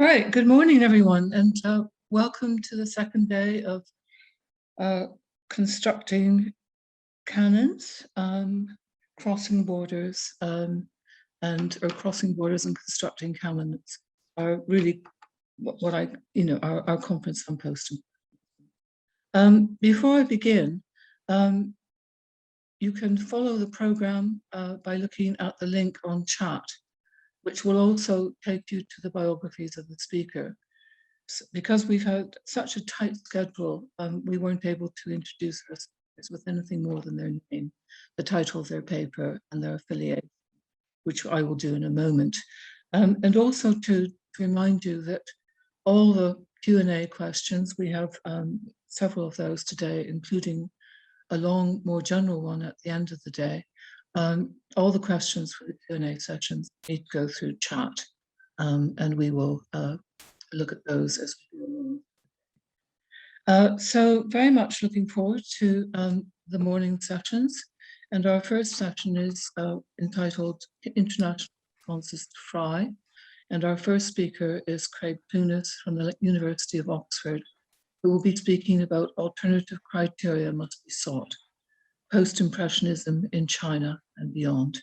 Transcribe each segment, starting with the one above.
All right, good morning, everyone, and welcome to the second day of constructing canons, crossing borders, crossing borders and constructing canons are really what our conference on post. Before I begin, you can follow the program by looking at the link on chat, which will also take you to the biographies of the speaker. Because we've had such a tight schedule, we weren't able to introduce our speakers with anything more than their name, the title of their paper, and their affiliation, which I will do in a moment. And also to remind you that all the Q&A questions, we have several of those today, including a long, more general one at the end of the day. All the questions for the Q&A sessions need to go through chat, and we will look at those as we go along. So very much looking forward to the morning sessions. And our first session is entitled International Responses to Fry. And our first speaker is Craig Clunas from the University of Oxford, who will be speaking about alternative criteria must be sought, post-impressionism in China and beyond.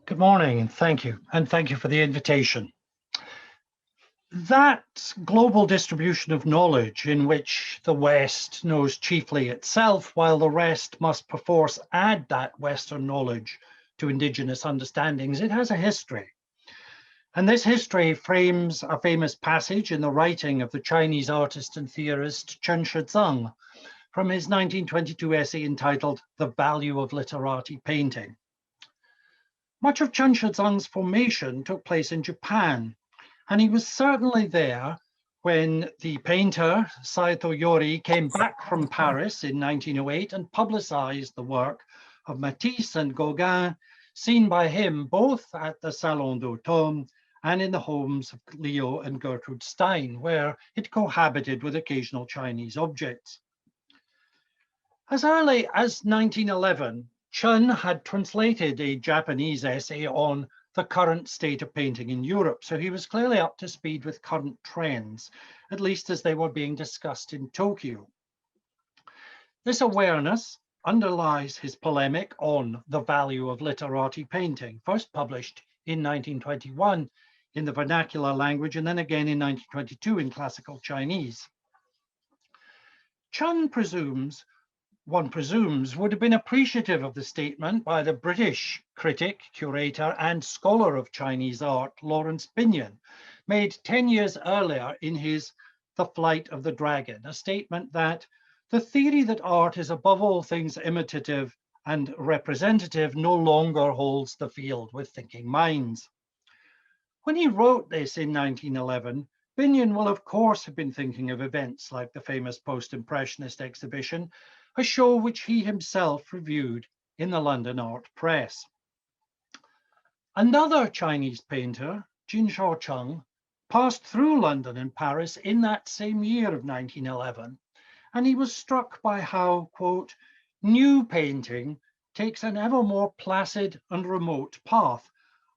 Good morning, and thank you. And thank you for the invitation. That global distribution of knowledge in which the West knows chiefly itself, while the rest must perforce add that Western knowledge to indigenous understandings, it has a history. And this history frames a famous passage in the writing of the Chinese artist and theorist Chen Shizang from his 1922 essay entitled The Value of Literati Painting. Much of Chen Shizang's formation took place in Japan, and he was certainly there when the painter Saito Yori came back from Paris in 1908 and publicized the work of Matisse and Gauguin, seen by him both at the Salon d'Automne and in the homes of Leo and Gertrude Stein, where it cohabited with occasional Chinese objects. As early as 1911, Chen had translated a Japanese essay on the current state of painting in Europe, so he was clearly up to speed with current trends, at least as they were being discussed in Tokyo. This awareness underlies his polemic on the value of literati painting, first published in 1921 in the vernacular language and then again in 1922 in classical Chinese. Chen one presumes, would have been appreciative of the statement by the British critic, curator, and scholar of Chinese art, Lawrence Binyon, made 10 years earlier in his The Flight of the Dragon, a statement that the theory that art is above all things imitative and representative no longer holds the field with thinking minds. When he wrote this in 1911, Binyon will of course have been thinking of events like the famous Post-Impressionist Exhibition, a show which he himself reviewed in the London Art Press. Another Chinese painter, Jin Shaocheng, passed through London and Paris in that same year of 1911, and he was struck by how, quote, new painting takes an ever more placid and remote path,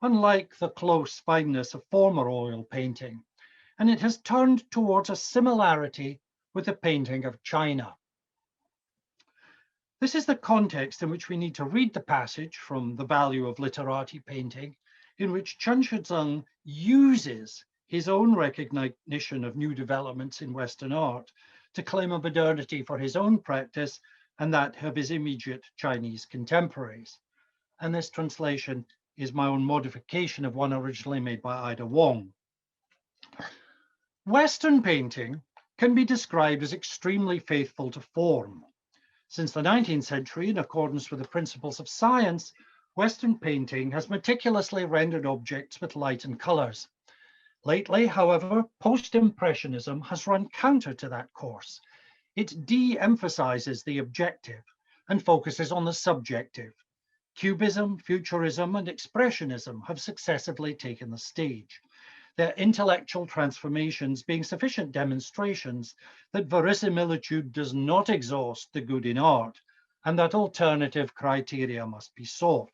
unlike the close fineness of former oil painting, and it has turned towards a similarity with the painting of China. This is the context in which we need to read the passage from The Value of Literati Painting, in which Chen Shizang uses his own recognition of new developments in Western art to claim a modernity for his own practice and that of his immediate Chinese contemporaries. And this translation is my own modification of one originally made by Ida Wong. Western painting can be described as extremely faithful to form. Since the 19th century, in accordance with the principles of science, Western painting has meticulously rendered objects with light and colors. Lately, however, post-impressionism has run counter to that course. It de-emphasizes the objective and focuses on the subjective. Cubism, Futurism, and Expressionism have successively taken the stage, their intellectual transformations being sufficient demonstrations that verisimilitude does not exhaust the good in art, and that alternative criteria must be sought.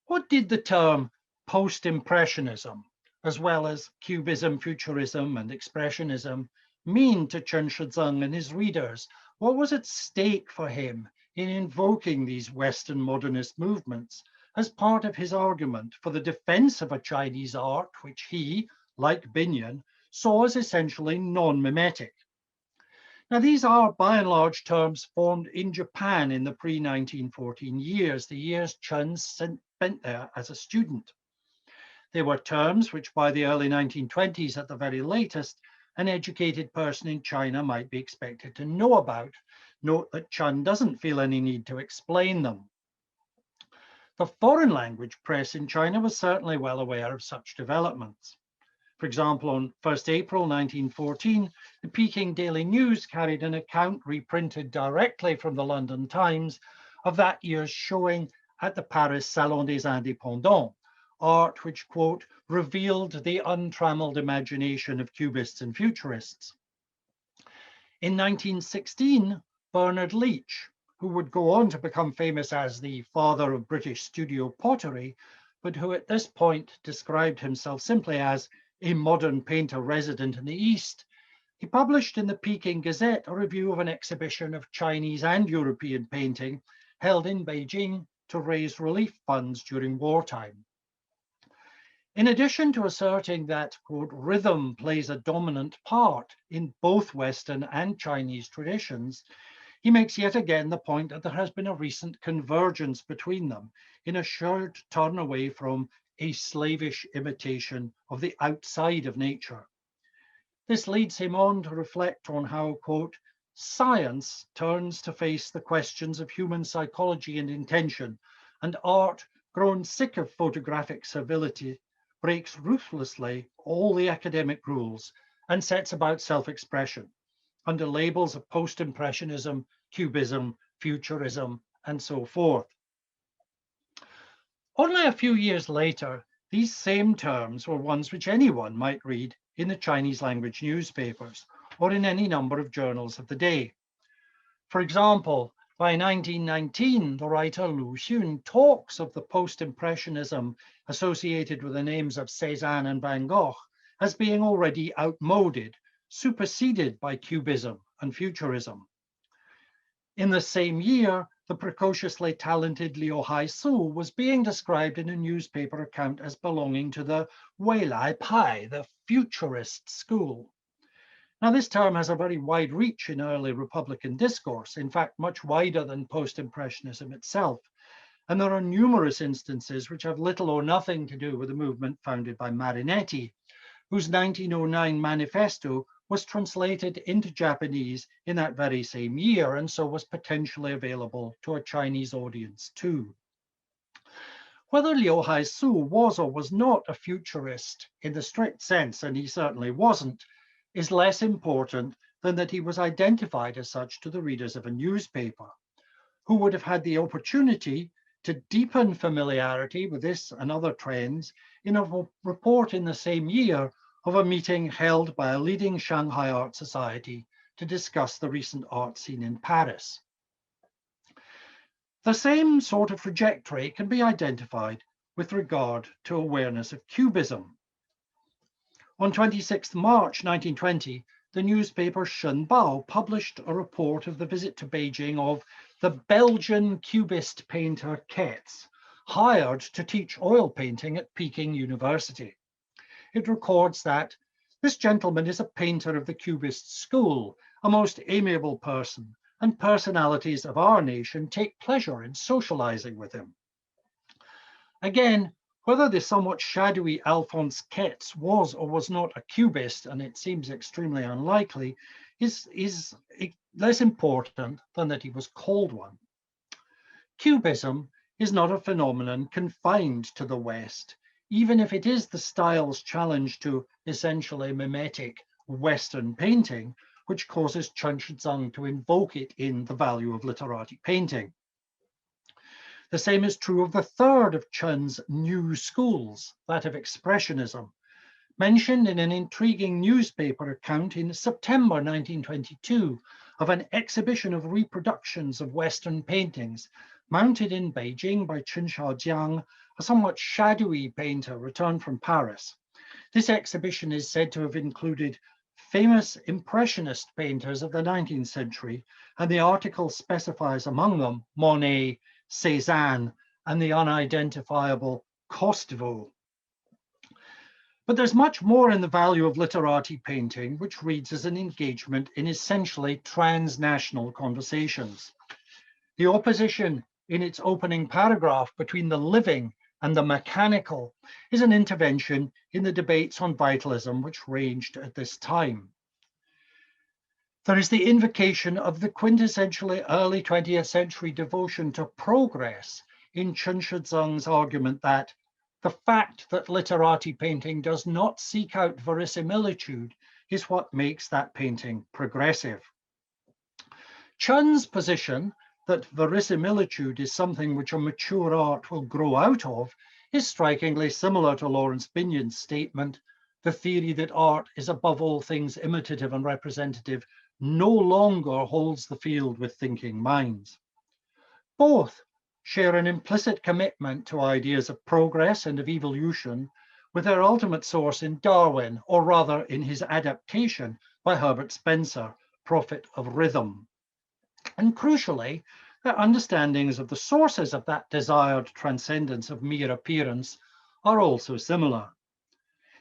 What did the term post-impressionism as well as Cubism, Futurism, and Expressionism, mean to Chen Shizeng and his readers? What was at stake for him in invoking these Western modernist movements as part of his argument for the defense of a Chinese art, which he, like Binyon, saw as essentially non-mimetic? Now, these are by and large terms formed in Japan in the pre-1914 years, the years Chen spent there as a student. They were terms which by the early 1920s at the very latest, an educated person in China might be expected to know about. Note that Chen doesn't feel any need to explain them. The foreign language press in China was certainly well aware of such developments. For example, on 1st April 1914, the Peking Daily News carried an account reprinted directly from the London Times of that year's showing at the Paris Salon des Indépendants, art which, quote, revealed the untrammeled imagination of Cubists and Futurists. In 1916, Bernard Leach, who would go on to become famous as the father of British studio pottery, but who at this point described himself simply as a modern painter resident in the East, he published in the Peking Gazette a review of an exhibition of Chinese and European painting held in Beijing to raise relief funds during wartime. In addition to asserting that, quote, rhythm plays a dominant part in both Western and Chinese traditions, he makes yet again the point that there has been a recent convergence between them in a shared turn away from a slavish imitation of the outside of nature. This leads him on to reflect on how, quote, science turns to face the questions of human psychology and intention, and art, grown sick of photographic servility, breaks ruthlessly all the academic rules and sets about self-expression under labels of post-impressionism, cubism, futurism, and so forth. Only a few years later, these same terms were ones which anyone might read in the Chinese language newspapers or in any number of journals of the day. For example, by 1919, the writer Lu Xun talks of the post-impressionism associated with the names of Cézanne and Van Gogh as being already outmoded, superseded by cubism and futurism. In the same year, the precociously talented Liu Haisu was being described in a newspaper account as belonging to the Weilai Pai, the futurist school. Now, this term has a very wide reach in early Republican discourse, in fact, much wider than post-impressionism itself. And there are numerous instances which have little or nothing to do with the movement founded by Marinetti, whose 1909 manifesto was translated into Japanese in that very same year, and so was potentially available to a Chinese audience too. Whether Liu Haisu was or was not a futurist in the strict sense, and he certainly wasn't, is less important than that he was identified as such to the readers of a newspaper, who would have had the opportunity to deepen familiarity with this and other trends in a report in the same year of a meeting held by a leading Shanghai art society to discuss the recent art scene in Paris. The same sort of trajectory can be identified with regard to awareness of cubism. On 26 March 1920, the newspaper Shenbao published a report of the visit to Beijing of the Belgian cubist painter Ketz, hired to teach oil painting at Peking University. It records that this gentleman is a painter of the cubist school, a most amiable person, and personalities of our nation take pleasure in socializing with him. Again, whether the somewhat shadowy Alphonse Ketz was or was not a cubist, and it seems extremely unlikely, is less important than that he was called one. Cubism is not a phenomenon confined to the West, even if it is the style's challenge to essentially mimetic Western painting, which causes Chen Shizeng to invoke it in The Value of Literati Painting. The same is true of the third of Chen's new schools, that of Expressionism, mentioned in an intriguing newspaper account in September 1922 of an exhibition of reproductions of Western paintings mounted in Beijing by Chen Shaojiang, a somewhat shadowy painter returned from Paris. This exhibition is said to have included famous Impressionist painters of the 19th century, and the article specifies among them Monet, Cézanne, and the unidentifiable Kostevo. But there's much more in the value of literati painting, which reads as an engagement in essentially transnational conversations. The opposition in its opening paragraph between the living and the mechanical is an intervention in the debates on vitalism which raged at this time. There is the invocation of the quintessentially early 20th century devotion to progress in Chen Shizheng's argument that the fact that literati painting does not seek out verisimilitude is what makes that painting progressive. Chen's position that verisimilitude is something which a mature art will grow out of is strikingly similar to Lawrence Binyon's statement, the theory that art is above all things imitative and representative no longer holds the field with thinking minds. Both share an implicit commitment to ideas of progress and of evolution, with their ultimate source in Darwin, or rather in his adaptation by Herbert Spencer, Prophet of Rhythm. And crucially, their understandings of the sources of that desired transcendence of mere appearance are also similar.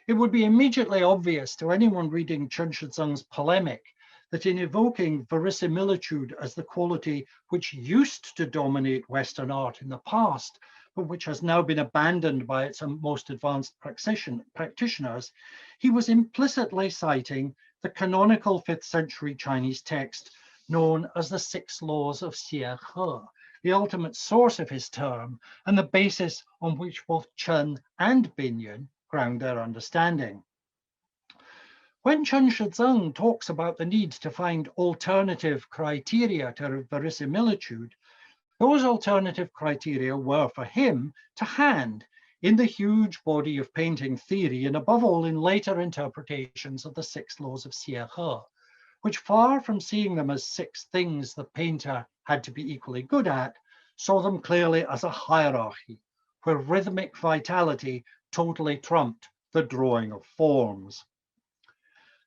It would be immediately obvious to anyone reading Chen Shizheng's polemic that in evoking verisimilitude as the quality which used to dominate Western art in the past, but which has now been abandoned by its most advanced practitioners, he was implicitly citing the canonical 5th century Chinese text known as the 6 Laws of Seurat, the ultimate source of his term and the basis on which both Chen and Binyon ground their understanding. When Chen Shizheng talks about the need to find alternative criteria to verisimilitude, those alternative criteria were for him to hand in the huge body of painting theory and above all in later interpretations of the 6 Laws of Seurat, which far from seeing them as 6 things the painter had to be equally good at, saw them clearly as a hierarchy, where rhythmic vitality totally trumped the drawing of forms.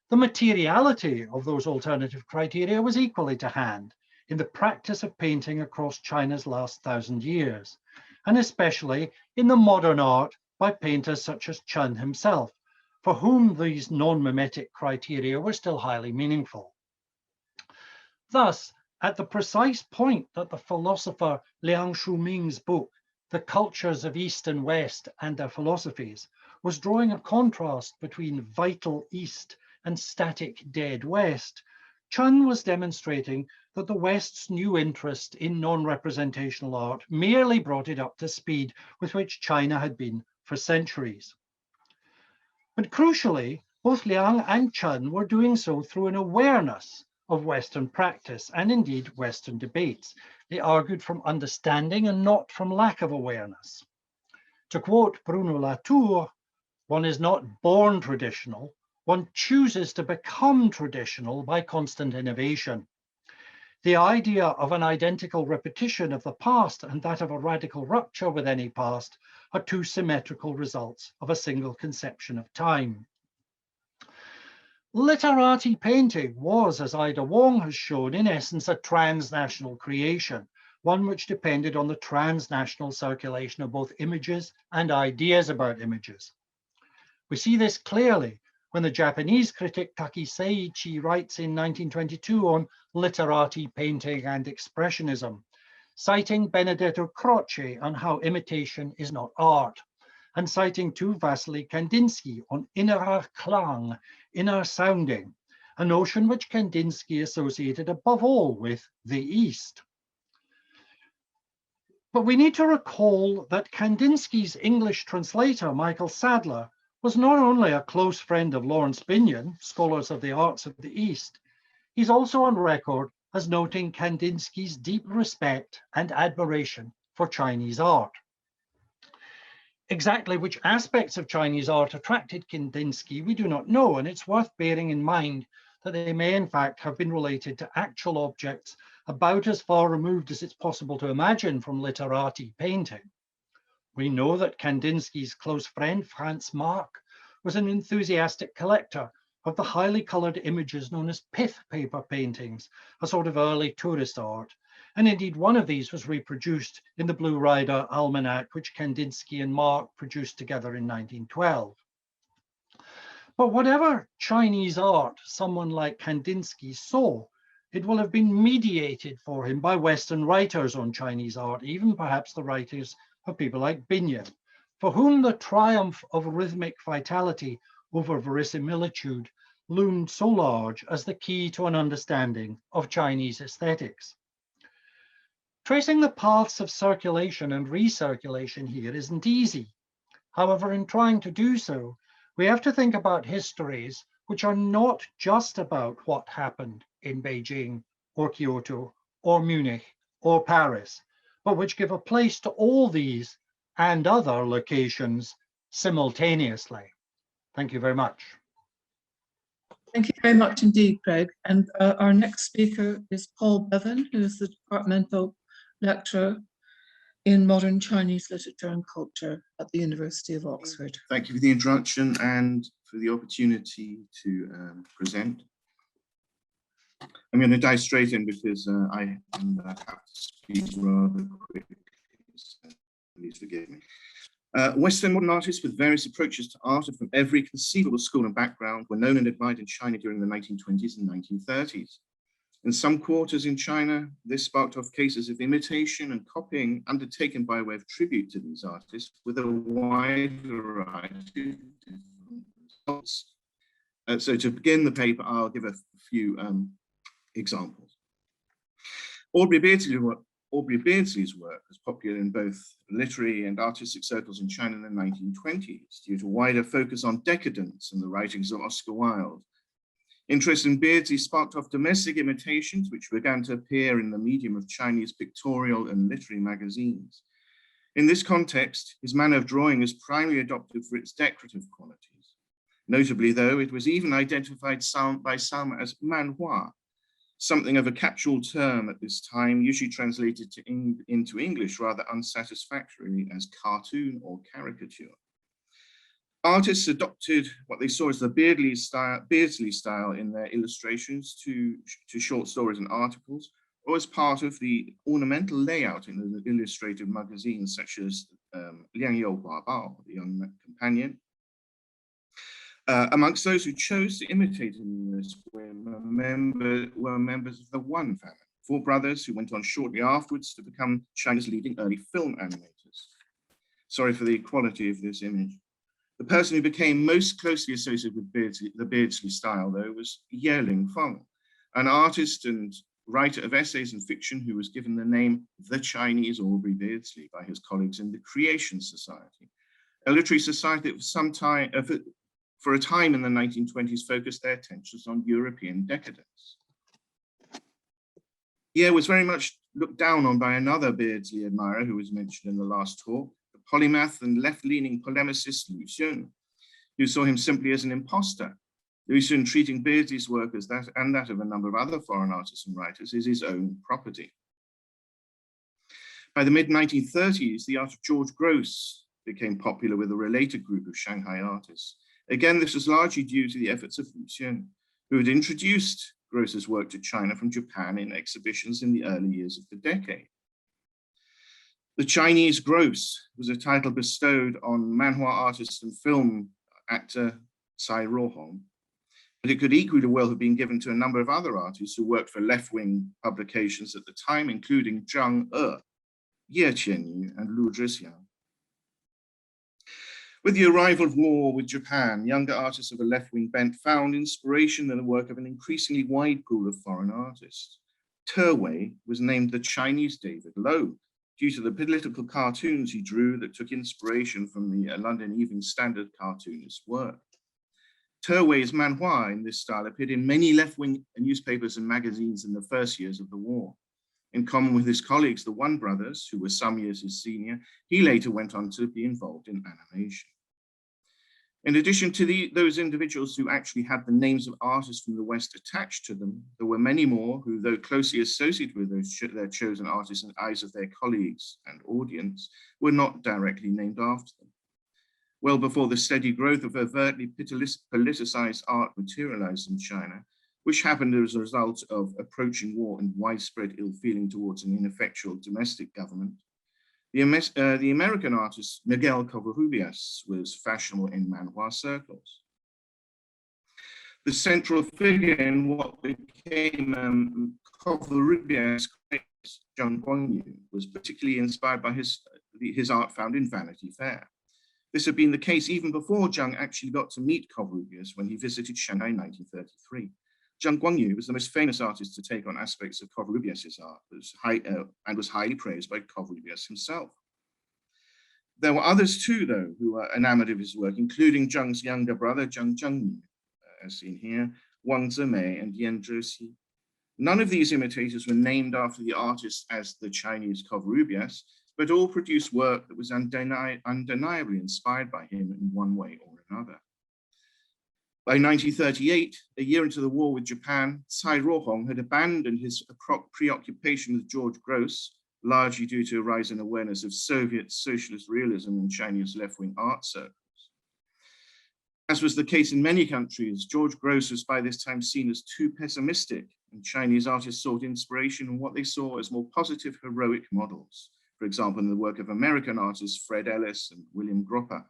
The materiality of those alternative criteria was equally to hand in the practice of painting across China's last 1,000 years, and especially in the modern art by painters such as Chen himself, for whom these non-mimetic criteria were still highly meaningful. Thus, at the precise point that the philosopher Liang Shuming's book, The Cultures of East and West and Their Philosophies, was drawing a contrast between vital East and static dead West, Chen was demonstrating that the West's new interest in non-representational art merely brought it up to speed with which China had been for centuries. But crucially, both Liang and Chen were doing so through an awareness of Western practice and indeed Western debates. They argued from understanding and not from lack of awareness. To quote Bruno Latour, one is not born traditional, one chooses to become traditional by constant innovation. The idea of an identical repetition of the past and that of a radical rupture with any past are 2 symmetrical results of a single conception of time. Literati painting was, as Ida Wong has shown, in essence a transnational creation, one which depended on the transnational circulation of both images and ideas about images. We see this clearly when the Japanese critic Taki Seiichi writes in 1922 on literati painting and expressionism, citing Benedetto Croce on how imitation is not art, and citing too Vasily Kandinsky on innerer Klang, inner sounding, a notion which Kandinsky associated above all with the East. But we need to recall that Kandinsky's English translator, Michael Sadler, was not only a close friend of Lawrence Binyon, scholars of the arts of the East, he's also on record as noting Kandinsky's deep respect and admiration for Chinese art. Exactly which aspects of Chinese art attracted Kandinsky, we do not know, and it's worth bearing in mind that they may in fact have been related to actual objects about as far removed as it's possible to imagine from literati painting. We know that Kandinsky's close friend, Franz Marc, was an enthusiastic collector of the highly colored images known as pith paper paintings, a sort of early tourist art. And indeed, one of these was reproduced in the Blue Rider Almanac, which Kandinsky and Mark produced together in 1912. But whatever Chinese art someone like Kandinsky saw, it will have been mediated for him by Western writers on Chinese art, even perhaps the writers of people like Binyon, for whom the triumph of rhythmic vitality over verisimilitude loomed so large as the key to an understanding of Chinese aesthetics. Tracing the paths of circulation and recirculation here isn't easy. However, in trying to do so, we have to think about histories which are not just about what happened in Beijing or Kyoto or Munich or Paris, but which give a place to all these and other locations simultaneously. Thank you very much. Thank you very much indeed, Craig. And our next speaker is Paul Bevin, who is the departmental lecturer in modern Chinese literature and culture at the University of Oxford. Thank you for the introduction and for the opportunity to present. I'm going to dive straight in because I have to speak rather quickly, so please forgive me. Western modern artists with various approaches to art from every conceivable school and background were known and admired in China during the 1920s and 1930s. In some quarters in China, this sparked off cases of imitation and copying undertaken by way of tribute to these artists with a wide variety of different results. So to begin the paper, I'll give a few examples. Aubrey Beardsley's work was popular in both literary and artistic circles in China in the 1920s due to wider focus on decadence and the writings of Oscar Wilde. Interest in Beardsley sparked off domestic imitations, which began to appear in the medium of Chinese pictorial and literary magazines. In this context, his manner of drawing is primarily adopted for its decorative qualities. Notably, though, it was even identified by some as manhua, something of a catch-all term at this time, usually translated into English rather unsatisfactorily as cartoon or caricature. Artists adopted what they saw as the Beardsley style in their illustrations to short stories and articles, or as part of the ornamental layout in the illustrated magazines such as Liang You Hua Bao, the Young Companion. Amongst those who chose to imitate in this way were members of the One family, 4 brothers who went on shortly afterwards to become China's leading early film animators. Sorry for the quality of this image. The person who became most closely associated with the Beardsley style, though, was Yeling Feng, an artist and writer of essays and fiction who was given the name The Chinese Aubrey Beardsley by his colleagues in the Creation Society, a literary society that for a time in the 1920s focused their attentions on European decadence. Ye was very much looked down on by another Beardsley admirer who was mentioned in the last talk, the polymath and left-leaning polemicist Lu Xun, who saw him simply as an imposter. Lu Xun treating Beardsley's work as that and that of a number of other foreign artists and writers is his own property. By the mid-1930s, the art of George Gross became popular with a related group of Shanghai artists. Again, this was largely due to the efforts of Lu Xun, who had introduced Gross's work to China from Japan in exhibitions in the early years of the decade. The Chinese Gross was a title bestowed on manhua artist and film actor Tsai Rohong, but it could equally well have been given to a number of other artists who worked for left-wing publications at the time, including Zhang E, Ye Qianyu, and Lu Zhixiang. With the arrival of war with Japan, younger artists of a left-wing bent found inspiration in the work of an increasingly wide pool of foreign artists. Te Wei was named the Chinese David Lo due to the political cartoons he drew that took inspiration from the London Evening Standard cartoonist's work. Te Wei's manhua in this style appeared in many left-wing newspapers and magazines in the first years of the war. In common with his colleagues, the One brothers, who were some years his senior, he later went on to be involved in animation. In addition to those individuals who actually had the names of artists from the West attached to them, there were many more who, though closely associated with their chosen artists in the eyes of their colleagues and audience, were not directly named after them. well before the steady growth of overtly politicized art materialized in China, which happened as a result of approaching war and widespread ill feeling towards an ineffectual domestic government. The American artist Miguel Covarrubias was fashionable in manhua circles. The central figure in what became Covarrubias' Zhang Guangyu was particularly inspired by his art found in Vanity Fair. This had been the case even before Zhang actually got to meet Covarrubias when he visited Shanghai in 1933. Zhang Guangyu was the most famous artist to take on aspects of Covarrubias' art and was highly praised by Covarrubias himself. There were others too, though, who were enamored of his work, including Zhang's younger brother, Zhang Zhengyu, as seen here, Wang Zimei and Yan Zhexi. None of these imitators were named after the artist as the Chinese Covarrubias, but all produced work that was undeniably inspired by him in one way or another. By 1938, a year into the war with Japan, Tsai Rohong had abandoned his preoccupation with George Grosz, largely due to a rise in awareness of Soviet socialist realism in Chinese left-wing art circles. As was the case in many countries, George Grosz was by this time seen as too pessimistic, and Chinese artists sought inspiration in what they saw as more positive, heroic models. For example, in the work of American artists Fred Ellis and William Gropper.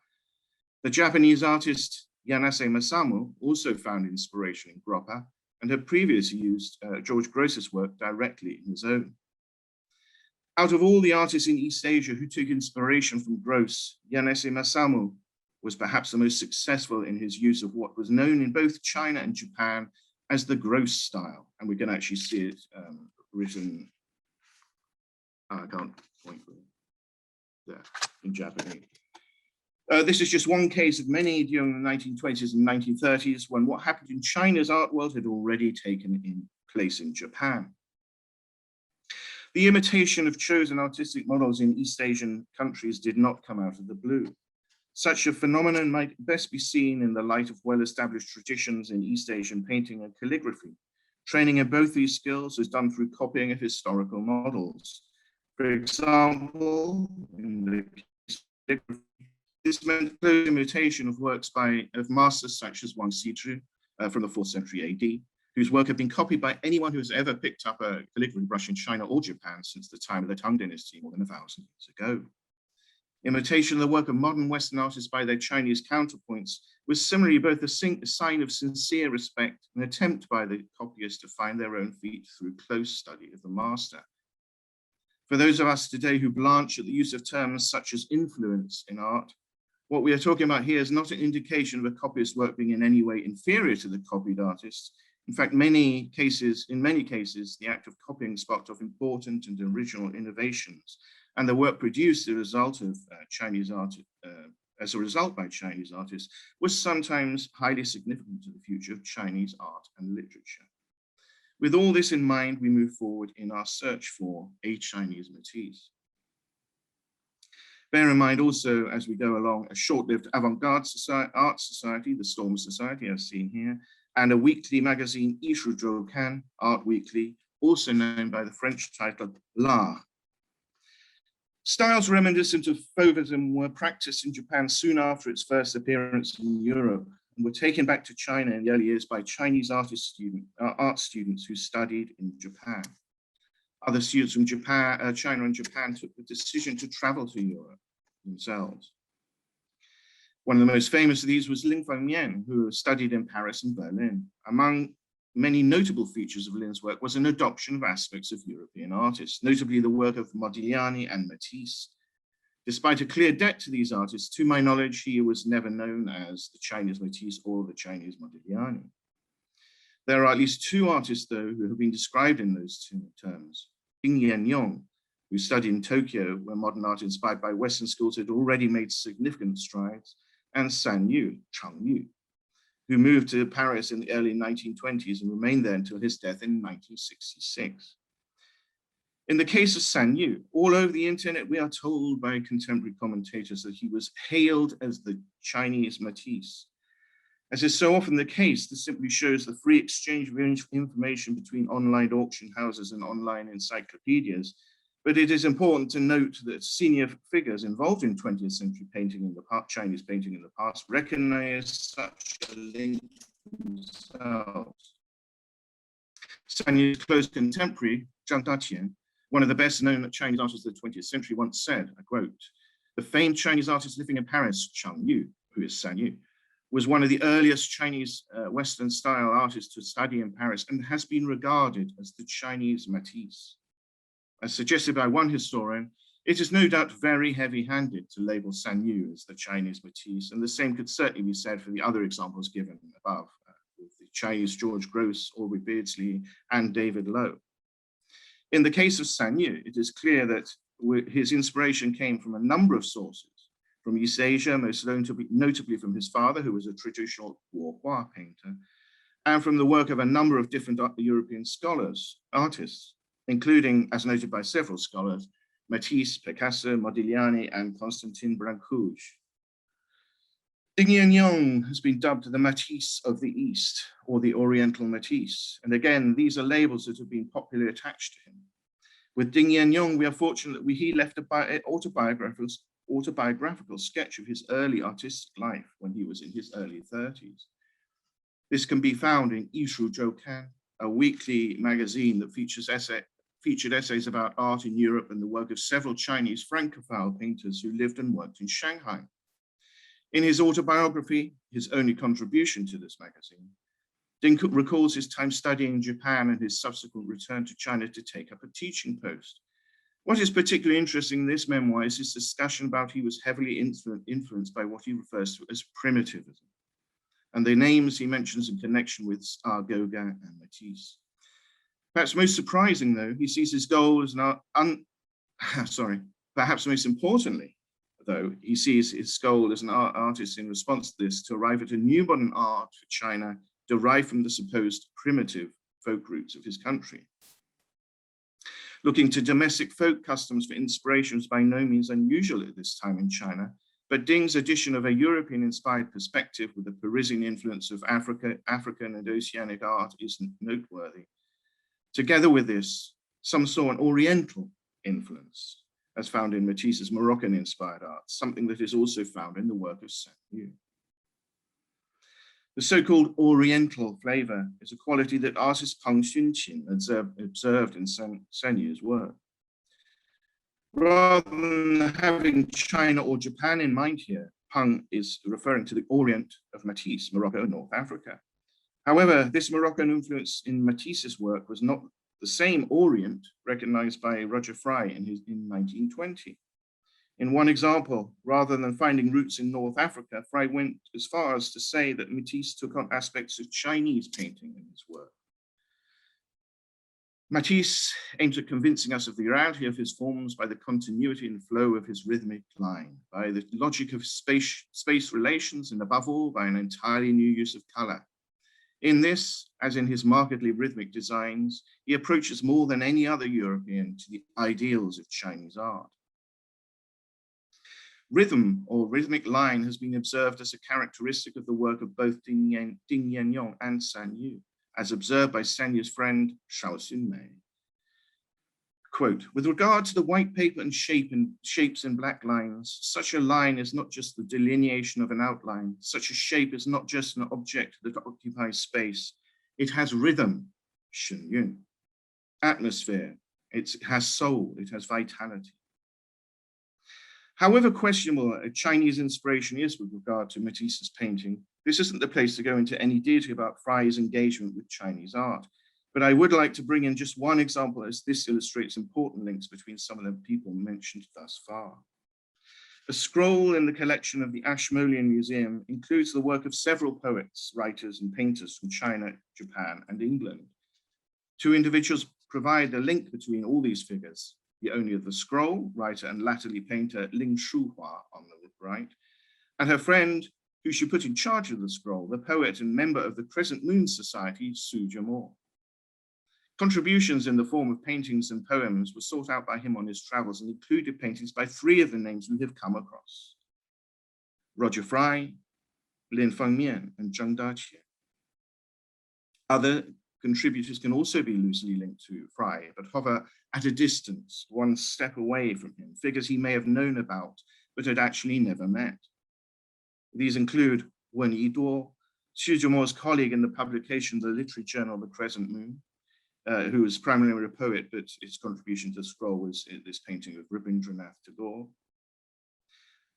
The Japanese artist Yanase Masamu also found inspiration in Gropper and had previously used George Grosz's work directly in his own. Out of all the artists in East Asia who took inspiration from Grosz, Yanase Masamu was perhaps the most successful in his use of what was known in both China and Japan as the Grosz style. And we can actually see it written, I can't point there, in Japanese. This is just one case of many during the 1920s and 1930s when what happened in China's art world had already taken place in Japan. The imitation of chosen artistic models in East Asian countries did not come out of the blue. Such a phenomenon might best be seen in the light of well-established traditions in East Asian painting and calligraphy. Training in both these skills is done through copying of historical models. For example, in the case of calligraphy, this meant close imitation of works of masters such as Wang Xizhi from the 4th century AD, whose work had been copied by anyone who has ever picked up a calligraphy brush in China or Japan since the time of the Tang Dynasty more than 1,000 years ago. Imitation of the work of modern Western artists by their Chinese counterpoints was similarly both a sign of sincere respect and an attempt by the copyists to find their own feet through close study of the master. For those of us today who blanch at the use of terms such as influence in art, what we are talking about here is not an indication of a copyist's work being in any way inferior to the copied artist. In fact, in many cases, the act of copying sparked off important and original innovations, and the work produced as a result of Chinese art, by Chinese artists, was sometimes highly significant to the future of Chinese art and literature. With all this in mind, we move forward in our search for a Chinese Matisse. Bear in mind also, as we go along, a short-lived avant-garde art society, the Storm Society, as seen here, and a weekly magazine, Yishu Zhoukan, Art Weekly, also known by the French title L'Art. Styles reminiscent of Fauvism were practiced in Japan soon after its first appearance in Europe and were taken back to China in the early years by Chinese art students who studied in Japan. Other students from China and Japan took the decision to travel to Europe themselves. One of the most famous of these was Lin Fengmian, who studied in Paris and Berlin. Among many notable features of Lin's work was an adoption of aspects of European artists, notably the work of Modigliani and Matisse. Despite a clear debt to these artists, to my knowledge, he was never known as the Chinese Matisse or the Chinese Modigliani. There are at least two artists, though, who have been described in those two terms. Ding Yannyong, who studied in Tokyo, where modern art inspired by Western schools had already made significant strides, and San Yu, Chang Yu, who moved to Paris in the early 1920s and remained there until his death in 1966. In the case of San Yu, all over the internet, we are told by contemporary commentators that he was hailed as the Chinese Matisse. As is so often the case, this simply shows the free exchange of information between online auction houses and online encyclopedias But it is important to note that senior figures involved in 20th century painting in the past, Chinese painting in the past, recognize such a link themselves. Sanyu's close contemporary, Zhang Daqian, one of the best known Chinese artists of the 20th century, once said, I quote, "The famed Chinese artist living in Paris, Chang Yu, who is Sanyu, was one of the earliest Chinese Western style artists to study in Paris and has been regarded as the Chinese Matisse. As suggested by one historian, it is no doubt very heavy-handed to label Sanyu as the Chinese Matisse, and the same could certainly be said for the other examples given above, with the Chinese George Gross, Aubrey Beardsley, and David Lowe. In the case of Sanyu, it is clear that his inspiration came from a number of sources, from East Asia, most notably from his father, who was a traditional Wuhua painter, and from the work of a number of different European artists, including, as noted by several scholars, Matisse, Picasso, Modigliani, and Constantin Brancusi. Ding Yannyong has been dubbed the Matisse of the East, or the Oriental Matisse. And again, these are labels that have been popularly attached to him. With Ding Yannyong, we are fortunate that he left an autobiographical sketch of his early artistic life when he was in his early 30s. This can be found in Yishu Zhoukan, a weekly magazine that featured essays about art in Europe and the work of several Chinese Francophile painters who lived and worked in Shanghai. In his autobiography, his only contribution to this magazine, Ding recalls his time studying in Japan and his subsequent return to China to take up a teaching post. What is particularly interesting in this memoir is his discussion about he was heavily influenced by what he refers to as primitivism, and the names he mentions in connection with are Gauguin and Matisse. Perhaps most surprising, though, he sees his goal as perhaps most importantly, though, he sees his goal as an artist in response to this to arrive at a new modern art for China derived from the supposed primitive folk roots of his country. Looking to domestic folk customs for inspiration is by no means unusual at this time in China, but Ding's addition of a European-inspired perspective with the Parisian influence of African and Oceanic art is noteworthy. Together with this, some saw an Oriental influence, as found in Matisse's Moroccan-inspired art, something that is also found in the work of Sanyu. The so-called Oriental flavor is a quality that artist Peng Xunqin observed in Sanyu's work. Rather than having China or Japan in mind here, Peng is referring to the Orient of Matisse, Morocco, and North Africa. However, this Moroccan influence in Matisse's work was not the same Orient recognized by Roger Fry in 1920. In one example, rather than finding roots in North Africa, Fry went as far as to say that Matisse took on aspects of Chinese painting in his work. Matisse aimed at convincing us of the reality of his forms by the continuity and flow of his rhythmic line, by the logic of space relations, and above all, by an entirely new use of color. In this, as in his markedly rhythmic designs, he approaches more than any other European to the ideals of Chinese art. Rhythm or rhythmic line has been observed as a characteristic of the work of both Ding Yannyong and Sanyu, as observed by Sanyu's friend Shao Xunmei. Quote, "With regard to the white paper and shapes in black lines, such a line is not just the delineation of an outline. Such a shape is not just an object that occupies space. It has rhythm, 声韵, atmosphere, it has soul, it has vitality." However questionable a Chinese inspiration is with regard to Matisse's painting, this isn't the place to go into any detail about Fry's engagement with Chinese art. But I would like to bring in just one example, as this illustrates important links between some of the people mentioned thus far. A scroll in the collection of the Ashmolean Museum includes the work of several poets, writers, and painters from China, Japan, and England. Two individuals provide the link between all these figures: the owner of the scroll, writer and latterly painter Ling Shuhua on the right, and her friend, who she put in charge of the scroll, the poet and member of the Crescent Moon Society, Su Jiamo. Contributions in the form of paintings and poems were sought out by him on his travels and included paintings by three of the names we have come across: Roger Fry, Lin Fengmian, and Zhang Daqian. Other contributors can also be loosely linked to Frey, but hover at a distance, one step away from him, figures he may have known about, but had actually never met. These include Wen Yiduo, Xu Zhemo's colleague in the publication of the literary journal The Crescent Moon, who was primarily a poet, but his contribution to the scroll was this painting of Rabindranath Tagore.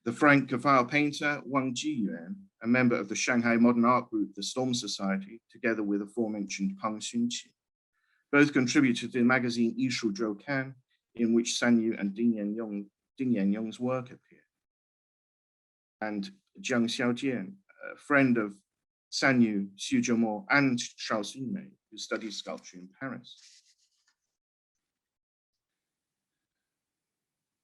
The Francophile painter Wang Jiyuan, a member of the Shanghai modern art group, the Storm Society, together with aforementioned Peng Xunqi. Both contributed to the magazine Yishu Zhoukan, in which Sanyu and Ding Yannyong's work appear. And Jiang Xiaojian, a friend of Sanyu, Xu Zhemo, and Shao Ximei, who studied sculpture in Paris.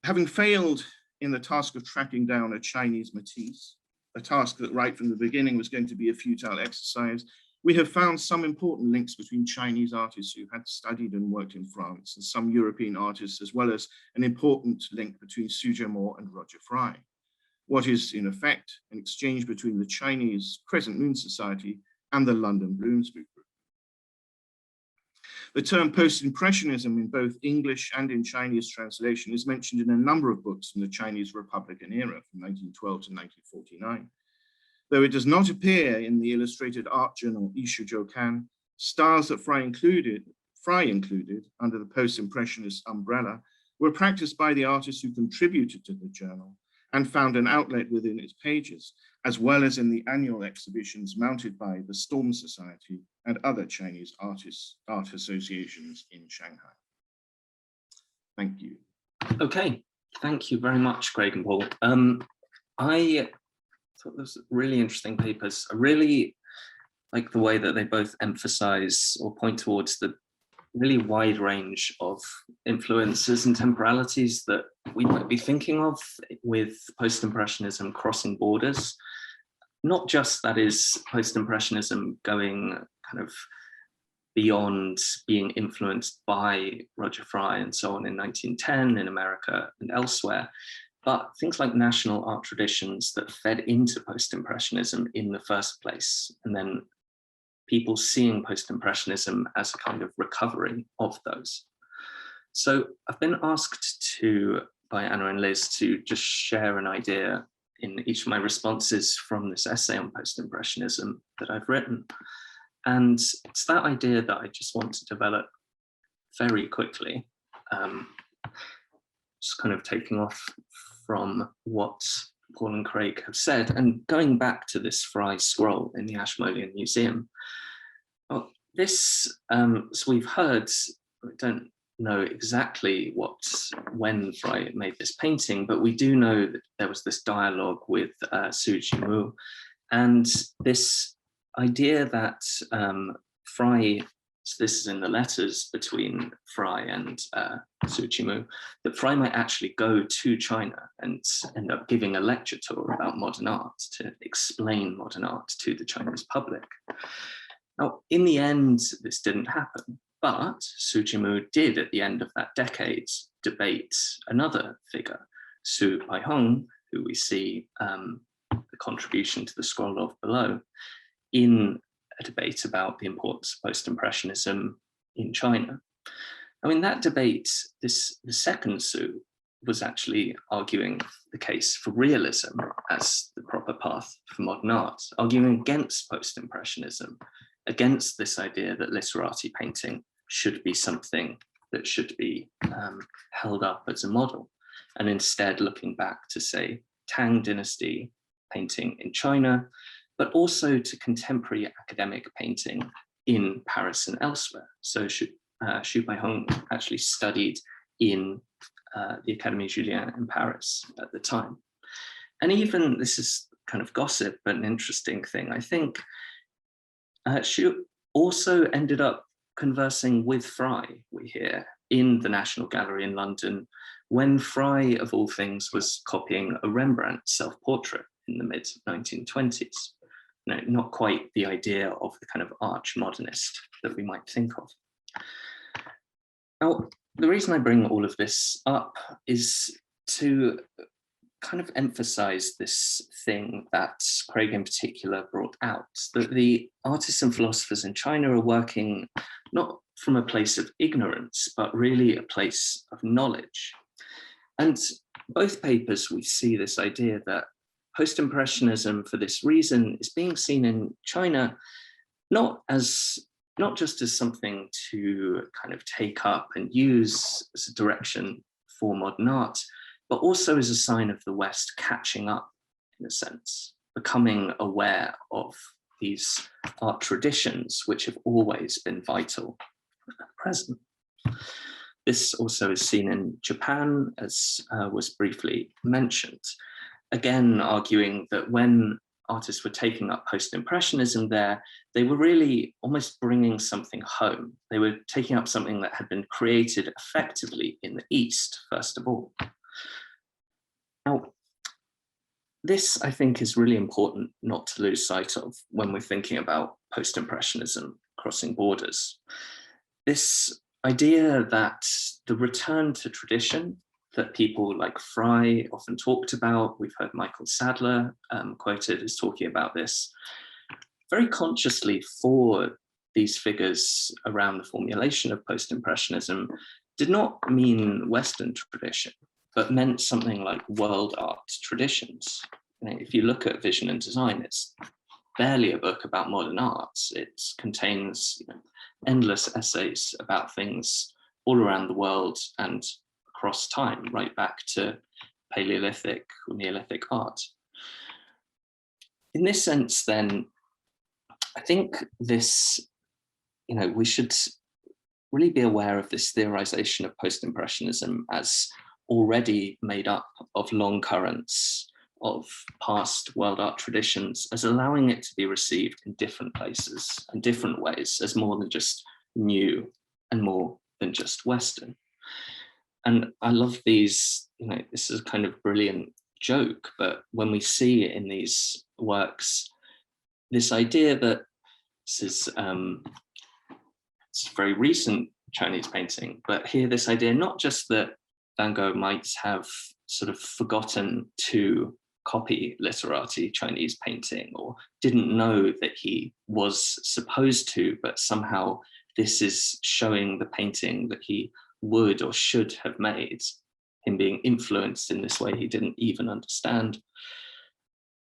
Having failed in the task of tracking down a Chinese Matisse, a task that right from the beginning was going to be a futile exercise, we have found some important links between Chinese artists who had studied and worked in France and some European artists, as well as an important link between Xu Zhemo and Roger Frey. What is in effect an exchange between the Chinese Crescent Moon Society and the London Bloomsbury Group. The term post-impressionism in both English and in Chinese translation is mentioned in a number of books from the Chinese Republican era from 1912 to 1949. Though it does not appear in the illustrated art journal Yishu Zhoukan, styles that Frey included under the post-impressionist umbrella were practiced by the artists who contributed to the journal and found an outlet within its pages, as well as in the annual exhibitions mounted by the Storm Society and other Chinese art associations in Shanghai. Thank you. Okay, thank you very much, Craig and Paul. I thought those really interesting papers. I really like the way that they both emphasize or point towards the really wide range of influences and temporalities that we might be thinking of with post-impressionism crossing borders. Not just, that is, post-impressionism going kind of beyond being influenced by Roger Frey and so on in 1910 in America and elsewhere, but things like national art traditions that fed into post-impressionism in the first place, and then people seeing post-impressionism as a kind of recovery of those. So I've been asked by Anna and Liz to just share an idea in each of my responses from this essay on post-impressionism that I've written. And it's that idea that I just want to develop very quickly, just kind of taking off from what Paul and Craig have said, and going back to this Frey scroll in the Ashmolean Museum. Well, this, so we've heard, we don't know exactly when Frey made this painting, but we do know that there was this dialogue with Xu Zhimu, and this idea that Frey, so this is in the letters between Frey and Xu Zhimu, that Frey might actually go to China and end up giving a lecture tour about modern art to explain modern art to the Chinese public. Now, in the end, this didn't happen, but Xu Zhimu did, at the end of that decade, debate another figure, Su Baihong, who we see the contribution to the scroll of below, in a debate about the importance of post-impressionism in China. Now, in that debate, the second Su was actually arguing the case for realism as the proper path for modern art, arguing against post-impressionism, against this idea that literati painting should be something that should be held up as a model, and instead looking back to, say, Tang Dynasty painting in China, but also to contemporary academic painting in Paris and elsewhere. So Xu Baihong actually studied in the Académie Julian in Paris at the time. And even, this is kind of gossip, but an interesting thing, I think, Xu also ended up conversing with Frey, we hear, in the National Gallery in London, when Frey, of all things, was copying a Rembrandt self-portrait in the mid-1920s. No, not quite the idea of the kind of arch-modernist that we might think of. Now, the reason I bring all of this up is to kind of emphasize this thing that Craig in particular brought out, that the artists and philosophers in China are working not from a place of ignorance, but really a place of knowledge. And both papers, we see this idea that post-impressionism, for this reason, is being seen in China not just as something to kind of take up and use as a direction for modern art, but also as a sign of the West catching up, in a sense, becoming aware of these art traditions, which have always been vital at present. This also is seen in Japan, as was briefly mentioned. Again, arguing that when artists were taking up post-impressionism there, they were really almost bringing something home. They were taking up something that had been created effectively in the East, first of all. Now, this, I think, is really important not to lose sight of when we're thinking about post-impressionism crossing borders. This idea that the return to tradition that people like Fry often talked about, we've heard Michael Sadler quoted as talking about this, very consciously for these figures around the formulation of post-impressionism, did not mean Western tradition, but meant something like world art traditions. You know, if you look at Vision and Design, it's barely a book about modern art. It contains, you know, endless essays about things all around the world and across time, right back to Paleolithic or Neolithic art. In this sense, then, I think this, you know, we should really be aware of this theorization of post-impressionism as already made up of long currents of past world art traditions, as allowing it to be received in different places and different ways, as more than just new and more than just Western. And I love these, you know, this is a kind of brilliant joke, but when we see in these works, this idea that this is it's very recent Chinese painting, but here this idea, not just that Van Gogh might have sort of forgotten to copy literati Chinese painting, or didn't know that he was supposed to, but somehow this is showing the painting that he would or should have made, him being influenced in this way he didn't even understand.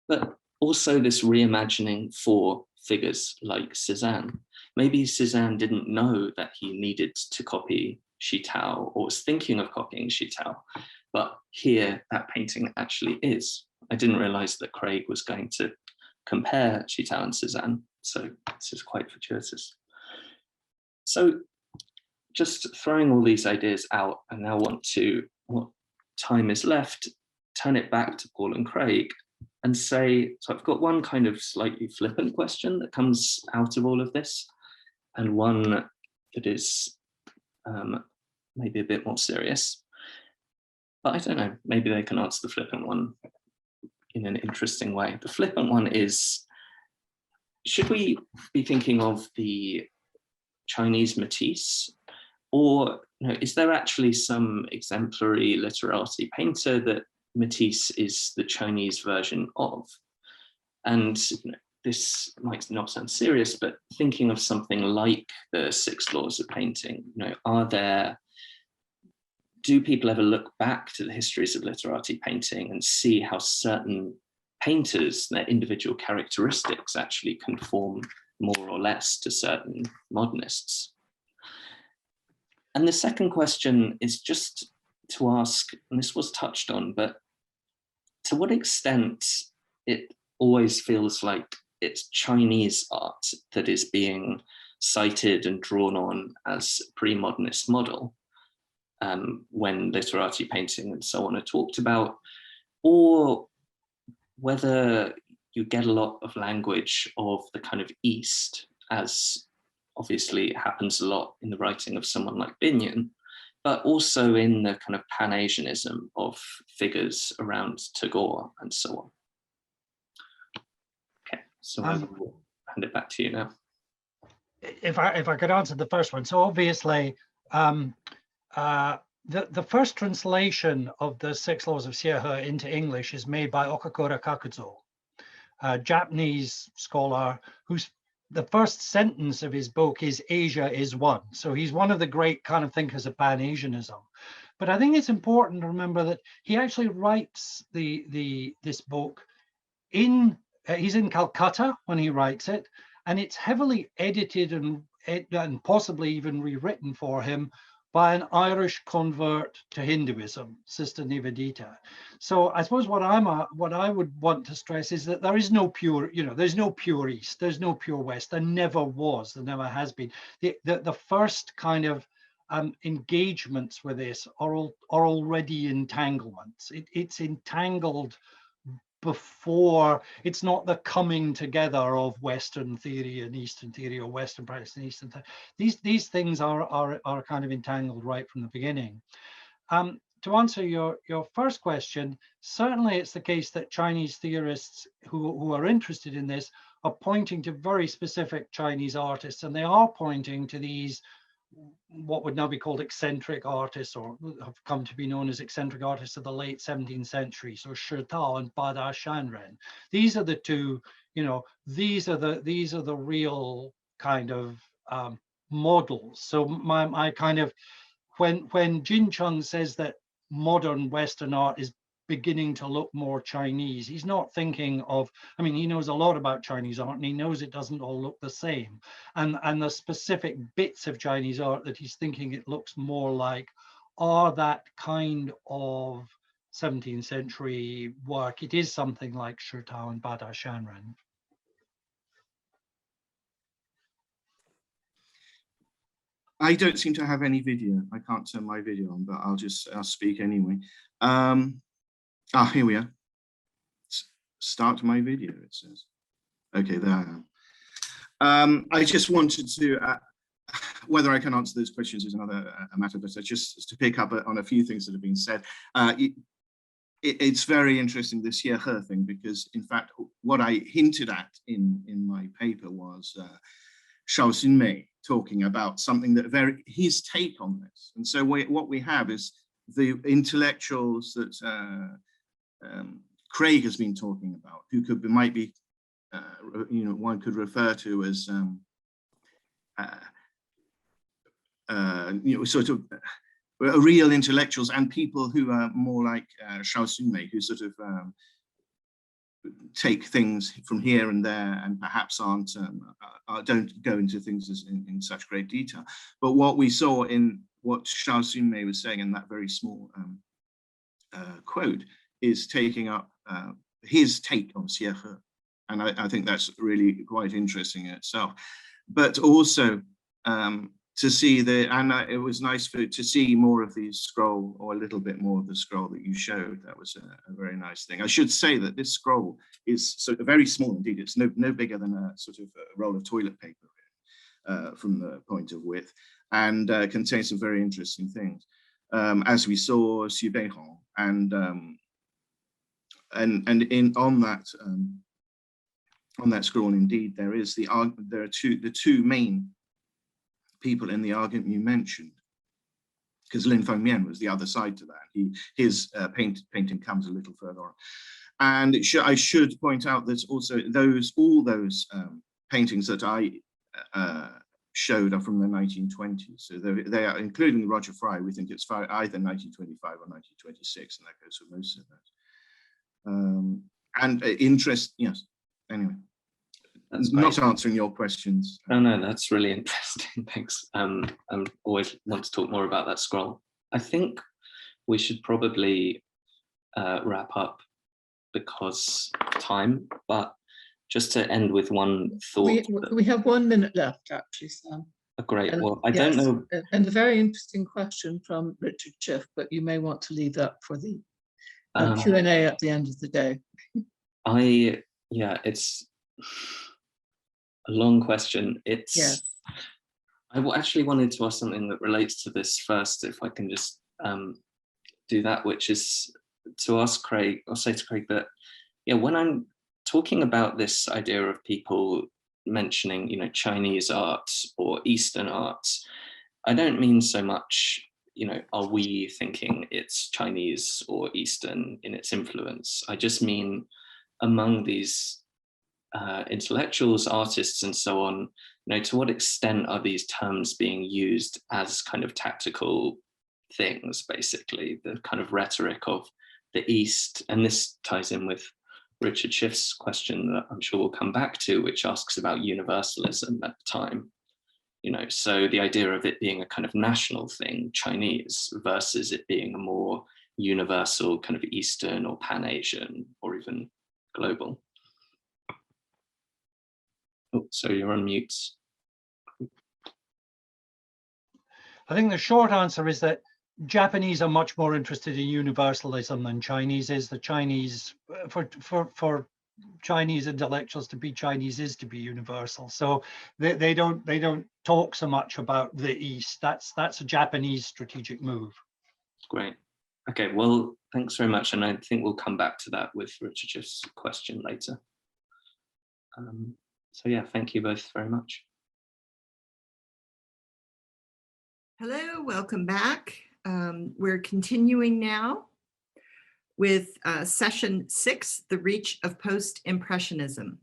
But also this reimagining for figures like Cézanne. Maybe Cézanne didn't know that he needed to copy Xitao, or was thinking of copying Xitao, but here that painting actually is. I didn't realize that Craig was going to compare Xitao and Cézanne, so this is quite fortuitous. So just throwing all these ideas out, I now want to, what time is left, turn it back to Paul and Craig and say, so I've got one kind of slightly flippant question that comes out of all of this, and one that is maybe a bit more serious. But I don't know, maybe they can answer the flippant one in an interesting way. The flippant one is, should we be thinking of the Chinese Matisse, or is there actually some exemplary literati painter that Matisse is the Chinese version of? And this might not sound serious, but thinking of something like the 6 laws of painting, do people ever look back to the histories of literati painting and see how certain painters, their individual characteristics actually conform more or less to certain modernists? And the second question is just to ask, and this was touched on, but to what extent it always feels like it's Chinese art that is being cited and drawn on as a pre-modernist model when literati painting and so on are talked about, or whether you get a lot of language of the kind of East, as obviously happens a lot in the writing of someone like Bevin, but also in the kind of Pan-Asianism of figures around Tagore and so on. Okay, so I will hand it back to you now. If I could answer the first one. So obviously, the first translation of the 6 Laws of Seurat into English is made by Okakura Kakuzo, a Japanese scholar whose the first sentence of his book is Asia is one. So he's one of the great kind of thinkers of Pan-Asianism. But I think it's important to remember that he actually writes this book in, he's in Calcutta when he writes it, and it's heavily edited and possibly even rewritten for him by an Irish convert to Hinduism, Sister Nivedita. So I suppose what I would want to stress is that there is no pure, there's no pure East, there's no pure West, there never was, there never has been. The first kind of engagements with this are already entanglements. It's entangled before, it's not the coming together of Western theory and Eastern theory, or Western practice and Eastern theory. These things are kind of entangled right from the beginning. To answer your first question, certainly it's the case that Chinese theorists who are interested in this are pointing to very specific Chinese artists, and they are pointing to these what would now be called eccentric artists, or have come to be known as eccentric artists of the late 17th century. So Seurat and Bada Shanren. These are the two, these are the real kind of models. So my kind of, when Jin Chung says that modern Western art is beginning to look more Chinese, he's not thinking of, I mean, he knows a lot about Chinese art, and he knows it doesn't all look the same. And the specific bits of Chinese art that he's thinking it looks more like are that kind of 17th century work. It is something like Seurat and Bada Shanren. I don't seem to have any video. I can't turn my video on, but I'll speak anyway. Here we are. Start my video, it says. Okay, there I am. I just wanted to, whether I can answer those questions is another matter, but just to pick up on a few things that have been said. It's very interesting, this Seurat thing, because in fact, what I hinted at in my paper was Shao Xunmei talking about something that his take on this. And so what we have is the intellectuals that Craig has been talking about, who might be, one could refer to as, sort of real intellectuals, and people who are more like Shao Xunmei, who sort of take things from here and there, and perhaps don't go into things in such great detail. But what we saw in what Shao Xunmei was saying in that very small quote is taking up his take on Seurat. And I think that's really quite interesting in itself. But also to see it was nice to see more of these scroll, or a little bit more of the scroll that you showed. That was a very nice thing. I should say that this scroll is very small indeed. It's no bigger than a sort of a roll of toilet paper from the point of width, and contains some very interesting things. As we saw, Xu Beihong, and on that scroll, indeed, there are the two main people in the argument you mentioned, because Lin Fengmian was the other side to that. His painting comes a little further on. And I should point out that also all those paintings that I showed are from the 1920s. So they are, including Roger Fry, we think it's either 1925 or 1926, and that goes for most of that. Yes, anyway. Not answering your questions. No, that's really interesting. Thanks. I always want to talk more about that scroll. I think we should probably wrap up because time, but just to end with one thought. We have 1 minute left, actually, Sam. Great. Well, I don't know. And a very interesting question from Richard Schiff, but you may want to leave that for the Q&A at the end of the day. It's a long question. I actually wanted to ask something that relates to this first, if I can just do that, which is to ask Craig, or say to Craig that, when I'm talking about this idea of people mentioning, Chinese art or Eastern art, I don't mean so much are we thinking it's Chinese or Eastern in its influence? I just mean among these intellectuals, artists, and so on, to what extent are these terms being used as kind of tactical things, basically, the kind of rhetoric of the East? And this ties in with Richard Schiff's question that I'm sure we'll come back to, which asks about universalism at the time. So the idea of it being a kind of national thing, Chinese, versus it being a more universal kind of Eastern or Pan-Asian or even global. Oh, so you're on mute. I think the short answer is that Japanese are much more interested in universalism than Chinese is. The Chinese, for Chinese intellectuals to be Chinese is to be universal. So they don't talk so much about the East. That's a Japanese strategic move. Great. Okay, well, thanks very much. And I think we'll come back to that with Richard Schiff's question later. So yeah, thank you both very much. Hello, welcome back. We're continuing now with session 6, The Reach of Post-Impressionism.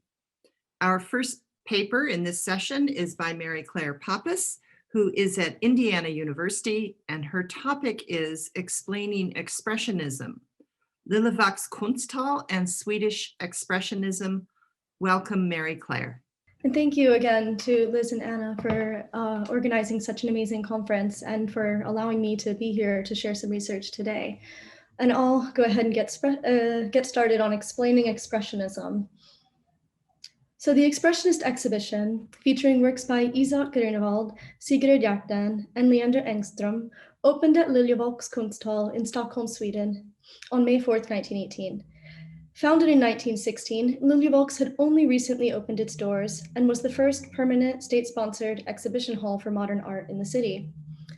Our first paper in this session is by Mary Claire Pappas, who is at Indiana University, and her topic is Explaining Expressionism, Liljevalchs Kunsthal and Swedish Expressionism. Welcome, Mary Claire. And thank you again to Liz and Anna for organizing such an amazing conference and for allowing me to be here to share some research today. And I'll go ahead and get started on explaining Expressionism. So the Expressionist Exhibition, featuring works by Isak Grunewald, Sigrid Hjertén, and Leander Engström, opened at Liljevalchs Kunsthal in Stockholm, Sweden on May 4th, 1918. Founded in 1916, Liljevalchs had only recently opened its doors and was the first permanent state-sponsored exhibition hall for modern art in the city.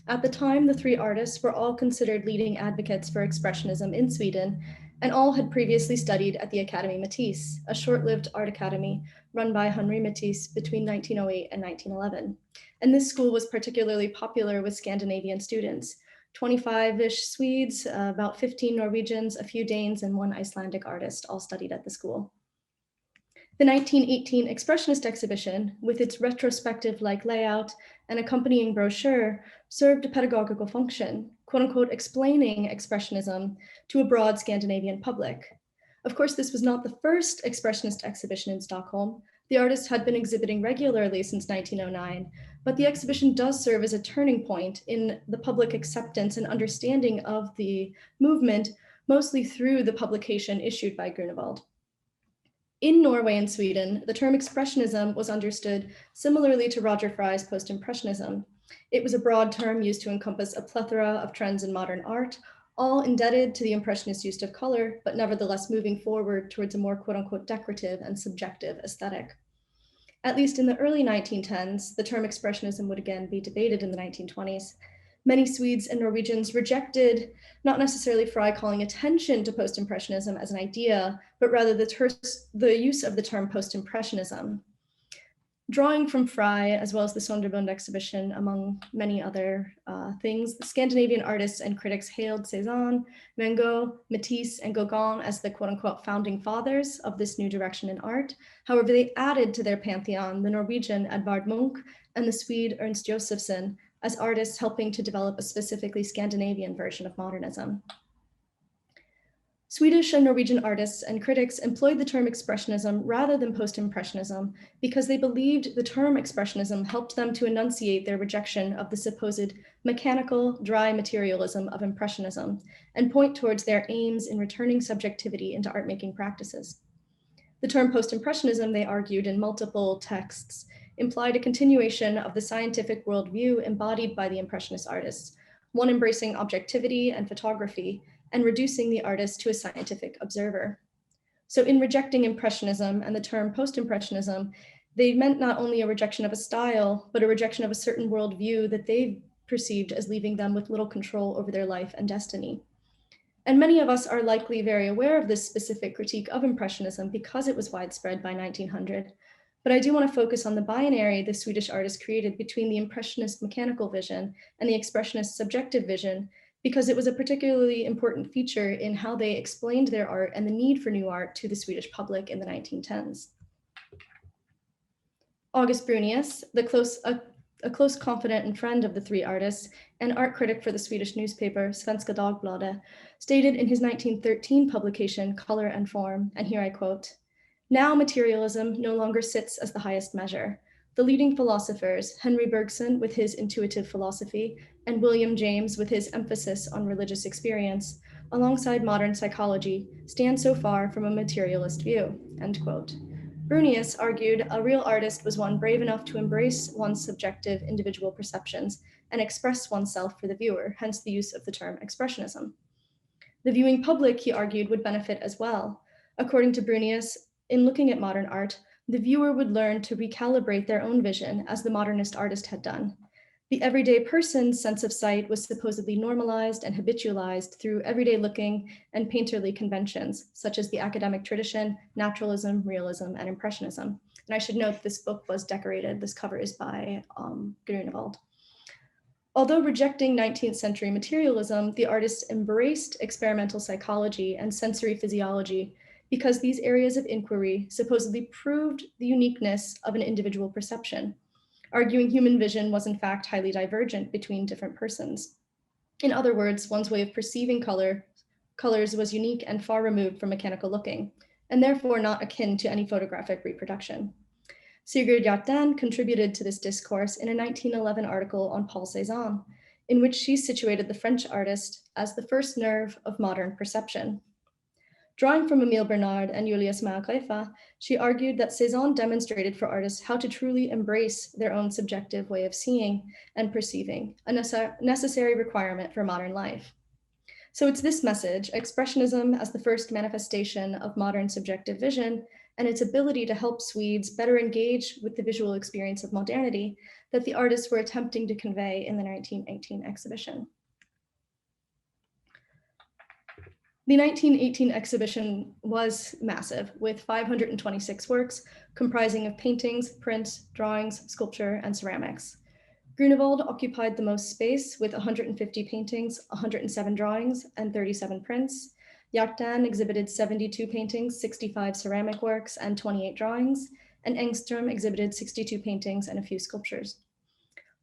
At the time, the 3 artists were all considered leading advocates for Expressionism in Sweden, and all had previously studied at the Academy Matisse, a short-lived art academy run by Henri Matisse between 1908 and 1911. And this school was particularly popular with Scandinavian students. 25-ish Swedes, about 15 Norwegians, a few Danes, and 1 Icelandic artist all studied at the school. The 1918 Expressionist Exhibition, with its retrospective-like layout and accompanying brochure, served a pedagogical function, quote-unquote, explaining Expressionism to a broad Scandinavian public. Of course, this was not the first Expressionist exhibition in Stockholm. The artist had been exhibiting regularly since 1909, but the exhibition does serve as a turning point in the public acceptance and understanding of the movement, mostly through the publication issued by Grunewald. In Norway and Sweden, the term Expressionism was understood similarly to Roger Fry's Post-Impressionism. It was a broad term used to encompass a plethora of trends in modern art, all indebted to the Impressionist use of color, but nevertheless moving forward towards a more quote-unquote decorative and subjective aesthetic. At least in the early 1910s, the term Expressionism would again be debated in the 1920s. Many Swedes and Norwegians rejected, not necessarily Fry calling attention to Post-Impressionism as an idea, but rather the use of the term Post-Impressionism. Drawing from Fry, as well as the Sonderbund exhibition, among many other things, the Scandinavian artists and critics hailed Cézanne, Van Gogh, Matisse, and Gauguin as the quote-unquote founding fathers of this new direction in art. However, they added to their pantheon the Norwegian Edvard Munch and the Swede Ernst Josephson as artists helping to develop a specifically Scandinavian version of modernism. Swedish and Norwegian artists and critics employed the term Expressionism rather than Post-Impressionism because they believed the term Expressionism helped them to enunciate their rejection of the supposed mechanical, dry materialism of Impressionism and point towards their aims in returning subjectivity into art-making practices. The term Post-Impressionism, they argued in multiple texts, implied a continuation of the scientific worldview embodied by the Impressionist artists, one embracing objectivity and photography, and reducing the artist to a scientific observer. So in rejecting Impressionism and the term Post-Impressionism, they meant not only a rejection of a style, but a rejection of a certain worldview that they perceived as leaving them with little control over their life and destiny. And many of us are likely very aware of this specific critique of Impressionism because it was widespread by 1900. But I do want to focus on the binary the Swedish artist created between the Impressionist mechanical vision and the Expressionist subjective vision, because it was a particularly important feature in how they explained their art and the need for new art to the Swedish public in the 1910s. August Brunius, a close confidant and friend of the three artists, and art critic for the Swedish newspaper Svenska Dagbladet, stated in his 1913 publication, Color and Form, and here I quote, "Now materialism no longer sits as the highest measure. The leading philosophers, Henry Bergson with his intuitive philosophy, and William James with his emphasis on religious experience, alongside modern psychology, stand so far from a materialist view," end quote. Brunius argued a real artist was one brave enough to embrace one's subjective individual perceptions and express oneself for the viewer, hence the use of the term expressionism. The viewing public, he argued, would benefit as well. According to Brunius, in looking at modern art, the viewer would learn to recalibrate their own vision as the modernist artist had done. The everyday person's sense of sight was supposedly normalized and habitualized through everyday looking and painterly conventions, such as the academic tradition, naturalism, realism, and impressionism. And I should note this book was decorated. This cover is by Grunewald. Although rejecting 19th century materialism, the artists embraced experimental psychology and sensory physiology because these areas of inquiry supposedly proved the uniqueness of an individual perception, arguing human vision was in fact highly divergent between different persons. In other words, one's way of perceiving colors was unique and far removed from mechanical looking, and therefore not akin to any photographic reproduction. Sigrid Hjartdén contributed to this discourse in a 1911 article on Paul Cézanne, in which she situated the French artist as the first nerve of modern perception. Drawing from Emile Bernard and Julius Maagrefa, she argued that Cézanne demonstrated for artists how to truly embrace their own subjective way of seeing and perceiving, a necessary requirement for modern life. So it's this message, expressionism as the first manifestation of modern subjective vision and its ability to help Swedes better engage with the visual experience of modernity, that the artists were attempting to convey in the 1918 exhibition. The 1918 exhibition was massive, with 526 works comprising of paintings, prints, drawings, sculpture, and ceramics. Grunewald occupied the most space with 150 paintings, 107 drawings, and 37 prints. Hjartdén exhibited 72 paintings, 65 ceramic works, and 28 drawings, and Engström exhibited 62 paintings and a few sculptures.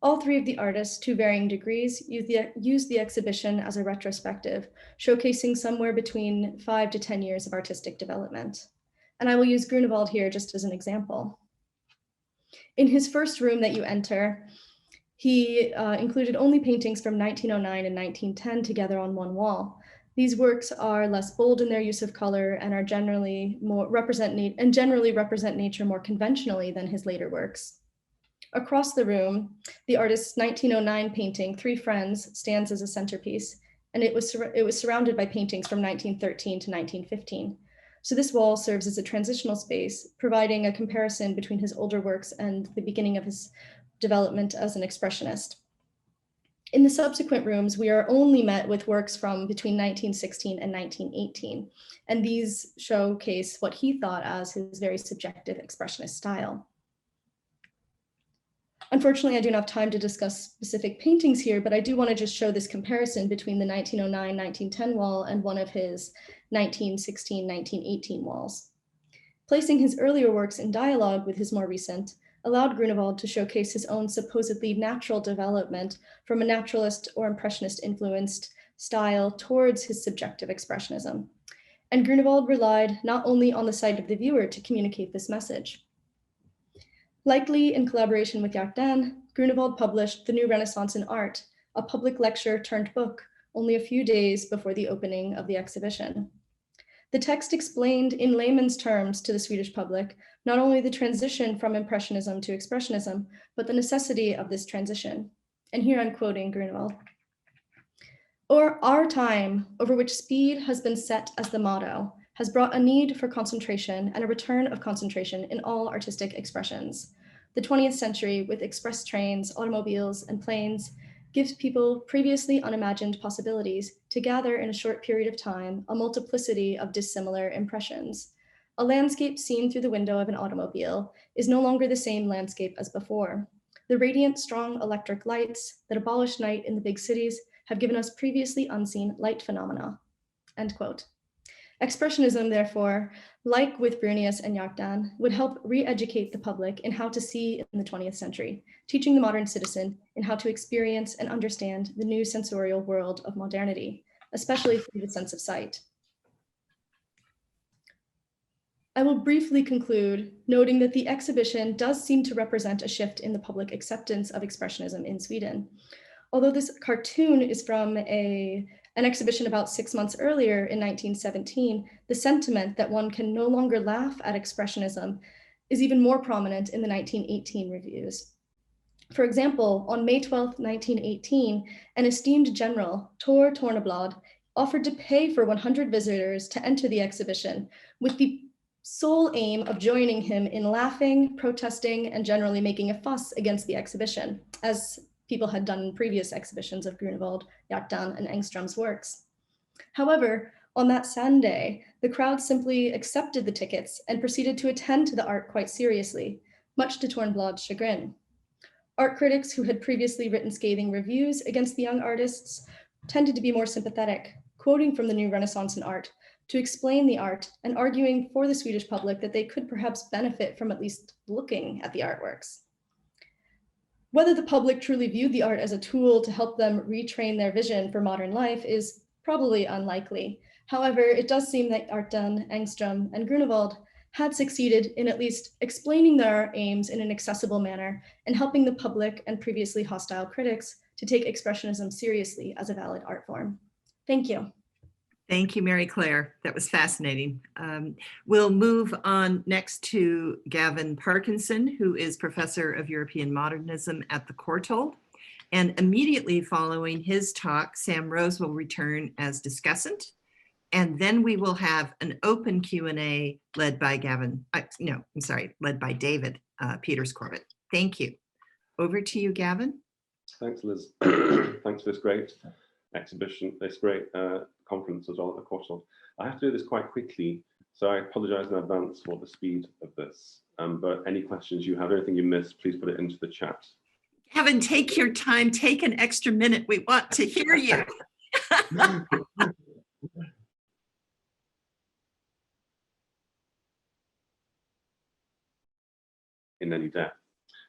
All three of the artists, to varying degrees, used the exhibition as a retrospective, showcasing somewhere between 5 to 10 years of artistic development. And I will use Grunewald here just as an example. In his first room that you enter, he included only paintings from 1909 and 1910 together on one wall. These works are less bold in their use of color and are generally represent nature more conventionally than his later works. Across the room, the artist's 1909 painting, Three Friends, stands as a centerpiece, and it was surrounded by paintings from 1913 to 1915. So this wall serves as a transitional space, providing a comparison between his older works and the beginning of his development as an expressionist. In the subsequent rooms, we are only met with works from between 1916 and 1918, and these showcase what he thought as his very subjective expressionist style. Unfortunately, I do not have time to discuss specific paintings here, but I do want to just show this comparison between the 1909-1910 wall and one of his 1916-1918 walls. Placing his earlier works in dialogue with his more recent allowed Grunewald to showcase his own supposedly natural development from a naturalist or impressionist influenced style towards his subjective expressionism. And Grunewald relied not only on the sight of the viewer to communicate this message. Likely in collaboration with Hjartdén, Grunewald published The New Renaissance in Art, a public lecture turned book, only a few days before the opening of the exhibition. The text explained in layman's terms to the Swedish public not only the transition from Impressionism to Expressionism, but the necessity of this transition. And here I'm quoting Grunewald. "Or our time, over which speed has been set as the motto, has brought a need for concentration and a return of concentration in all artistic expressions. The 20th century, with express trains, automobiles, and planes, gives people previously unimagined possibilities to gather in a short period of time a multiplicity of dissimilar impressions. a landscape seen through the window of an automobile is no longer the same landscape as before. The radiant, strong electric lights that abolished night in the big cities have given us previously unseen light phenomena." End quote. Expressionism, therefore, like with Brunius and Jagdan, would help re-educate the public in how to see in the 20th century, teaching the modern citizen in how to experience and understand the new sensorial world of modernity, especially through the sense of sight. I will briefly conclude, noting that the exhibition does seem to represent a shift in the public acceptance of Expressionism in Sweden. Although this cartoon is from an exhibition about 6 months earlier in 1917, the sentiment that one can no longer laugh at Expressionism is even more prominent in the 1918 reviews. For example, on May 12, 1918, an esteemed general, Tor Torneblad, offered to pay for 100 visitors to enter the exhibition with the sole aim of joining him in laughing, protesting, and generally making a fuss against the exhibition, as people had done in previous exhibitions of Grunewald, Jagdan, and Engström's works. However, on that Sunday, the crowd simply accepted the tickets and proceeded to attend to the art quite seriously, much to Tornblad's chagrin. Art critics who had previously written scathing reviews against the young artists tended to be more sympathetic, quoting from the new Renaissance in art to explain the art and arguing for the Swedish public that they could perhaps benefit from at least looking at the artworks. Whether the public truly viewed the art as a tool to help them retrain their vision for modern life is probably unlikely. However, it does seem that Jagdan, Engström, and Grunewald had succeeded in at least explaining their aims in an accessible manner and helping the public and previously hostile critics to take Expressionism seriously as a valid art form. Thank you. Thank you, Mary Claire. That was fascinating. We'll move on next to Gavin Parkinson, who is Professor of European Modernism at the Courtauld. And immediately following his talk, Sam Rose will return as discussant. And then we will have an open Q&A led by led by David Peters-Corbett. Thank you. Over to you, Gavin. Thanks, Liz. Thanks for this great exhibition, this great conference as well at the Courtauld. I have to do this quite quickly, so I apologize in advance for the speed of this. But any questions you have, anything you missed, please put it into the chat. Gavin, take your time, take an extra minute. We want to hear you. In any depth.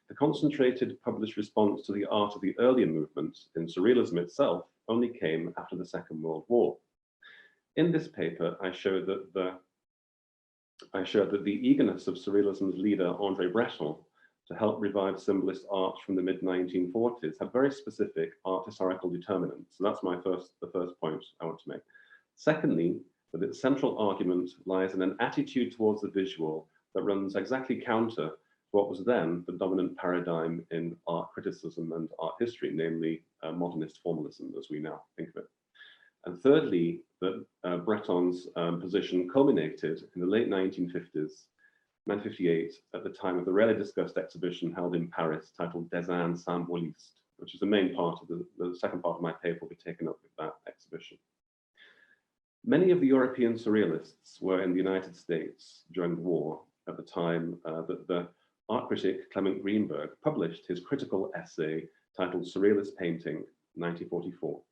The concentrated published response to the art of the earlier movement in Surrealism itself only came after the Second World War. In this paper, I showed that the eagerness of Surrealism's leader, André Breton, to help revive symbolist art from the mid-1940s had very specific art historical determinants. So that's the first point I want to make. Secondly, that its central argument lies in an attitude towards the visual that runs exactly counter to what was then the dominant paradigm in art criticism and art history, namely modernist formalism, as we now think of it. And thirdly, that Breton's position culminated in the late 1950s, 1958, at the time of the rarely discussed exhibition held in Paris titled Cézanne Symboliste, which is the main part of the second part of my paper will be taken up with that exhibition. Many of the European surrealists were in the United States during the war at the time that the art critic Clement Greenberg published his critical essay titled Surrealist Painting, 1944.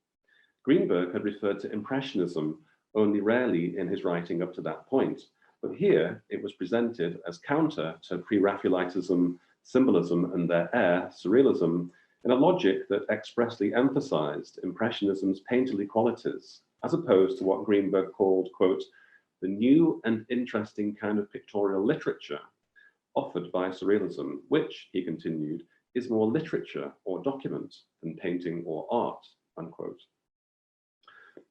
Greenberg had referred to Impressionism only rarely in his writing up to that point, but here it was presented as counter to pre-Raphaelitism, symbolism, and their heir, Surrealism, in a logic that expressly emphasized Impressionism's painterly qualities, as opposed to what Greenberg called, quote, the new and interesting kind of pictorial literature offered by Surrealism, which, he continued, is more literature or document than painting or art, unquote.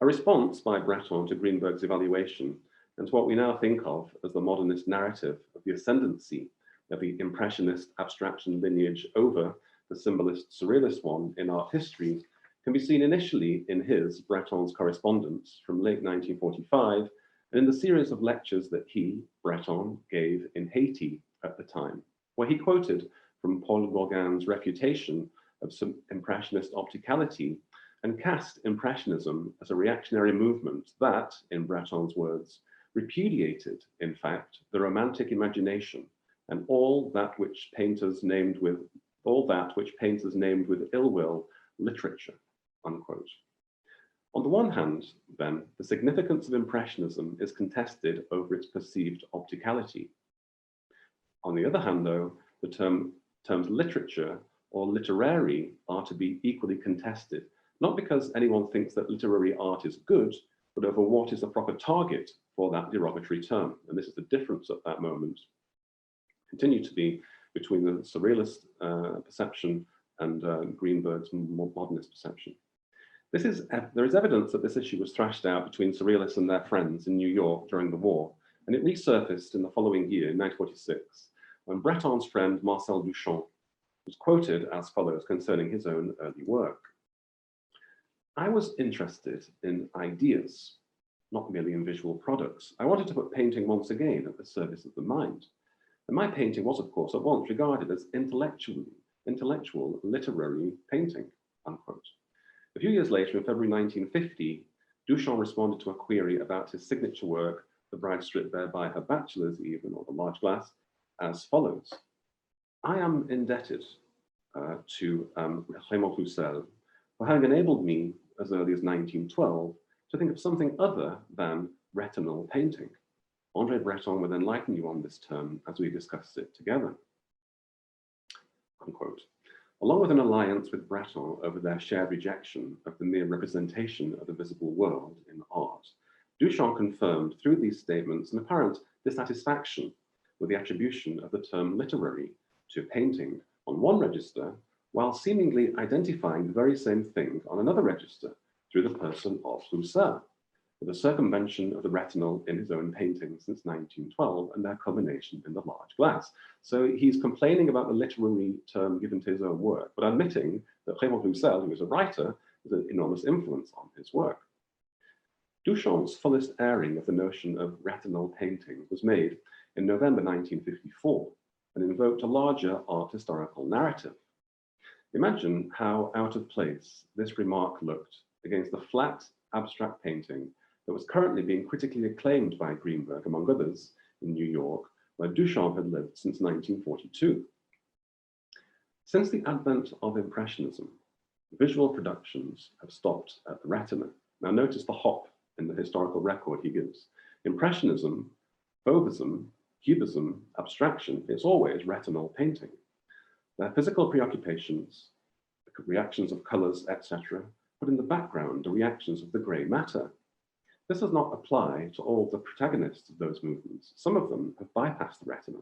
A response by Breton to Greenberg's evaluation and to what we now think of as the modernist narrative of the ascendancy of the Impressionist abstraction lineage over the symbolist Surrealist one in art history can be seen initially in his, Breton's, correspondence from late 1945 and in the series of lectures that he, Breton, gave in Haiti at the time, where he quoted from Paul Gauguin's refutation of some Impressionist opticality and cast Impressionism as a reactionary movement that, in Breton's words, repudiated, in fact, the romantic imagination and all that which painters named with ill will literature, unquote. On the one hand, then, the significance of Impressionism is contested over its perceived opticality. On the other hand, though, the terms literature or literary are to be equally contested, not because anyone thinks that literary art is good, but over what is the proper target for that derogatory term. And this is the difference at that moment, continue to be, between the Surrealist perception and Greenberg's modernist perception. There is evidence that this issue was thrashed out between Surrealists and their friends in New York during the war, and it resurfaced in the following year, 1946, when Breton's friend Marcel Duchamp was quoted as follows concerning his own early work. I was interested in ideas, not merely in visual products. I wanted to put painting once again at the service of the mind. And my painting was, of course, at once regarded as intellectual literary painting, unquote. A few years later, in February 1950, Duchamp responded to a query about his signature work, The Bride Stripped Bare by Her Bachelor's Even, or The Large Glass, as follows. I am indebted to Raymond Roussel for having enabled me, as early as 1912, to think of something other than retinal painting. André Breton will enlighten you on this term as we discuss it together, unquote. Along with an alliance with Breton over their shared rejection of the mere representation of the visible world in art, Duchamp confirmed through these statements an apparent dissatisfaction with the attribution of the term literary to painting on one register, while seemingly identifying the very same thing on another register through the person of Roussel, with a circumvention of the retinal in his own paintings since 1912 and their culmination in The Large Glass. So he's complaining about the literary term given to his own work, but admitting that Raymond Roussel, who is a writer, has an enormous influence on his work. Duchamp's fullest airing of the notion of retinal painting was made in November 1954 and invoked a larger art historical narrative. Imagine how out of place this remark looked against the flat, abstract painting that was currently being critically acclaimed by Greenberg, among others, in New York, where Duchamp had lived since 1942. Since the advent of Impressionism, visual productions have stopped at the retina. Now notice the hop in the historical record he gives. Impressionism, Fauvism, Cubism, abstraction, it's always retinal painting. Their physical preoccupations, the reactions of colors, etc., put in the background the reactions of the gray matter. This does not apply to all the protagonists of those movements. Some of them have bypassed the retina.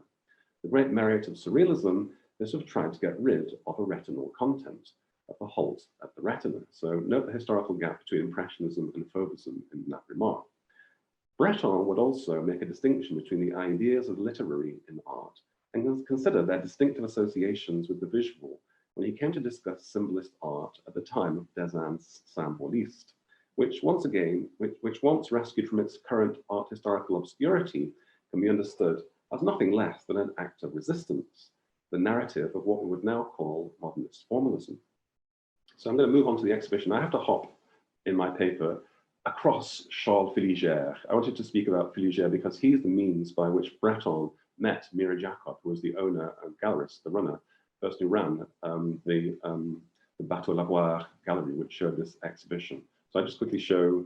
The great merit of Surrealism is to have tried to get rid of a retinal content, of the halt at the retina. So note the historical gap between Impressionism and Fauvism in that remark. Breton would also make a distinction between the ideas of literary in art and consider their distinctive associations with the visual when he came to discuss symbolist art at the time of Cézanne's Symboliste, which once rescued from its current art historical obscurity, can be understood as nothing less than an act of resistance, the narrative of what we would now call modernist formalism. So I'm going to move on to the exhibition. I have to hop in my paper across Charles Filigère. I wanted to speak about Filigère because he's the means by which Breton met Mira Jacob, who was the owner and gallerist, the runner, person who ran the Bateau Lavoir gallery, which showed this exhibition. So I just quickly show,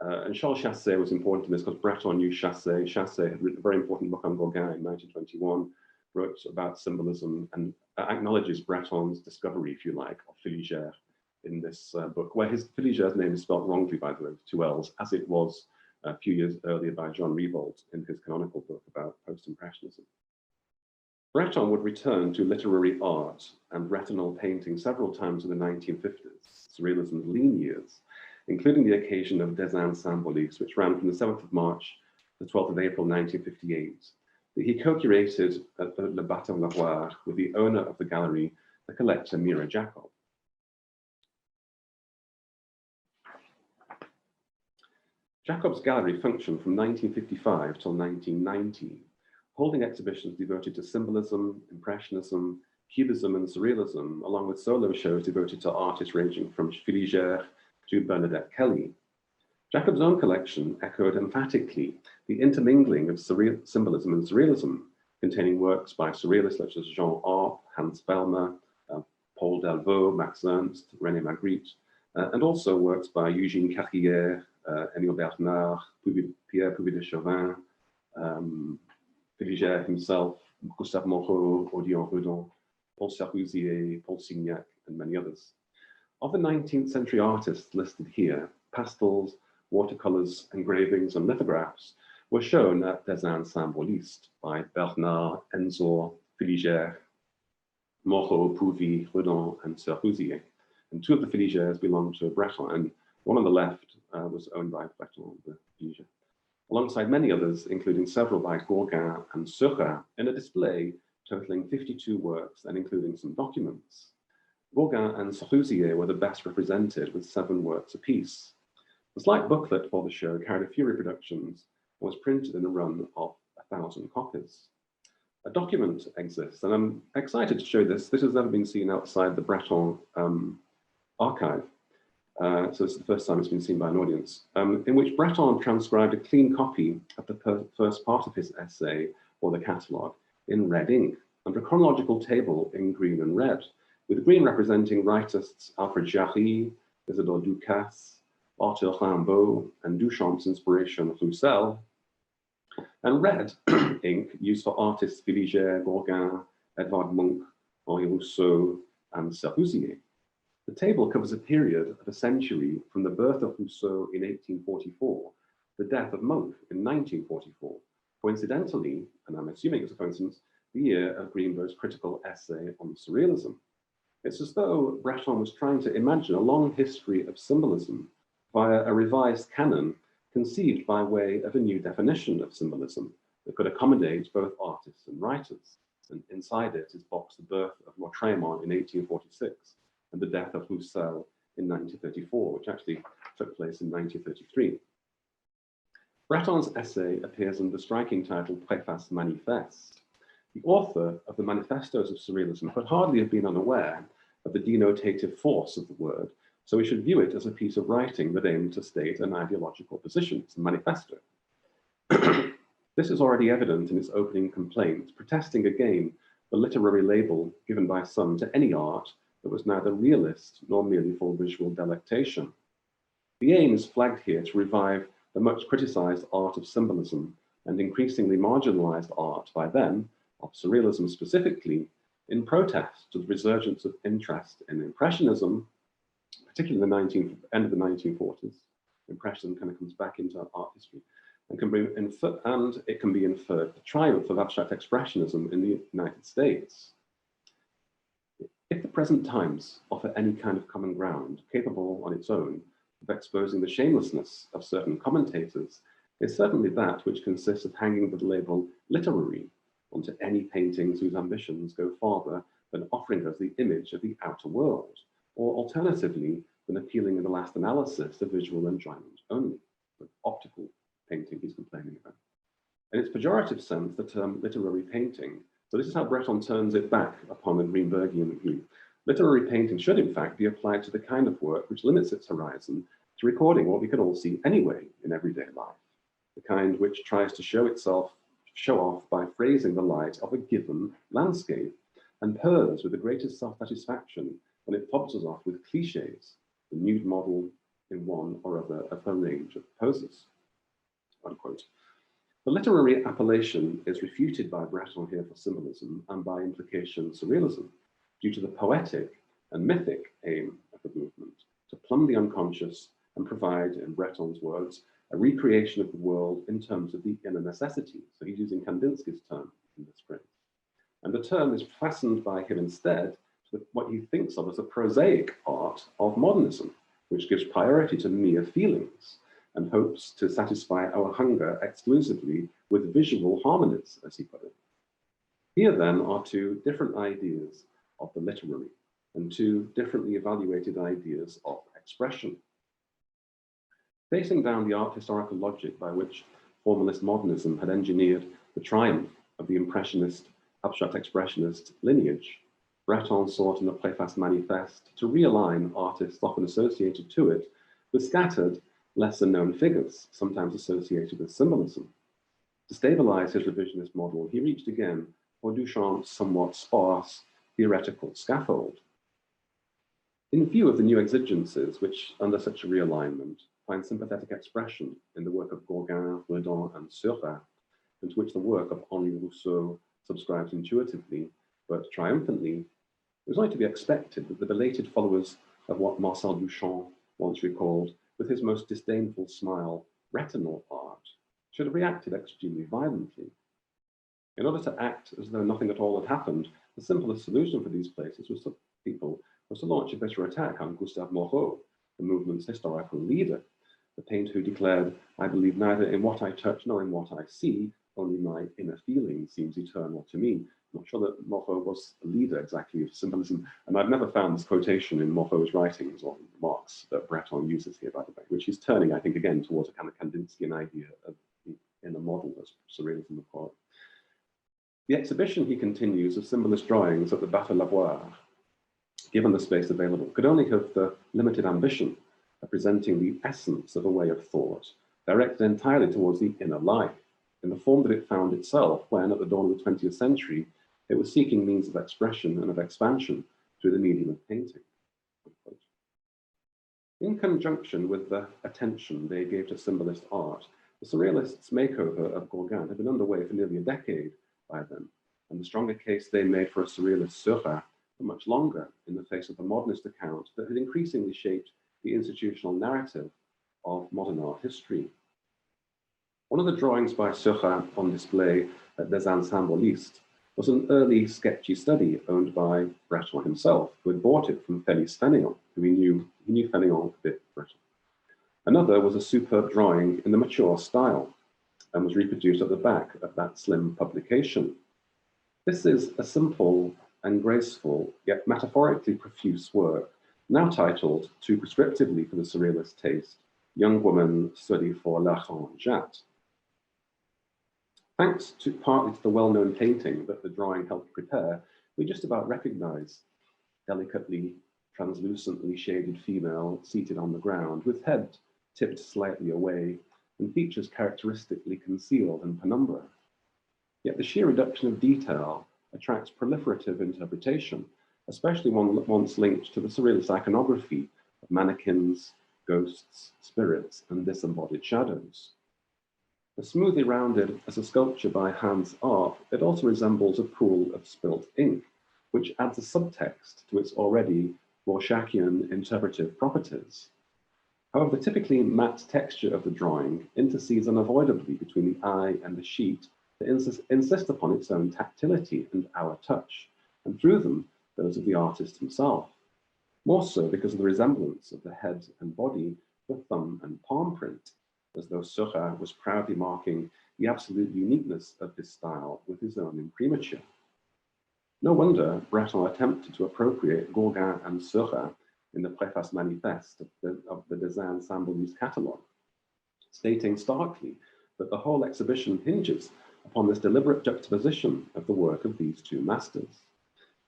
and Charles Chasset was important in this because Breton knew Chasset. Chasset had written a very important book on Gauguin in 1921, wrote about symbolism and acknowledges Breton's discovery, if you like, of Filigère in this book, where his Filigère's name is spelled wrongly, by the way, with 2 L's, as it was a few years earlier by John Revolt in his canonical book about post-impressionism. Breton would return to literary art and retinal painting several times in the 1950s, Surrealism's lean years, including the occasion of Cézanne's Symboliste, which ran from the 7th of March to the 12th of April, 1958. He co-curated at the Bateau Lavoir with the owner of the gallery, the collector Mira Jacob. Jacob's gallery functioned from 1955 till 1990, holding exhibitions devoted to symbolism, impressionism, cubism, and surrealism, along with solo shows devoted to artists ranging from Filigère to Bernadette Kelly. Jacob's own collection echoed emphatically the intermingling of symbolism and surrealism, containing works by surrealists such as Jean Arp, Hans Bellmer, Paul Delvaux, Max Ernst, René Magritte, and also works by Eugène Carrière, Émile Bernard, Pierre Puvis-de-Chauvin, Filigère himself, Gustave Moreau, Odilon Redon, Paul Serrusier, Paul Signac, and many others. Of the 19th century artists listed here, pastels, watercolors, engravings, and lithographs were shown at Des Indes Symbolistes by Bernard, Enzor, Filigère, Moreau, Puvis, Redon, and Serrusier. And two of the Filigères belonged to Breton, and one on the left was owned by Breton, the Filigère, alongside many others, including several by Gauguin and Seurat, in a display totaling 52 works and including some documents. Gauguin and Serrusier were the best represented with 7 works apiece. The slight booklet for the show carried a few reproductions and was printed in a run of 1,000 copies. A document exists, and I'm excited to show this. This has never been seen outside the Breton archive. So it's the first time it's been seen by an audience, in which Breton transcribed a clean copy of the first part of his essay or the catalogue in red ink, under a chronological table in green and red, with green representing rightists Alfred Jarry, Isidore Ducasse, Arthur Rimbaud, and Duchamp's inspiration Roussel, and red ink used for artists Filigère, Gauguin, Edvard Munch, Henri Rousseau, and Serrusier. The table covers a period of a century from the birth of Rousseau in 1844, the death of Munch in 1944, coincidentally, and I'm assuming it's a coincidence, the year of Greenberg's critical essay on surrealism. It's as though Breton was trying to imagine a long history of symbolism via a revised canon conceived by way of a new definition of symbolism that could accommodate both artists and writers. And inside it is boxed the birth of Lautréamont in 1846 and the death of Roussel in 1934, which actually took place in 1933. Breton's essay appears under the striking title Préface Manifeste. The author of the Manifestos of Surrealism could hardly have been unaware of the denotative force of the word, so we should view it as a piece of writing that aimed to state an ideological position. It's a manifesto. This is already evident in its opening complaint, protesting again the literary label given by some to any art that was neither realist nor merely for visual delectation. The aim is flagged here to revive the much criticized art of symbolism and increasingly marginalized art by them, of surrealism specifically, in protest to the resurgence of interest in Impressionism, particularly in the end of the 1940s. Impressionism kind of comes back into art history, and it can be inferred the triumph of abstract expressionism in the United States. If the present times offer any kind of common ground capable on its own of exposing the shamelessness of certain commentators, it's certainly that which consists of hanging the label literary onto any paintings whose ambitions go farther than offering us the image of the outer world, or alternatively, than appealing in the last analysis to visual enjoyment only, the optical painting he's complaining about. In its pejorative sense, the term literary painting, so this is how Breton turns it back upon a Greenbergian view. Literary painting should in fact be applied to the kind of work which limits its horizon to recording what we can all see anyway in everyday life, the kind which tries to show off by phrasing the light of a given landscape, and purrs with the greatest self-satisfaction when it tops us off with cliches, the nude model in one or other of her range of poses, unquote. The literary appellation is refuted by Breton here for symbolism and by implication surrealism, due to the poetic and mythic aim of the movement to plumb the unconscious and provide, in Breton's words, a recreation of the world in terms of the inner necessity. So he's using Kandinsky's term in this phrase. And the term is fastened by him instead to what he thinks of as a prosaic art of modernism, which gives priority to mere feelings and hopes to satisfy our hunger exclusively with visual harmonies, as he put it. Here then are two different ideas of the literary and two differently evaluated ideas of expression. Facing down the art historical logic by which formalist modernism had engineered the triumph of the impressionist, abstract expressionist lineage, Breton sought in the Préface Manifeste to realign artists often associated to it with scattered lesser known figures, sometimes associated with symbolism. To stabilize his revisionist model, he reached again for Duchamp's somewhat sparse theoretical scaffold. In view of the new exigencies, which under such a realignment find sympathetic expression in the work of Gauguin, Redon, and Seurat, and to which the work of Henri Rousseau subscribes intuitively, but triumphantly, it was only to be expected that the belated followers of what Marcel Duchamp once recalled with his most disdainful smile, retinal art, should have reacted extremely violently. In order to act as though nothing at all had happened, the simplest solution for these places was to launch a bitter attack on Gustave Moreau, the movement's historical leader, the painter who declared, "I believe neither in what I touch nor in what I see, only my inner feeling seems eternal to me." I'm not sure that Moreau was a leader exactly of symbolism, and I've never found this quotation in Moreau's writings or remarks that Breton uses here, by the way, which is turning, I think, again towards a kind of Kandinsky idea of the inner model as surrealism would call it. The exhibition, he continues, of symbolist drawings at the Bateau Lavoir, given the space available, could only have the limited ambition of presenting the essence of a way of thought, directed entirely towards the inner life, in the form that it found itself when, at the dawn of the 20th century, it was seeking means of expression and of expansion through the medium of painting. In conjunction with the attention they gave to symbolist art, the Surrealists' makeover of Gauguin had been underway for nearly a decade by then, and the stronger case they made for a Surrealist Seurat for much longer in the face of the modernist account that had increasingly shaped the institutional narrative of modern art history. One of the drawings by Seurat on display at Des Ensemblistes was an early sketchy study owned by Breton himself, who had bought it from Félix Fénéon, who he knew Fénéon a bit Breton. Another was a superb drawing in the mature style and was reproduced at the back of that slim publication. This is a simple and graceful, yet metaphorically profuse work, now titled, too prescriptively for the Surrealist taste, Young Woman Study for La Rangeat. Thanks partly to the well-known painting that the drawing helped prepare, we just about recognize delicately, translucently shaded female seated on the ground with head tipped slightly away and features characteristically concealed in penumbra. Yet the sheer reduction of detail attracts proliferative interpretation, especially one once linked to the Surrealist iconography of mannequins, ghosts, spirits, and disembodied shadows. As smoothly rounded as a sculpture by Hans Arp, it also resembles a pool of spilt ink, which adds a subtext to its already Rorschackian interpretive properties. However, the typically matte texture of the drawing intercedes unavoidably between the eye and the sheet to insist upon its own tactility and our touch, and through them, those of the artist himself. More so because of the resemblance of the head and body to the thumb and palm print, as though Seurat was proudly marking the absolute uniqueness of his style with his own imprimatur. No wonder Breton attempted to appropriate Gauguin and Seurat in the Préface Manifeste of the Des Ensemblistes catalogue, stating starkly that the whole exhibition hinges upon this deliberate juxtaposition of the work of these two masters.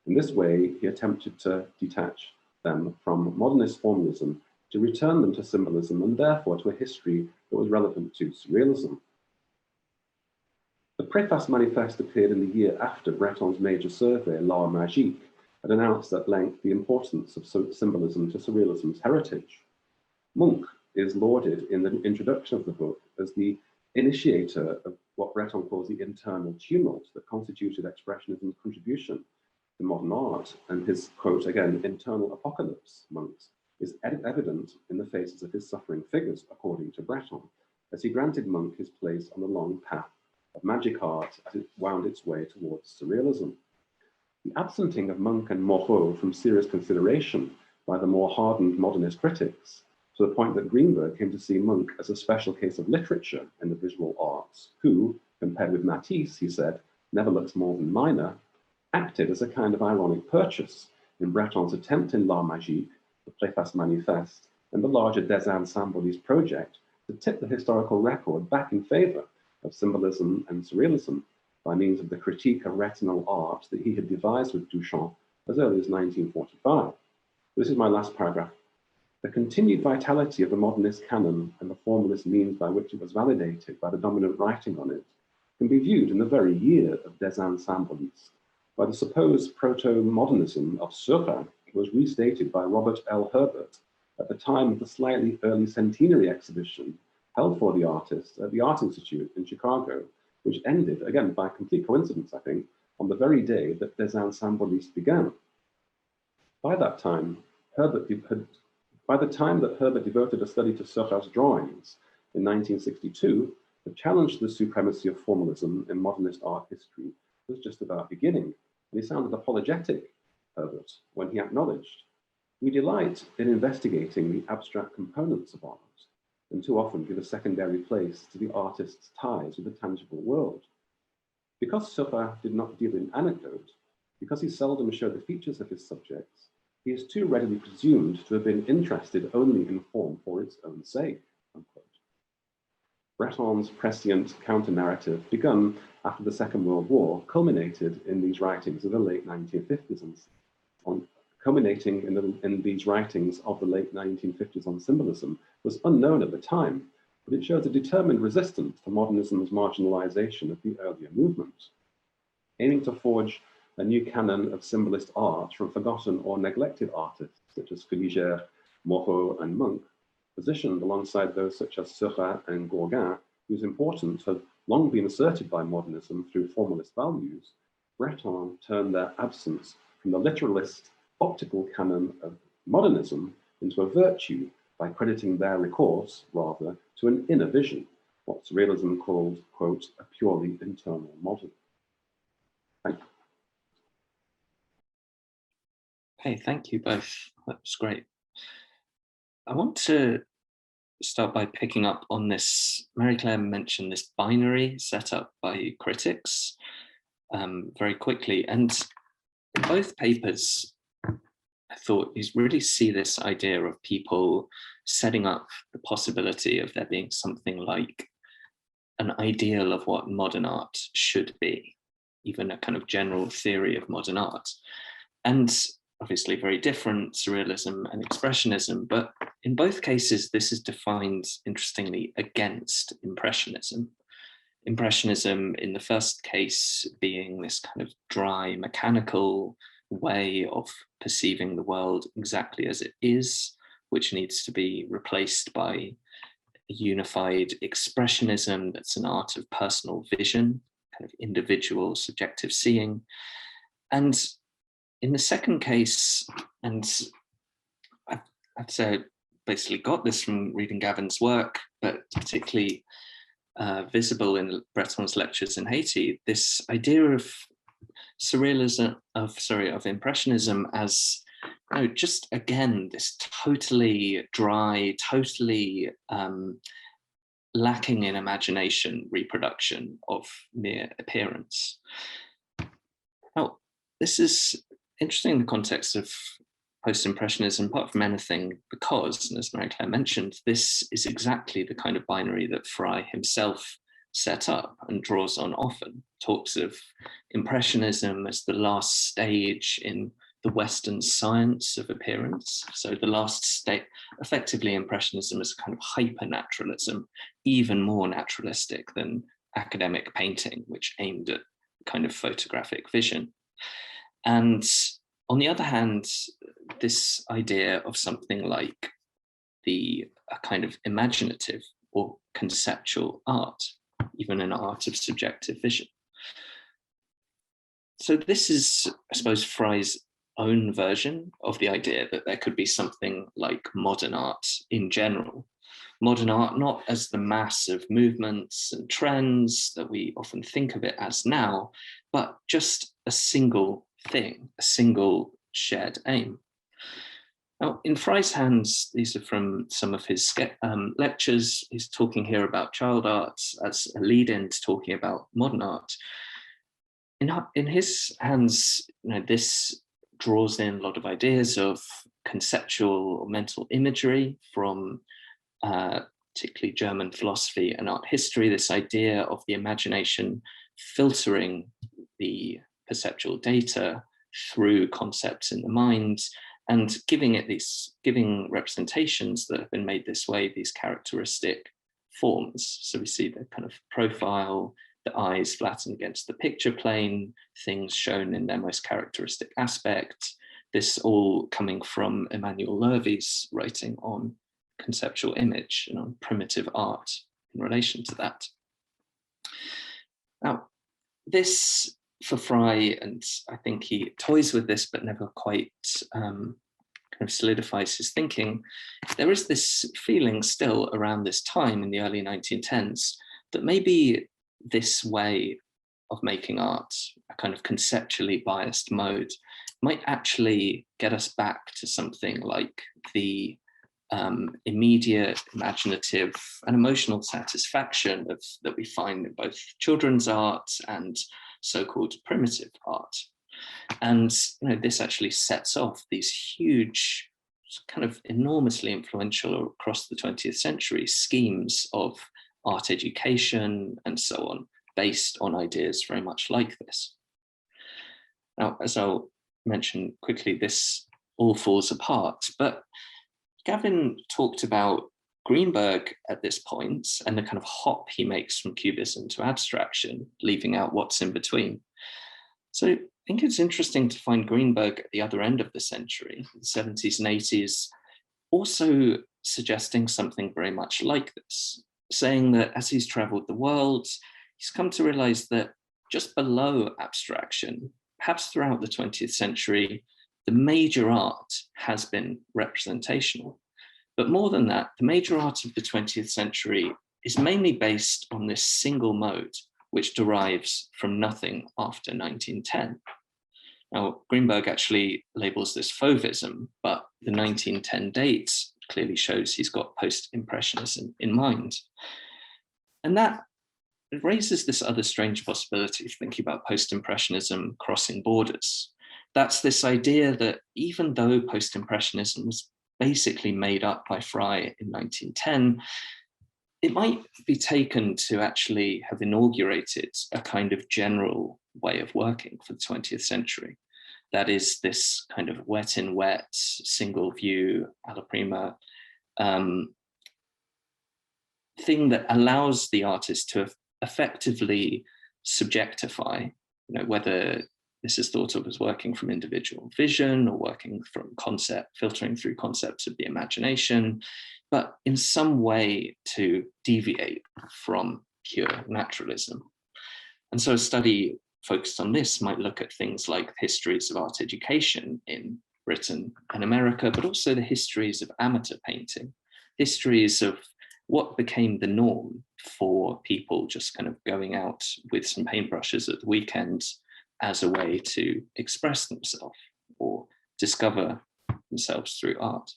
In this way, he attempted to detach them from modernist formalism to return them to symbolism and therefore to a history that was relevant to surrealism. The Préface Manifeste appeared in the year after Breton's major survey, L'Art Magique, had announced at length the importance of symbolism to surrealism's heritage. Munch is lauded in the introduction of the book as the initiator of what Breton calls the internal tumult that constituted Expressionism's contribution to modern art, and his, quote, again, internal apocalypse, Munch's, is evident in the faces of his suffering figures, according to Breton, as he granted Munch his place on the long path of magic art as it wound its way towards surrealism. The absenting of Munch and Moreau from serious consideration by the more hardened modernist critics, to the point that Greenberg came to see Munch as a special case of literature in the visual arts, who, compared with Matisse, he said, never looks more than minor, acted as a kind of ironic purchase in Breton's attempt in L'Art Magique, the Préface Manifeste, and the larger Des Ensemblistes project to tip the historical record back in favor of symbolism and surrealism by means of the critique of retinal art that he had devised with Duchamp as early as 1945. This is my last paragraph. The continued vitality of the modernist canon and the formalist means by which it was validated by the dominant writing on it can be viewed in the very year of Des Ensembles, where the supposed proto-modernism of Seurat was restated by Robert L. Herbert at the time of the slightly early centenary exhibition held for the artists at the Art Institute in Chicago, which ended, again by complete coincidence, I think, on the very day that Des Ensembles began. By the time that Herbert devoted a study to Seurat's drawings in 1962, the challenge to the supremacy of formalism in modernist art history was just about beginning, and he sounded apologetic, Herbert, when he acknowledged, "We delight in investigating the abstract components of art, and too often give a secondary place to the artist's ties with the tangible world. Because Seurat did not deal in anecdote, because he seldom showed the features of his subjects, he is too readily presumed to have been interested only in form for its own sake." Unquote. Breton's prescient counter-narrative, begun after the Second World War, culminated in these writings of the late 1950s on symbolism was unknown at the time, but it shows a determined resistance to modernism's marginalization of the earlier movement. Aiming to forge a new canon of symbolist art from forgotten or neglected artists such as Filiger, Moreau, and Munch, positioned alongside those such as Seurat and Gauguin, whose importance had long been asserted by modernism through formalist values, Breton turned their absence from the literalist optical canon of modernism into a virtue by crediting their recourse, rather, to an inner vision, what Surrealism called, quote, "a purely internal model." Thank you. Okay, thank you both. That was great. I want to start by picking up on this. Marie-Claire mentioned this binary set up by critics very quickly. And in both papers, I thought you really see this idea of people setting up the possibility of there being something like an ideal of what modern art should be, even a kind of general theory of modern art. And obviously very different, Surrealism and Expressionism, but in both cases, this is defined, interestingly, against Impressionism. Impressionism, in the first case, being this kind of dry, mechanical way of perceiving the world exactly as it is, which needs to be replaced by a unified expressionism that's an art of personal vision, kind of individual subjective seeing. And in the second case, and I'd say I basically got this from reading Gavin's work, but particularly visible in Breton's lectures in Haiti, this idea of Surrealism, of Impressionism as, you know, just again, this totally dry, totally lacking in imagination reproduction of mere appearance. Now, this is interesting in the context of post-impressionism, apart from anything, because, and as Marie-Claire mentioned, this is exactly the kind of binary that Frey himself set up and draws on often, talks of impressionism as the last stage in the Western science of appearance. So the last state, effectively impressionism is a kind of hyper-naturalism, even more naturalistic than academic painting, which aimed at kind of photographic vision. And on the other hand, this idea of something like a kind of imaginative or conceptual art, even an art of subjective vision. So this is, I suppose, Frey's own version of the idea that there could be something like modern art in general. Modern art not as the mass of movements and trends that we often think of it as now, but just a single thing, a single shared aim. Now, in Frey's hands, these are from some of his lectures. He's talking here about child art as a lead-in to talking about modern art. In his hands, you know, this draws in a lot of ideas of conceptual or mental imagery from particularly German philosophy and art history, this idea of the imagination filtering the perceptual data through concepts in the mind and giving representations that have been made this way, these characteristic forms. So we see the kind of profile, the eyes flattened against the picture plane, things shown in their most characteristic aspect. This all coming from Emmanuel Lervy's writing on conceptual image and on primitive art in relation to that. Now, this for Frey, and I think he toys with this but never quite kind of solidifies his thinking, there is this feeling still around this time in the early 1910s that maybe this way of making art, a kind of conceptually biased mode, might actually get us back to something like the immediate, imaginative, and emotional satisfaction that we find in both children's art and so-called primitive art. And this actually sets off these huge, kind of enormously influential across the 20th century schemes of art education and so on, based on ideas very much like this. Now, as I'll mention quickly, this all falls apart, but Gavin talked about Greenberg at this point and the kind of hop he makes from cubism to abstraction, leaving out what's in between. So I think it's interesting to find Greenberg at the other end of the century, the 70s and 80s, also suggesting something very much like this, saying that as he's traveled the world, he's come to realize that just below abstraction, perhaps throughout the 20th century, the major art has been representational. But more than that, the major art of the 20th century is mainly based on this single mode, which derives from nothing after 1910. Now, Greenberg actually labels this fauvism, but the 1910 date clearly shows he's got post-impressionism in mind. And that raises this other strange possibility of thinking about post-impressionism crossing borders. That's this idea that even though post-impressionism was basically made up by Frey in 1910, it might be taken to actually have inaugurated a kind of general way of working for the 20th century. That is this kind of wet in wet, single view, alla prima thing that allows the artist to effectively subjectify, whether this is thought of as working from individual vision or working from concept, filtering through concepts of the imagination, but in some way to deviate from pure naturalism. And so a study focused on this might look at things like histories of art education in Britain and America, but also the histories of amateur painting, histories of what became the norm for people just kind of going out with some paintbrushes at the weekend as a way to express themselves or discover themselves through art.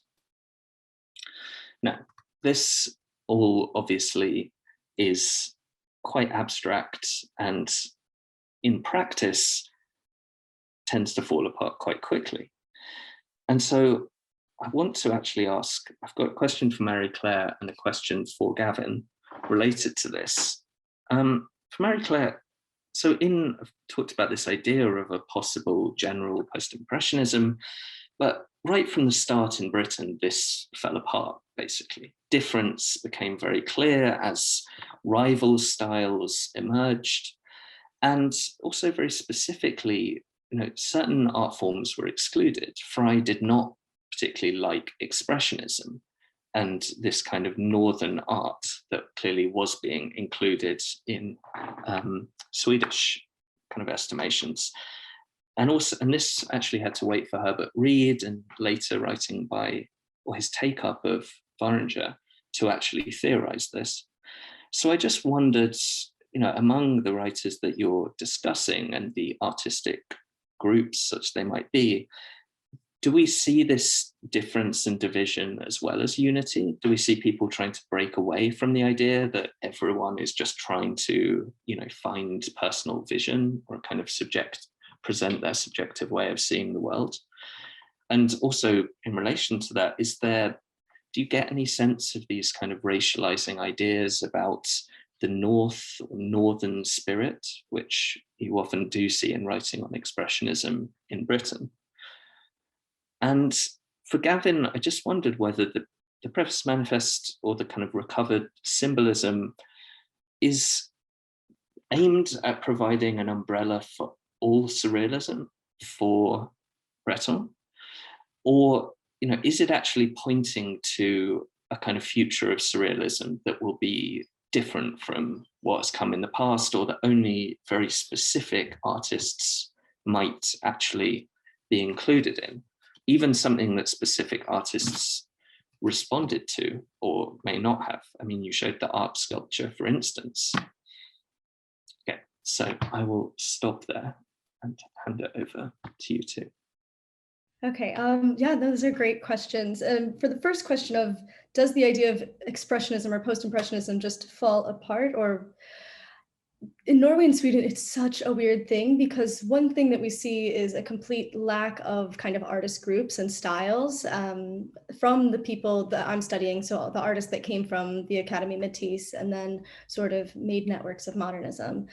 Now, this all obviously is quite abstract and in practice tends to fall apart quite quickly. And so I want to actually ask, I've got a question for Mary Claire and a question for Gavin related to this. For Mary Claire, so I've talked about this idea of a possible general post-impressionism, but right from the start in Britain, this fell apart, basically. Difference became very clear as rival styles emerged. And also very specifically, certain art forms were excluded. Frey did not particularly like Expressionism and this kind of northern art that clearly was being included in Swedish kind of estimations. And this actually had to wait for Herbert Reed and later writing or his take-up of Varinger to actually theorize this. So I just wondered, among the writers that you're discussing and the artistic groups such they might be, do we see this difference and division as well as unity? Do we see people trying to break away from the idea that everyone is just trying to, find personal vision or kind of present their subjective way of seeing the world? And also in relation to that, do you get any sense of these kind of racializing ideas about the northern spirit, which you often do see in writing on Expressionism in Britain? And for Gavin, I just wondered whether the preface manifest or the kind of recovered symbolism is aimed at providing an umbrella for all surrealism for Breton, or is it actually pointing to a kind of future of surrealism that will be different from what's come in the past, or that only very specific artists might actually be included in, even something that specific artists responded to or may not have? I mean, you showed the art sculpture, for instance. Okay, so I will stop there and hand it over to you two. Okay, yeah, those are great questions. And for the first question of, does the idea of expressionism or post-impressionism just fall apart? Or in Norway and Sweden, it's such a weird thing, because one thing that we see is a complete lack of kind of artist groups and styles from the people that I'm studying. So the artists that came from the Academy Matisse and then sort of made networks of modernism.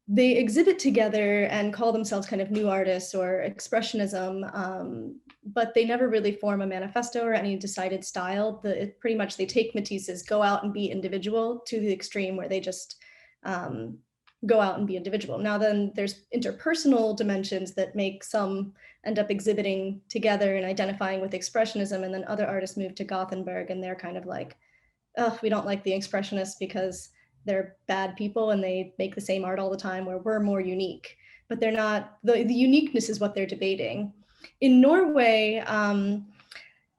They exhibit together and call themselves kind of new artists or expressionism, but they never really form a manifesto or any decided style. Pretty much they take Matisse's go out and be individual to the extreme where they just go out and be individual. Now then there's interpersonal dimensions that make some end up exhibiting together and identifying with expressionism, and then other artists move to Gothenburg and they're kind of like, oh, we don't like the expressionists because they're bad people and they make the same art all the time, where we're more unique. But they're not, the uniqueness is what they're debating. In Norway,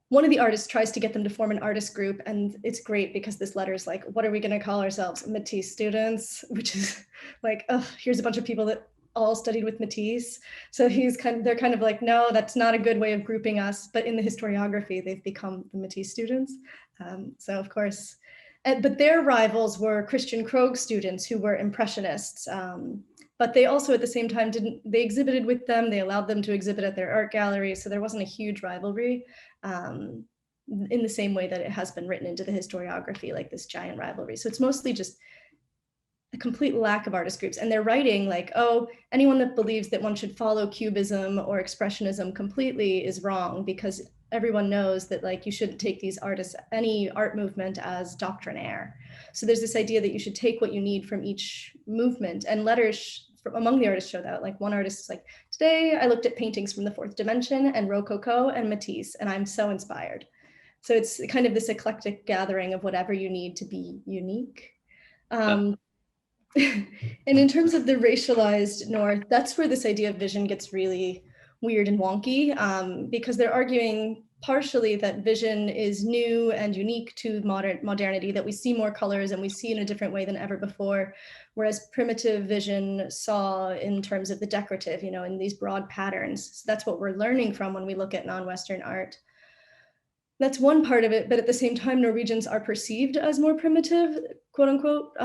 one of the artists tries to get them to form an artist group, and it's great because this letter is like, what are we gonna call ourselves? Matisse students, which is like, oh, here's a bunch of people that all studied with Matisse. So they're kind of like, no, that's not a good way of grouping us. But in the historiography, they've become the Matisse students. So of course, but their rivals were Christian Krogh students who were impressionists. But they also at the same time they exhibited with them, they allowed them to exhibit at their art gallery. So there wasn't a huge rivalry in the same way that it has been written into the historiography, like this giant rivalry. So it's mostly just a complete lack of artist groups. And they're writing like, oh, anyone that believes that one should follow Cubism or Expressionism completely is wrong, because everyone knows that like you shouldn't take these artists, any art movement, as doctrinaire. So there's this idea that you should take what you need from each movement, and letters from among the artists show that. Like one artist is like, today I looked at paintings from the fourth dimension and Rococo and Matisse, and I'm so inspired. So it's kind of this eclectic gathering of whatever you need to be unique. And in terms of the racialized North, that's where this idea of vision gets really weird and wonky, because they're arguing partially that vision is new and unique to modernity, that we see more colors and we see in a different way than ever before, whereas primitive vision saw in terms of the decorative, in these broad patterns. So that's what we're learning from when we look at non-Western art. That's one part of it, but at the same time, Norwegians are perceived as more primitive, quote unquote,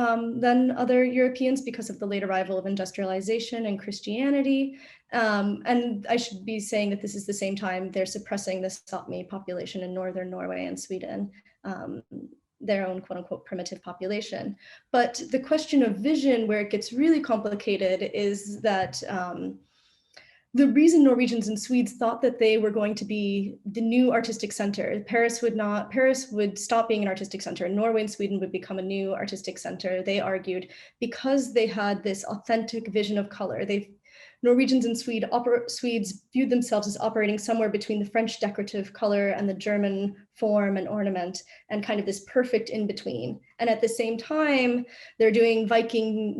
than other Europeans because of the late arrival of industrialization and Christianity. And I should be saying that this is the same time they're suppressing the Sápmi population in northern Norway and Sweden, their own quote unquote primitive population. But the question of vision, where it gets really complicated, is that the reason Norwegians and Swedes thought that they were going to be the new artistic center, Paris would stop being an artistic center, and Norway and Sweden would become a new artistic center, they argued, because they had this authentic vision of color. Norwegians and Swedes viewed themselves as operating somewhere between the French decorative color and the German form and ornament, and kind of this perfect in between. And at the same time, they're doing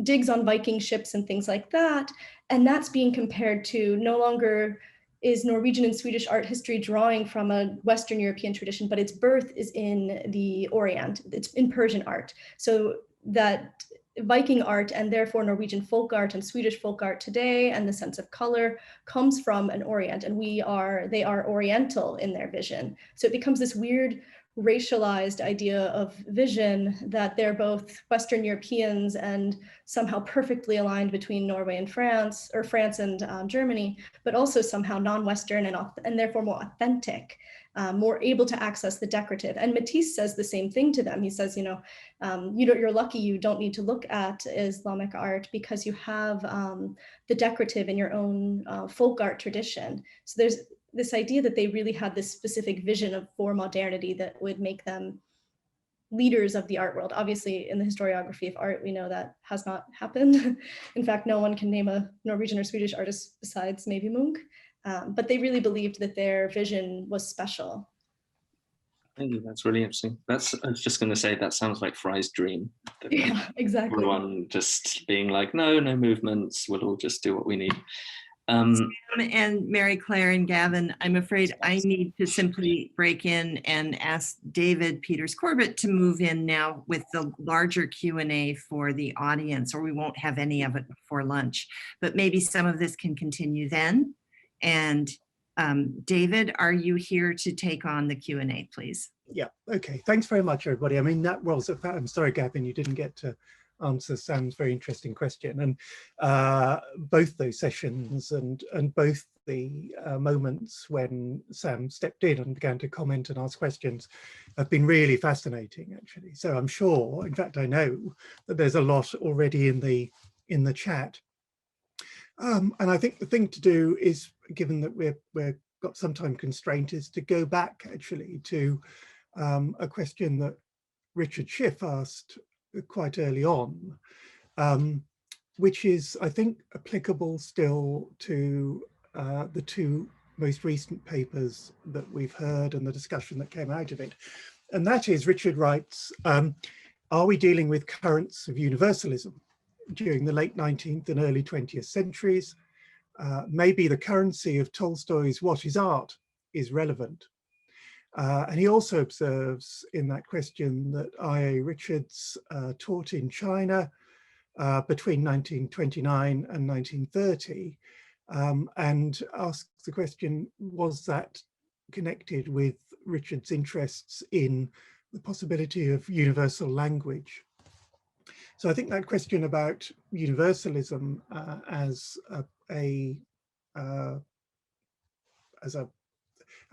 digs on Viking ships and things like that. And that's being compared to, no longer is Norwegian and Swedish art history drawing from a Western European tradition, but its birth is in the Orient, it's in Persian art. So that Viking art, and therefore Norwegian folk art and Swedish folk art today, and the sense of color comes from an Orient, and they are Oriental in their vision. So it becomes this weird racialized idea of vision, that they're both Western Europeans and somehow perfectly aligned between Norway and France, or France and Germany, but also somehow non-Western and therefore more authentic, more able to access the decorative. And Matisse says the same thing to them. He says, you're lucky you don't need to look at Islamic art because you have the decorative in your own folk art tradition. So there's this idea that they really had this specific vision for modernity that would make them leaders of the art world. Obviously, in the historiography of art, we know that has not happened. In fact, no one can name a Norwegian or Swedish artist besides maybe Munch. But they really believed that their vision was special. Thank you. That's really interesting. I was just going to say, that sounds like Fry's dream. Yeah, exactly. Everyone just being like, no movements. We'll all just do what we need. Sam and Mary Claire and Gavin, I'm afraid I need to simply break in and ask David Peters-Corbett to move in now with the larger Q&A for the audience, or we won't have any of it before lunch. But maybe some of this can continue then. And David, are you here to take on the Q&A, please? Yeah, okay. Thanks very much, everybody. I mean, that was, I'm sorry, Gavin, you didn't get to answer Sam's very interesting question. And both those sessions and both the moments when Sam stepped in and began to comment and ask questions have been really fascinating, actually. So I'm sure, in fact, I know that there's a lot already in the chat. And I think the thing to do is, given that we're got some time constraint, is to go back actually to a question that Richard Schiff asked quite early on, which is, I think, applicable still to the two most recent papers that we've heard and the discussion that came out of it. And that is, Richard writes, are we dealing with currents of universalism during the late 19th and early 20th centuries? Maybe the currency of Tolstoy's "What is Art" is relevant. And he also observes in that question that I.A. Richards taught in China between 1929 and 1930, and asks the question, was that connected with Richard's interests in the possibility of universal language? So I think that question about universalism as a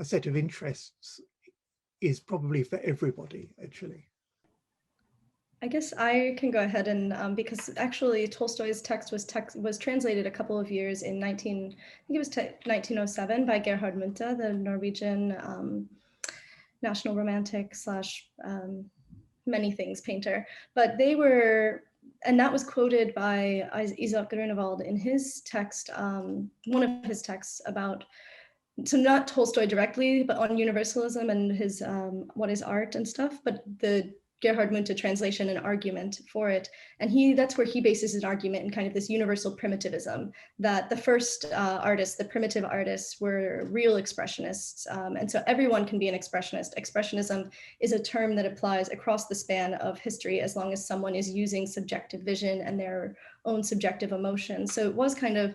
set of interests is probably for everybody, actually. I guess I can go ahead and, because actually Tolstoy's text was translated a couple of years in 1907 by Gerhard Munthe, the Norwegian national romantic / many things painter. But they were, and that was quoted by Isak Grunewald in his text, one of his texts about, so not Tolstoy directly, but on universalism and his What is Art and stuff, but the Gerhard Munthe translation and argument for it. And that's where he bases his argument in kind of this universal primitivism, that the first artists, the primitive artists, were real expressionists. And so everyone can be an expressionist. Expressionism is a term that applies across the span of history as long as someone is using subjective vision and their own subjective emotions. So it was kind of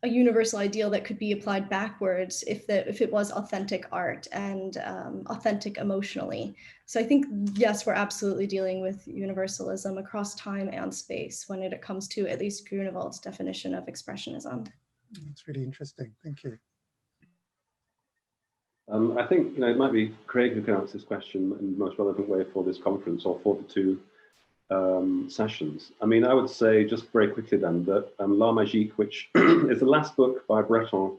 a universal ideal that could be applied backwards if it was authentic art and authentic emotionally. So I think, yes, we're absolutely dealing with universalism across time and space when it comes to at least Grunewald's definition of expressionism. That's really interesting. Thank you. I think it might be Craig who can answer this question in the most relevant way for this conference or for the two sessions. I mean, I would say just very quickly then that La Magique, which is the last book by Breton,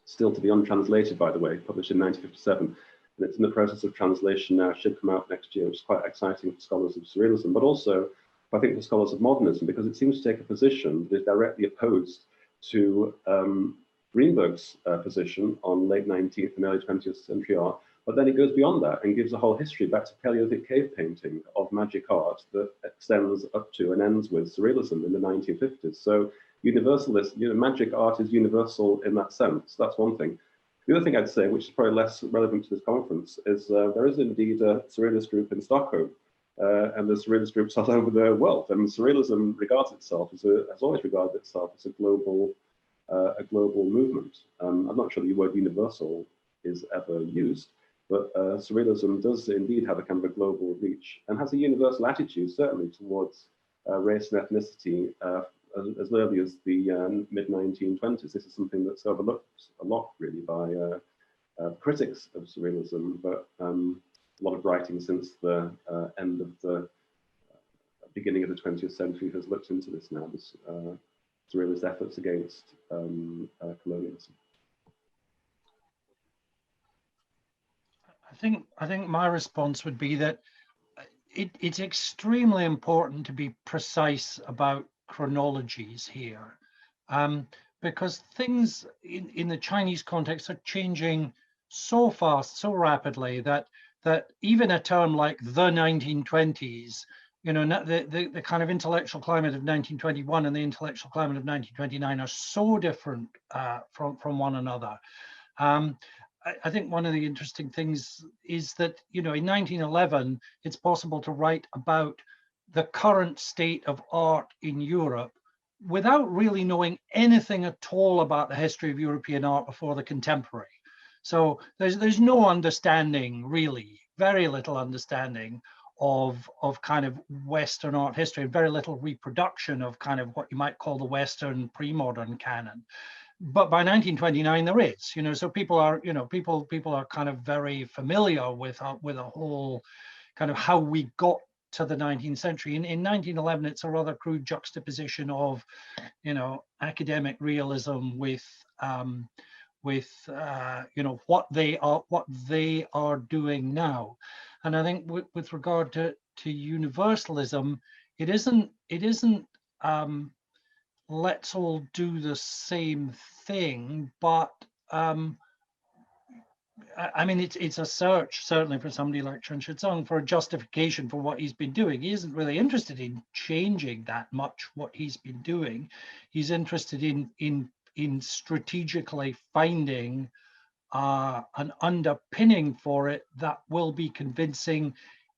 still to be untranslated, by the way, published in 1957, and it's in the process of translation now, should come out next year, which is quite exciting for scholars of Surrealism, but also, I think, for scholars of modernism, because it seems to take a position that is directly opposed to Greenberg's position on late 19th and early 20th century art. But then it goes beyond that and gives a whole history back to Paleolithic cave painting of magic art that extends up to and ends with Surrealism in the 1950s. So universalist, magic art is universal in that sense. That's one thing. The other thing I'd say, which is probably less relevant to this conference, is there is indeed a Surrealist group in Stockholm, and there's Surrealist groups all over the world. And Surrealism regards itself as has always regarded itself as a global movement. I'm not sure the word universal is ever used, but Surrealism does indeed have a kind of a global reach and has a universal attitude, certainly, towards race and ethnicity as early as the mid-1920s. This is something that's overlooked a lot, really, by critics of Surrealism, but a lot of writing since the end of the beginning of the 20th century has looked into this now, this Surrealist efforts against colonialism. I think my response would be that it's extremely important to be precise about chronologies here, because things in the Chinese context are changing so fast, so rapidly that even a term like the 1920s, you know, the kind of intellectual climate of 1921 and the intellectual climate of 1929 are so different from one another. I think one of the interesting things is that, you know, in 1911, it's possible to write about the current state of art in Europe without really knowing anything at all about the history of European art before the contemporary. So there's no understanding, really, very little understanding of kind of Western art history, and very little reproduction of kind of what you might call the Western pre-modern canon. But by 1929 there is, you know, so people are, you know, people are kind of very familiar with a whole kind of how we got to the 19th century. In 1911, it's a rather crude juxtaposition of, you know, academic realism with you know, what they are doing now. And I think with regard to universalism, it isn't let's all do the same thing, but I mean, it's a search, certainly for somebody like Chen Shizong, for a justification for what he's been doing. He isn't really interested in changing that much what he's been doing. He's interested in strategically finding an underpinning for it that will be convincing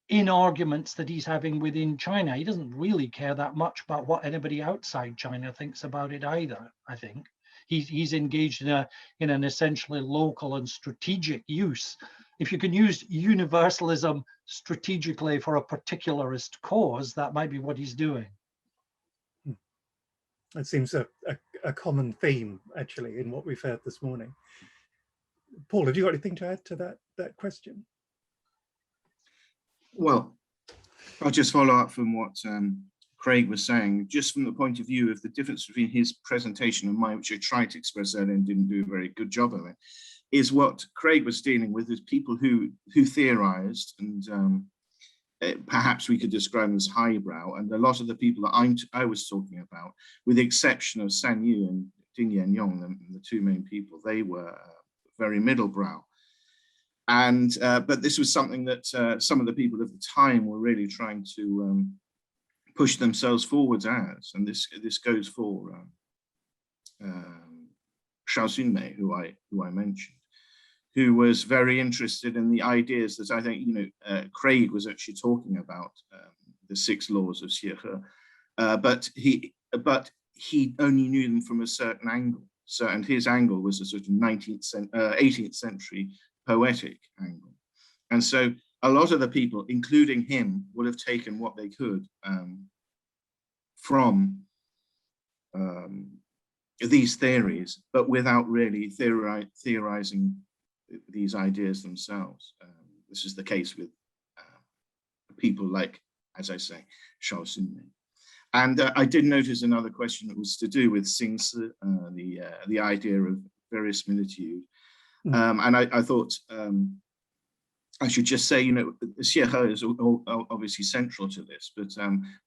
in arguments that he's having within China. He doesn't really care that much about what anybody outside China thinks about it either, I think. He's engaged in an essentially local and strategic use. If you can use universalism strategically for a particularist cause, that might be what he's doing. It seems a common theme, actually, in what we've heard this morning. Paul, have you got anything to add to that question? Well, I'll just follow up from what Craig was saying, just from the point of view of the difference between his presentation and mine, which I tried to express earlier and didn't do a very good job of it, is what Craig was dealing with is people who theorized, and perhaps we could describe them as highbrow, and a lot of the people that I was talking about, with the exception of San Yu and Ding Yannyong, the two main people, they were very middlebrow. And but this was something that some of the people of the time were really trying to push themselves forwards as, and this goes for Shao Xunmei, who I mentioned, who was very interested in the ideas that I think, you know, Craig was actually talking about, the 6 laws of Xiehe, but he only knew them from a certain angle. So, and his angle was a sort of 18th century poetic angle. And so a lot of the people, including him, would have taken what they could from these theories, but without really theorizing these ideas themselves. This is the case with people like, as I say, Shao Xunmei. And I did notice another question that was to do with Xingsi, the idea of verisimilitude. And I thought I should just say, you know, Xiehe is obviously central to this, but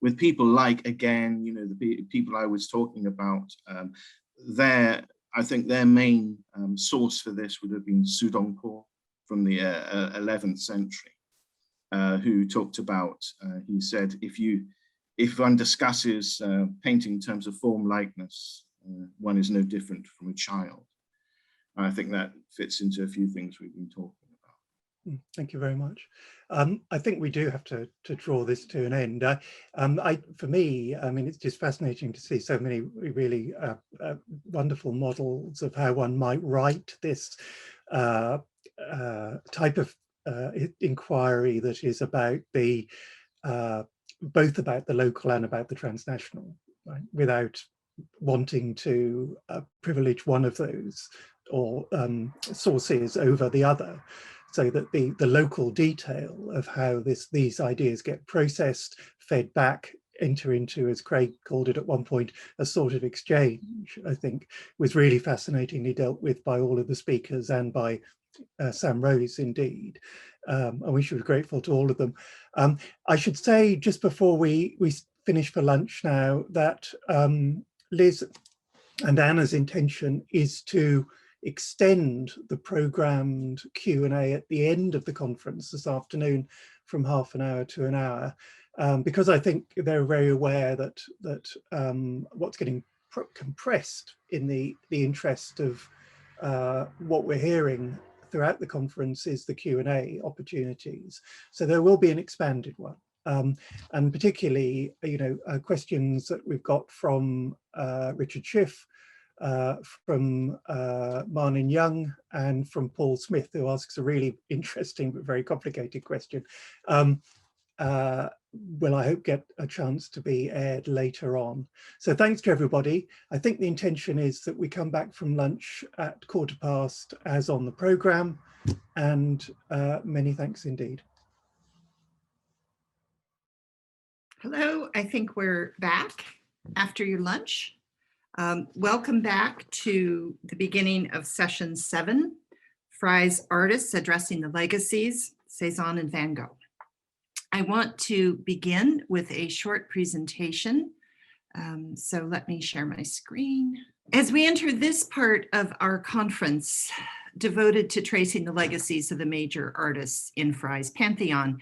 with people like, again, you know, the people I was talking about, I think their main source for this would have been Su Dongpo from the 11th century, who talked about, he said, if one discusses painting in terms of form likeness, one is no different from a child. And I think that fits into a few things we've been talking about. Thank you very much. I think we do have to draw this to an end. For me, I mean, it's just fascinating to see so many really wonderful models of how one might write this type of inquiry that is about the both about the local and about the transnational, right? Without wanting to privilege one of those or sources over the other, so that the local detail of how these ideas get processed, fed back, enter into, as Craig called it at one point, a sort of exchange, I think was really fascinatingly dealt with by all of the speakers and by Sam Rose indeed. And we should be grateful to all of them. I should say just before we finish for lunch now that Liz and Anna's intention is to extend the programmed Q&A at the end of the conference this afternoon from half an hour to an hour, because I think they're very aware that what's getting compressed in the interest of what we're hearing throughout the conference is the Q&A opportunities. So there will be an expanded one. And particularly, questions that we've got from Richard Schiff, from Marnin Young, and from Paul Smith, who asks a really interesting but very complicated question. Will, I hope, get a chance to be aired later on. So thanks to everybody. I think the intention is that we come back from lunch at 1:15 as on the programme, and many thanks indeed. Hello, I think we're back after your lunch. Welcome back to the beginning of session 7, Fry's Artists Addressing the Legacies, Cézanne and Van Gogh. I want to begin with a short presentation. So let me share my screen. As we enter this part of our conference devoted to tracing the legacies of the major artists in Fry's pantheon,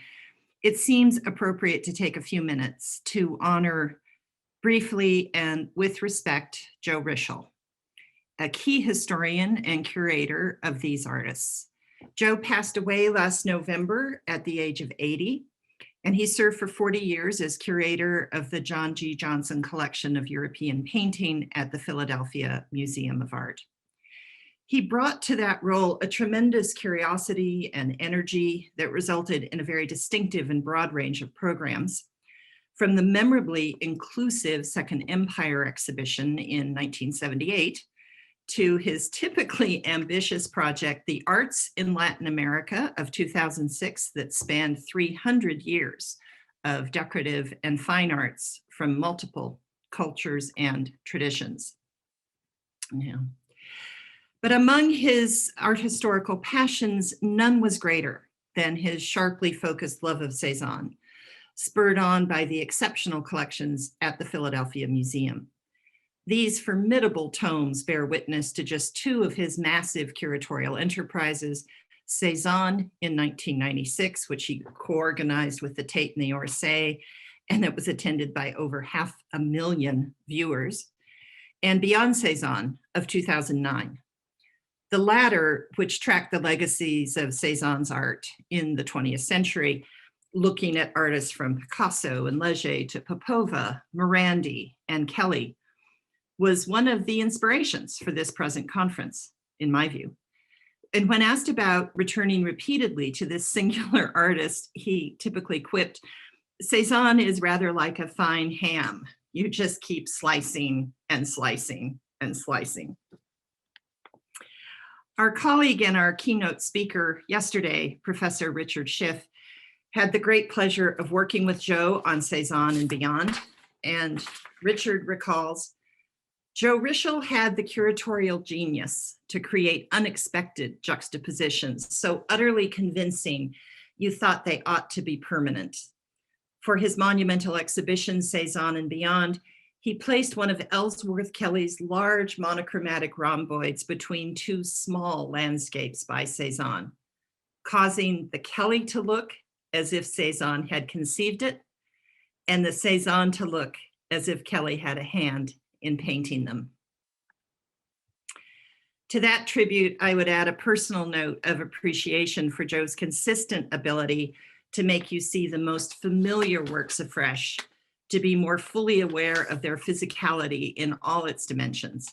it seems appropriate to take a few minutes to honor briefly and with respect Joe Rischel, a key historian and curator of these artists. Joe passed away last November at the age of 80, and he served for 40 years as curator of the John G. Johnson Collection of European Painting at the Philadelphia Museum of Art. He brought to that role a tremendous curiosity and energy that resulted in a very distinctive and broad range of programs, from the memorably inclusive Second Empire exhibition in 1978 to his typically ambitious project, The Arts in Latin America of 2006, that spanned 300 years of decorative and fine arts from multiple cultures and traditions. Yeah. But among his art historical passions, none was greater than his sharply focused love of Cézanne, spurred on by the exceptional collections at the Philadelphia Museum. These formidable tomes bear witness to just 2 of his massive curatorial enterprises, Cézanne in 1996, which he co-organized with the Tate and the Orsay, and that was attended by over 500,000 viewers, and Beyond Cézanne of 2009. The latter, which tracked the legacies of Cézanne's art in the 20th century, looking at artists from Picasso and Leger to Popova, Morandi, and Kelly, was one of the inspirations for this present conference, in my view. And when asked about returning repeatedly to this singular artist, he typically quipped, "Cézanne is rather like a fine ham. You just keep slicing and slicing and slicing." Our colleague and our keynote speaker yesterday, Professor Richard Schiff, had the great pleasure of working with Joe on Cézanne and Beyond. And Richard recalls, Joe Rischel had the curatorial genius to create unexpected juxtapositions, so utterly convincing you thought they ought to be permanent. For his monumental exhibition, Cézanne and Beyond, he placed one of Ellsworth Kelly's large monochromatic rhomboids between 2 small landscapes by Cézanne, causing the Kelly to look as if Cézanne had conceived it, and the Cézanne to look as if Kelly had a hand in painting them. To that tribute, I would add a personal note of appreciation for Joe's consistent ability to make you see the most familiar works afresh, to be more fully aware of their physicality in all its dimensions.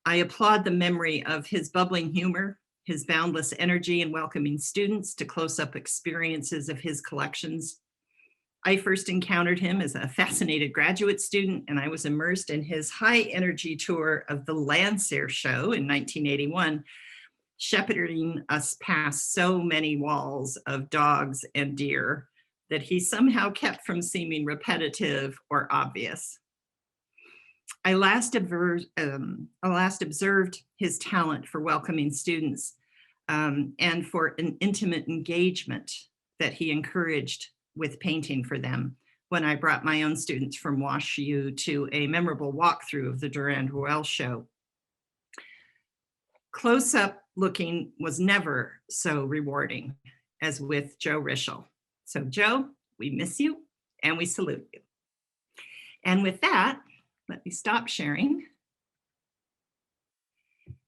I applaud the memory of his bubbling humor, his boundless energy in welcoming students to close-up experiences of his collections. I first encountered him as a fascinated graduate student, and I was immersed in his high-energy tour of the Landseer Show in 1981, shepherding us past so many walls of dogs and deer that he somehow kept from seeming repetitive or obvious. I last observed his talent for welcoming students and for an intimate engagement that he encouraged with painting for them when I brought my own students from WashU to a memorable walkthrough of the Durand-Ruel show. Close-up looking was never so rewarding as with Joe Rischel. So Joe, we miss you and we salute you. And with that, let me stop sharing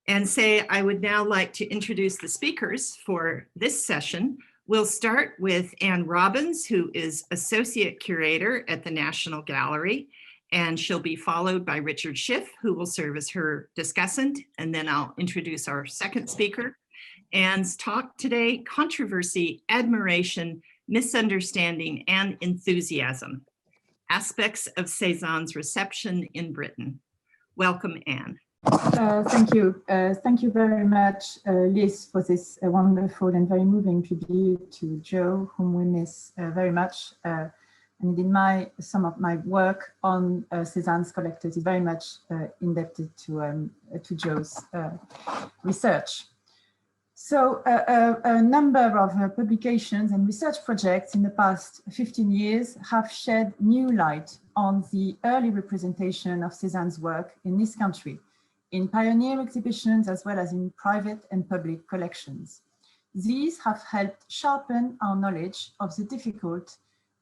and say I would now like to introduce the speakers for this session. We'll start with Anne Robbins, who is Associate Curator at the National Gallery, and she'll be followed by Richard Schiff, who will serve as her discussant, and then I'll introduce our second speaker. Anne's talk today, Controversy, Admiration, Misunderstanding, and Enthusiasm, Aspects of Cézanne's Reception in Britain. Welcome, Anne. Thank you. Thank you very much, Liz, for this wonderful and very moving tribute to Joe, whom we miss very much. And indeed, some of my work on Cézanne's collectors is very much indebted to Joe's research. So a number of publications and research projects in the past 15 years have shed new light on the early representation of Cézanne's work in this country, in pioneer exhibitions as well as in private and public collections. These have helped sharpen our knowledge of the difficult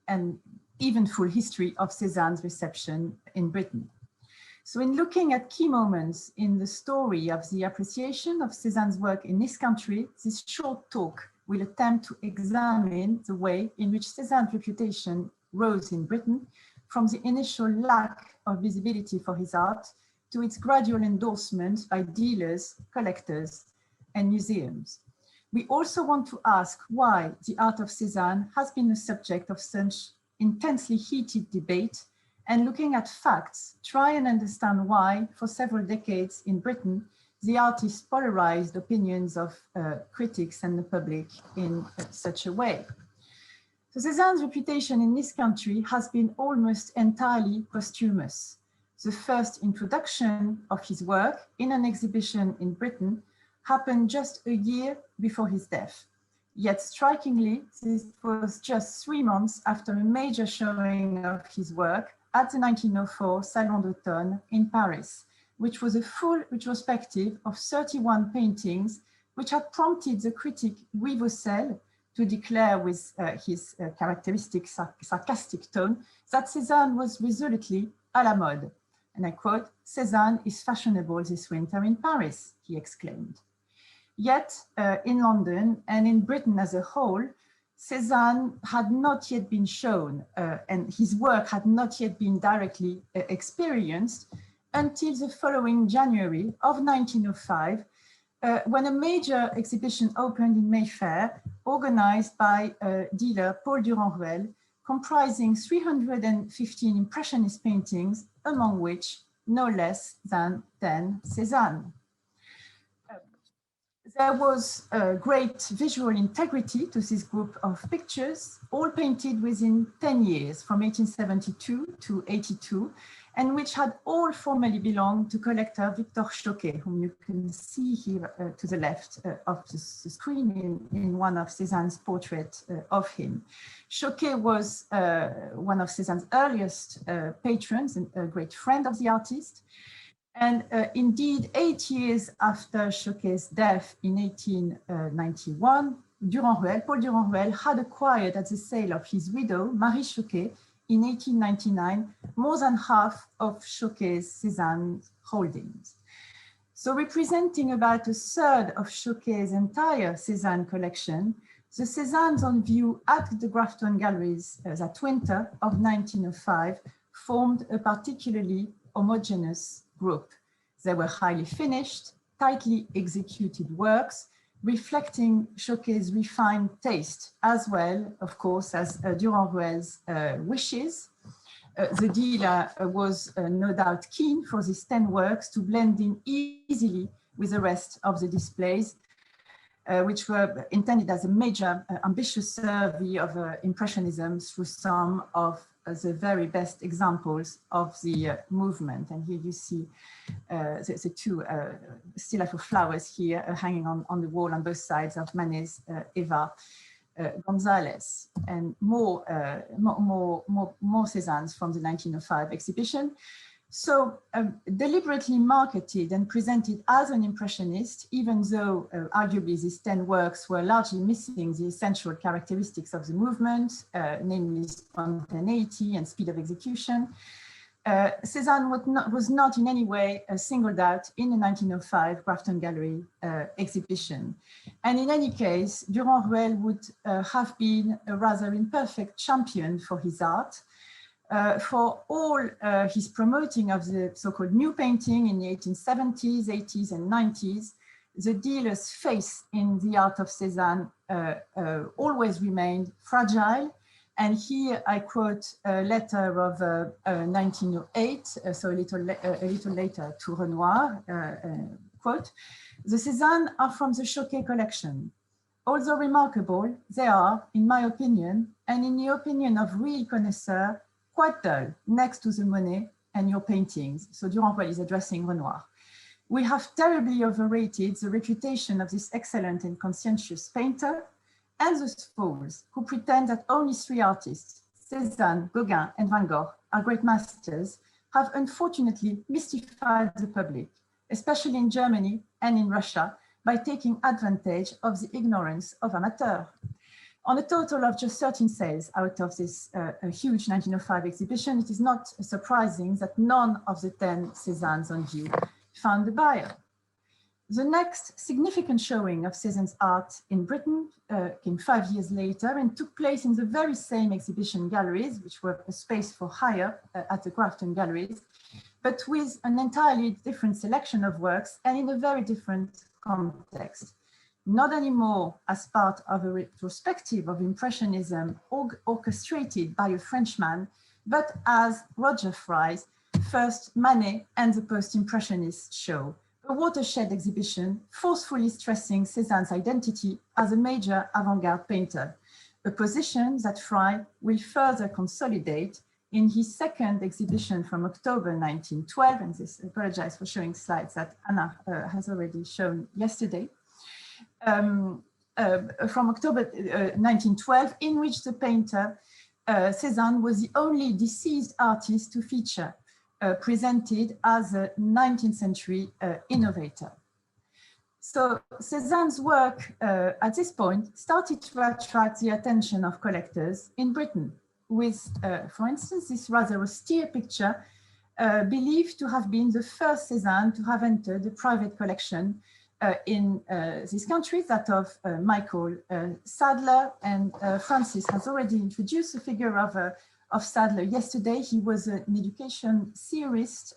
and eventful history of Cézanne's reception in Britain. So in looking at key moments in the story of the appreciation of Cézanne's work in this country, this short talk will attempt to examine the way in which Cézanne's reputation rose in Britain from the initial lack of visibility for his art to its gradual endorsement by dealers, collectors, and museums. We also want to ask why the art of Cézanne has been the subject of such intensely heated debate, and looking at facts, try and understand why, for several decades in Britain, the artist polarized opinions of critics and the public in such a way. So Cézanne's reputation in this country has been almost entirely posthumous. The first introduction of his work in an exhibition in Britain happened just a year before his death. Yet strikingly, this was just 3 months after a major showing of his work at the 1904 Salon d'Automne in Paris, which was a full retrospective of 31 paintings, which had prompted the critic Louis Vaucel to declare with his characteristic sarcastic tone that Cézanne was resolutely à la mode. And I quote, "Cézanne is fashionable this winter in Paris," he exclaimed. Yet in London and in Britain as a whole, Cézanne had not yet been shown and his work had not yet been directly experienced until the following January of 1905, when a major exhibition opened in Mayfair, organized by dealer Paul Durand-Ruel, comprising 315 Impressionist paintings, among which no less than 10 Cézanne. There was a great visual integrity to this group of pictures, all painted within 10 years, from 1872 to 82, and which had all formerly belonged to collector Victor Choquet, whom you can see here to the left of the screen in one of Cézanne's portraits of him. Choquet was one of Cézanne's earliest patrons and a great friend of the artist. And indeed, 8 years after Choquet's death in 1891, Paul Durand-Ruel had acquired at the sale of his widow, Marie Choquet, in 1899, more than half of Choquet's Cézanne holdings. So representing about a third of Choquet's entire Cézanne collection, the Cézannes on view at the Grafton Galleries that winter of 1905 formed a particularly homogeneous group. They were highly finished, tightly executed works, reflecting Choquet's refined taste, as well, of course, as Durand-Ruel's wishes. The dealer was no doubt keen for these 10 works to blend in easily with the rest of the displays, which were intended as a major ambitious survey of Impressionism through some of the very best examples of the movement. And here you see the two still life of flowers here hanging on the wall on both sides of Manet's Eva Gonzalez, and more Cézannes from the 1905 exhibition. So deliberately marketed and presented as an impressionist, even though arguably these 10 works were largely missing the essential characteristics of the movement, namely spontaneity and speed of execution. Cézanne was not in any way singled out in the 1905 Grafton Gallery exhibition. And in any case, Durand-Ruel would have been a rather imperfect champion for his art. For all his promoting of the so-called new painting in the 1870s, 80s, and 90s, the dealer's faith in the art of Cézanne always remained fragile. And here I quote a letter of 1908, so a little later, to Renoir, quote, "The Cézannes are from the Choquet collection. Although remarkable, they are, in my opinion, and in the opinion of real connoisseurs, quite dull next to the Monet and your paintings." So Durand-Ruel is addressing Renoir. "We have terribly overrated the reputation of this excellent and conscientious painter, and the fools who pretend that only 3 artists, Cézanne, Gauguin, and Van Gogh, are great masters, have unfortunately mystified the public, especially in Germany and in Russia, by taking advantage of the ignorance of amateurs." On a total of just 13 sales out of this huge 1905 exhibition, it is not surprising that none of the 10 Cézannes on view found a buyer. The next significant showing of Cézanne's art in Britain came 5 years later and took place in the very same exhibition galleries, which were a space for hire at the Grafton Galleries, but with an entirely different selection of works and in a very different context. Not anymore as part of a retrospective of Impressionism orchestrated by a Frenchman, but as Roger Fry's first Manet and the Post-Impressionist show, a watershed exhibition forcefully stressing Cézanne's identity as a major avant-garde painter, a position that Fry will further consolidate in his second exhibition from October 1912, and I apologize for showing slides that Anna has already shown yesterday. From October 1912, in which the painter Cézanne was the only deceased artist to feature, presented as a 19th century innovator. So Cézanne's work at this point started to attract the attention of collectors in Britain with, for instance, this rather austere picture believed to have been the first Cézanne to have entered the private collection in this country, that of Michael Sadler, and Francis has already introduced the figure of Sadler yesterday. He was an education theorist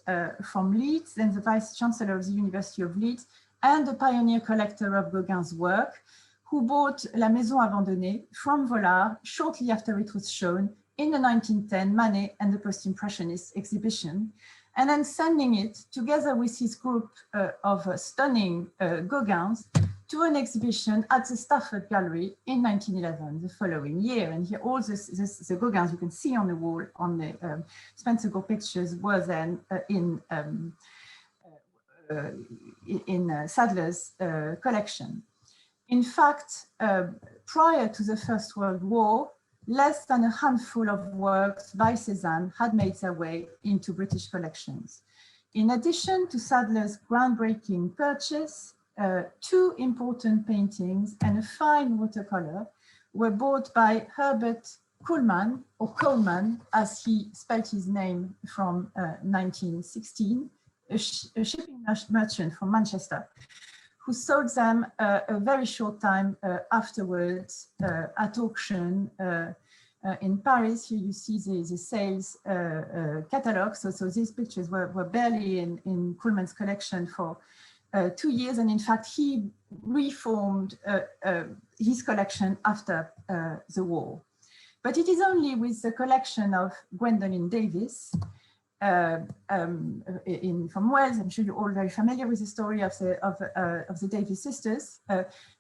from Leeds, then the Vice Chancellor of the University of Leeds, and a pioneer collector of Gauguin's work, who bought La Maison Abandonnée from Vollard shortly after it was shown in the 1910 Manet and the Post-Impressionist exhibition, and then sending it together with his group of stunning Gauguins to an exhibition at the Stafford Gallery in 1911, the following year. And here all the Gauguins you can see on the wall on the Spencer Gauguin pictures were then in Sadler's collection. In fact, prior to the First World War, less than a handful of works by Cézanne had made their way into British collections. In addition to Sadler's groundbreaking purchase, 2 important paintings and a fine watercolor were bought by Herbert Coleman, or Coleman, as he spelled his name, from 1916, a shipping merchant from Manchester, who sold them a very short time afterwards at auction in Paris. Here you see the sales catalog. So these pictures were barely in Coleman's collection for 2 years. And in fact, he reformed his collection after the war. But it is only with the collection of Gwendolyn Davis from Wales. I'm sure you're all very familiar with the story of the Davis sisters,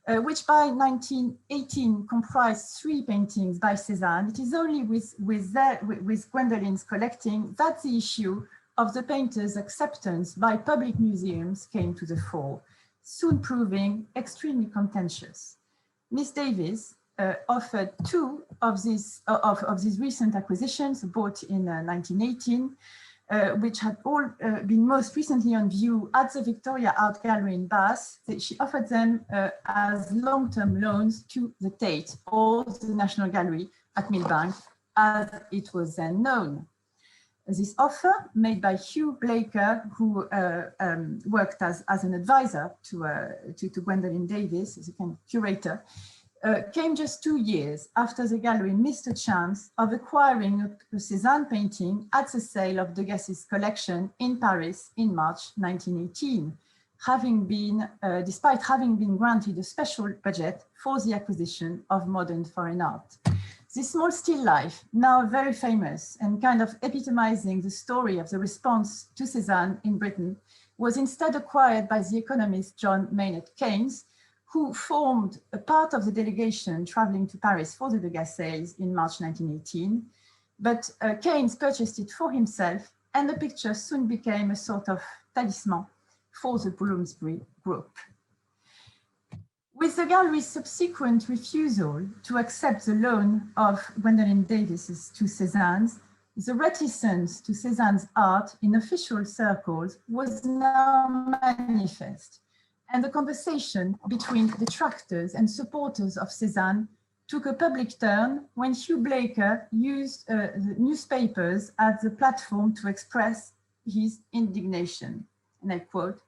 which by 1918 comprised 3 paintings by Cézanne. It is only with Gwendoline's collecting that the issue of the painter's acceptance by public museums came to the fore, soon proving extremely contentious. Miss Davis offered 2 of these recent acquisitions bought in 1918, which had all been most recently on view at the Victoria Art Gallery in Bath. She offered them as long-term loans to the Tate, or the National Gallery at Millbank, as it was then known. This offer, made by Hugh Blaker, who worked as an advisor to Gwendoline Davis, as a kind of curator, came just 2 years after the gallery missed a chance of acquiring a Cézanne painting at the sale of Degas's collection in Paris in March 1918, despite having been granted a special budget for the acquisition of modern foreign art. This small still life, now very famous and kind of epitomizing the story of the response to Cézanne in Britain, was instead acquired by the economist John Maynard Keynes, who formed a part of the delegation traveling to Paris for the Degas sales in March 1918. But Keynes purchased it for himself, and the picture soon became a sort of talisman for the Bloomsbury group. With the gallery's subsequent refusal to accept the loan of Gwendoline Davis to Cézanne's, the reticence to Cézanne's art in official circles was now manifest, and the conversation between detractors and supporters of Cézanne took a public turn when Hugh Blaker used the newspapers as the platform to express his indignation. And I quote,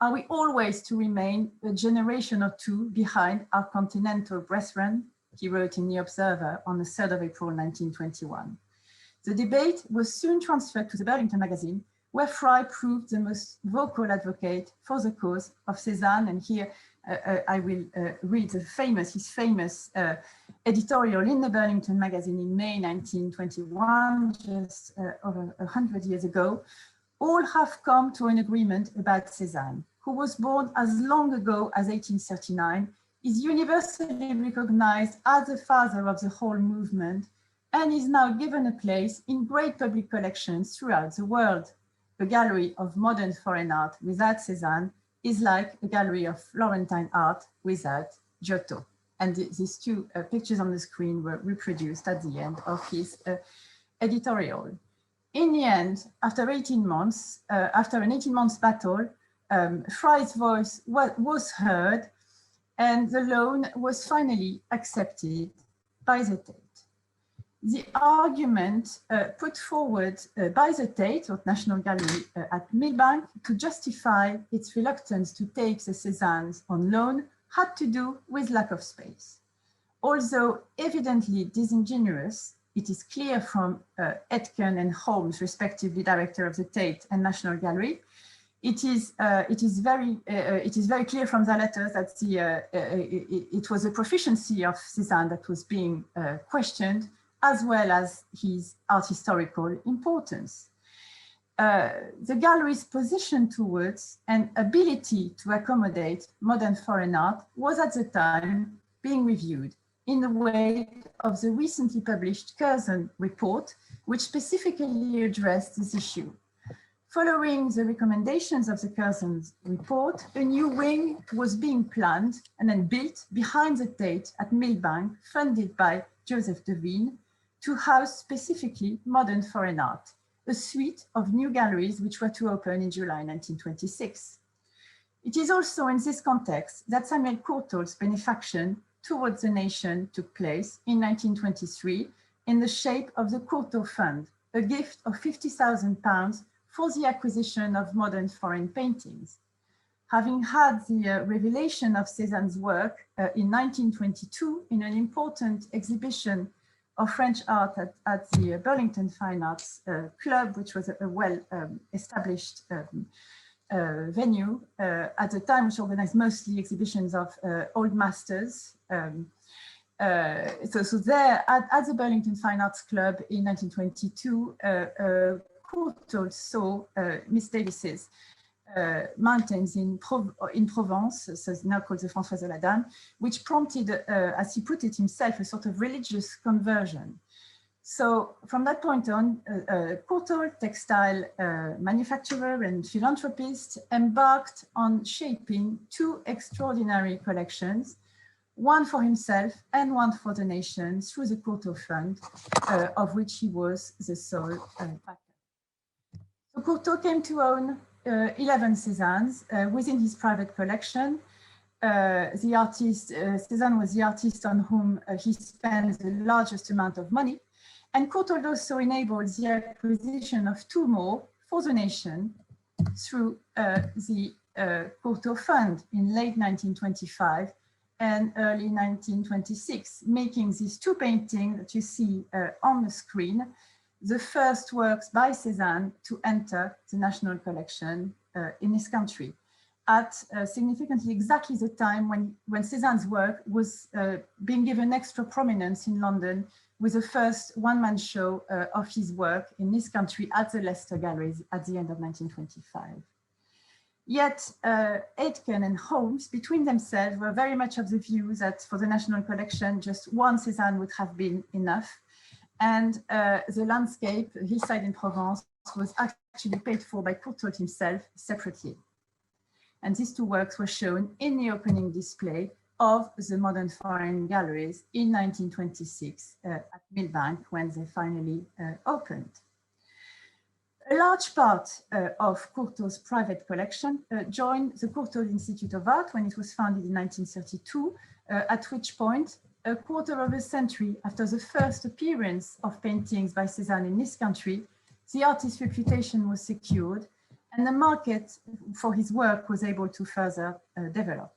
"Are we always to remain a generation or 2 behind our continental brethren?" he wrote in The Observer on the 3rd of April, 1921. The debate was soon transferred to the Burlington magazine, where Fry proved the most vocal advocate for the cause of Cézanne. And here I will read his famous editorial in the Burlington magazine in May 1921, just over 100 years ago. "All have come to an agreement about Cézanne, who was born as long ago as 1839, is universally recognized as the father of the whole movement, and is now given a place in great public collections throughout the world. A gallery of modern foreign art without Cézanne is like a gallery of Florentine art without Giotto." And these 2 pictures on the screen were reproduced at the end of his editorial. In the end, after an 18 months battle, Fry's voice was heard, and the loan was finally accepted by the Tate. The argument put forward by the Tate, or National Gallery at Millbank, to justify its reluctance to take the Cézannes on loan had to do with lack of space. Although evidently disingenuous, it is clear from Etken and Holmes, respectively director of the Tate and National Gallery, it is very clear from their letters that it was the proficiency of Cézanne that was being questioned, as well as his art historical importance. The gallery's position towards and ability to accommodate modern foreign art was at the time being reviewed in the wake of the recently published Curzon report, which specifically addressed this issue. Following the recommendations of the Curzon report, a new wing was being planned and then built behind the Tate at Millbank, funded by Joseph Bevin, to house specifically modern foreign art, a suite of new galleries which were to open in July 1926. It is also in this context that Samuel Courtaulds' benefaction towards the nation took place in 1923 in the shape of the Courtauld Fund, a gift of £50,000 for the acquisition of modern foreign paintings. Having had the revelation of Cézanne's work in 1922 in an important exhibition of French art at the Burlington Fine Arts Club, which was a well-established venue at the time, which organized mostly exhibitions of old masters. So there at the Burlington Fine Arts Club in 1922, Courtauld saw Miss Davis's mountains in Provence, so it's now called the Françoise de la Danne, which prompted, as he put it himself, a sort of religious conversion. So from that point on, Courtauld, textile manufacturer and philanthropist, embarked on shaping two extraordinary collections, one for himself and one for the nation through the Courtauld Fund, of which he was the sole backer. So Courtauld came to own 11 Cézannes within his private collection. The artist, Cézanne was the artist on whom he spent the largest amount of money. And Courtauld also enabled the acquisition of two more for the nation through the Courtauld Fund in late 1925 and early 1926, making these two paintings that you see on the screen the first works by Cézanne to enter the national collection in this country at significantly exactly the time when Cézanne's work was being given extra prominence in London with the first one-man show of his work in this country at the Leicester Galleries at the end of 1925. Yet Aitken and Holmes, between themselves, were very much of the view that for the national collection, just one Cézanne would have been enough. And the landscape, hillside in Provence, was actually paid for by Courtauld himself separately. And these two works were shown in the opening display of the Modern Foreign Galleries in 1926 at Millbank, when they finally opened. A large part of Courtauld's private collection joined the Courtauld Institute of Art when it was founded in 1932, at which point, a quarter of a century after the first appearance of paintings by Cézanne in this country, the artist's reputation was secured and the market for his work was able to further develop.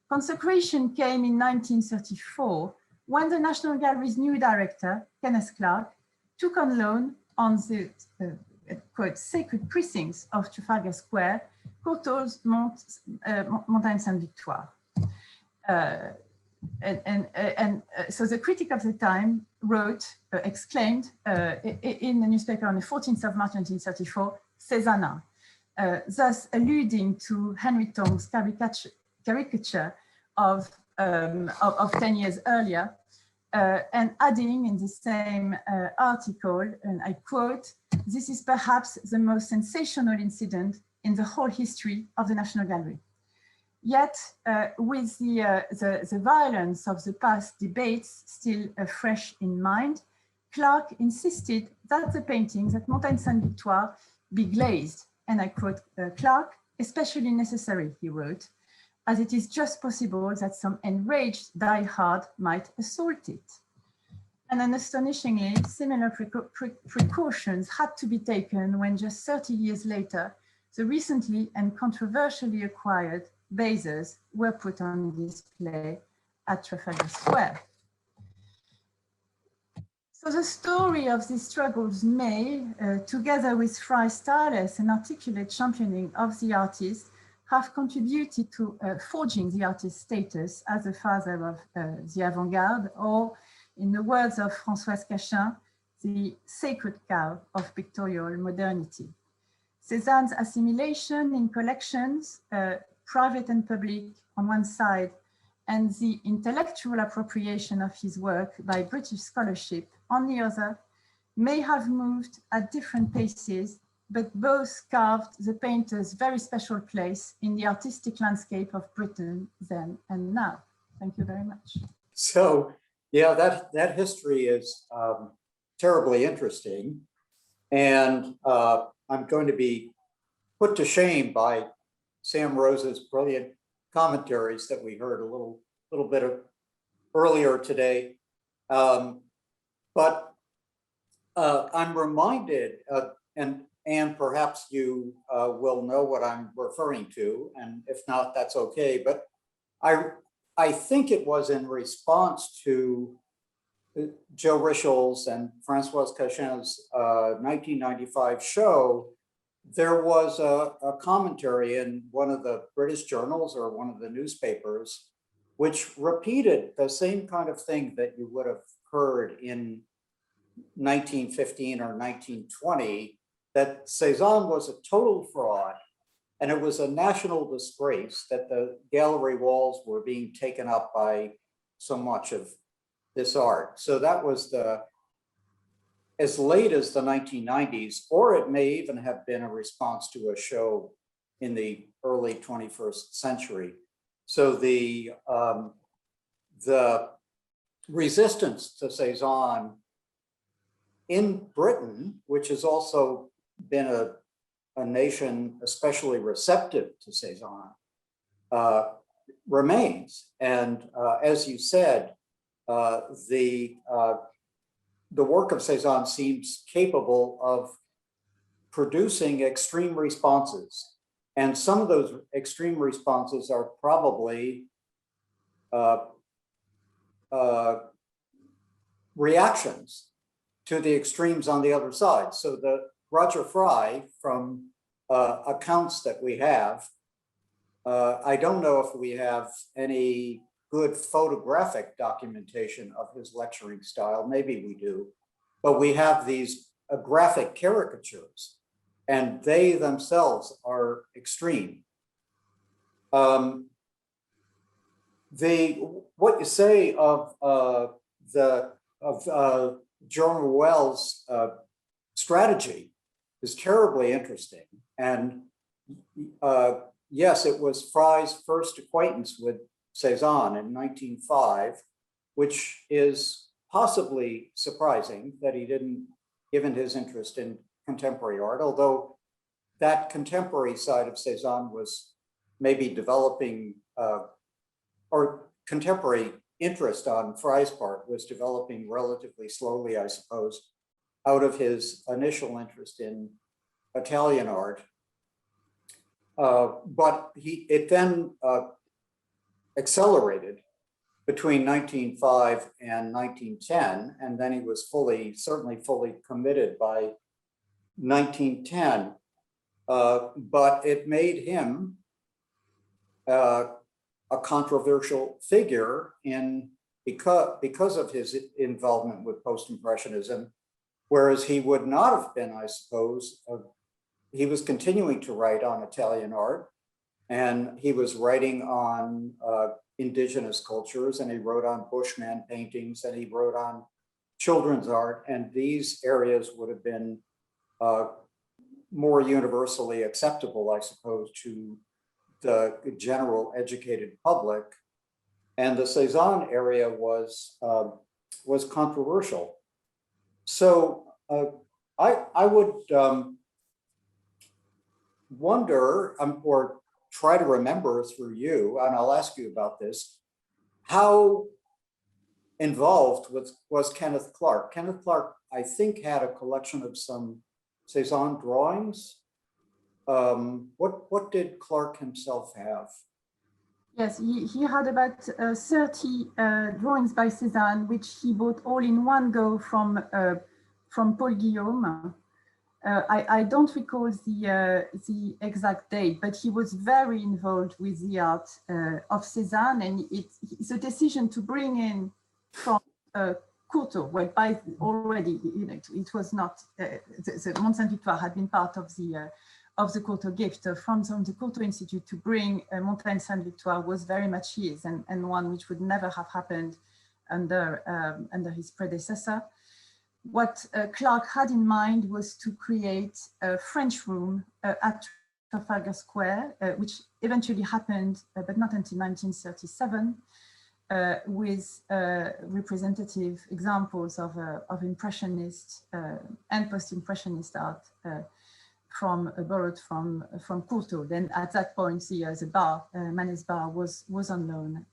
Consecration came in 1934 when the National Gallery's new director, Kenneth Clark, took on loan on the quote, sacred precincts of Trafalgar Square, Courtauld's Montagne Sainte-Victoire. So the critic of the time wrote, exclaimed in the newspaper on the 14th of March 1934, Cézanne, thus alluding to Henry Tong's caricature of 10 years earlier, and adding in the same article, and I quote, "This is perhaps the most sensational incident in the whole history of the National Gallery." Yet, with the violence of the past debates still fresh in mind, Clark insisted that the paintings at Montagne Sainte-Victoire be glazed. And I quote Clark, "especially necessary," he wrote, "as it is just possible that some enraged diehard might assault it." And then astonishingly, similar precautions had to be taken when just 30 years later, the recently and controversially acquired vases were put on display at Trafalgar Square. So the story of these struggles may, together with Fry's tireless and articulate championing of the artist, have contributed to forging the artist's status as the father of the avant-garde, or in the words of Françoise Cachin, the sacred cow of pictorial modernity. Cézanne's assimilation in collections, private and public on one side, and the intellectual appropriation of his work by British scholarship on the other, may have moved at different paces, but both carved the painter's very special place in the artistic landscape of Britain then and now. Thank you very much. So, yeah, that history is terribly interesting. And I'm going to be put to shame by Sam Rose's brilliant commentaries that we heard a little bit of earlier today. But I'm reminded, and perhaps you will know what I'm referring to, and if not, that's okay. But I think it was in response to Joe Richel's and Françoise Cachin's 1995 show. There was a commentary in one of the British journals or one of the newspapers, which repeated the same kind of thing that you would have heard in 1915 or 1920, that Cézanne was a total fraud, and it was a national disgrace that the gallery walls were being taken up by so much of this art. So that was as late as the 1990s, or it may even have been a response to a show in the early 21st century. So the resistance to Cézanne in Britain, which has also been a nation especially receptive to Cézanne, remains. And as you said, the work of Cézanne seems capable of producing extreme responses. And some of those extreme responses are probably reactions to the extremes on the other side. So the Roger Fry, from accounts that we have, I don't know if we have any good photographic documentation of his lecturing style. Maybe we do, but we have these graphic caricatures, and they themselves are extreme. What you say of John Ruel's strategy is terribly interesting, and yes, it was Fry's first acquaintance with Cézanne in 1905, which is possibly surprising that he didn't, given his interest in contemporary art, although that contemporary side of Cézanne was maybe developing, or contemporary interest on Fry's part was developing relatively slowly, I suppose, out of his initial interest in Italian art. But it then accelerated between 1905 and 1910, and then he was certainly fully committed by 1910. But it made him a controversial figure because of his involvement with post-impressionism, whereas he would not have been, I suppose. He was continuing to write on Italian art, and he was writing on indigenous cultures, and he wrote on Bushman paintings, and he wrote on children's art, and these areas would have been more universally acceptable, I suppose, to the general educated public. And the Cézanne area was controversial. So I would wonder, or try to remember through you, and I'll ask you about this, how involved was Kenneth Clark? Kenneth Clark, I think, had a collection of some Cézanne drawings. What did Clark himself have? Yes, he had about 30 drawings by Cézanne, which he bought all in one go from Paul Guillaume. I don't recall the exact date, but he was very involved with the art of Cézanne, and it's a decision to bring in from Courtauld, whereby already, it was not, the Mont Sainte-Victoire had been part of the Courtauld gift from the Courtauld Institute. To bring Montaigne Sainte-Victoire was very much his, and one which would never have happened under his predecessor. What Clark had in mind was to create a French room at Trafalgar Square, which eventually happened, but not until 1937, with representative examples of impressionist and post-impressionist art borrowed from Courtauld. And at that point, the bar, Manet's bar, was on loan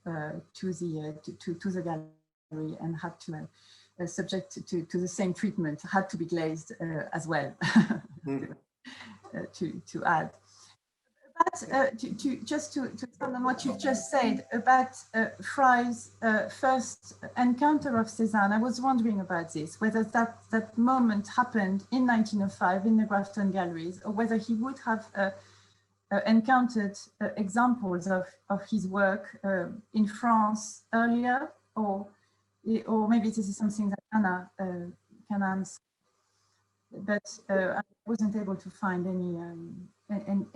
to the gallery, and had to subject to the same treatment, had to be glazed as well. to add. But just to expand on what you've just said about Fry's first encounter of Cézanne, I was wondering about this, whether that moment happened in 1905 in the Grafton Galleries, or whether he would have encountered examples of his work in France earlier, or maybe this is something that Anna can answer. but I wasn't able to find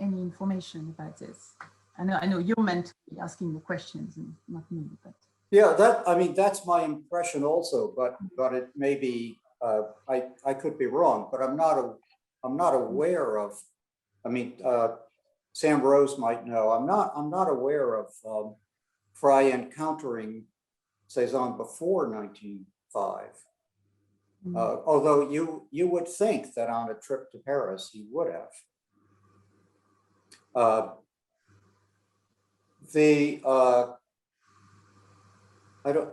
any information about this. I know you're meant to be asking the questions and not me, but. Yeah, I mean, that's my impression also, but it may be, I could be wrong, but I'm not aware of, I mean, Sam Rose might know, I'm not aware of Frey encountering Cézanne before 1905. Although you would think that on a trip to Paris, he would have. Let's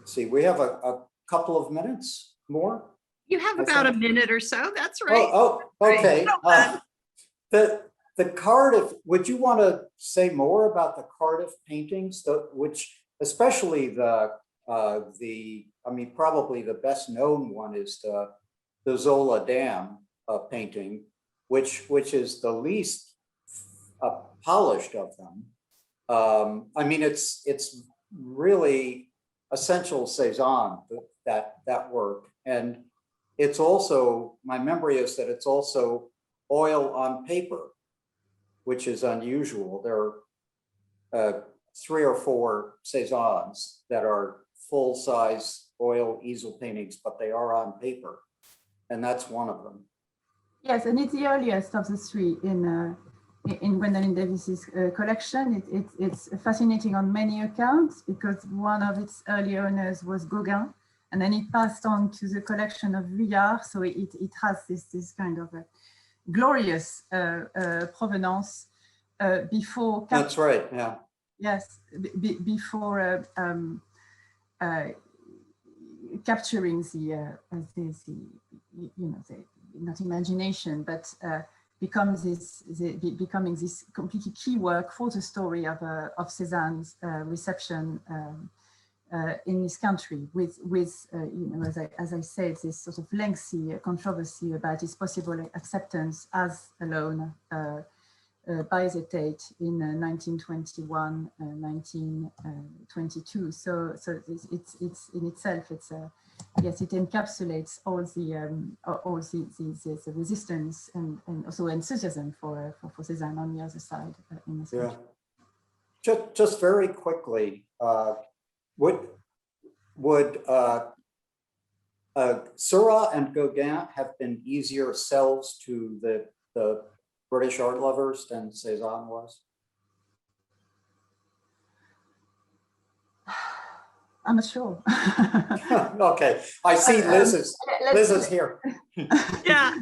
see, we have a couple of minutes more. You have about a minute or so, that's right. Oh, okay. The Cardiff, would you want to say more about the Cardiff paintings, which especially I mean, probably the best known one is the Zola Dam painting, which is the least polished of them. I mean, it's really essential Cézanne, that work. And it's also, my memory is that it's also oil on paper, which is unusual. There are 3 or 4 Cézannes that are full-size oil easel paintings, but they are on paper. And that's one of them. Yes, and it's the earliest of the 3 in Gwendolyn Davis's collection. It's fascinating on many accounts because one of its early owners was Gauguin, and then it passed on to the collection of Vuillard. So it has this kind of a glorious provenance before. That's right. Yeah. Yes, before capturing the not imagination, but becoming this completely key work for the story of Cézanne's reception in this country, with as I said, this sort of lengthy controversy about his possible acceptance as alone by the Tate in 1921, 1922. So it's in itself, it's yes, it encapsulates all the resistance and also enthusiasm for Cézanne on the other side in this country. Just very quickly, would Seurat and Gauguin have been easier selves to the British art lovers than Cézanne was? I'm not sure. Okay, I see Liz is here. Yeah,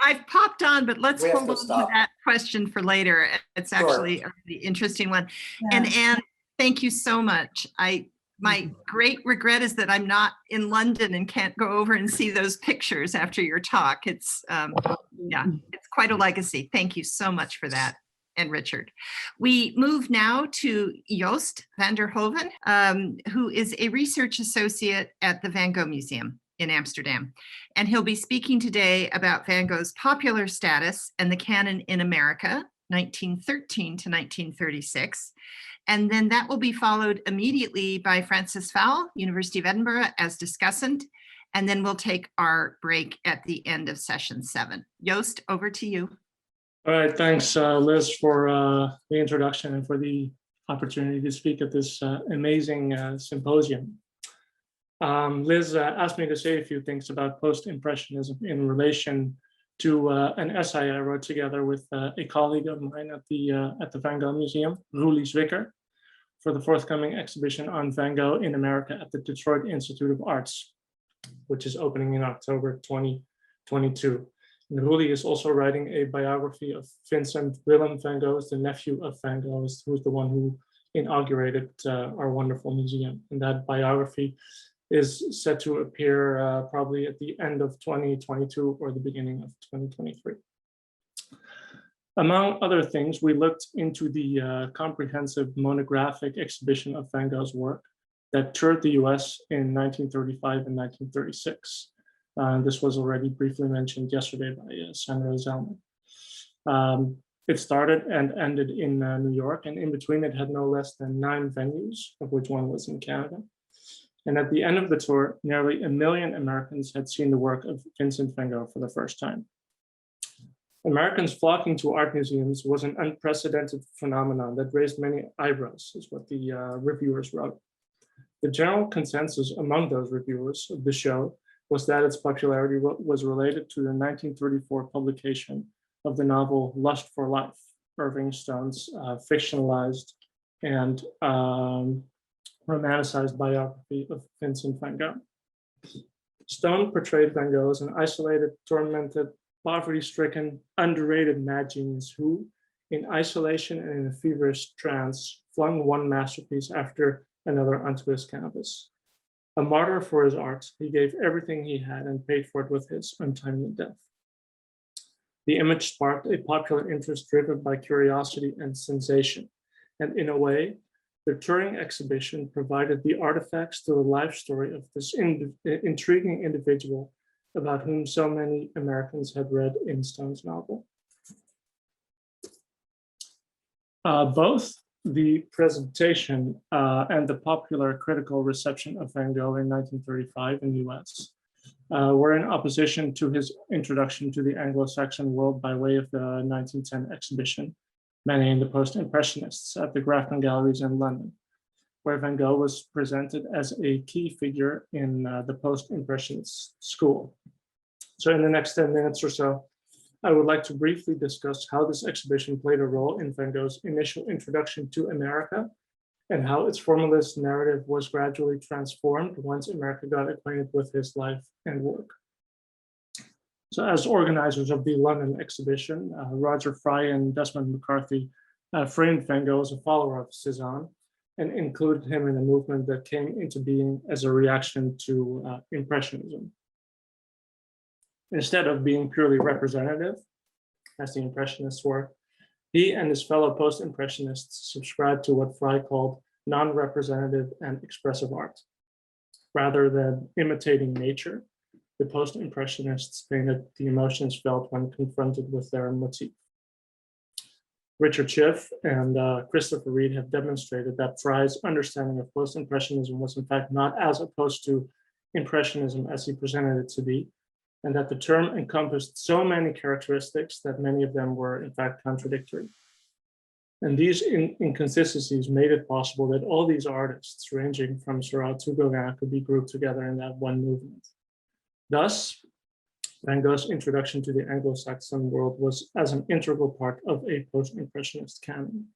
I've popped on, but let's hold on to that question for later. It's actually a really interesting one. Yeah. And Anne, thank you so much. My great regret is that I'm not in London and can't go over and see those pictures after your talk. It's yeah, it's quite a legacy. Thank you so much for that. And Richard. We move now to Joost van der Hoven, who is a research associate at the Van Gogh Museum in Amsterdam. And he'll be speaking today about Van Gogh's popular status and the canon in America, 1913 to 1936. And then that will be followed immediately by Francis Fowle, University of Edinburgh, as discussant. And then we'll take our break at the end of session 7. Joost, over to you. All right, thanks, Liz, for the introduction and for the opportunity to speak at this amazing symposium. Liz asked me to say a few things about post-impressionism in relation to an essay I wrote together with a colleague of mine at the Van Gogh Museum, Roelie Zwicker, for the forthcoming exhibition on Van Gogh in America at the Detroit Institute of Arts, which is opening in October 2022. And Roelie is also writing a biography of Vincent Willem van Gogh, the nephew of Van Gogh, who's the one who inaugurated our wonderful museum. And that biography is set to appear probably at the end of 2022 or the beginning of 2023. Among other things, we looked into the comprehensive monographic exhibition of Van Gogh's work that toured the US in 1935 and 1936. This was already briefly mentioned yesterday by Sandra Zellman. It started and ended in New York, and in between it had no less than 9 venues, of which one was in Canada. And at the end of the tour, nearly 1 million Americans had seen the work of Vincent van Gogh for the first time. Americans flocking to art museums was an unprecedented phenomenon that raised many eyebrows, is what the reviewers wrote. The general consensus among those reviewers of the show was that its popularity was related to the 1934 publication of the novel Lust for Life, Irving Stone's fictionalized and romanticized biography of Vincent van Gogh. Stone portrayed Van Gogh as an isolated, tormented, poverty-stricken, underrated mad genius who, in isolation and in a feverish trance, flung one masterpiece after another onto his canvas. A martyr for his art, he gave everything he had and paid for it with his untimely death. The image sparked a popular interest driven by curiosity and sensation, and in a way, the touring exhibition provided the artifacts to the life story of this intriguing individual about whom so many Americans had read in Stone's novel. Both the presentation and the popular critical reception of Van Gogh in 1935 in the US were in opposition to his introduction to the Anglo-Saxon world by way of the 1910 exhibition, many in the Post-Impressionists at the Grafton Galleries in London, where Van Gogh was presented as a key figure in the Post-Impressionist school. So in the next 10 minutes or so, I would like to briefly discuss how this exhibition played a role in Van Gogh's initial introduction to America and how its formalist narrative was gradually transformed once America got acquainted with his life and work. So as organizers of the London exhibition, Roger Fry and Desmond McCarthy framed Van Gogh as a follower of Cézanne and included him in a movement that came into being as a reaction to Impressionism. Instead of being purely representative, as the Impressionists were, he and his fellow Post-Impressionists subscribed to what Fry called non-representative and expressive art. Rather than imitating nature, the Post-Impressionists painted the emotions felt when confronted with their motif. Richard Schiff and Christopher Reed have demonstrated that Fry's understanding of Post-Impressionism was in fact not as opposed to Impressionism as he presented it to be, and that the term encompassed so many characteristics that many of them were in fact contradictory. And these inconsistencies made it possible that all these artists, ranging from Seurat to Gauguin, could be grouped together in that one movement. Thus, Van Gogh's introduction to the Anglo-Saxon world was as an integral part of a post-impressionist canon.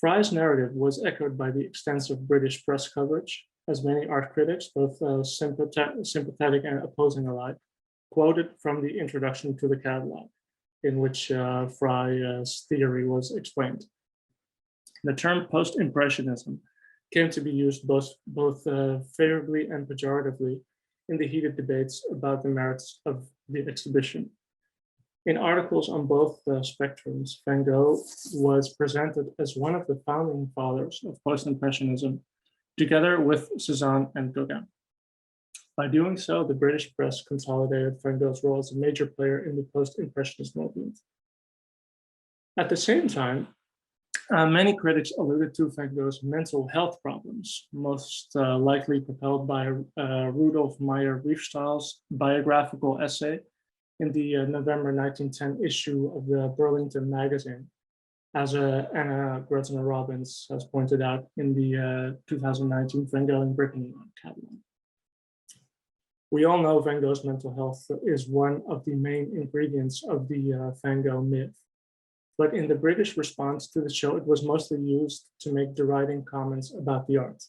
Fry's narrative was echoed by the extensive British press coverage, as many art critics, both sympathetic and opposing alike, quoted from the introduction to the catalog, in which Fry's theory was explained. The term post-impressionism came to be used both favorably and pejoratively in the heated debates about the merits of the exhibition. In articles on both spectrums, Van Gogh was presented as one of the founding fathers of post-impressionism, together with Cézanne and Gauguin. By doing so, the British press consolidated Van Gogh's role as a major player in the post-impressionist movement. At the same time, many critics alluded to Van Gogh's mental health problems, most likely propelled by Rudolf Meyer Riefstahl's biographical essay in the November 1910 issue of the Burlington magazine, as Anna Grotner-Robbins has pointed out in the 2019 Van Gogh in Britain catalog. We all know Van Gogh's mental health is one of the main ingredients of the Van Gogh myth. But in the British response to the show, it was mostly used to make deriding comments about the art.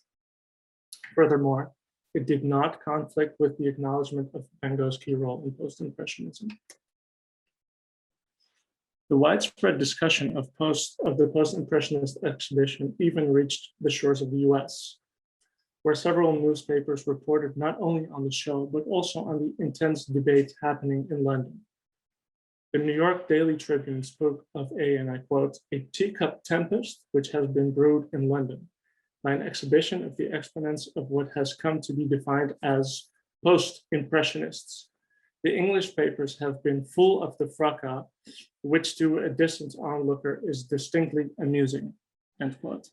Furthermore, it did not conflict with the acknowledgement of Van Gogh's key role in post-impressionism. The widespread discussion of the post-impressionist exhibition even reached the shores of the US, where several newspapers reported not only on the show, but also on the intense debate happening in London. The New York Daily Tribune spoke of and I quote, a teacup tempest which has been brewed in London by an exhibition of the exponents of what has come to be defined as post-impressionists. The English papers have been full of the fracas, which to a distant onlooker is distinctly amusing, end quote.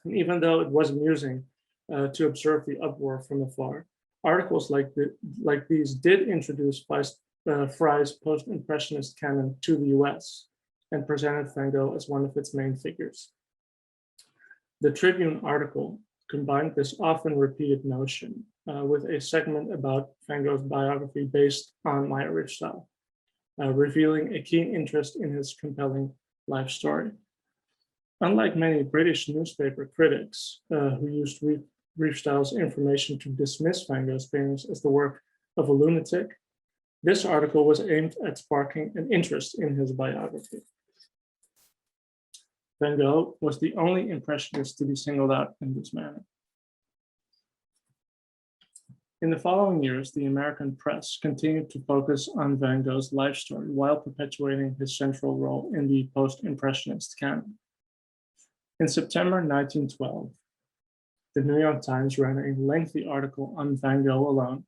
And even though it was amusing, to observe the uproar from afar. Articles like these did introduce Fry's post-impressionist canon to the US and presented Van Gogh as one of its main figures. The Tribune article combined this often repeated notion with a segment about Van Gogh's biography based on My Rich Style, revealing a keen interest in his compelling life story. Unlike many British newspaper critics who used Riefstahl's information to dismiss Van Gogh's paintings as the work of a lunatic, this article was aimed at sparking an interest in his biography. Van Gogh was the only impressionist to be singled out in this manner. In the following years, the American press continued to focus on Van Gogh's life story while perpetuating his central role in the post-impressionist canon. In September 1912, the New York Times ran a lengthy article on Van Gogh alone,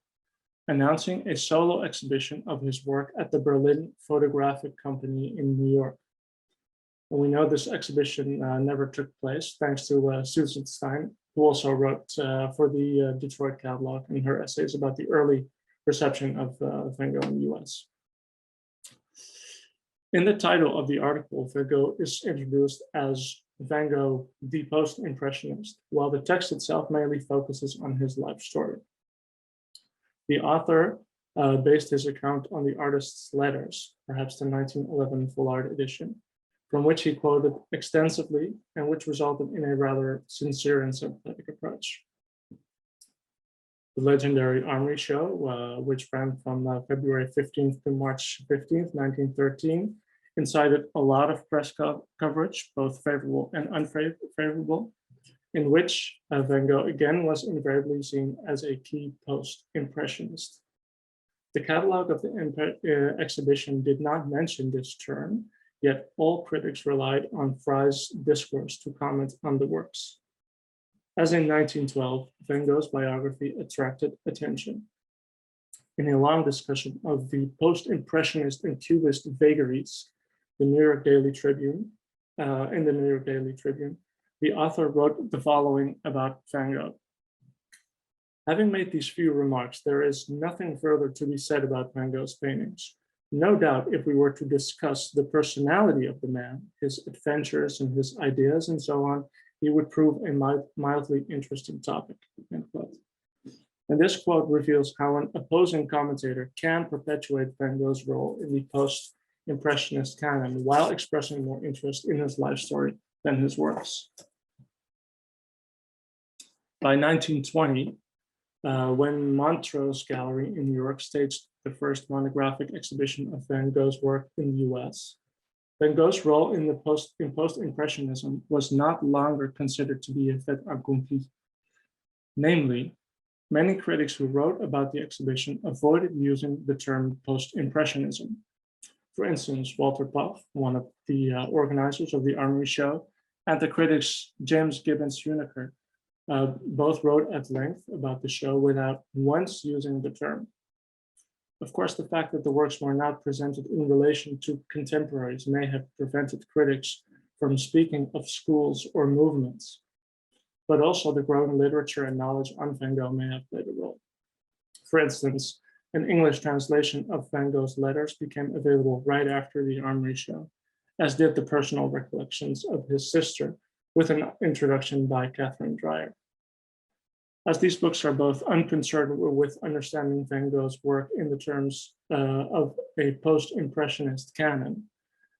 announcing a solo exhibition of his work at the Berlin Photographic Company in New York. And we know this exhibition never took place, thanks to Susan Stein, who also wrote for the Detroit catalog in her essays about the early reception of Van Gogh in the US. In the title of the article, Van Gogh is introduced as Van Gogh, the post-impressionist, while the text itself mainly focuses on his life story. The author based his account on the artist's letters, perhaps the 1911 full-art edition, from which he quoted extensively and which resulted in a rather sincere and sympathetic approach. The legendary Armory Show, which ran from February 15th to March 15th, 1913, incited a lot of press coverage, both favorable and unfavorable, in which Van Gogh again was invariably seen as a key post-impressionist. The catalog of the exhibition did not mention this term, yet all critics relied on Fry's discourse to comment on the works. As in 1912, Van Gogh's biography attracted attention. In a long discussion of the post-impressionist and cubist vagaries, in the New York Daily Tribune, the author wrote the following about Van Gogh. Having made these few remarks, there is nothing further to be said about Van Gogh's paintings. No doubt, if we were to discuss the personality of the man, his adventures and his ideas and so on, he would prove a mildly interesting topic. End quote. And this quote reveals how an opposing commentator can perpetuate Van Gogh's role in the post-impressionist canon while expressing more interest in his life story than his works. By 1920, when Montrose Gallery in New York staged the first monographic exhibition of Van Gogh's work in the US, Van Gogh's role in post-impressionism was not longer considered to be a fait accompli. Namely, many critics who wrote about the exhibition avoided using the term post-impressionism. For instance, Walter Puff, one of the organizers of the Armory Show, and the critics James Gibbons Huneker, both wrote at length about the show without once using the term. Of course, the fact that the works were not presented in relation to contemporaries may have prevented critics from speaking of schools or movements, but also the growing literature and knowledge on Van Gogh may have played a role. For instance, an English translation of Van Gogh's letters became available right after the Armory Show, as did the personal recollections of his sister, with an introduction by Catherine Dreyer. As these books are both unconcerned with understanding Van Gogh's work in the terms of a post-impressionist canon,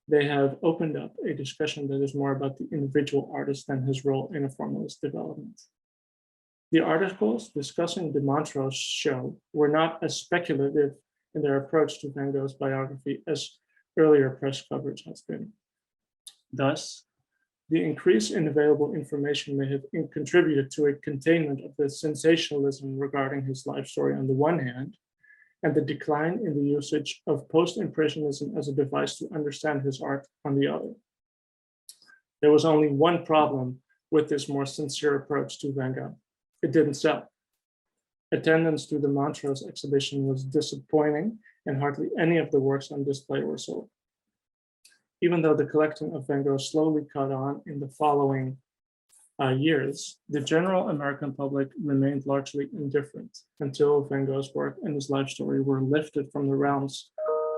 they have opened up a discussion that is more about the individual artist than his role in a formalist development. The articles discussing the Montrose Show were not as speculative in their approach to Van Gogh's biography as earlier press coverage has been. Thus, the increase in available information may have contributed to a containment of the sensationalism regarding his life story on the one hand, and the decline in the usage of post-impressionism as a device to understand his art on the other. There was only one problem with this more sincere approach to Van Gogh. It didn't sell. Attendance to the Montrose exhibition was disappointing, and hardly any of the works on display were sold. Even though the collecting of Van Gogh slowly caught on in the following years, the general American public remained largely indifferent until Van Gogh's work and his life story were lifted from the realms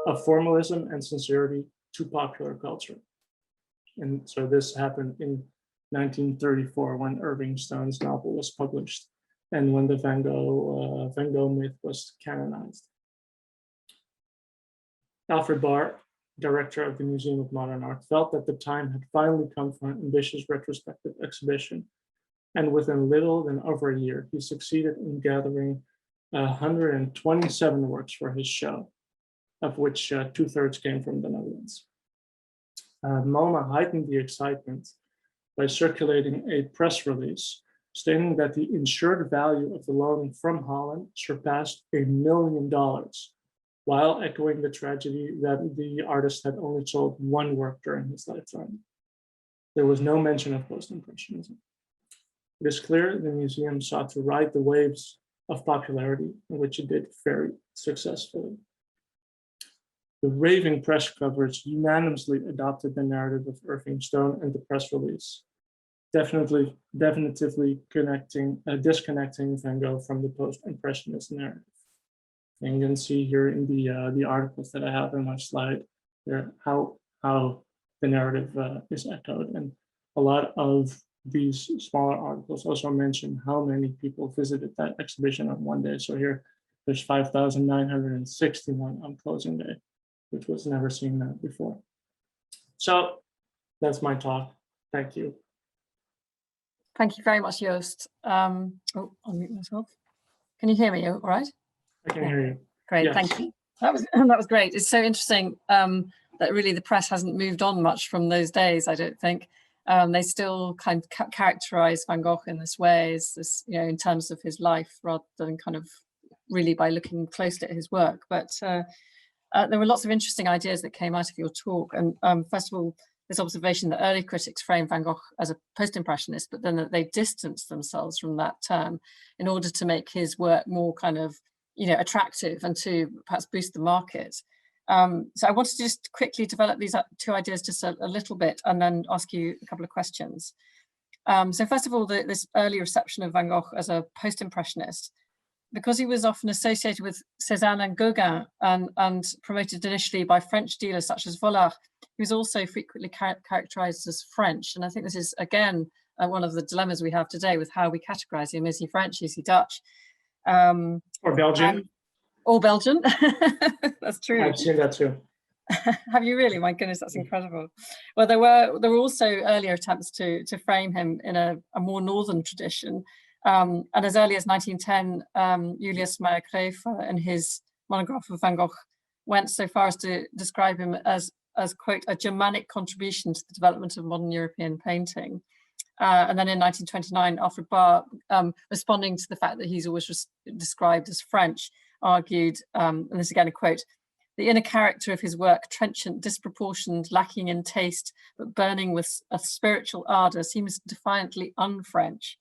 of formalism and sincerity to popular culture. And so this happened in 1934 when Irving Stone's novel was published and when the Van Gogh myth was canonized. Alfred Barr, director of the Museum of Modern Art, felt that the time had finally come for an ambitious retrospective exhibition. And within little than over a year, he succeeded in gathering 127 works for his show, of which 2/3 came from the Netherlands. MoMA heightened the excitement by circulating a press release stating that the insured value of the loan from Holland surpassed $1 million, while echoing the tragedy that the artist had only sold one work during his lifetime. There was no mention of post-impressionism. It is clear the museum sought to ride the waves of popularity, which it did very successfully. The raving press coverage unanimously adopted the narrative of Irving Stone and the press release, definitively disconnecting Van Gogh from the post-impressionist narrative. And you can see here in the articles that I have in my slide there how the narrative is echoed. And a lot of these smaller articles also mention how many people visited that exhibition on one day. So here there's 5,961 on closing day, which was never seen that before. So that's my talk. Thank you. Thank you very much, Joost. Oh, I'll mute myself. Can you hear me all right? I can hear you. Great, Yes. thank you. That was great. It's so interesting that really the press hasn't moved on much from those days, I don't think. They still kind of characterize Van Gogh in this way, as this, you know, in terms of his life, rather than kind of really by looking closely at his work. But there were lots of interesting ideas that came out of your talk. And first of all, this observation that early critics framed Van Gogh as a post-impressionist, but then that they distanced themselves from that term in order to make his work more kind of, you know, attractive and to perhaps boost the market. So I wanted to just quickly develop these two ideas just a little bit and then ask you a couple of questions. So first of all, this early reception of Van Gogh as a post-impressionist, because he was often associated with Cézanne and Gauguin and promoted initially by French dealers such as Vollard, he was also frequently characterized as French. And I think this is, again, one of the dilemmas we have today with how we categorize him. Is he French? Is he Dutch? Or Belgian? Or Belgian. That's true. I've seen that too. Have you really? My goodness, that's incredible. Well, there were also earlier attempts to frame him in a more northern tradition. And as early as 1910, Julius Meyer-Graefe, in his monograph of Van Gogh, went so far as to describe him as quote, a Germanic contribution to the development of modern European painting. And then in 1929, Alfred Barr, responding to the fact that he's always described as French, argued, and this again a quote, the inner character of his work, trenchant, disproportioned, lacking in taste, but burning with a spiritual ardor, seems defiantly un-French.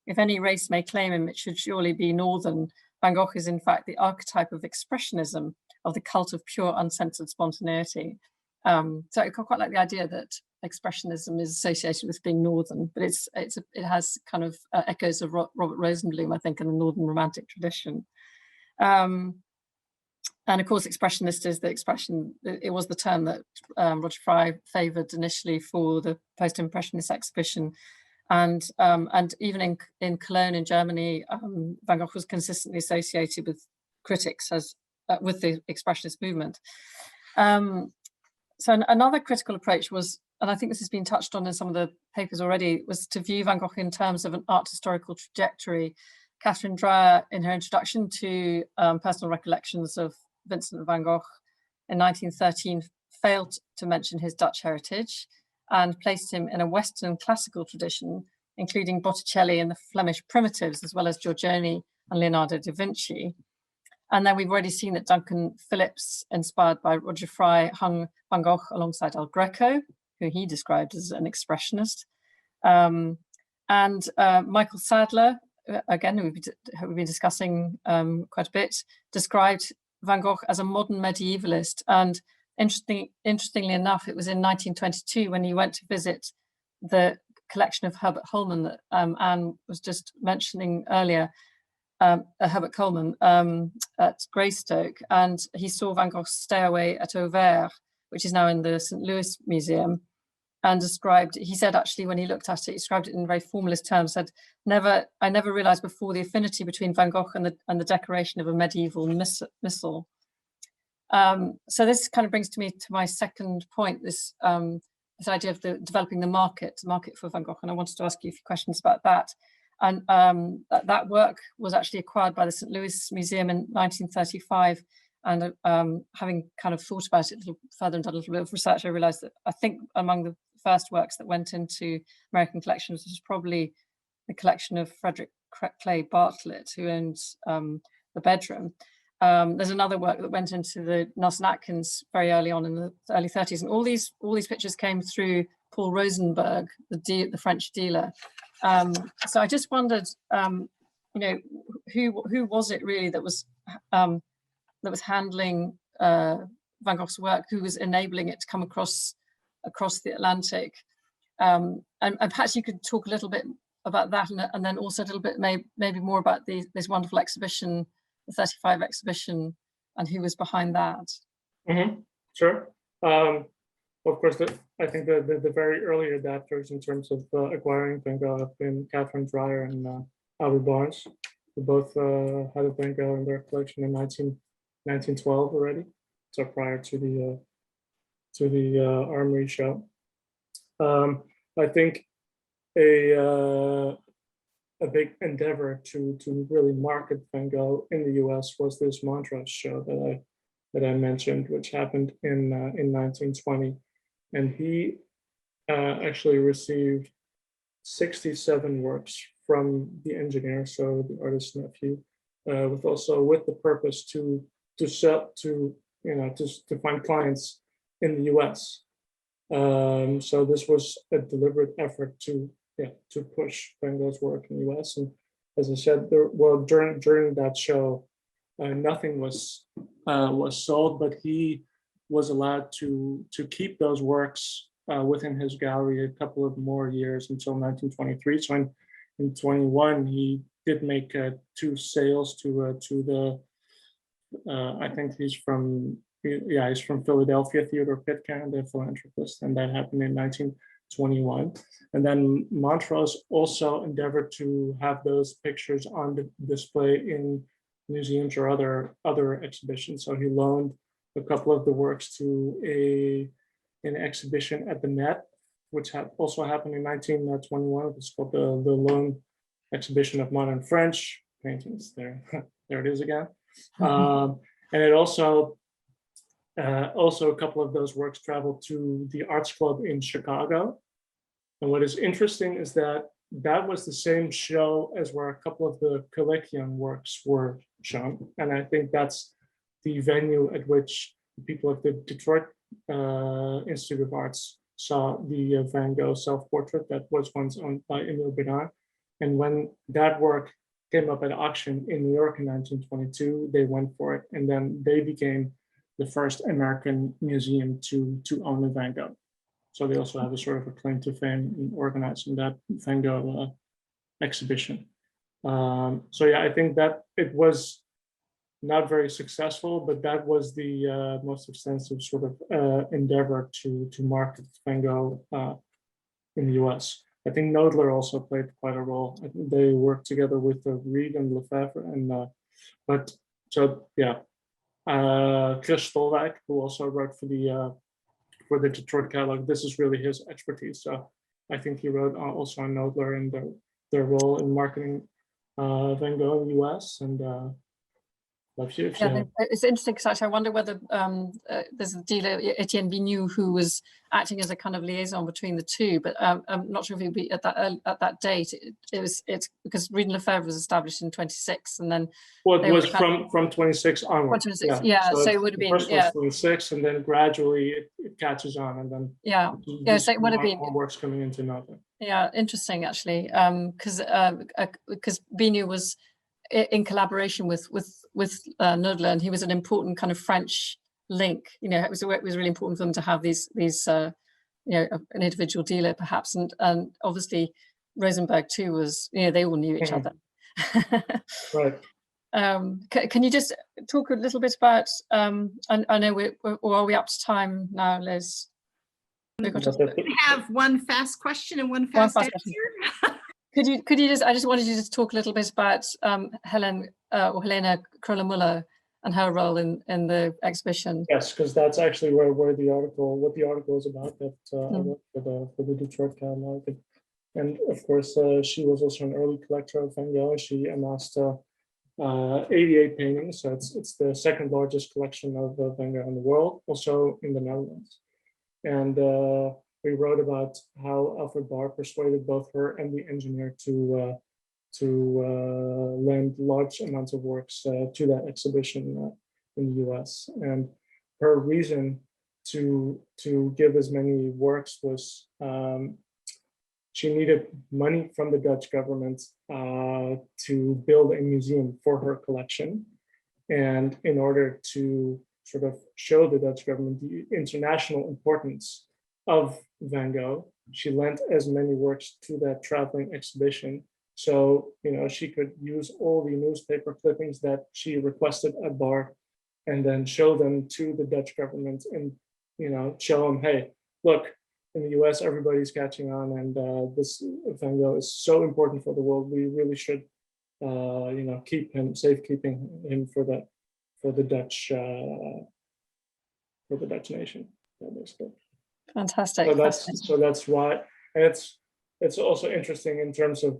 If any race may claim him, it should surely be Northern. Van Gogh is in fact the archetype of Expressionism, of the cult of pure uncensored spontaneity. So I quite like the idea that Expressionism is associated with being Northern, but it has kind of echoes of Robert Rosenblum, I think, in the Northern Romantic tradition. And of course, Expressionist is the expression, it was the term that Roger Fry favoured initially for the Post-Impressionist Exhibition. And even in Cologne in Germany, Van Gogh was consistently associated with critics as with the Expressionist movement. So another critical approach was, and I think this has been touched on in some of the papers already, was to view Van Gogh in terms of an art historical trajectory. Catherine Dreyer, in her introduction to Personal Recollections of Vincent van Gogh in 1913, failed to mention his Dutch heritage and placed him in a Western classical tradition, including Botticelli and the Flemish primitives, as well as Giorgione and Leonardo da Vinci. And then we've already seen that Duncan Phillips, inspired by Roger Fry, hung Van Gogh alongside El Greco, who he described as an expressionist. And Michael Sadler, again, we've been discussing quite a bit, described Van Gogh as a modern medievalist. And interestingly enough, it was in 1922 when he went to visit the collection of Herbert Coleman that Anne was just mentioning earlier, Herbert Coleman at Greystoke, and he saw Van Gogh's Stairway at Auvers, which is now in the St. Louis Museum, and he said actually when he looked at it, he described it in very formalist terms, said, I never realized before the affinity between Van Gogh and the decoration of a medieval missal. So this kind of brings me to my second point, this idea of developing the market for Van Gogh, and I wanted to ask you a few questions about that. And that work was actually acquired by the St. Louis Museum in 1935. And having kind of thought about it a little further and done a little bit of research, I realized that I think among the first works that went into American collections was probably the collection of Frederick Clay Bartlett, who owns the Bedroom. There's another work that went into the Nelson Atkins very early on in the early 30s, and all these pictures came through Paul Rosenberg, the French dealer. So I just wondered, who was it really that was handling Van Gogh's work, who was enabling it to come across the Atlantic, and perhaps you could talk a little bit about that, and then also a little bit maybe more about this wonderful exhibition, the 35 exhibition, and who was behind that. Mm-hmm. Sure. Of course, I think the very early adapters in terms of acquiring Van Gogh have been Catherine Dreyer and Albert Barnes, who both had a Van Gogh in their collection in 1912 already, so prior to the Armory show. I think a big endeavor to really market Van Gogh in the US was this Montrose show that I mentioned, which happened in 1920. And he actually received 67 works from the engineer, so the artist's nephew, with the purpose to sell to find clients in the US. So this was a deliberate effort to push Van Gogh's work in the US. And as I said, during that show, nothing was sold, but he was allowed to keep those works within his gallery a couple of more years until 1923. So in 21, he did make 2 sales to the I think he's from Philadelphia, Theodore Pitcairn, the philanthropist, and that happened in 1921. And then Montrose also endeavored to have those pictures on display in museums or other exhibitions. So he loaned a couple of the works to an exhibition at the Met, which also happened in 1921. It's called the Loan Exhibition of Modern French Paintings. There it is again. And it also a couple of those works traveled to the Arts Club in Chicago. And what is interesting is that was the same show as where a couple of the Collegium works were shown. And I think that's the venue at which the people of the Detroit Institute of Arts saw the Van Gogh self-portrait that was once owned by Emile Bernard. And when that work came up at auction in New York in 1922, they went for it. And then they became the first American museum to own a Van Gogh. So they also have a sort of a claim to fame in organizing that Van Gogh exhibition. So yeah, I think that it was not very successful, but that was the most extensive sort of endeavor to market Van Gogh in the US. I think Knoedler also played quite a role. I think they worked together with Reed and Lefebvre, and Chris Stolwijk, who also wrote for the Detroit catalog. This is really his expertise. So I think he wrote also on Knoedler and their role in marketing Van Gogh in the US. And it's interesting because actually I wonder whether there's a dealer, Etienne Vignoux, who was acting as a kind of liaison between the two, but I'm not sure if he'd be at that date. It's because Reed and Lefebvre was established in 26, and then it was from 26 onward. 26, so it would have been first was 26, and then gradually it catches on, and then so it would have been more works coming into nothing. Yeah, interesting actually, because Vignoux was in collaboration with Knoedler, and he was an important kind of French link. It was really important for them to have these an individual dealer perhaps, and obviously Rosenberg too was, they all knew each other. Right. Can you just talk a little bit about, I know are we up to time now, Liz? We have one fast question and one fast answer. Could you just, I just wanted you to talk a little bit about Helena Kroller-Müller and her role in the exhibition. Yes, because that's actually what the article is about that I wrote for the Detroit catalog. And of course, she was also an early collector of Van Gogh. She amassed 88 paintings, so it's the second largest collection of Van Gogh in the world, also in the Netherlands. And we wrote about how Alfred Barr persuaded both her and the engineer to lend large amounts of works to that exhibition in the US. And her reason to give as many works was she needed money from the Dutch government to build a museum for her collection. And in order to sort of show the Dutch government the international importance of Van Gogh, she lent as many works to that traveling exhibition. So, she could use all the newspaper clippings that she requested at Barr and then show them to the Dutch government and, show them, hey, look, in the US, everybody's catching on, and this Van Gogh is so important for the world. We really should, keep him, safekeeping him for the Dutch nation. Basically. Fantastic. So that's why, and it's also interesting in terms of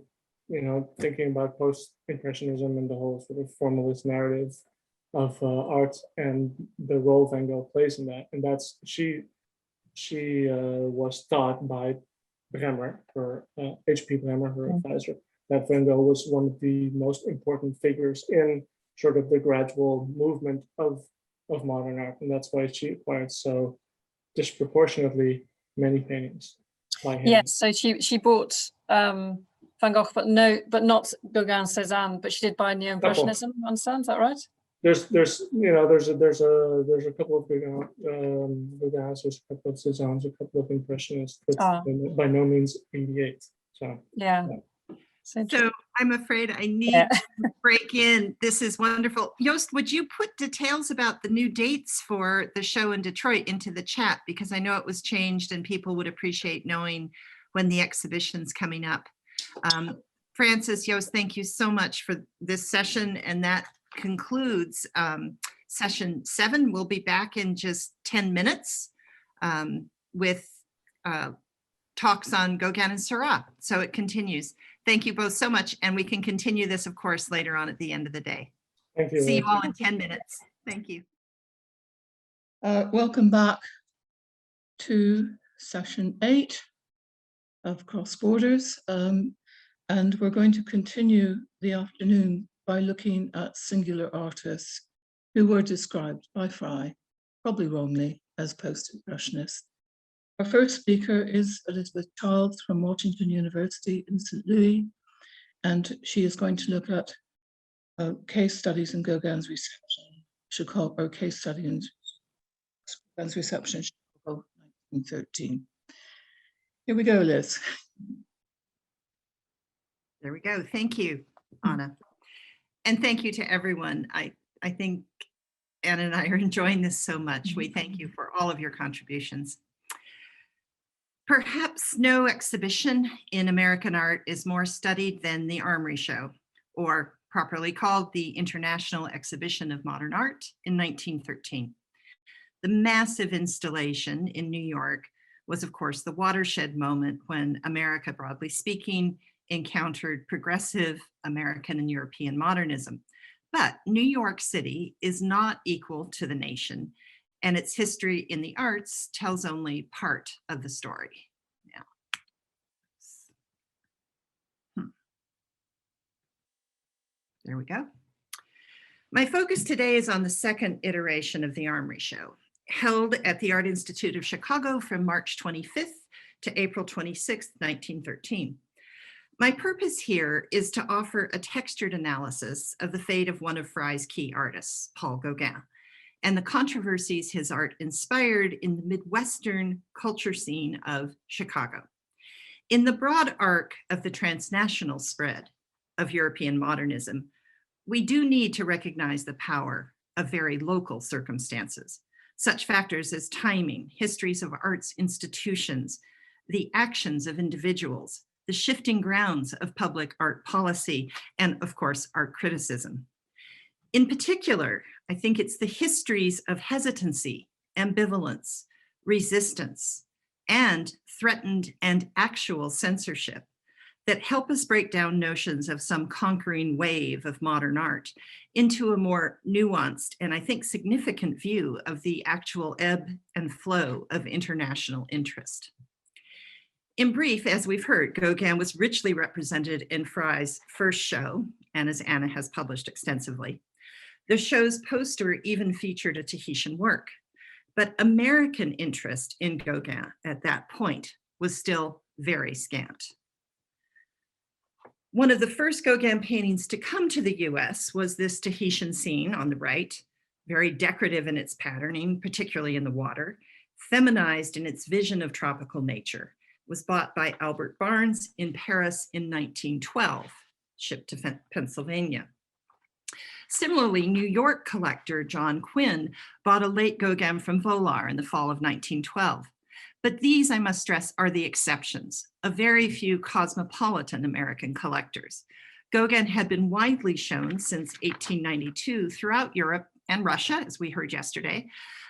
thinking about post-impressionism and the whole sort of formalist narrative of art and the role Van Gogh plays in that. And that's she was taught by Bremer, H.P. Bremer, her advisor, that Van Gogh was one of the most important figures in sort of the gradual movement of modern art, and that's why she acquired so disproportionately many paintings by him. Yes, so she bought Van Gogh, but not Gauguin, Cézanne, but she did buy Neo-Impressionism. Understand? Is that right? There's a couple of Gauguins, there's a couple of Cézannes, a couple of Impressionists, but by no means 88. So yeah. So I'm afraid I need to break in. This is wonderful. Joost, would you put details about the new dates for the show in Detroit into the chat? Because I know it was changed and people would appreciate knowing when the exhibition's coming up. Francis, Joost, thank you so much for this session. And that concludes session 7. We'll be back in just 10 minutes with talks on Gauguin and Seurat. So it continues. Thank you both so much. And we can continue this, of course, later on at the end of the day. Thank you. See you all in 10 minutes. Thank you. Welcome back to session 8 of Cross Borders. And we're going to continue the afternoon by looking at singular artists who were described by Frye, probably wrongly, as post-impressionists. Our first speaker is Elizabeth Childs from Washington University in St. Louis, and she is going to look at case studies in Gauguin's reception, or case study in Gauguin's reception in Chicago, 1913. Here we go, Liz. There we go. Thank you, Anna. And thank you to everyone. I think Anna and I are enjoying this so much. We thank you for all of your contributions. Perhaps no exhibition in American art is more studied than the Armory Show, or properly called the International Exhibition of Modern Art in 1913. The massive installation in New York was, of course, the watershed moment when America, broadly speaking, encountered progressive American and European modernism. But New York City is not equal to the nation, and its history in the arts tells only part of the story. There we go. My focus today is on the second iteration of the Armory Show, held at the Art Institute of Chicago from March 25th to April 26th, 1913. My purpose here is to offer a textured analysis of the fate of one of Frye's key artists, Paul Gauguin, and the controversies his art inspired in the Midwestern culture scene of Chicago. In the broad arc of the transnational spread of European modernism, we do need to recognize the power of very local circumstances, such factors as timing, histories of arts institutions, the actions of individuals, the shifting grounds of public art policy, and of course, art criticism. In particular, I think it's the histories of hesitancy, ambivalence, resistance, and threatened and actual censorship that help us break down notions of some conquering wave of modern art into a more nuanced and I think significant view of the actual ebb and flow of international interest. In brief, as we've heard, Gauguin was richly represented in Frye's first show, and as Anna has published extensively. The show's poster even featured a Tahitian work, but American interest in Gauguin at that point was still very scant. One of the first Gauguin paintings to come to the US was this Tahitian scene on the right, very decorative in its patterning, particularly in the water, feminized in its vision of tropical nature, was bought by Albert Barnes in Paris in 1912, shipped to Pennsylvania. Similarly, New York collector John Quinn bought a late Gauguin from Vollard in the fall of 1912. But these, I must stress, are the exceptions, a very few cosmopolitan American collectors. Gauguin had been widely shown since 1892 throughout Europe and Russia, as we heard yesterday.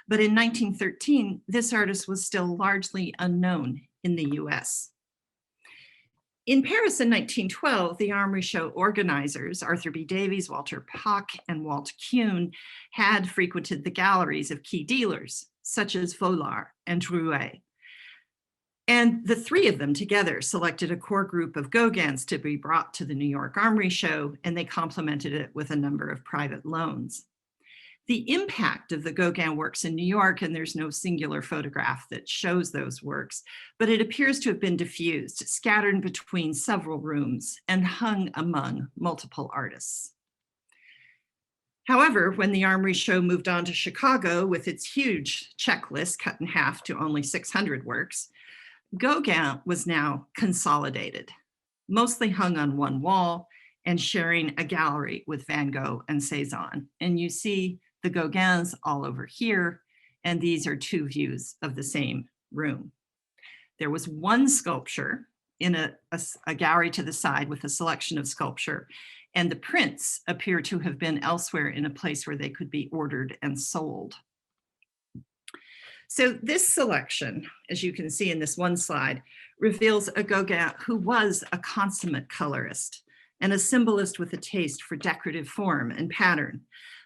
But in 1913, this artist was still largely unknown in the US. In Paris in 1912, the Armory Show organizers, Arthur B. Davies, Walter Pock, and Walt Kuhn, had frequented the galleries of key dealers, such as Vollard and Drouet. And the three of them together selected a core group of Gauguins to be brought to the New York Armory Show, and they complemented it with a number of private loans. The impact of the Gauguin works in New York, and there's no singular photograph that shows those works, but it appears to have been diffused, scattered between several rooms, and hung among multiple artists. However, when the Armory Show moved on to Chicago with its huge checklist cut in half to only 600 works, Gauguin was now consolidated, mostly hung on one wall and sharing a gallery with Van Gogh and Cézanne. And you see the Gauguins all over here, and these are two views of the same room. There was one sculpture in a gallery to the side with a selection of sculpture, and the prints appear to have been elsewhere in a place where they could be ordered and sold. So this selection, as you can see in this one slide, reveals a Gauguin who was a consummate colorist and a symbolist with a taste for decorative form and pattern.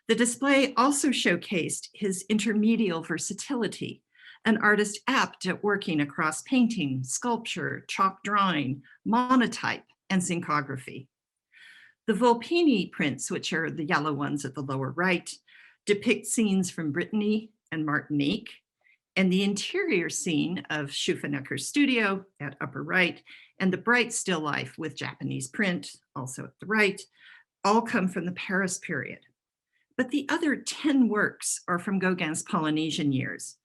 The display also showcased his intermedial versatility, an artist apt at working across painting, sculpture, chalk drawing, monotype, and zincography. The Volpini prints, which are the yellow ones at the lower right, depict scenes from Brittany and Martinique, and the interior scene of Schufenecker's studio at upper right, and the bright still life with Japanese print, also at the right, all come from the Paris period. But the other 10 works are from Gauguin's Polynesian years,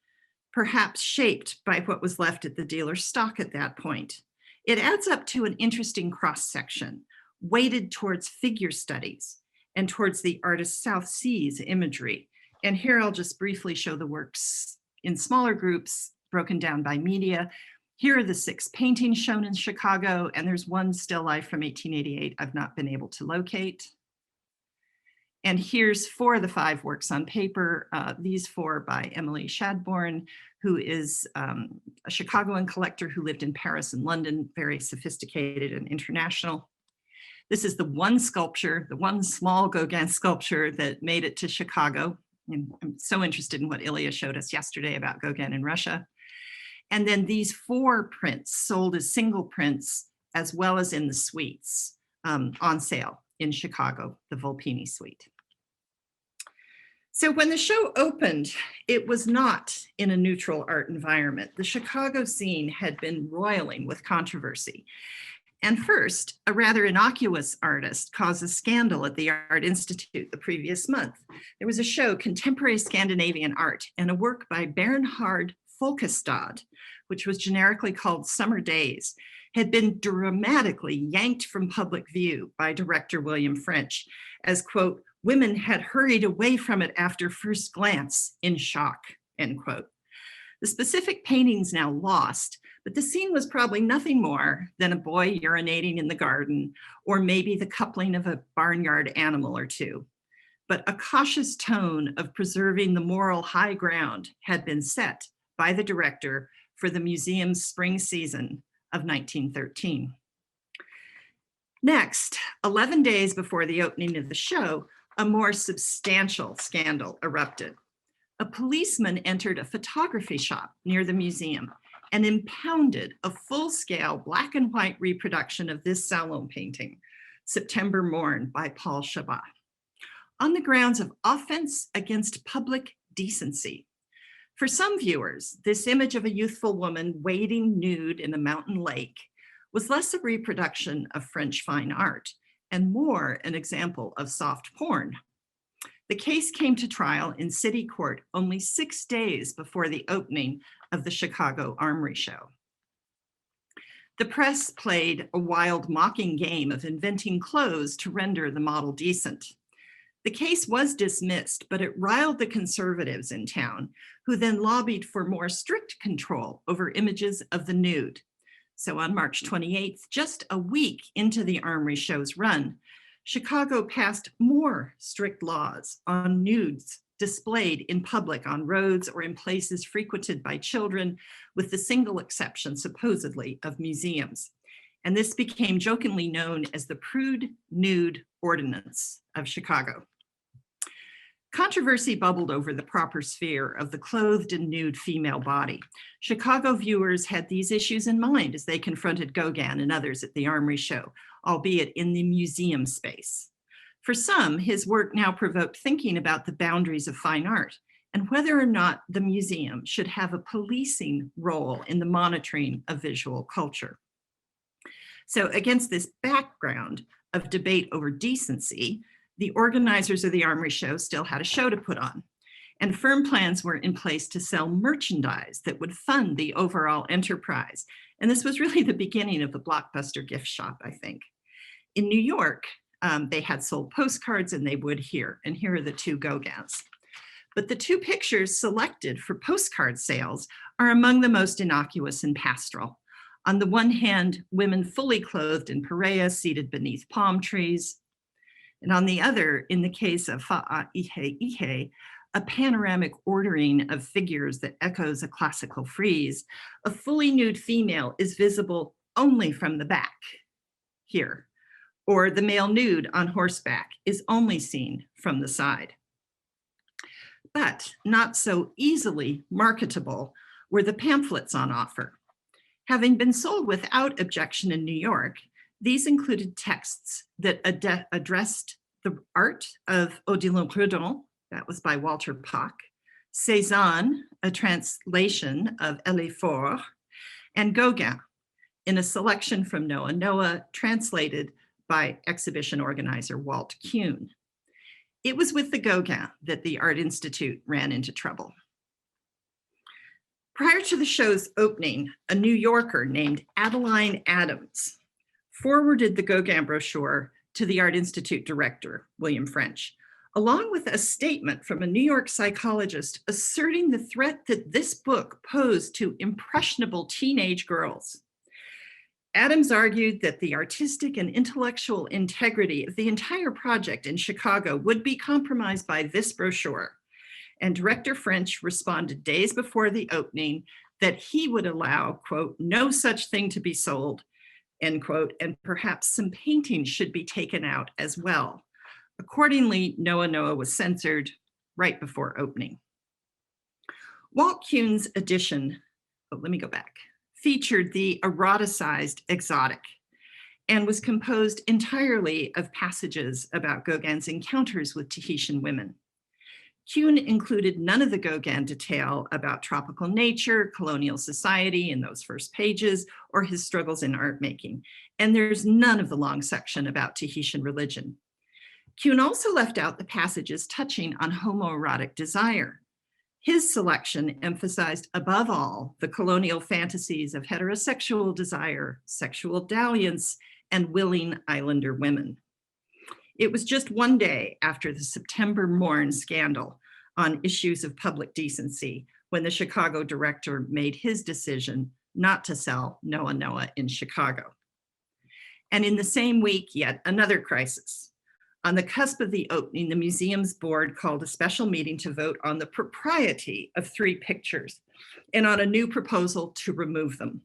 perhaps shaped by what was left at the dealer's stock at that point. It adds up to an interesting cross-section, weighted towards figure studies and towards the artist's South Seas imagery. And here I'll just briefly show the works in smaller groups, broken down by media. Here are the 6 paintings shown in Chicago, and there's one still life from 1888 I've not been able to locate. And here's 4 of the 5 works on paper, these 4 by Emily Shadbourne, who is a Chicagoan collector who lived in Paris and London, very sophisticated and international. This is the one sculpture, the one small Gauguin sculpture that made it to Chicago. And I'm so interested in what Ilya showed us yesterday about Gauguin in Russia. And then these 4 prints sold as single prints, as well as in the suites on sale in Chicago, the Volpini suite. So when the show opened, it was not in a neutral art environment. The Chicago scene had been roiling with controversy. And first, a rather innocuous artist caused a scandal at the Art Institute the previous month. There was a show, Contemporary Scandinavian Art, and a work by Bernhard Folkestad, which was generically called Summer Days, had been dramatically yanked from public view by director William French as, quote, women had hurried away from it after first glance in shock, end quote. The specific painting's now lost, but the scene was probably nothing more than a boy urinating in the garden, or maybe the coupling of a barnyard animal or two. But a cautious tone of preserving the moral high ground had been set by the director for the museum's spring season of 1913. Next, 11 days before the opening of the show, a more substantial scandal erupted. A policeman entered a photography shop near the museum and impounded a full-scale black and white reproduction of this salon painting, September Morn by Paul Chabat, on the grounds of offense against public decency. For some viewers, this image of a youthful woman wading nude in a mountain lake was less a reproduction of French fine art and more an example of soft porn. The case came to trial in city court only 6 days before the opening of the Chicago Armory Show. The press played a wild mocking game of inventing clothes to render the model decent. The case was dismissed, but it riled the conservatives in town, who then lobbied for more strict control over images of the nude. So on March 28th, just a week into the Armory Show's run, Chicago passed more strict laws on nudes displayed in public on roads or in places frequented by children, with the single exception, supposedly, of museums. And this became jokingly known as the Prude Nude Ordinance of Chicago. Controversy bubbled over the proper sphere of the clothed and nude female body. Chicago viewers had these issues in mind as they confronted Gauguin and others at the Armory Show, albeit in the museum space. For some, his work now provoked thinking about the boundaries of fine art and whether or not the museum should have a policing role in the monitoring of visual culture. So against this background of debate over decency, the organizers of the Armory Show still had a show to put on, and firm plans were in place to sell merchandise that would fund the overall enterprise. And this was really the beginning of the blockbuster gift shop, I think. In New York, they had sold postcards, and they would here. And here are the two Gauguins. But the two pictures selected for postcard sales are among the most innocuous and pastoral. On the one hand, women fully clothed in parea seated beneath palm trees. And on the other, in the case of Fa'a Ihe Ihe, a panoramic ordering of figures that echoes a classical frieze, a fully nude female is visible only from the back, here, or the male nude on horseback is only seen from the side. But not so easily marketable were the pamphlets on offer. Having been sold without objection in New York, these included texts that addressed the art of Odilon Redon, that was by Walter Pach, Cézanne, a translation of Elle est fort, and Gauguin, in a selection from Noah Noah, translated by exhibition organizer Walt Kuhn. It was with the Gauguin that the Art Institute ran into trouble. Prior to the show's opening, a New Yorker named Adeline Adams forwarded the Gauguin brochure to the Art Institute director, William French, along with a statement from a New York psychologist asserting the threat that this book posed to impressionable teenage girls. Adams argued that the artistic and intellectual integrity of the entire project in Chicago would be compromised by this brochure. And Director French responded days before the opening that he would allow, quote, no such thing to be sold, end quote, and perhaps some paintings should be taken out as well. Accordingly, Noah Noah was censored right before opening. Walt Kuhn's edition, featured the eroticized exotic and was composed entirely of passages about Gauguin's encounters with Tahitian women. Kuhn included none of the Gauguin detail about tropical nature, colonial society in those first pages, or his struggles in art making. And there's none of the long section about Tahitian religion. Kuhn also left out the passages touching on homoerotic desire. His selection emphasized above all the colonial fantasies of heterosexual desire, sexual dalliance, and willing islander women. It was just one day after the September Morn scandal on issues of public decency when the Chicago director made his decision not to sell Noa Noa in Chicago. And in the same week, yet another crisis. On the cusp of the opening, the museum's board called a special meeting to vote on the propriety of 3 pictures and on a new proposal to remove them.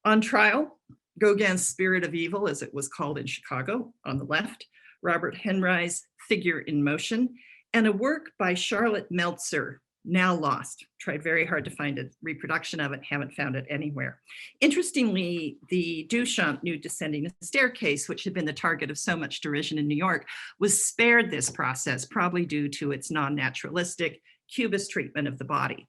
On trial, Gauguin's Spirit of Evil, as it was called in Chicago, on the left, Robert Henry's Figure in Motion, and a work by Charlotte Meltzer, now lost. Tried very hard to find a reproduction of it, haven't found it anywhere. Interestingly, the Duchamp Nude Descending a Staircase, which had been the target of so much derision in New York, was spared this process, probably due to its non-naturalistic cubist treatment of the body.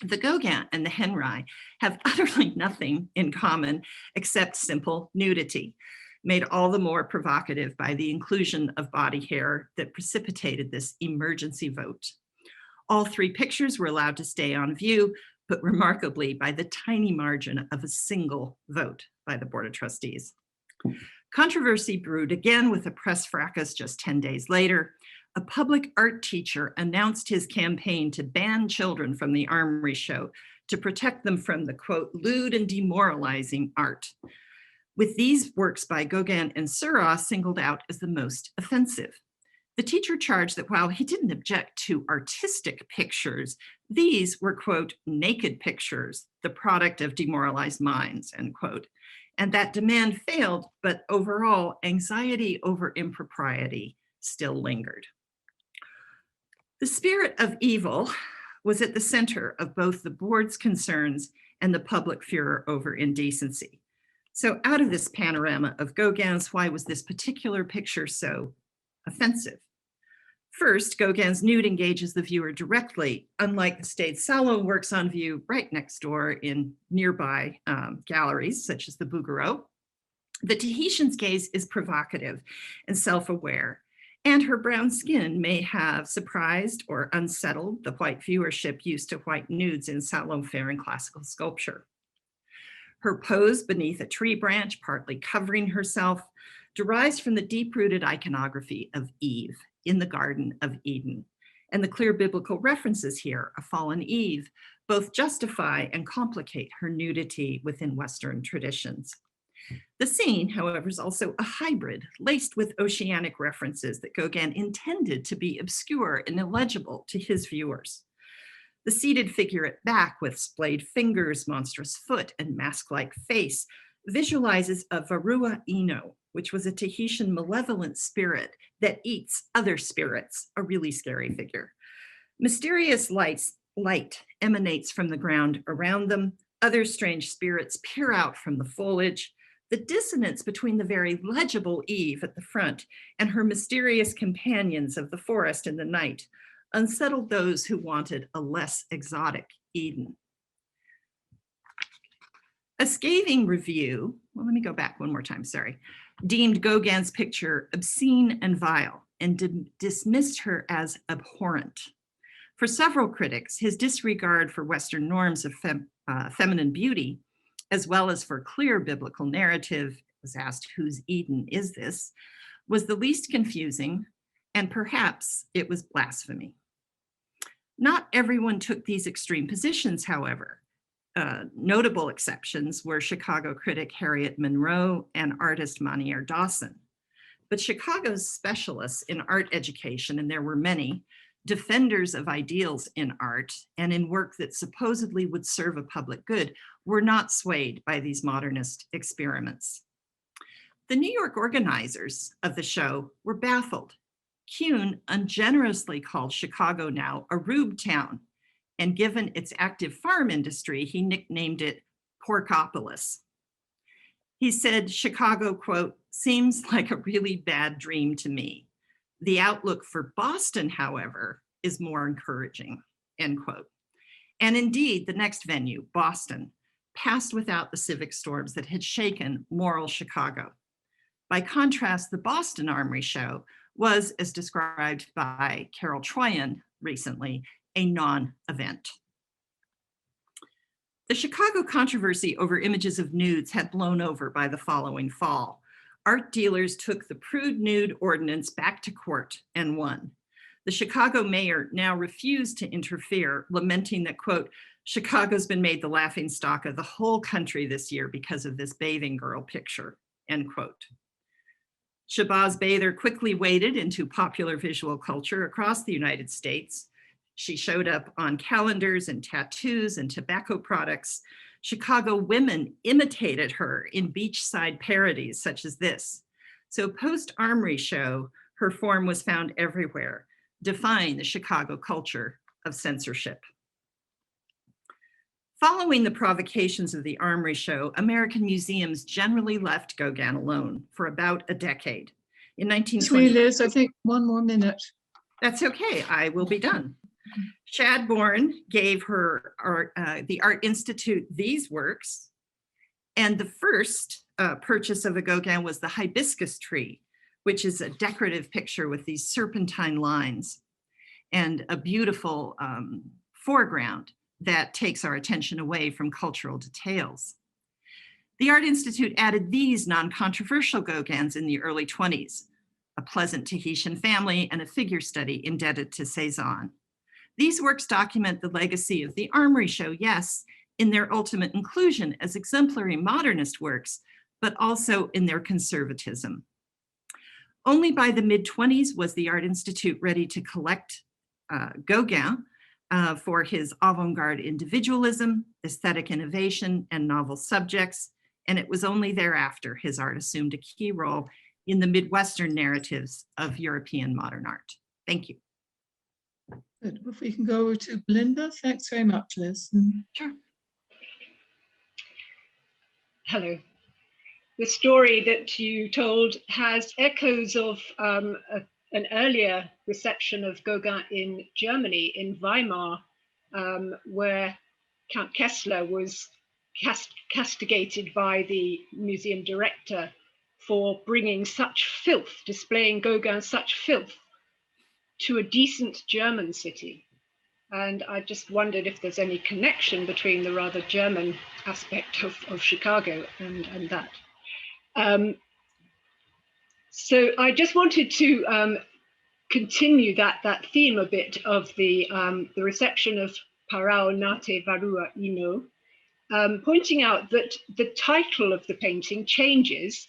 The Gauguin and the Henry have utterly nothing in common except simple nudity, made all the more provocative by the inclusion of body hair that precipitated this emergency vote. All 3 pictures were allowed to stay on view, but remarkably by the tiny margin of a single vote by the Board of Trustees. Controversy brewed again with a press fracas just 10 days later. A public art teacher announced his campaign to ban children from the Armory show to protect them from the, quote, lewd and demoralizing art, with these works by Gauguin and Seurat singled out as the most offensive. The teacher charged that while he didn't object to artistic pictures, these were, quote, naked pictures, the product of demoralized minds, end quote. And that demand failed, but overall, anxiety over impropriety still lingered. The Spirit of Evil was at the center of both the board's concerns and the public furor over indecency. So out of this panorama of Gauguin's, why was this particular picture so offensive? First, Gauguin's nude engages the viewer directly, unlike the stage salon works on view right next door in nearby galleries, such as the Bouguereau. The Tahitian's gaze is provocative and self-aware, and her brown skin may have surprised or unsettled the white viewership used to white nudes in salon fare and classical sculpture. Her pose beneath a tree branch, partly covering herself, derives from the deep-rooted iconography of Eve in the Garden of Eden. And the clear biblical references here, a fallen Eve, both justify and complicate her nudity within Western traditions. The scene, however, is also a hybrid, laced with oceanic references that Gauguin intended to be obscure and illegible to his viewers. The seated figure at back with splayed fingers, monstrous foot, and mask-like face visualizes a Varua Ino, which was a Tahitian malevolent spirit that eats other spirits, a really scary figure. Mysterious light emanates from the ground around them. Other strange spirits peer out from the foliage. The dissonance between the very legible Eve at the front and her mysterious companions of the forest in the night unsettled those who wanted a less exotic Eden. A scathing review, well, let me go back one more time, sorry, deemed Gauguin's picture obscene and vile and dismissed her as abhorrent. For several critics, his disregard for Western norms of feminine beauty, as well as for clear biblical narrative, was asked, whose Eden is this, was the least confusing, and perhaps it was blasphemy. Not everyone took these extreme positions, however. Notable exceptions were Chicago critic Harriet Monroe and artist Monier Dawson. But Chicago's specialists in art education, and there were many, defenders of ideals in art and in work that supposedly would serve a public good, were not swayed by these modernist experiments. The New York organizers of the show were baffled. Kuhn ungenerously called Chicago now a rube town, and given its active farm industry, he nicknamed it Porkopolis. He said, Chicago, quote, seems like a really bad dream to me. The outlook for Boston, however, is more encouraging, end quote. And indeed, the next venue, Boston, passed without the civic storms that had shaken moral Chicago. By contrast, the Boston Armory Show was, as described by Carol Troyan recently, a non-event. The Chicago controversy over images of nudes had blown over by the following fall. Art dealers took the prude nude ordinance back to court and won. The Chicago mayor now refused to interfere, lamenting that, quote, Chicago's been made the laughingstock of the whole country this year because of this bathing girl picture, end quote. Shabazz Bather quickly waded into popular visual culture across the United States. She showed up on calendars and tattoos and tobacco products. Chicago women imitated her in beachside parodies such as this. So post-Armory Show, her form was found everywhere, defying the Chicago culture of censorship. Following the provocations of the Armory Show, American museums generally left Gauguin alone for about a decade. In 1920, Liz, I think one more minute. That's okay, I will be done. Shadbourne gave her the Art Institute these works, and the first purchase of a Gauguin was the hibiscus tree, which is a decorative picture with these serpentine lines and a beautiful foreground that takes our attention away from cultural details. The Art Institute added these non-controversial Gauguins in the early 20s, a pleasant Tahitian family and a figure study indebted to Cézanne. These works document the legacy of the Armory Show, yes, in their ultimate inclusion as exemplary modernist works, but also in their conservatism. Only by the mid-20s was the Art Institute ready to collect Gauguin for his avant-garde individualism, aesthetic innovation, and novel subjects, and it was only thereafter his art assumed a key role in the Midwestern narratives of European modern art. Thank you. Good. If we can go over to Belinda. Thanks very much, Liz. Sure. Hello. The story that you told has echoes of an earlier reception of Gauguin in Germany, in Weimar, where Count Kessler was castigated by the museum director for bringing such filth, displaying Gauguin such filth to a decent German city. And I just wondered if there's any connection between the rather German aspect of Chicago and that. So I just wanted to continue that theme a bit of the reception of Parao Nate Varua Ino, pointing out that the title of the painting changes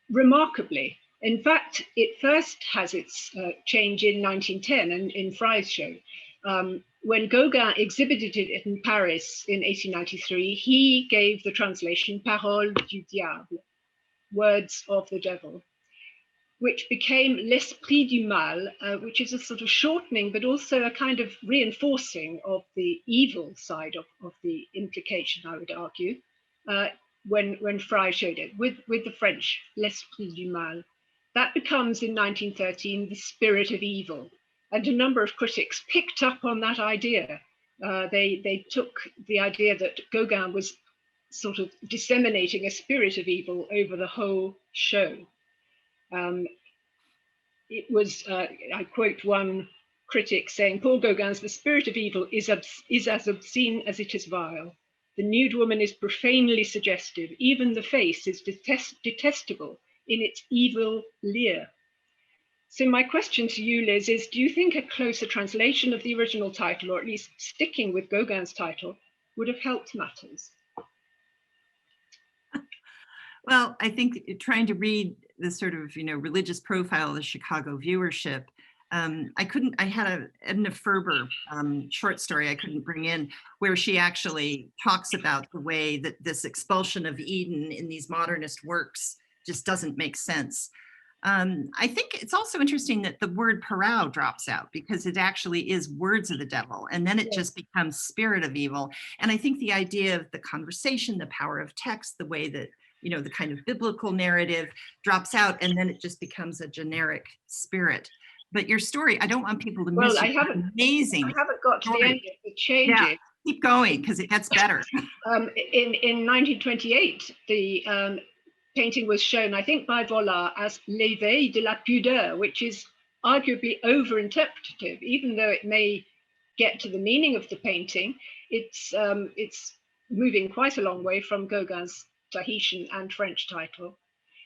remarkably. In fact, it first has its change in 1910 and in Frye's show. When Gauguin exhibited it in Paris in 1893, he gave the translation Paroles du Diable, words of the devil, which became L'Esprit du Mal, which is a sort of shortening, but also a kind of reinforcing of the evil side of the implication, I would argue, when Frye showed it, with the French, L'Esprit du Mal. That becomes, in 1913, the spirit of evil. And a number of critics picked up on that idea. They took the idea that Gauguin was sort of disseminating a spirit of evil over the whole show. It was, I quote one critic saying, Paul Gauguin's The Spirit of Evil is as obscene as it is vile. The nude woman is profanely suggestive. Even the face is detestable in its evil leer. So my question to you, Liz, is do you think a closer translation of the original title, or at least sticking with Gauguin's title, would have helped matters? Well, I think trying to read the sort of, religious profile of the Chicago viewership, I had Edna Ferber short story I couldn't bring in, where she actually talks about the way that this expulsion of Eden in these modernist works just doesn't make sense. I think it's also interesting that the word parao drops out, because it actually is words of the devil, and then it just becomes spirit of evil. And I think the idea of the conversation, the power of text, the way that, the kind of biblical narrative drops out, and then it just becomes a generic spirit. but your story, I don't want people to Well, miss I your amazing. haven't got to the story. end of the changes. Yeah, keep going because it gets better. In 1928, the painting was shown, I think, by Vollard as l'éveil de la pudeur, which is arguably over-interpretative, even though it may get to the meaning of the painting. It's moving quite a long way from Gauguin's Tahitian and French title.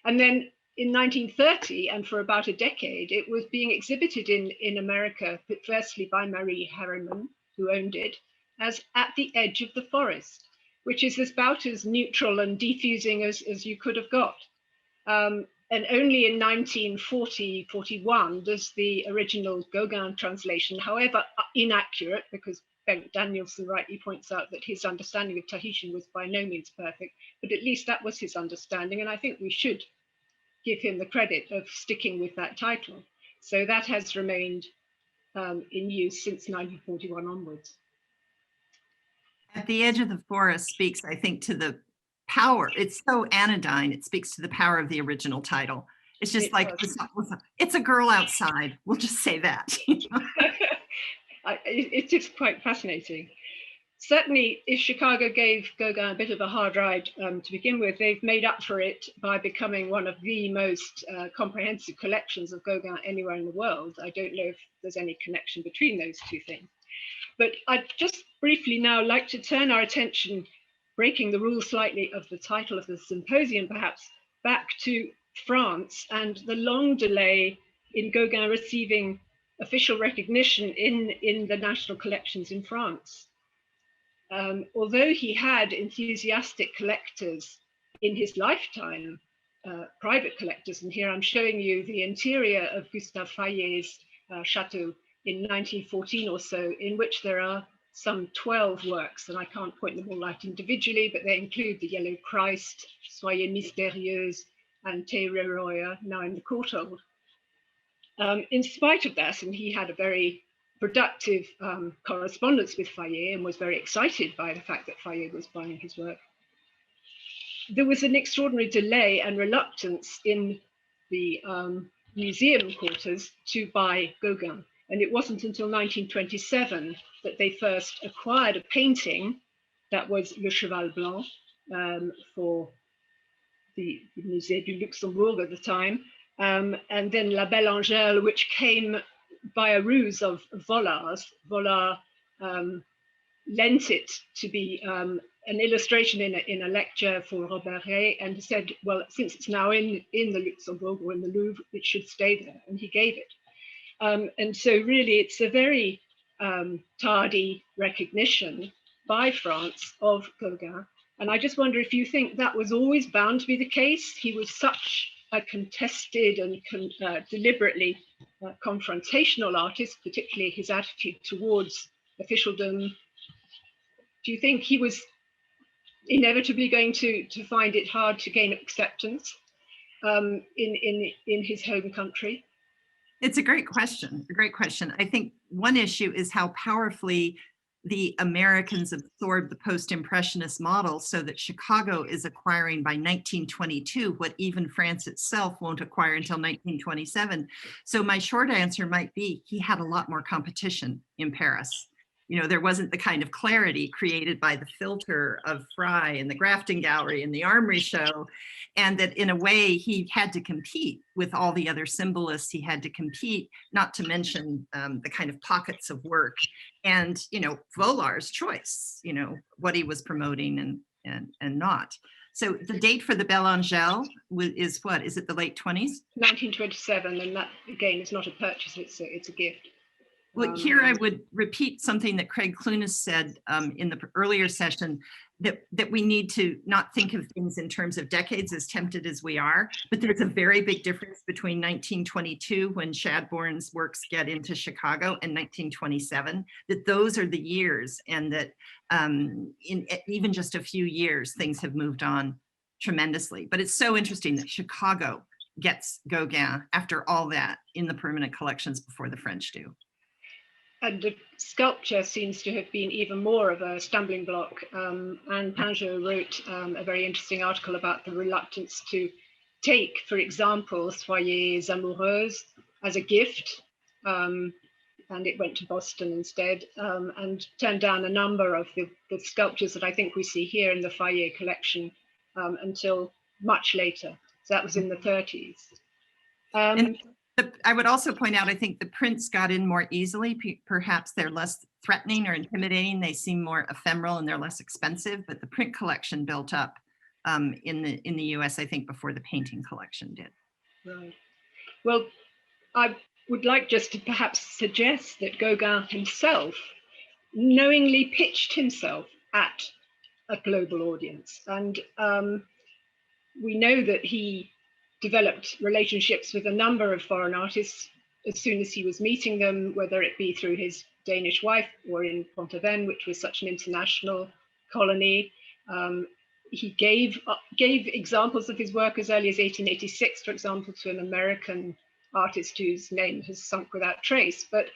And then in 1930, and for about a decade, it was being exhibited in America, firstly by Marie Harriman, who owned it, as At the Edge of the Forest, which is about as neutral and defusing as you could have got. And only in 1940-41 does the original Gauguin translation, however inaccurate, because Bengt Danielson rightly points out that his understanding of Tahitian was by no means perfect, but at least that was his understanding, and I think we should give him the credit of sticking with that title. So that has remained in use since 1941 onwards. At the Edge of the Forest speaks, I think, to the power. It's so anodyne. It speaks to the power of the original title. It's just it's a girl outside. We'll just say that. It is quite fascinating. Certainly, if Chicago gave Gauguin a bit of a hard ride to begin with, they've made up for it by becoming one of the most comprehensive collections of Gauguin anywhere in the world. I don't know if there's any connection between those two things. But I'd just briefly now like to turn our attention, breaking the rules slightly of the title of the symposium perhaps, back to France and the long delay in Gauguin receiving official recognition in the national collections in France. Although he had enthusiastic collectors in his lifetime, private collectors, and here I'm showing you the interior of Gustave Fayet's chateau in 1914 or so, in which there are some 12 works, and I can't point them all out individually, but they include the Yellow Christ, Soyez Mystérieuse, and Te Reroya, now in the Courtauld. In spite of that, and he had a very productive correspondence with Fayet and was very excited by the fact that Fayet was buying his work, there was an extraordinary delay and reluctance in the museum quarters to buy Gauguin. And it wasn't until 1927 that they first acquired a painting that was Le Cheval Blanc for the Musée du Luxembourg at the time, and then La Belle Angèle, which came by a ruse of Vollard's. Vollard lent it to be an illustration in a lecture for Robert Ray, and said, well, since it's now in the Luxembourg or in the Louvre, it should stay there, and he gave it. And so really it's a very tardy recognition by France of Gauguin. And I just wonder if you think that was always bound to be the case. He was such a contested and deliberately confrontational artist, particularly his attitude towards officialdom. Do you think he was inevitably going to find it hard to gain acceptance in his home country? It's a great question, I think one issue is how powerfully the Americans absorbed the post-impressionist model, so that Chicago is acquiring by 1922 what even France itself won't acquire until 1927. So my short answer might be he had a lot more competition in Paris. You know, there wasn't the kind of clarity created by the filter of Fry and the Grafton Gallery and the Armory Show, and that in a way he had to compete with all the other symbolists. He had to compete, not to mention the kind of pockets of work and, you know, Vollard's choice, you know, what he was promoting and not. So the date for the Belle Angèle is what? Is it the late 20s? 1927, and that again is not a purchase, it's a gift. Well, here I would repeat something that Craig Clunas said in the earlier session, that we need to not think of things in terms of decades, as tempted as we are, but there's a very big difference between 1922, when Shadbourne's works get into Chicago, and 1927, that those are the years, and that in even just a few years, things have moved on tremendously. But it's so interesting that Chicago gets Gauguin after all that in the permanent collections before the French do. And the sculpture seems to have been even more of a stumbling block. Anne Pinjot wrote a very interesting article about the reluctance to take, for example, Soyez Amoureuses as a gift, and it went to Boston instead, and turned down a number of the sculptures that I think we see here in the Fayet collection until much later. So that was in the 30s. And I would also point out, I think the prints got in more easily. Perhaps they're less threatening or intimidating. They seem more ephemeral and they're less expensive, but the print collection built up in the US, I think, before the painting collection did. Right. Well, I would like just to perhaps suggest that Gauguin himself knowingly pitched himself at a global audience. And we know that he developed relationships with a number of foreign artists as soon as he was meeting them, whether it be through his Danish wife or in Pont-Aven, which was such an international colony. He gave examples of his work as early as 1886, for example, to an American artist whose name has sunk without trace. But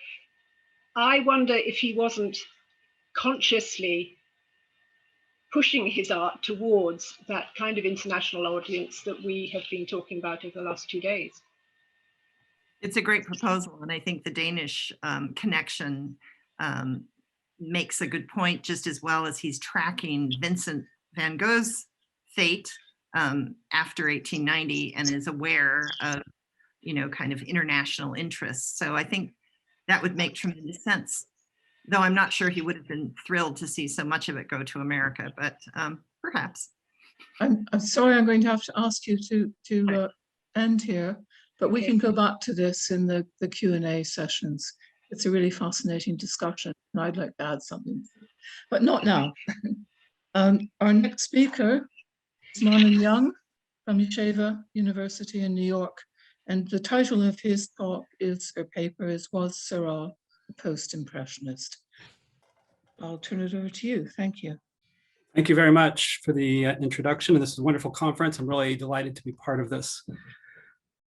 I wonder if he wasn't consciously pushing his art towards that kind of international audience that we have been talking about over the last 2 days. It's a great proposal, and I think the Danish connection makes a good point, just as well as he's tracking Vincent van Gogh's fate after 1890 and is aware of, kind of international interests. So I think that would make tremendous sense, though I'm not sure he would have been thrilled to see so much of it go to America, but perhaps. I'm sorry, I'm going to have to ask you to end here, but we can go back to this in the Q&A sessions. It's a really fascinating discussion, and I'd like to add something, but not now. Our next speaker is Marlon Young from Yeshiva University in New York, and the title of his talk was Seurat, a Post-Impressionist. I'll turn it over to you. Thank you. Thank you very much for the introduction. This is a wonderful conference. I'm really delighted to be part of this.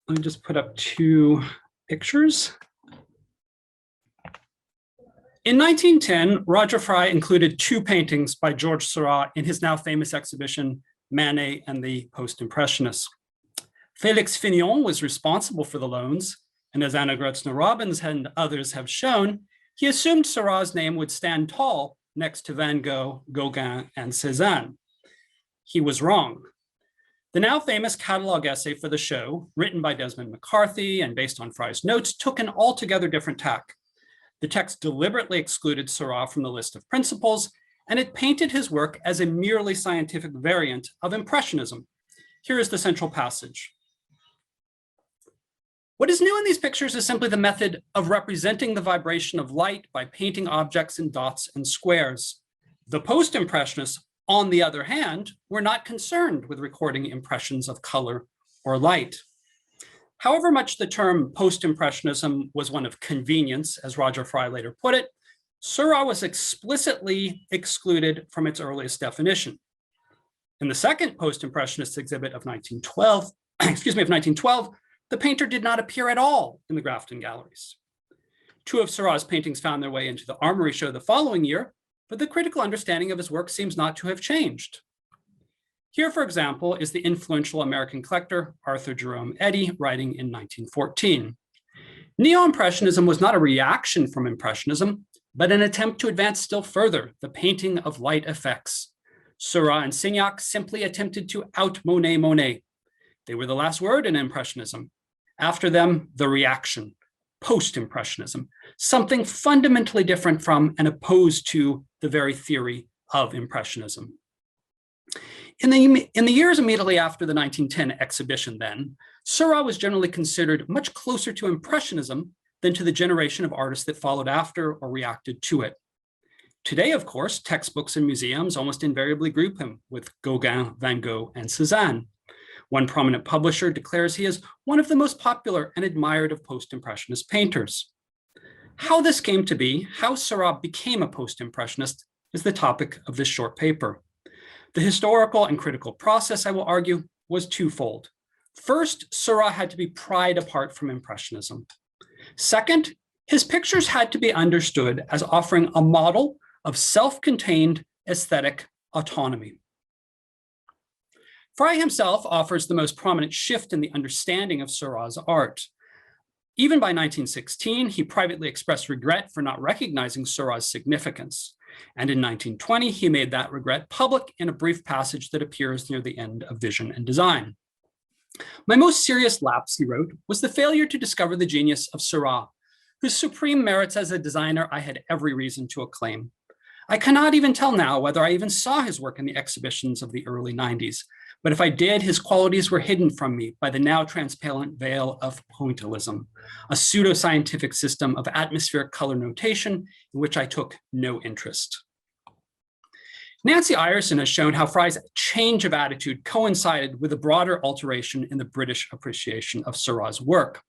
Let me just put up 2 pictures. In 1910, Roger Fry included 2 paintings by Georges Seurat in his now famous exhibition, Manet and the Post-Impressionists. Félix Fignon was responsible for the loans, and as Anna Grotzner-Robbins and others have shown, he assumed Seurat's name would stand tall next to Van Gogh, Gauguin, and Cézanne. He was wrong. The now famous catalog essay for the show, written by Desmond McCarthy and based on Fry's notes, took an altogether different tack. The text deliberately excluded Seurat from the list of principles, and it painted his work as a merely scientific variant of Impressionism. Here is the central passage. What is new in these pictures is simply the method of representing the vibration of light by painting objects in dots and squares. The post-impressionists, on the other hand, were not concerned with recording impressions of color or light. However much the term post-impressionism was one of convenience, as Roger Fry later put it, Seurat was explicitly excluded from its earliest definition. In the second post-impressionist exhibit of 1912, the painter did not appear at all in the Grafton galleries. 2 of Seurat's paintings found their way into the Armory show the following year, but the critical understanding of his work seems not to have changed. Here, for example, is the influential American collector Arthur Jerome Eddy writing in 1914. Neo-Impressionism was not a reaction from Impressionism, but an attempt to advance still further the painting of light effects. Seurat and Signac simply attempted to out-Monet Monet. They were the last word in Impressionism. After them, the reaction, post-impressionism, something fundamentally different from and opposed to the very theory of Impressionism. In the years immediately after the 1910 exhibition then, Seurat was generally considered much closer to Impressionism than to the generation of artists that followed after or reacted to it. Today, of course, textbooks and museums almost invariably group him with Gauguin, Van Gogh, and Cézanne. One prominent publisher declares he is one of the most popular and admired of post-impressionist painters. How this came to be, how Seurat became a post-impressionist, is the topic of this short paper. The historical and critical process, I will argue, was twofold. First, Seurat had to be pried apart from Impressionism. Second, his pictures had to be understood as offering a model of self-contained aesthetic autonomy. Fry himself offers the most prominent shift in the understanding of Seurat's art. Even by 1916, he privately expressed regret for not recognizing Seurat's significance. And in 1920, he made that regret public in a brief passage that appears near the end of Vision and Design. My most serious lapse, he wrote, was the failure to discover the genius of Seurat, whose supreme merits as a designer I had every reason to acclaim. I cannot even tell now whether I even saw his work in the exhibitions of the early 90s, but if I did, his qualities were hidden from me by the now transparent veil of pointillism, a pseudo-scientific system of atmospheric color notation in which I took no interest. Nancy Ireson has shown how Fry's change of attitude coincided with a broader alteration in the British appreciation of Seurat's work,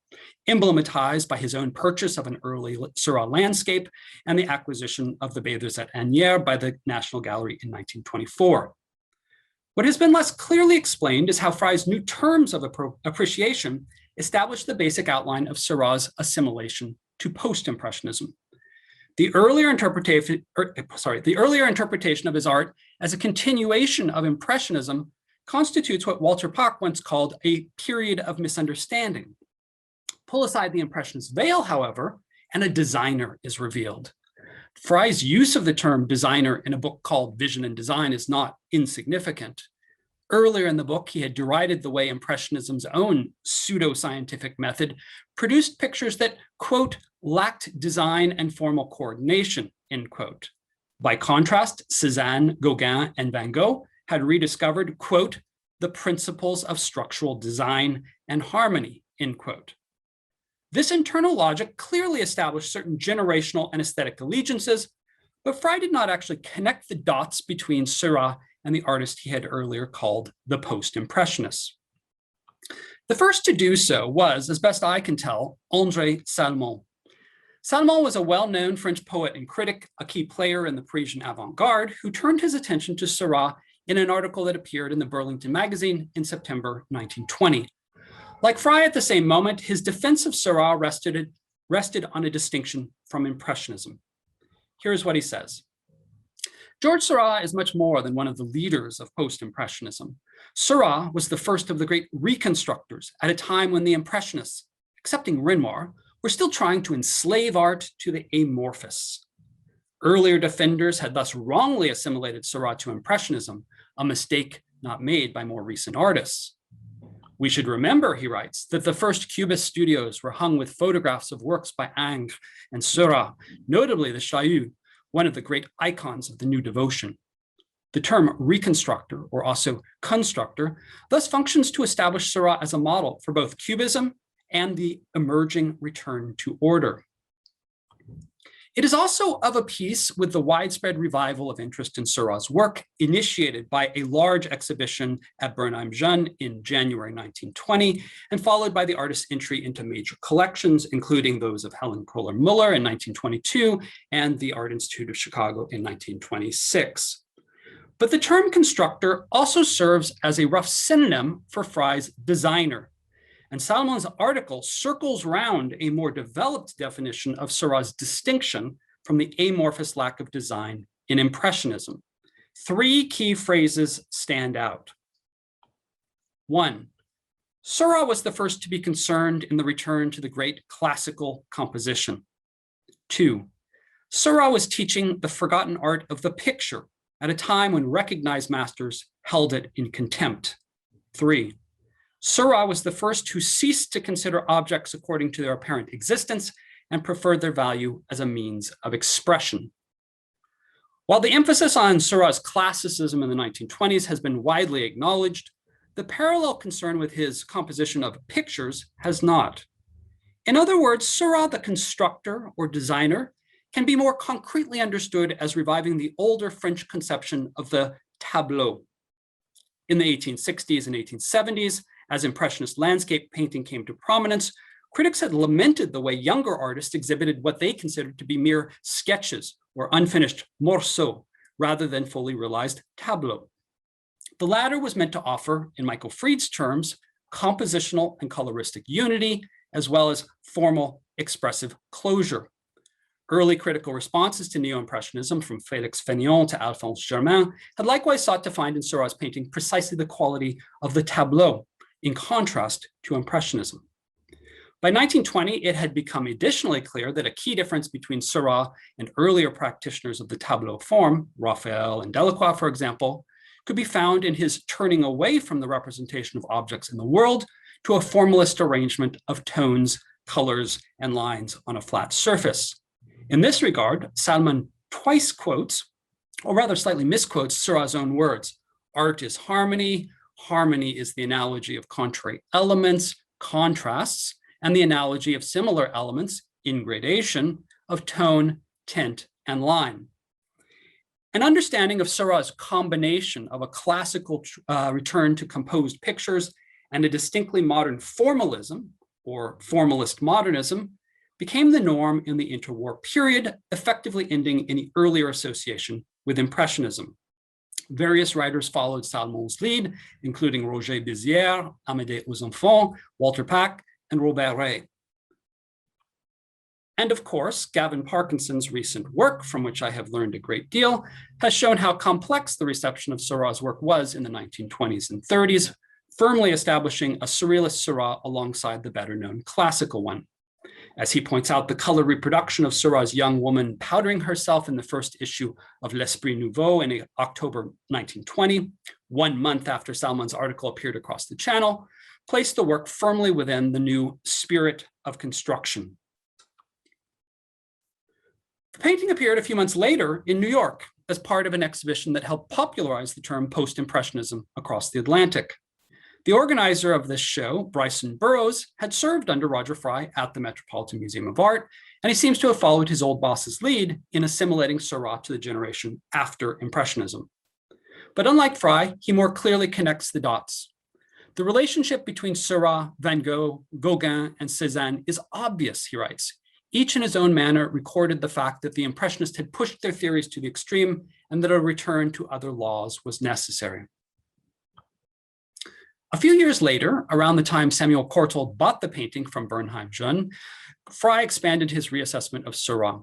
emblematized by his own purchase of an early Seurat landscape and the acquisition of the Bathers at Asnières by the National Gallery in 1924. What has been less clearly explained is how Fry's new terms of appreciation established the basic outline of Seurat's assimilation to post-impressionism. The earlier interpretation of his art as a continuation of Impressionism constitutes what Walter Pack once called a period of misunderstanding. Pull aside the Impressionist veil, however, and a designer is revealed. Fry's use of the term designer in a book called Vision and Design is not insignificant. Earlier in the book, he had derided the way Impressionism's own pseudo-scientific method produced pictures that, quote, lacked design and formal coordination, end quote. By contrast, Cézanne, Gauguin, and Van Gogh had rediscovered, quote, the principles of structural design and harmony, end quote. This internal logic clearly established certain generational and aesthetic allegiances, but Fry did not actually connect the dots between Seurat and the artist he had earlier called the post-impressionists. The first to do so was, as best I can tell, André Salmon. Salmon was a well-known French poet and critic, a key player in the Parisian avant-garde, who turned his attention to Seurat in an article that appeared in the Burlington magazine in September 1920. Like Fry at the same moment, his defense of Seurat rested on a distinction from Impressionism. Here's what he says. Georges Seurat is much more than one of the leaders of post-impressionism. Seurat was the first of the great reconstructors at a time when the Impressionists, excepting Renoir, were still trying to enslave art to the amorphous. Earlier defenders had thus wrongly assimilated Seurat to Impressionism, a mistake not made by more recent artists. We should remember, he writes, that the first Cubist studios were hung with photographs of works by Ingres and Seurat, notably the Chaillot, one of the great icons of the New Devotion. The term reconstructor, or also constructor, thus functions to establish Seurat as a model for both Cubism and the emerging return to order. It is also of a piece with the widespread revival of interest in Seurat's work, initiated by a large exhibition at Bernheim Jeune in January 1920, and followed by the artist's entry into major collections, including those of Helen Kohler Muller in 1922 and the Art Institute of Chicago in 1926. But the term constructor also serves as a rough synonym for Fry's designer. And Salmon's article circles round a more developed definition of Seurat's distinction from the amorphous lack of design in Impressionism. Three key phrases stand out. 1, Seurat was the first to be concerned in the return to the great classical composition. 2, Seurat was teaching the forgotten art of the picture at a time when recognized masters held it in contempt. 3, Seurat was the first who ceased to consider objects according to their apparent existence and preferred their value as a means of expression. While the emphasis on Seurat's classicism in the 1920s has been widely acknowledged, the parallel concern with his composition of pictures has not. In other words, Seurat, the constructor or designer, can be more concretely understood as reviving the older French conception of the tableau. In the 1860s and 1870s, as Impressionist landscape painting came to prominence, critics had lamented the way younger artists exhibited what they considered to be mere sketches or unfinished morceaux, rather than fully realized tableaux. The latter was meant to offer, in Michael Fried's terms, compositional and coloristic unity, as well as formal expressive closure. Early critical responses to Neo-Impressionism, from Félix Fénéon to Alphonse Germain, had likewise sought to find in Seurat's painting precisely the quality of the tableau, in contrast to Impressionism. By 1920, it had become additionally clear that a key difference between Seurat and earlier practitioners of the tableau form, Raphael and Delacroix, for example, could be found in his turning away from the representation of objects in the world to a formalist arrangement of tones, colors, and lines on a flat surface. In this regard, Salmon twice quotes, or rather slightly misquotes, Seurat's own words. Art is harmony. Harmony is the analogy of contrary elements, contrasts, and the analogy of similar elements in gradation of tone, tint, and line. An understanding of Seurat's combination of a classical return to composed pictures and a distinctly modern formalism, or formalist modernism, became the norm in the interwar period, effectively ending any earlier association with Impressionism. Various writers followed Salmon's lead, including Roger Bézières, Amédée aux Enfants, Walter Pack, and Robert Ray. And of course, Gavin Parkinson's recent work, from which I have learned a great deal, has shown how complex the reception of Seurat's work was in the 1920s and 30s, firmly establishing a surrealist Seurat alongside the better-known classical one. As he points out, the color reproduction of Seurat's young woman powdering herself in the first issue of L'Esprit Nouveau in October 1920, 1 month after Salmon's article appeared across the channel, placed the work firmly within the new spirit of construction. The painting appeared a few months later in New York as part of an exhibition that helped popularize the term post-impressionism across the Atlantic. The organizer of this show, Bryson Burroughs, had served under Roger Fry at the Metropolitan Museum of Art, and he seems to have followed his old boss's lead in assimilating Seurat to the generation after Impressionism. But unlike Fry, he more clearly connects the dots. The relationship between Seurat, Van Gogh, Gauguin, and Cézanne is obvious, he writes. Each in his own manner recorded the fact that the Impressionists had pushed their theories to the extreme and that a return to other laws was necessary. A few years later, around the time Samuel Courtauld bought the painting from Bernheim Jeune, Fry expanded his reassessment of Seurat.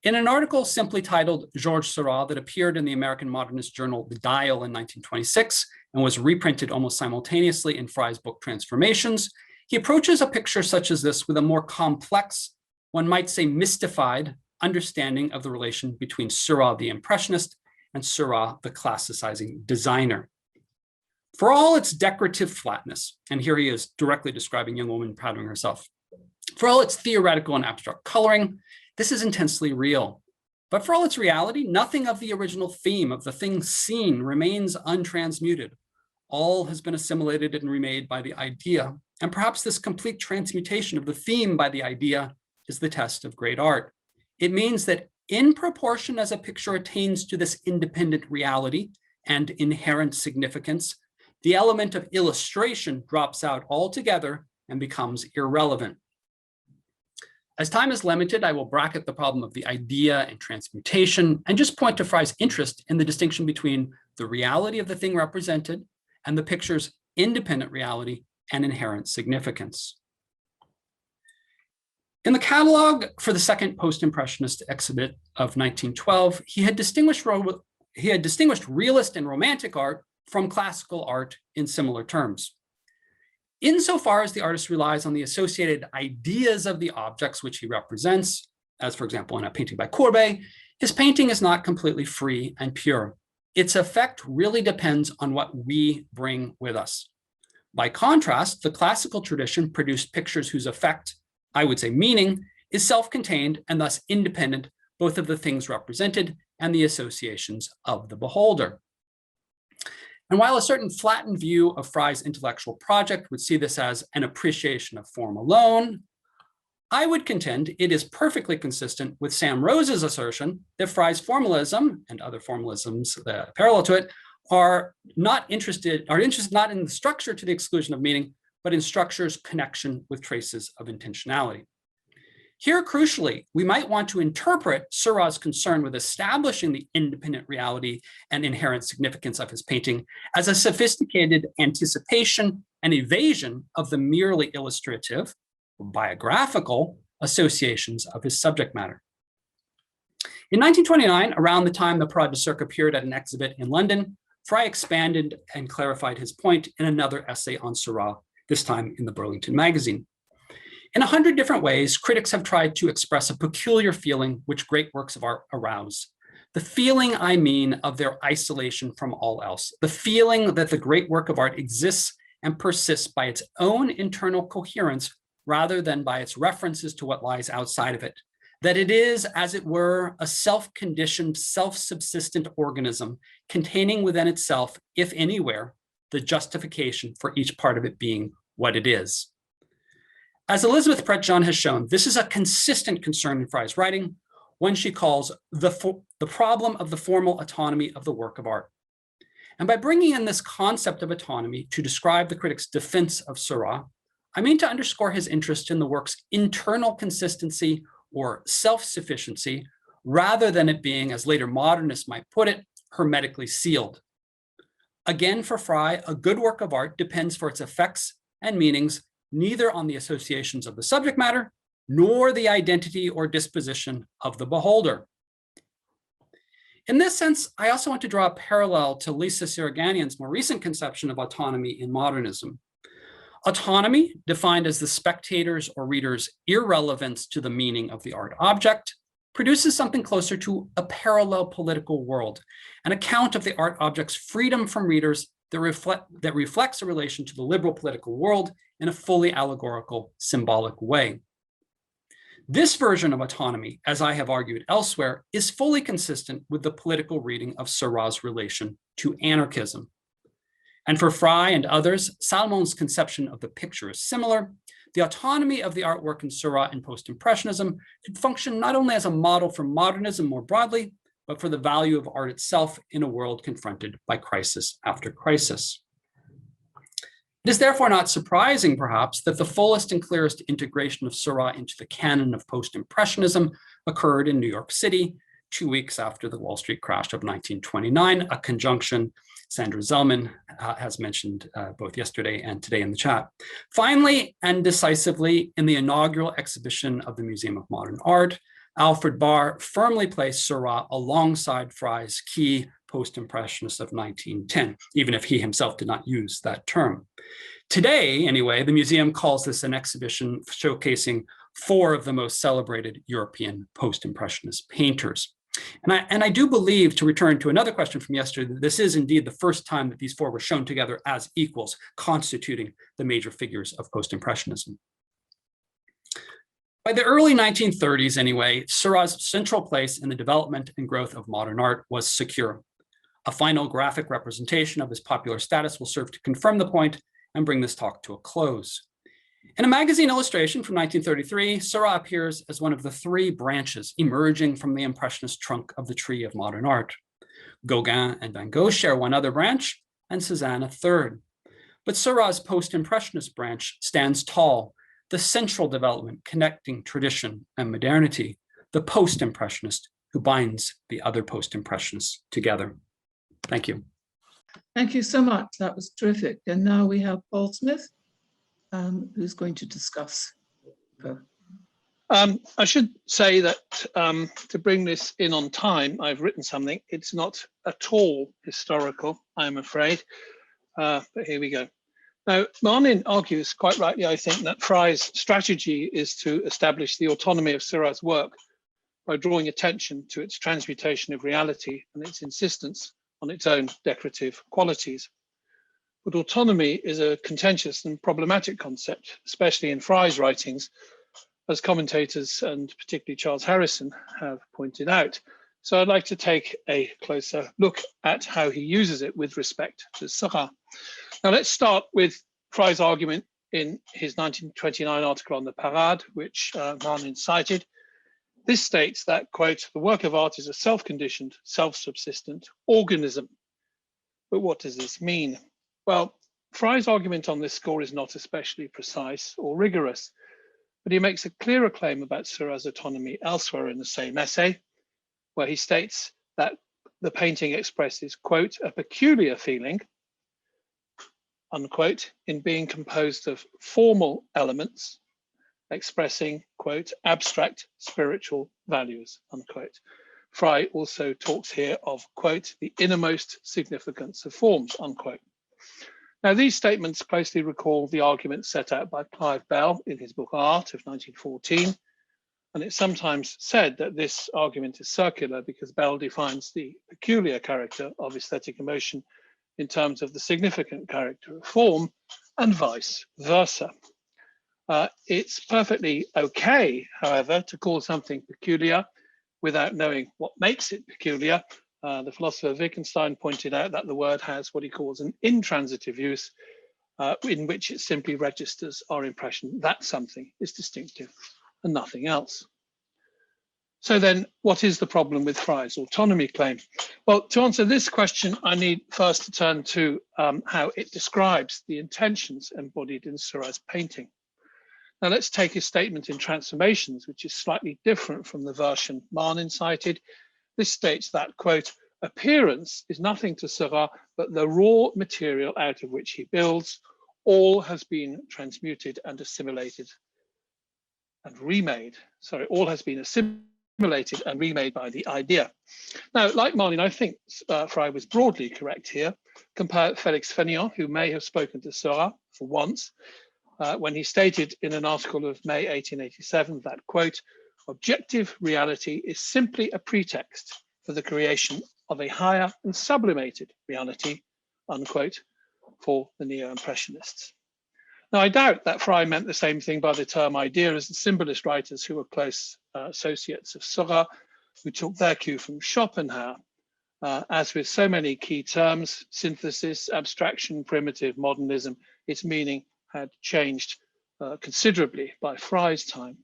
In an article simply titled Georges Seurat that appeared in the American modernist journal The Dial in 1926 and was reprinted almost simultaneously in Fry's book Transformations, he approaches a picture such as this with a more complex, one might say mystified, understanding of the relation between Seurat the Impressionist and Seurat the classicizing designer. For all its decorative flatness, and here he is directly describing a young woman powdering herself, for all its theoretical and abstract coloring, this is intensely real. But for all its reality, nothing of the original theme of the thing seen remains untransmuted. All has been assimilated and remade by the idea, and perhaps this complete transmutation of the theme by the idea is the test of great art. It means that in proportion as a picture attains to this independent reality and inherent significance, the element of illustration drops out altogether and becomes irrelevant. As time is limited, I will bracket the problem of the idea and transmutation and just point to Fry's interest in the distinction between the reality of the thing represented and the picture's independent reality and inherent significance. In the catalog for the second post-impressionist exhibit of 1912, he had distinguished realist and romantic art from classical art in similar terms. Insofar as the artist relies on the associated ideas of the objects which he represents, as for example in a painting by Courbet, his painting is not completely free and pure. Its effect really depends on what we bring with us. By contrast, the classical tradition produced pictures whose effect, I would say meaning, is self-contained and thus independent both of the things represented and the associations of the beholder. And while a certain flattened view of Fry's intellectual project would see this as an appreciation of form alone, I would contend it is perfectly consistent with Sam Rose's assertion that Fry's formalism and other formalisms parallel to it are interested not in the structure to the exclusion of meaning, but in structure's connection with traces of intentionality. Here, crucially, we might want to interpret Seurat's concern with establishing the independent reality and inherent significance of his painting as a sophisticated anticipation and evasion of the merely illustrative, biographical associations of his subject matter. In 1929, around the time the Parade de Cirque appeared at an exhibit in London, Fry expanded and clarified his point in another essay on Seurat, this time in the Burlington magazine. In 100 different ways, critics have tried to express a peculiar feeling which great works of art arouse. The feeling, I mean, of their isolation from all else. The feeling that the great work of art exists and persists by its own internal coherence rather than by its references to what lies outside of it. That it is, as it were, a self-conditioned, self-subsistent organism containing within itself, if anywhere, the justification for each part of it being what it is. As Elizabeth Pratt-John has shown, this is a consistent concern in Fry's writing, one she calls the problem of the formal autonomy of the work of art. And by bringing in this concept of autonomy to describe the critic's defense of Seurat, I mean to underscore his interest in the work's internal consistency or self-sufficiency, rather than it being, as later modernists might put it, hermetically sealed. Again, for Fry, a good work of art depends for its effects and meanings neither on the associations of the subject matter, nor the identity or disposition of the beholder. In this sense, I also want to draw a parallel to Lisa Siriganian's more recent conception of autonomy in modernism. Autonomy, defined as the spectator's or reader's irrelevance to the meaning of the art object, produces something closer to a parallel political world, an account of the art object's freedom from readers that reflects a relation to the liberal political world in a fully allegorical, symbolic way. This version of autonomy, as I have argued elsewhere, is fully consistent with the political reading of Seurat's relation to anarchism. And for Fry and others, Salmon's conception of the picture is similar. The autonomy of the artwork in Seurat and Post-Impressionism could function not only as a model for modernism more broadly, but for the value of art itself in a world confronted by crisis after crisis. It is therefore not surprising, perhaps, that the fullest and clearest integration of Seurat into the canon of Post-Impressionism occurred in New York City 2 weeks after the Wall Street crash of 1929, a conjunction Sandra Zellman has mentioned both yesterday and today in the chat. Finally and decisively, in the inaugural exhibition of the Museum of Modern Art, Alfred Barr firmly placed Seurat alongside Fry's key post-impressionist of 1910, even if he himself did not use that term. Today, anyway, the museum calls this an exhibition showcasing 4 of the most celebrated European post-impressionist painters. And I do believe, to return to another question from yesterday, that this is indeed the first time that these 4 were shown together as equals, constituting the major figures of post-impressionism. By the early 1930s, anyway, Seurat's central place in the development and growth of modern art was secure. A final graphic representation of his popular status will serve to confirm the point and bring this talk to a close. In a magazine illustration from 1933, Seurat appears as one of the 3 branches emerging from the impressionist trunk of the tree of modern art. Gauguin and Van Gogh share one other branch, and Cézanne a third. But Seurat's post-impressionist branch stands tall, the central development connecting tradition and modernity, the post-impressionist who binds the other post-impressionists together. Thank you. Thank you so much. That was terrific. And now we have Paul Smith, who's going to discuss. I should say that to bring this in on time, I've written something. It's not at all historical, I'm afraid, but here we go. Now, Marnin argues quite rightly, I think, that Fry's strategy is to establish the autonomy of Seurat's work by drawing attention to its transmutation of reality and its insistence on its own decorative qualities. But autonomy is a contentious and problematic concept, especially in Fry's writings, as commentators and particularly Charles Harrison have pointed out. So I'd like to take a closer look at how he uses it with respect to Seurat. Now let's start with Fry's argument in his 1929 article on the Parade, which Marnin cited. This states that, quote, the work of art is a self-conditioned, self-subsistent organism. But what does this mean? Well, Fry's argument on this score is not especially precise or rigorous, but he makes a clearer claim about Seurat's autonomy elsewhere in the same essay, where he states that the painting expresses, quote, a peculiar feeling, unquote, in being composed of formal elements expressing, quote, abstract spiritual values, unquote. Fry also talks here of, quote, the innermost significance of forms, unquote. Now, these statements closely recall the arguments set out by Clive Bell in his book Art of 1914, and it's sometimes said that this argument is circular because Bell defines the peculiar character of aesthetic emotion in terms of the significant character of form, and vice versa. It's perfectly okay, however, to call something peculiar without knowing what makes it peculiar. The philosopher Wittgenstein pointed out that the word has what he calls an intransitive use, in which it simply registers our impression that something is distinctive and nothing else. So then, what is the problem with Frye's autonomy claim? Well, to answer this question, I need first to turn to how it describes the intentions embodied in Seurat's painting. Now let's take his statement in Transformations, which is slightly different from the version Marnin cited. This states that, quote, appearance is nothing to Seurat but the raw material out of which he builds. All has been transmuted and assimilated and remade. Sorry, all has been assimilated and remade by the idea. Now, like Marnin, I think Frye was broadly correct here. Compare Félix Fénéon, who may have spoken to Seurat for once, when he stated in an article of May 1887 that, quote, objective reality is simply a pretext for the creation of a higher and sublimated reality, unquote, for the neo-impressionists. Now, I doubt that Frye meant the same thing by the term idea as the symbolist writers who were close associates of Seurat, who took their cue from Schopenhauer. As with so many key terms, synthesis, abstraction, primitive, modernism, its meaning had changed considerably by Frye's time.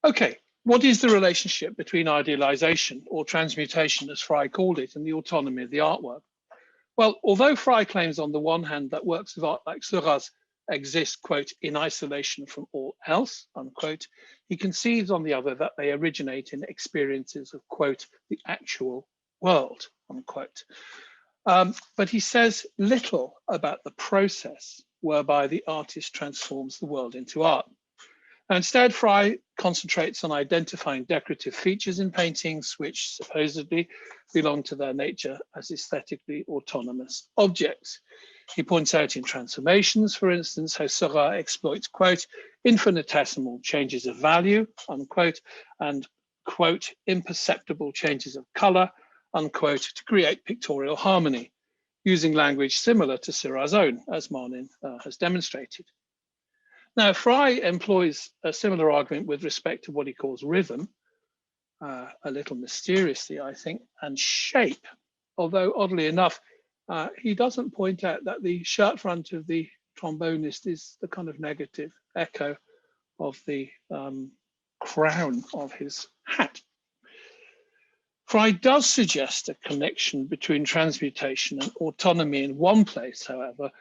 Okay, what is the relationship between idealization, or transmutation as Frye called it, and the autonomy of the artwork? Well, although Frye claims on the one hand that works of art like Seurat's exist, quote, in isolation from all else, unquote, he concedes on the other that they originate in experiences of, quote, the actual world, unquote. But he says little about the process whereby the artist transforms the world into art. Now, instead, Frye concentrates on identifying decorative features in paintings which supposedly belong to their nature as aesthetically autonomous objects. He points out in Transformations, for instance, how Seurat exploits, quote, infinitesimal changes of value, unquote, and, quote, imperceptible changes of color, unquote, to create pictorial harmony, using language similar to Seurat's own, as Marnin has demonstrated. Now, Frye employs a similar argument with respect to what he calls rhythm, a little mysteriously, I think, and shape, although oddly enough, he doesn't point out that the shirt front of the trombonist is the kind of negative echo of the crown of his hat. Frye does suggest a connection between transmutation and autonomy in one place, however,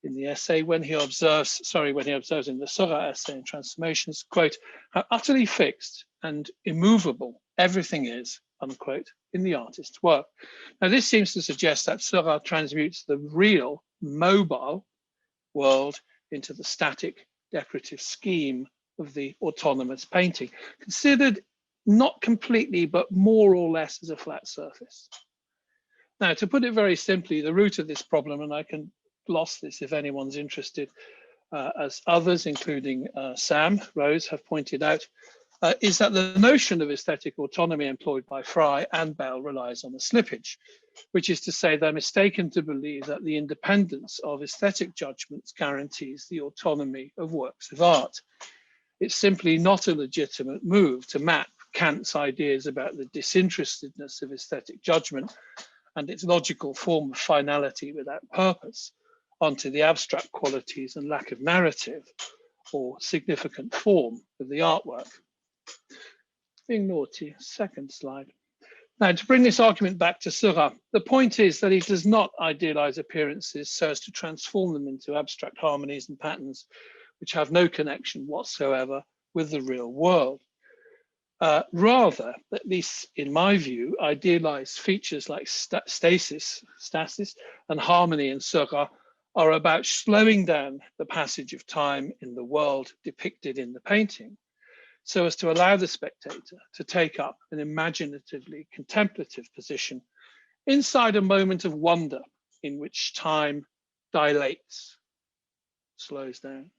in the essay when he observes in the Seurat essay in Transformations, quote, how utterly fixed and immovable everything is, unquote, in the artist's work. Now, this seems to suggest that Seurat transmutes the real, mobile world into the static, decorative scheme of the autonomous painting, considered not completely, but more or less as a flat surface. Now, to put it very simply, the root of this problem, and I can gloss this if anyone's interested, as others, including Sam Rose, have pointed out, is that the notion of aesthetic autonomy employed by Frye and Bell relies on a slippage, which is to say they're mistaken to believe that the independence of aesthetic judgments guarantees the autonomy of works of art. It's simply not a legitimate move to map Kant's ideas about the disinterestedness of aesthetic judgment and its logical form of finality without purpose onto the abstract qualities and lack of narrative or significant form of the artwork. Being naughty, second slide. Now, to bring this argument back to Seurat, the point is that he does not idealize appearances so as to transform them into abstract harmonies and patterns which have no connection whatsoever with the real world. Rather, at least in my view, idealized features like stasis, and harmony in Seurat are about slowing down the passage of time in the world depicted in the painting, so as to allow the spectator to take up an imaginatively contemplative position inside a moment of wonder in which time dilates, slows down.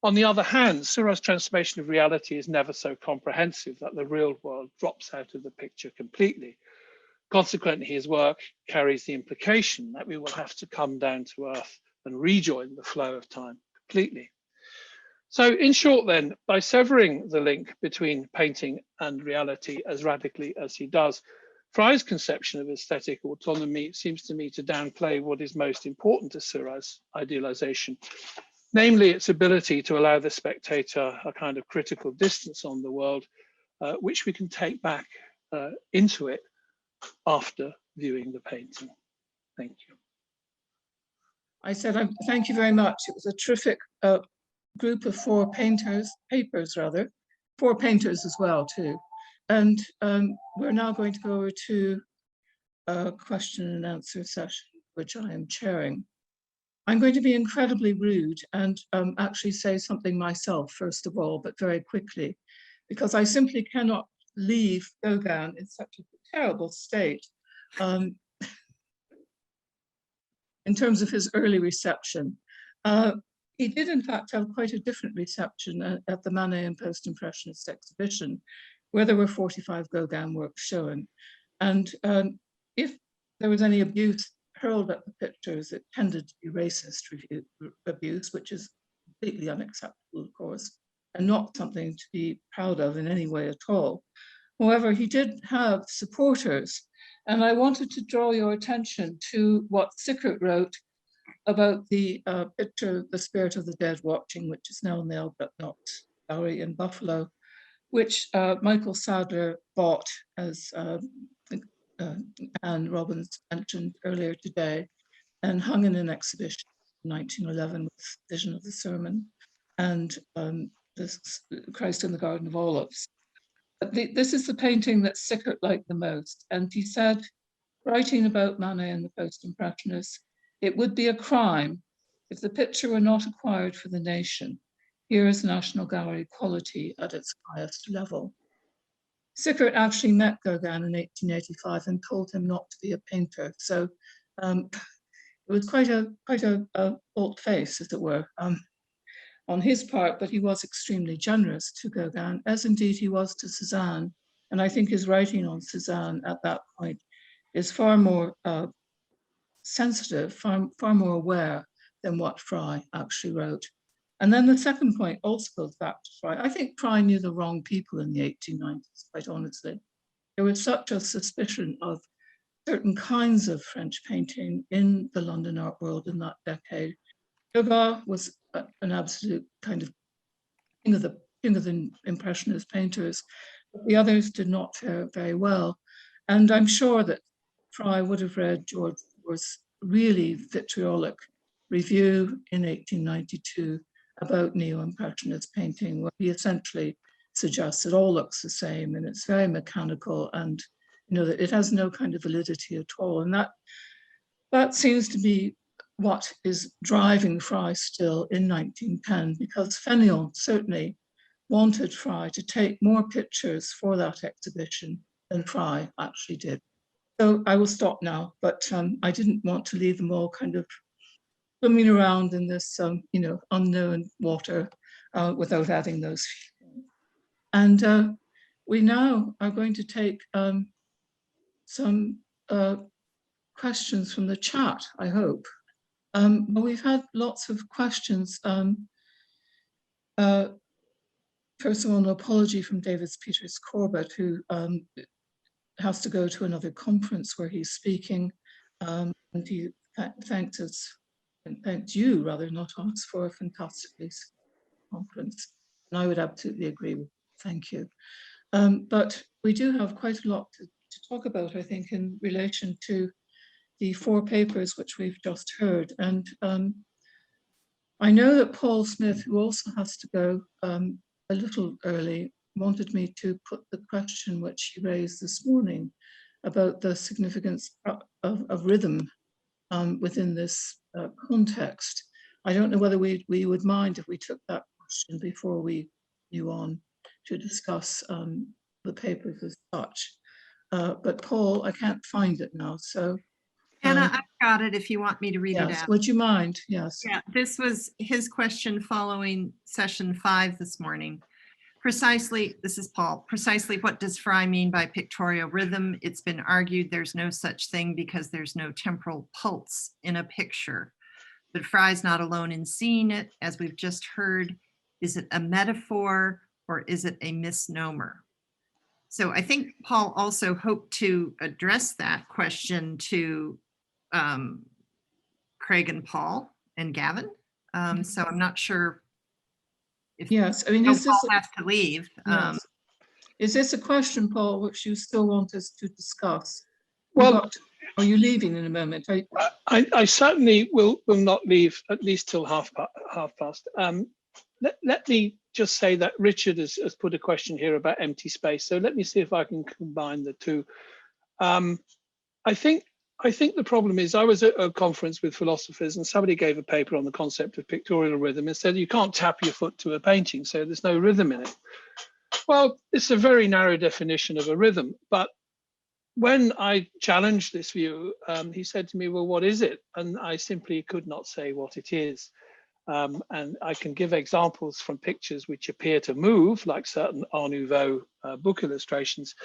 On the other hand, Seurat's transformation of reality is never so comprehensive that the real world drops out of the picture completely. Consequently, his work carries the implication that we will have to come down to earth and rejoin the flow of time completely. So in short then, by severing the link between painting and reality as radically as he does, Fry's conception of aesthetic autonomy seems to me to downplay what is most important to Seurat's idealization, namely its ability to allow the spectator a kind of critical distance on the world, which we can take back into it after viewing the painting. Thank you. I said, thank you very much. It was a terrific group of four painters as well too. And we're now going to go over to a question and answer session, which I am chairing. I'm going to be incredibly rude and actually say something myself, first of all, but very quickly, because I simply cannot leave Gauguin in such a terrible state in terms of his early reception. He did, in fact, have quite a different reception at the Manet and Post-Impressionist Exhibition, where there were 45 Gauguin works shown. And if there was any abuse hurled at the pictures, it tended to be racist abuse, which is completely unacceptable, of course, and not something to be proud of in any way at all. However, he did have supporters, and I wanted to draw your attention to what Seurat wrote about the picture, The Spirit of the Dead Watching, which is now in the Albert Knox Gallery in Buffalo, which Michael Sadler bought, as Anne Robbins mentioned earlier today, and hung in an exhibition in 1911 with Vision of the Sermon and Christ in the Garden of Olives. But this is the painting that Seurat liked the most. And he said, writing about Manet and the Post-Impressionists, it would be a crime if the picture were not acquired for the nation. Here is National Gallery quality at its highest level. Seurat actually met Gauguin in 1885 and told him not to be a painter. So it was quite a bold face, as it were, on his part, but he was extremely generous to Gauguin, as indeed he was to Cézanne. And I think his writing on Cézanne at that point is far more sensitive, far more aware than what Fry actually wrote. And then the second point also goes back to Fry. I think Fry knew the wrong people in the 1890s, quite honestly. There was such a suspicion of certain kinds of French painting in the London art world in that decade. Gogh was an absolute kind of king of the Impressionist painters, but the others did not fare very well. And I'm sure that Fry would have read George Moore's really vitriolic review in 1892 about neo-impressionist painting, where he essentially suggests it all looks the same and it's very mechanical, and that it has no kind of validity at all. And that seems to be what is driving Fry still in 1910, because Fenelon certainly wanted Fry to take more pictures for that exhibition than Fry actually did. So I will stop now, but I didn't want to leave them all kind of swimming around in this, unknown water without adding those. And we now are going to take some questions from the chat, I hope. Well, we've had lots of questions. First of all, an apology from David Peters Corbett, who has to go to another conference where he's speaking, and he thanked us, and thanked you rather, not us, for a fantastically conference. And I would absolutely agree with you. Thank you. But we do have quite a lot to talk about, I think, in relation to the 4 papers which we've just heard. And I know that Paul Smith, who also has to go a little early, wanted me to put the question which he raised this morning about the significance of rhythm within this context. I don't know whether we would mind if we took that question before we knew on to discuss the papers as such. But Paul, I can't find it now, so. Anna, I've got it if you want me to read it Yes, out. would you mind? Yes. Yeah, this was his question following session 5 this morning. Precisely, this is Paul, precisely what does Fry mean by pictorial rhythm? It's been argued there's no such thing because there's no temporal pulse in a picture. But Fry's not alone in seeing it, as we've just heard. Is it a metaphor or is it a misnomer? So I think Paul also hoped to address that question to Craig and Paul and Gavin. So I'm not sure if yes, I mean, Paul is this has to leave. yes. Is this a question, Paul, which you still want us to discuss? Well, are you leaving in a moment? I certainly will not leave at least till half past. Let me just say that Richard has put a question here about empty space. So let me see if I can combine the two. I think the problem is I was at a conference with philosophers and somebody gave a paper on the concept of pictorial rhythm and said you can't tap your foot to a painting, so there's no rhythm in it. Well, it's a very narrow definition of a rhythm, but when I challenged this view, he said to me, well, what is it? And I simply could not say what it is. And I can give examples from pictures which appear to move, like certain Art Nouveau book illustrations,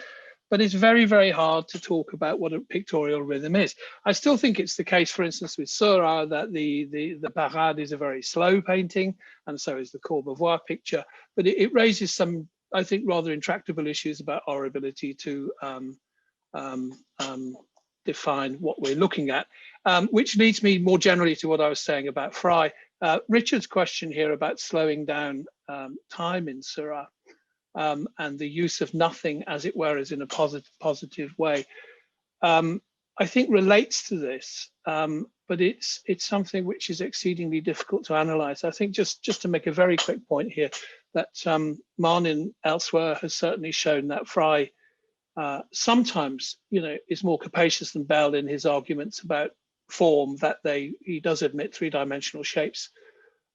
but it's very, very hard to talk about what a pictorial rhythm is. I still think it's the case, for instance, with Seurat, that the Parade is a very slow painting, and so is the Courbevoie picture, but it raises some, I think, rather intractable issues about our ability to define what we're looking at, which leads me more generally to what I was saying about Fry. Richard's question here about slowing down time in Seurat and the use of nothing, as it were, as in a positive way, I think relates to this, but it's something which is exceedingly difficult to analyze. I think just to make a very quick point here, that Marnin elsewhere has certainly shown that Fry sometimes, is more capacious than Bell in his arguments about form, that he does admit three-dimensional shapes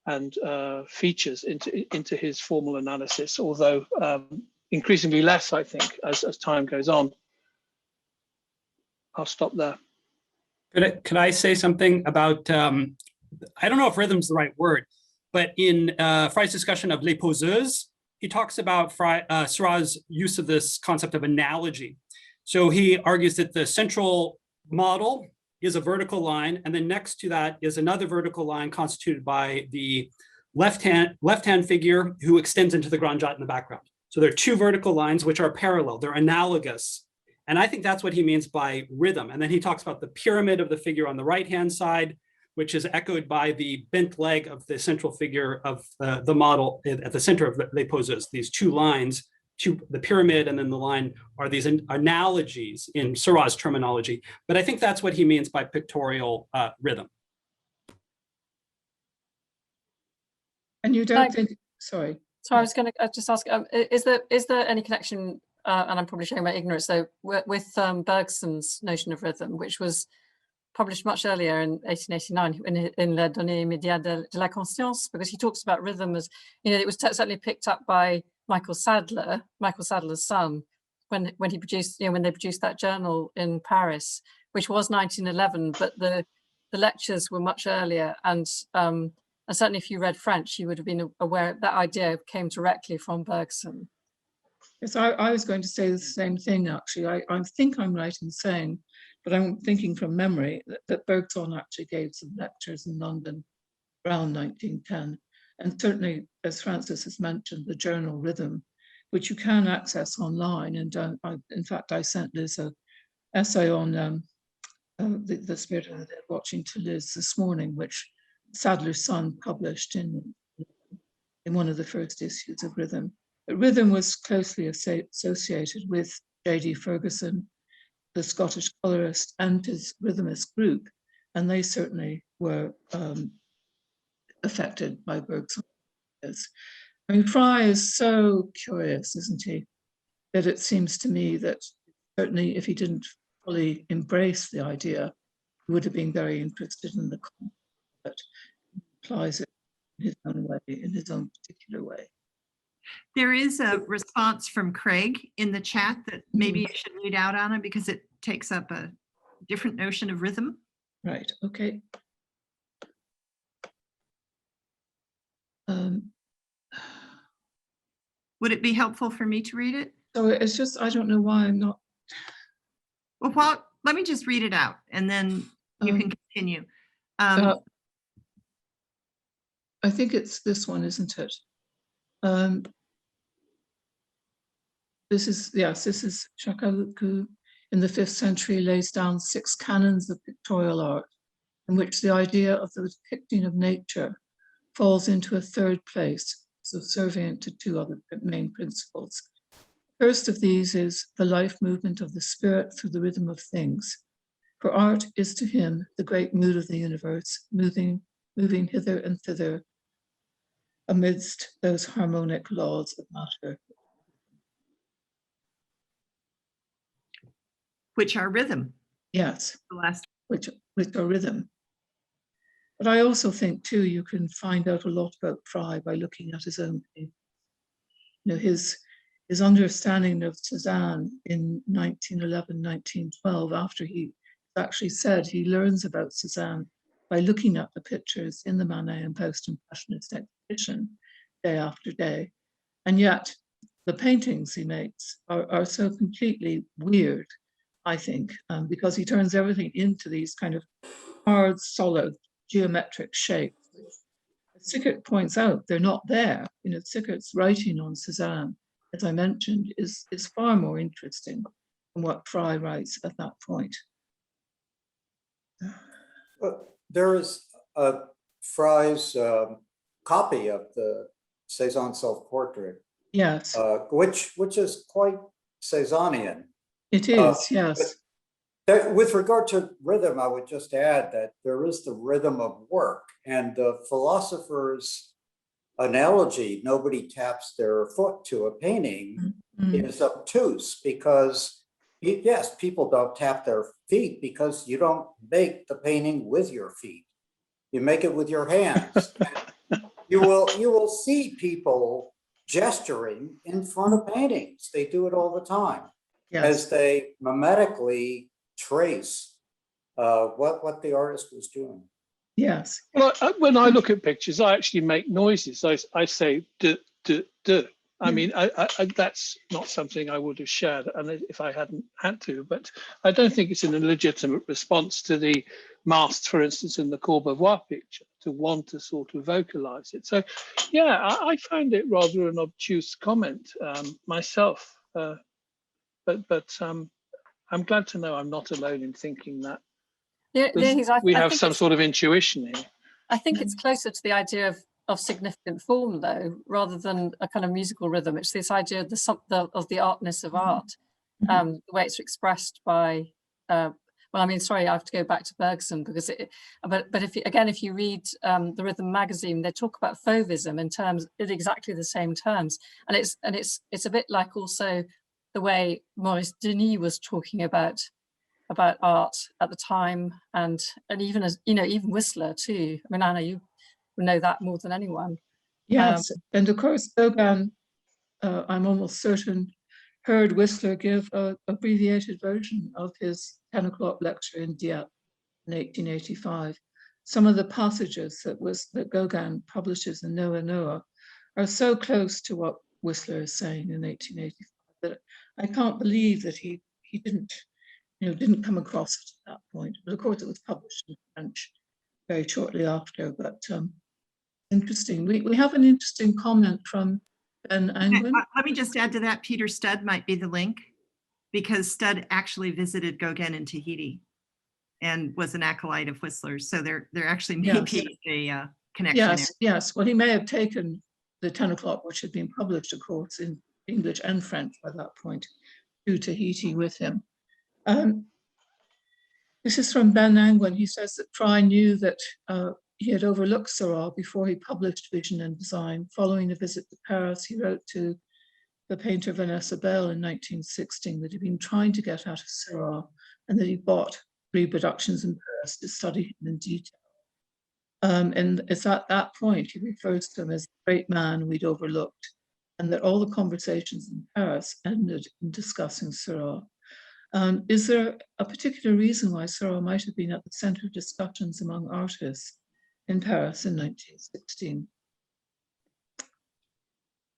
and features into his formal analysis, although increasingly less, I think, as time goes on. I'll stop there. Could I say something about, I don't know if rhythm's the right word, but in Fry's discussion of Les Poseuses, he talks about Seurat's use of this concept of analogy. So he argues that the central model is a vertical line, and then next to that is another vertical line constituted by the left-hand figure who extends into the Grand Jatte in the background. So there are two vertical lines which are parallel, they're analogous. And I think that's what he means by rhythm. And then he talks about the pyramid of the figure on the right-hand side, which is echoed by the bent leg of the central figure of the model at the center of Les Poseuses. These two lines, the pyramid and then the line, are these analogies in Seurat's terminology. But I think that's what he means by pictorial rhythm. And you don't think, sorry. So I was going to just ask, is there any connection, and I'm probably showing my ignorance though, with Bergson's notion of rhythm, which was published much earlier in 1889 in Les Données immédiates de la conscience, because he talks about rhythm as, it was certainly picked up by Michael Sadler's son, when he produced, when they produced that journal in Paris, which was 1911, but the lectures were much earlier, and certainly if you read French, you would have been aware that idea came directly from Bergson. Yes, I was going to say the same thing, actually. I think I'm right in saying, but I'm thinking from memory, that Bergson actually gave some lectures in London around 1910. And certainly, as Francis has mentioned, the journal Rhythm, which you can access online. And in fact, I sent Liz an essay on the Spirit of the Dead Watching to Liz this morning, which Sadler's son published in one of the first issues of Rhythm. But Rhythm was closely associated with J.D. Ferguson, the Scottish colorist, and his rhythmist group, and they certainly were affected by Bergson. I mean, Fry is so curious, isn't he, that it seems to me that certainly if he didn't fully embrace the idea, he would have been very interested in the concept, but he applies it in his own way, in his own particular way. There is a response from Craig in the chat that maybe you should read out, Anna, because it takes up a different notion of rhythm. Right, okay. Would it be helpful for me to read it? So it's just, I don't know why I'm not. Well, let me just read it out and then you can continue. I think it's this one, isn't it? This is, yes, this is Chakalukku in the 5th century lays down 6 canons of pictorial art, in which the idea of the depicting of nature falls into a 3rd place, subservient to 2 other main principles. First of these is the life movement of the spirit through the rhythm of things. For art is to him the great mood of the universe, moving hither and thither amidst those harmonic laws of matter. Which are rhythm. Yes, the last, which are rhythm. But I also think too, you can find out a lot about Fry by looking at his own paintings. You know, his understanding of Cézanne in 1911, 1912, after he actually said he learns about Cézanne by looking at the pictures in the Manet and Post-Impressionist Exhibition day after day. And yet the paintings he makes are so completely weird, I think, because he turns everything into these kind of hard, solid, geometric shapes. Seurat points out they're not there. You know, Seurat's writing on Cézanne, as I mentioned, is far more interesting than what Fry writes at that point. There is a Fry's copy of the Cézanne self-portrait. Yes. Which is quite Cézannian. It is, yes. With regard to rhythm, I would just add that there is the rhythm of work, and the philosopher's analogy, nobody taps their foot to a painting, is obtuse because, yes, people don't tap their feet because you don't make the painting with your feet. You make it with your hands. You will see people gesturing in front of paintings. They do it all the time, yes, as they mimetically trace what the artist was doing. Yes. Well, when I look at pictures, I actually make noises. I say duh, duh, duh. I mean, I that's not something I would have shared if I hadn't had to, but I don't think it's an illegitimate response to the masks, for instance, in the Courbevoie picture, to want to sort of vocalize it. So, yeah, I find it rather an obtuse comment myself, but I'm glad to know I'm not alone in thinking that. We have some sort of intuition here. I think it's closer to the idea of significant form, though, rather than a kind of musical rhythm. It's this idea of the artness of art, the way it's expressed by. Well, I mean, sorry, I have to go back to Bergson because but if you read the Rhythm magazine, they talk about fauvism in exactly the same terms, and it's a bit like also the way Maurice Denis was talking about art at the time, and even as even Whistler too. I mean, Anna, you know that more than anyone. Yes, and of course Gauguin, I'm almost certain, heard Whistler give an abbreviated version of his 10 o'clock lecture in Dieppe in 1885. Some of the passages that Gauguin publishes in Noah Noah are so close to what Whistler is saying in 1885 that I can't believe that he didn't come across it at that point. But of course it was published in French very shortly after, but interesting. We have an interesting comment from Ben Angwin. Let me just add to that, Peter Studd might be the link, because Studd actually visited Gauguin in Tahiti and was an acolyte of Whistler's. So there actually may be a connection there. Yes. Well, he may have taken the 10 o'clock, which had been published, of course, in English and French by that point, to Tahiti with him. This is from Ben Angwin. He says that Fry knew that he had overlooked Seurat before he published Vision and Design. Following a visit to Paris, he wrote to the painter Vanessa Bell in 1916 that he'd been trying to get out of Seurat and that he bought reproductions in Paris to study him in detail. And it's at that point he refers to him as the great man we'd overlooked, and that all the conversations in Paris ended in discussing Seurat. Is there a particular reason why Seurat might have been at the center of discussions among artists in Paris in 1916?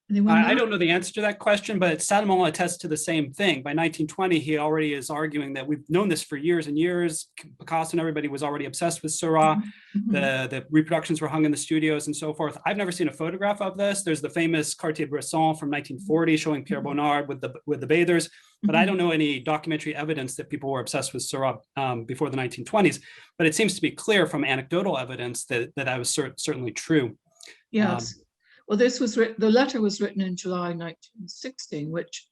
I don't know the answer to that question, but Salomon attests to the same thing. By 1920, he already is arguing that we've known this for years and years. Picasso and everybody was already obsessed with Seurat. The reproductions were hung in the studios and so forth. I've never seen a photograph of this. There's the famous Cartier-Bresson from 1940 showing Pierre Bonnard with the bathers, but I don't know any documentary evidence that people were obsessed with Seurat before the 1920s. But it seems to be clear from anecdotal evidence that that was certainly true. Yes. Well, this was the letter was written in July 1916, which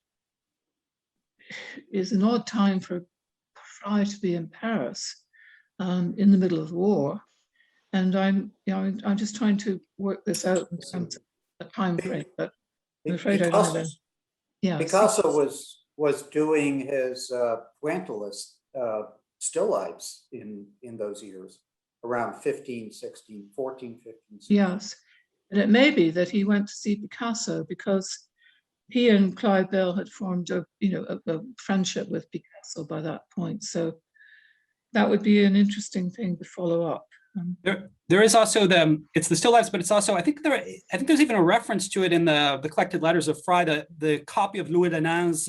is an odd time for Fry to be in Paris in the middle of the war. And I'm just trying to work this out in terms of a time frame, but I'm afraid I don't know. Yeah, Picasso was doing his pointillist still lifes in those years, around 15, 16, 14, 15. 16. Yes. And it may be that he went to see Picasso because he and Clive Bell had formed a friendship with Picasso by that point. So that would be an interesting thing to follow up. There is also it's the still lifes, but it's also I think there's even a reference to it in the collected letters of Fry, the copy of Louis Denain's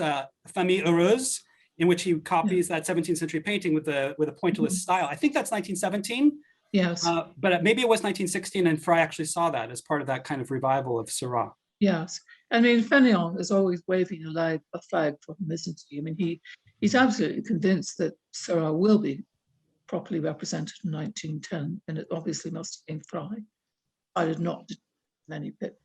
Famille Heureuse, in which he copies that 17th century painting with a pointillist style. I think that's 1917. Yes. But maybe it was 1916 and Fry actually saw that as part of that kind of revival of Seurat. Yes. I mean, Fénéon is always waving a flag for him, isn't he? I mean, he's absolutely convinced that Seurat will be properly represented in 1910, and it obviously must have been Fry. I did not do many bit.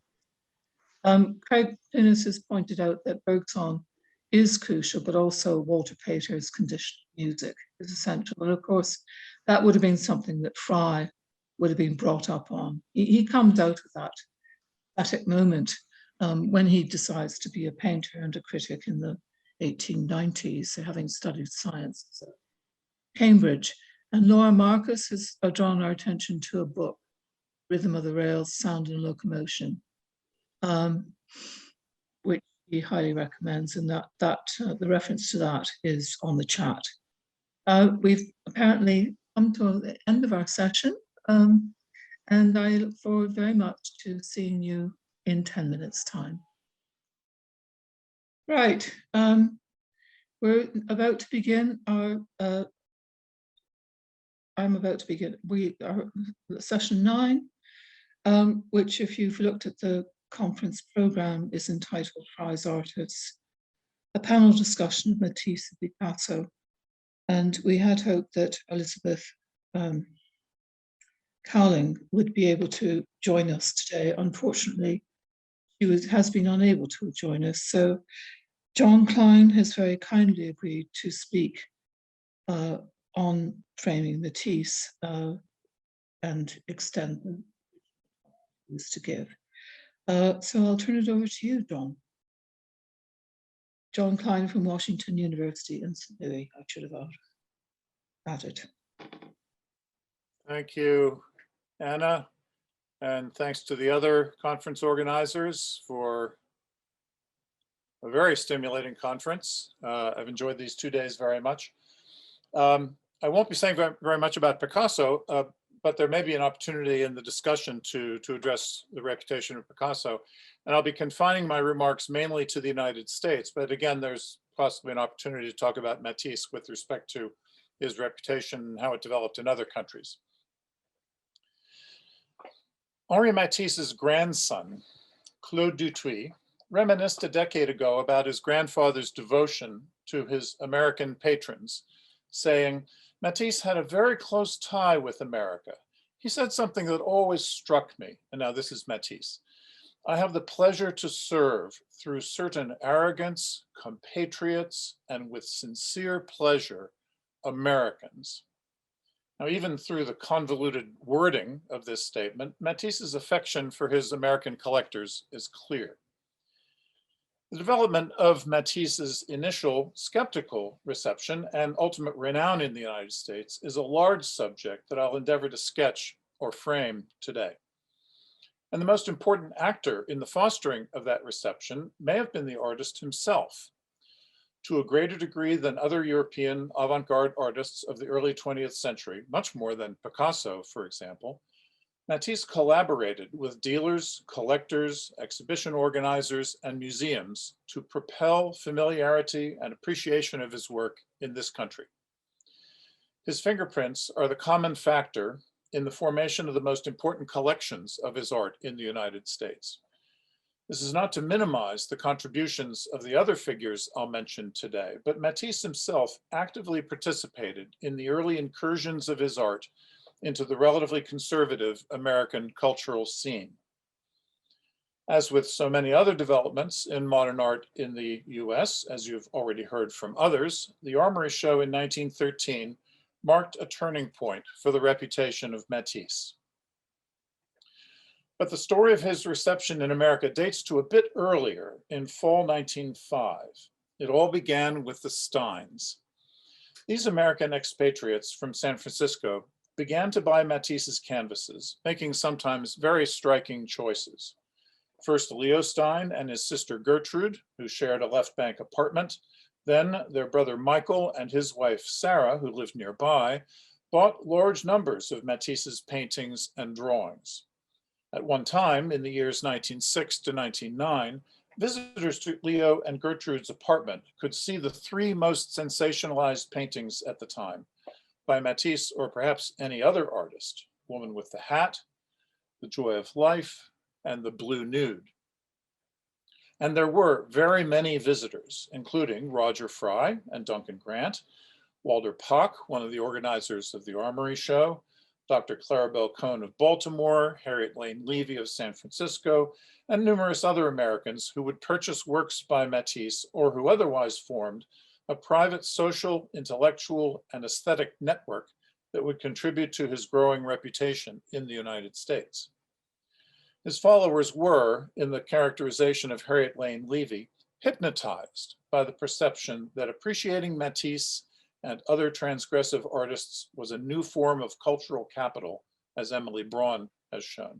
Craig Finnis has pointed out that Bergson is crucial, but also Walter Pater's conditioned music is essential. And of course, that would have been something that Fry would have been brought up on. He comes out of that static moment when he decides to be a painter and a critic in the 1890s, having studied science at Cambridge. And Laura Marcus has drawn our attention to a book, Rhythm of the Rails, Sound and Locomotion, which he highly recommends, and that the reference to that is on the chat. We've apparently come to the end of our session, and I look forward very much to seeing you in 10 minutes' time. Right, we're about to begin our, I'm about to begin, we are session 9, which if you've looked at the conference program is entitled Fry's Artists, a panel discussion of Matisse and Picasso. And we had hoped that Elizabeth Cowling would be able to join us today. Unfortunately, she has been unable to join us. So John Klein has very kindly agreed to speak on framing Matisse and extend them to give. So I'll turn it over to you, John. John Klein from Washington University in St. Louis, I should have added. Thank you, Anna. And thanks to the other conference organizers for a very stimulating conference. I've enjoyed these 2 days very much. I won't be saying very much about Picasso, but there may be an opportunity in the discussion to address the reputation of Picasso. And I'll be confining my remarks mainly to the United States, but again, there's possibly an opportunity to talk about Matisse with respect to his reputation and how it developed in other countries. Henri Matisse's grandson, Claude Dutuit, reminisced a decade ago about his grandfather's devotion to his American patrons, saying, Matisse had a very close tie with America. He said something that always struck me, and now this is Matisse. I have the pleasure to serve through certain arrogance, compatriots, and with sincere pleasure, Americans. Now, even through the convoluted wording of this statement, Matisse's affection for his American collectors is clear. The development of Matisse's initial skeptical reception and ultimate renown in the United States is a large subject that I'll endeavor to sketch or frame today. And the most important actor in the fostering of that reception may have been the artist himself. to a greater degree than other European avant-garde artists of the early 20th century, much more than Picasso, for example, Matisse collaborated with dealers, collectors, exhibition organizers, and museums to propel familiarity and appreciation of his work in this country. His fingerprints are the common factor in the formation of the most important collections of his art in the United States. This is not to minimize the contributions of the other figures I'll mention today, but Matisse himself actively participated in the early incursions of his art into the relatively conservative American cultural scene. As with so many other developments in modern art in the US, as you've already heard from others, the Armory Show in 1913 marked a turning point for the reputation of Matisse. But the story of his reception in America dates to a bit earlier, in fall 1905. It all began with the Steins. These American expatriates from San Francisco began to buy Matisse's canvases, making sometimes very striking choices. First Leo Stein and his sister Gertrude, who shared a left bank apartment, then their brother Michael and his wife Sarah, who lived nearby, bought large numbers of Matisse's paintings and drawings. At one time, in the years 1906 to 1909, visitors to Leo and Gertrude's apartment could see the three most sensationalized paintings at the time, by Matisse or perhaps any other artist: Woman with the Hat, The Joy of Life, and The Blue Nude. And there were very many visitors, including Roger Fry and Duncan Grant, Walter Pock, one of the organizers of the Armory Show, Dr. Clarabelle Cohn of Baltimore, Harriet Lane Levy of San Francisco, and numerous other Americans who would purchase works by Matisse or who otherwise formed a private social, intellectual, and aesthetic network that would contribute to his growing reputation in the United States. His followers were, in the characterization of Harriet Lane Levy, hypnotized by the perception that appreciating Matisse and other transgressive artists was a new form of cultural capital, as Emily Braun has shown.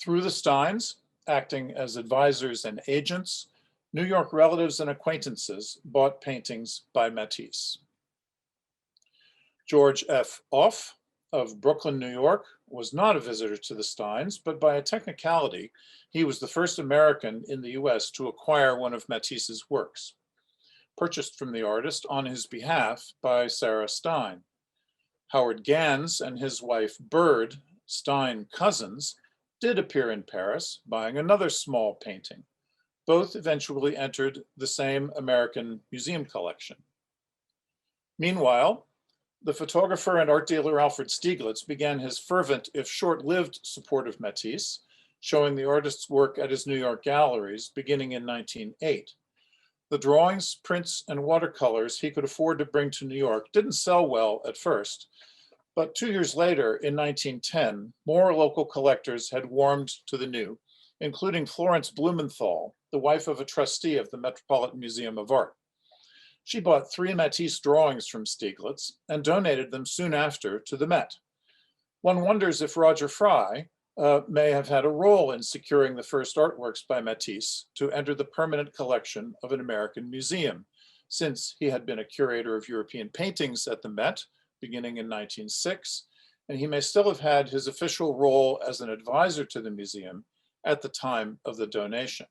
Through the Steins, acting as advisors and agents, New York relatives and acquaintances bought paintings by Matisse. George F. Off of Brooklyn, New York, was not a visitor to the Steins, but by a technicality, he was the first American in the US to acquire one of Matisse's works, purchased from the artist on his behalf by Sarah Stein. Howard Gans and his wife Bird, Stein cousins, did appear in Paris, buying another small painting. Both eventually entered the same American museum collection. Meanwhile, the photographer and art dealer Alfred Stieglitz began his fervent, if short-lived, support of Matisse, showing the artist's work at his New York galleries beginning in 1908. The drawings, prints, and watercolors he could afford to bring to New York didn't sell well at first, but 2 years later, in 1910, more local collectors had warmed to the new, including Florence Blumenthal, the wife of a trustee of the Metropolitan Museum of Art. She bought 3 Matisse drawings from Stieglitz and donated them soon after to the Met. One wonders if Roger Fry may have had a role in securing the first artworks by Matisse to enter the permanent collection of an American museum, since he had been a curator of European paintings at the Met beginning in 1906, and he may still have had his official role as an advisor to the museum at the time of the donation.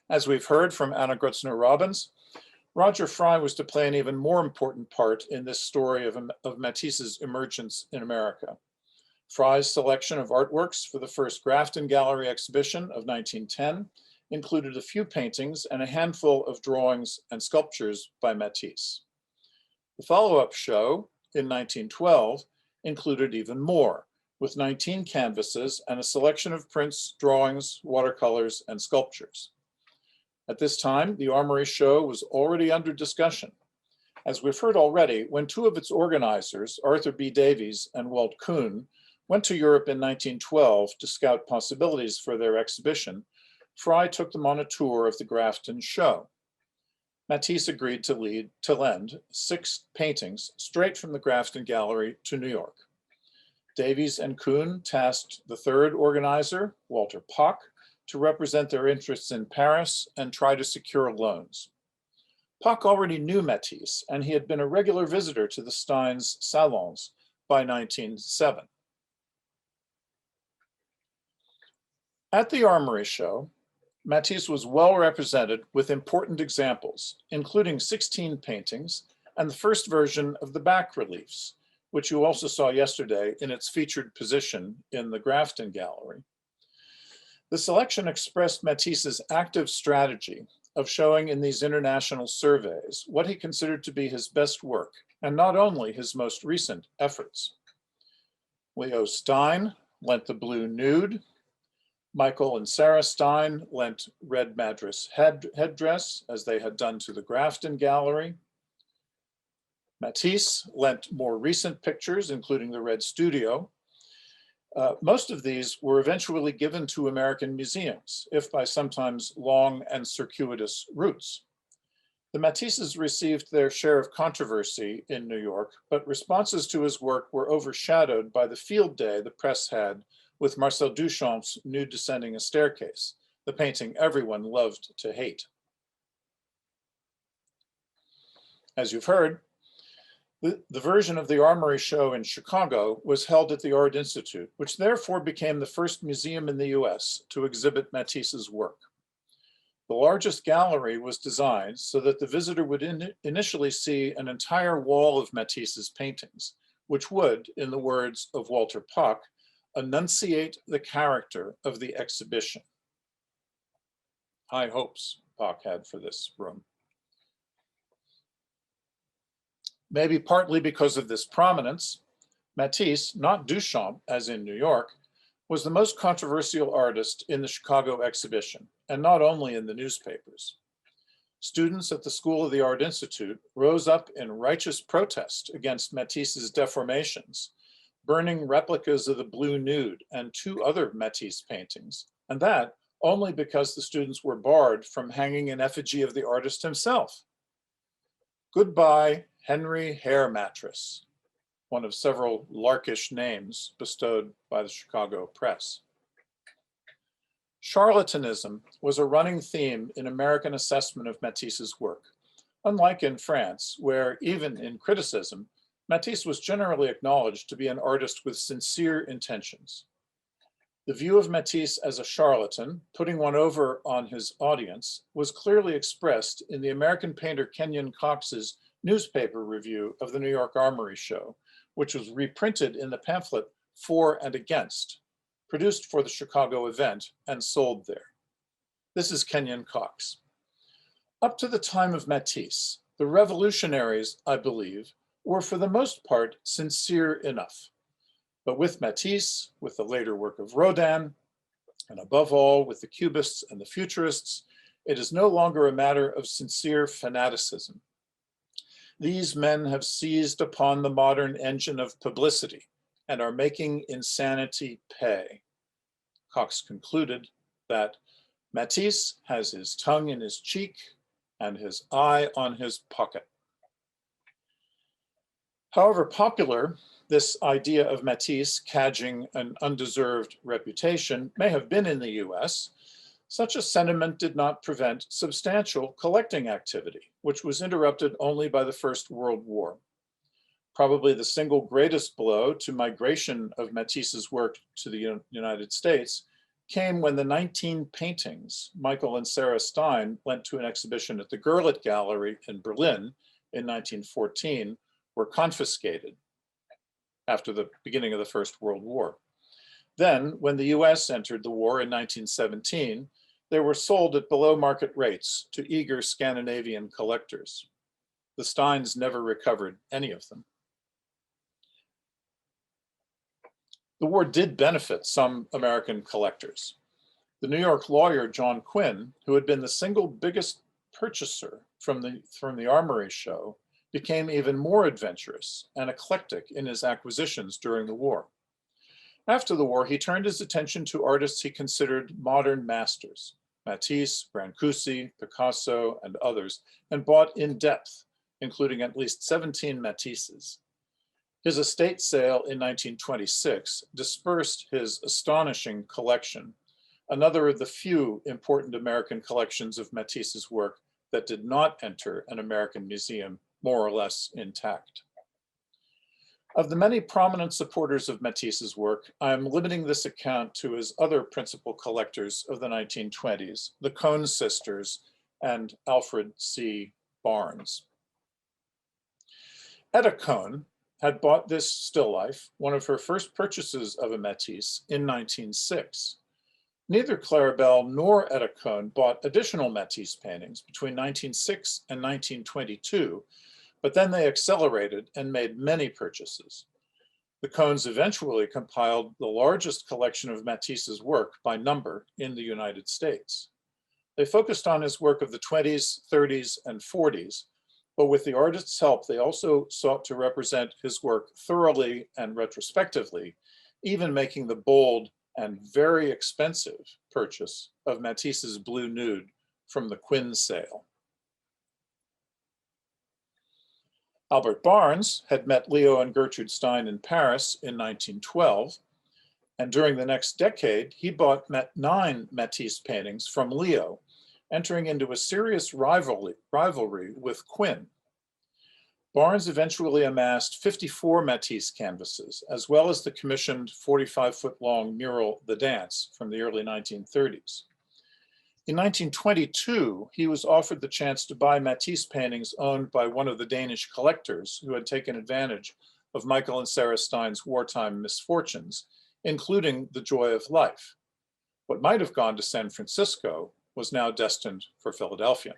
As we've heard from Anna Grutzner-Robbins, Roger Fry was to play an even more important part in this story of Matisse's emergence in America. Fry's selection of artworks for the first Grafton Gallery exhibition of 1910 included a few paintings and a handful of drawings and sculptures by Matisse. The follow-up show in 1912 included even more, with 19 canvases and a selection of prints, drawings, watercolors, and sculptures. At this time, the Armory Show was already under discussion. As we've heard already, when 2 of its organizers, Arthur B. Davies and Walt Kuhn, went to Europe in 1912 to scout possibilities for their exhibition, Fry took them on a tour of the Grafton Show. Matisse agreed to lend 6 paintings straight from the Grafton Gallery to New York. Davies and Kuhn tasked the 3rd organizer, Walter Pock, to represent their interests in Paris and try to secure loans. Puck already knew Matisse, and he had been a regular visitor to the Steins' salons by 1907. At the Armory show, Matisse was well represented with important examples, including 16 paintings and the first version of the back reliefs, which you also saw yesterday in its featured position in the Grafton Gallery. The selection expressed Matisse's active strategy of showing in these international surveys what he considered to be his best work, and not only his most recent efforts. Leo Stein lent the blue nude. Michael and Sarah Stein lent red madras headdress, as they had done to the Grafton Gallery. Matisse lent more recent pictures, including the Red Studio. Most of these were eventually given to American museums, if by sometimes long and circuitous routes. The Matisses received their share of controversy in New York, but responses to his work were overshadowed by the field day the press had with Marcel Duchamp's Nude Descending a Staircase, the painting everyone loved to hate. As you've heard, the version of the Armory show in Chicago was held at the Art Institute, which therefore became the first museum in the US to exhibit Matisse's work. The largest gallery was designed so that the visitor would initially see an entire wall of Matisse's paintings, which would, in the words of Walter Puck, enunciate the character of the exhibition. High hopes Puck had for this room. Maybe partly because of this prominence, Matisse, not Duchamp as in New York, was the most controversial artist in the Chicago exhibition, and not only in the newspapers. Students at the School of the Art Institute rose up in righteous protest against Matisse's deformations, burning replicas of the Blue Nude and 2 other Matisse paintings, and that only because the students were barred from hanging an effigy of the artist himself. Goodbye, Henry Hair Mattress, one of several larkish names bestowed by the Chicago press. Charlatanism was a running theme in American assessment of Matisse's work, unlike in France, where even in criticism, Matisse was generally acknowledged to be an artist with sincere intentions. The view of Matisse as a charlatan, putting one over on his audience, was clearly expressed in the American painter Kenyon Cox's newspaper review of the New York Armory show, which was reprinted in the pamphlet For and Against, produced for the Chicago event and sold there. This is Kenyon Cox. Up to the time of Matisse, the revolutionaries, I believe, were for the most part sincere enough. But with Matisse, with the later work of Rodin, and above all with the Cubists and the Futurists, it is no longer a matter of sincere fanaticism. These men have seized upon the modern engine of publicity and are making insanity pay. Cox concluded that Matisse has his tongue in his cheek and his eye on his pocket. However popular this idea of Matisse cadging an undeserved reputation may have been in the US, such a sentiment did not prevent substantial collecting activity, which was interrupted only by the First World War. Probably the single greatest blow to migration of Matisse's work to the United States came when the 19 paintings Michael and Sarah Stein lent to an exhibition at the Gurlitt Gallery in Berlin in 1914 were confiscated after the beginning of the First World War. Then, when the US entered the war in 1917, they were sold at below market rates to eager Scandinavian collectors. The Steins never recovered any of them. The war did benefit some American collectors. The New York lawyer, John Quinn, who had been the single biggest purchaser from the Armory show, became even more adventurous and eclectic in his acquisitions during the war. After the war, he turned his attention to artists he considered modern masters, Matisse, Brancusi, Picasso, and others, and bought in depth, including at least 17 Matisses. His estate sale in 1926 dispersed his astonishing collection, another of the few important American collections of Matisse's work that did not enter an American museum more or less intact. Of the many prominent supporters of Matisse's work, I am limiting this account to his other principal collectors of the 1920s, the Cohn sisters and Alfred C. Barnes. Etta Cohn had bought this still life, one of her first purchases of a Matisse, in 1906. Neither Claribel nor Etta Cohn bought additional Matisse paintings between 1906 and 1922, but then they accelerated and made many purchases. The Cohns eventually compiled the largest collection of Matisse's work by number in the United States. They focused on his work of the 20s, 30s, and 40s, but with the artist's help, they also sought to represent his work thoroughly and retrospectively, even making the bold and very expensive purchase of Matisse's Blue Nude from the Quinn sale. Albert Barnes had met Leo and Gertrude Stein in Paris in 1912, and during the next decade, he bought 9 Matisse paintings from Leo, entering into a serious rivalry with Quinn. Barnes eventually amassed 54 Matisse canvases, as well as the commissioned 45-foot-long mural, The Dance, from the early 1930s. In 1922, he was offered the chance to buy Matisse paintings owned by one of the Danish collectors who had taken advantage of Michael and Sarah Stein's wartime misfortunes, including The Joy of Life. What might have gone to San Francisco was now destined for Philadelphia.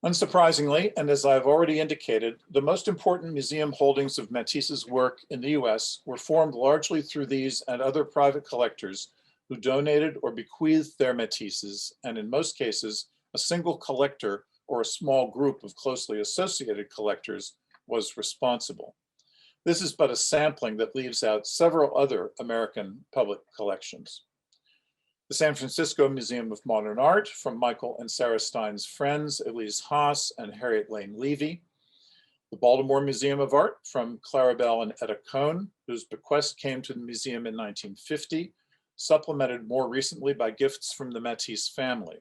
Unsurprisingly, and as I've already indicated, the most important museum holdings of Matisse's work in the US were formed largely through these and other private collectors who donated or bequeathed their Matisses, and in most cases, a single collector or a small group of closely associated collectors was responsible. This is but a sampling that leaves out several other American public collections. The San Francisco Museum of Modern Art, from Michael and Sarah Stein's friends, Elise Haas and Harriet Lane Levy. The Baltimore Museum of Art, from Claribel and Etta Cohn, whose bequest came to the museum in 1950, supplemented more recently by gifts from the Matisse family.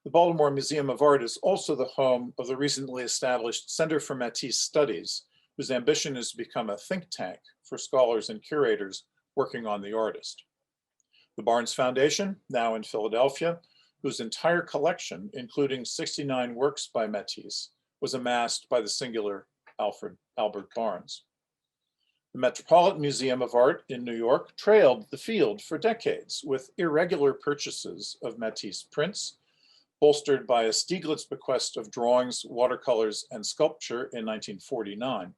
The Baltimore Museum of Art is also the home of the recently established Center for Matisse Studies, whose ambition is to become a think tank for scholars and curators working on the artist. The Barnes Foundation, now in Philadelphia, whose entire collection, including 69 works by Matisse, was amassed by the singular Albert Barnes. The Metropolitan Museum of Art in New York trailed the field for decades with irregular purchases of Matisse prints, bolstered by a Stieglitz bequest of drawings, watercolors, and sculpture in 1949.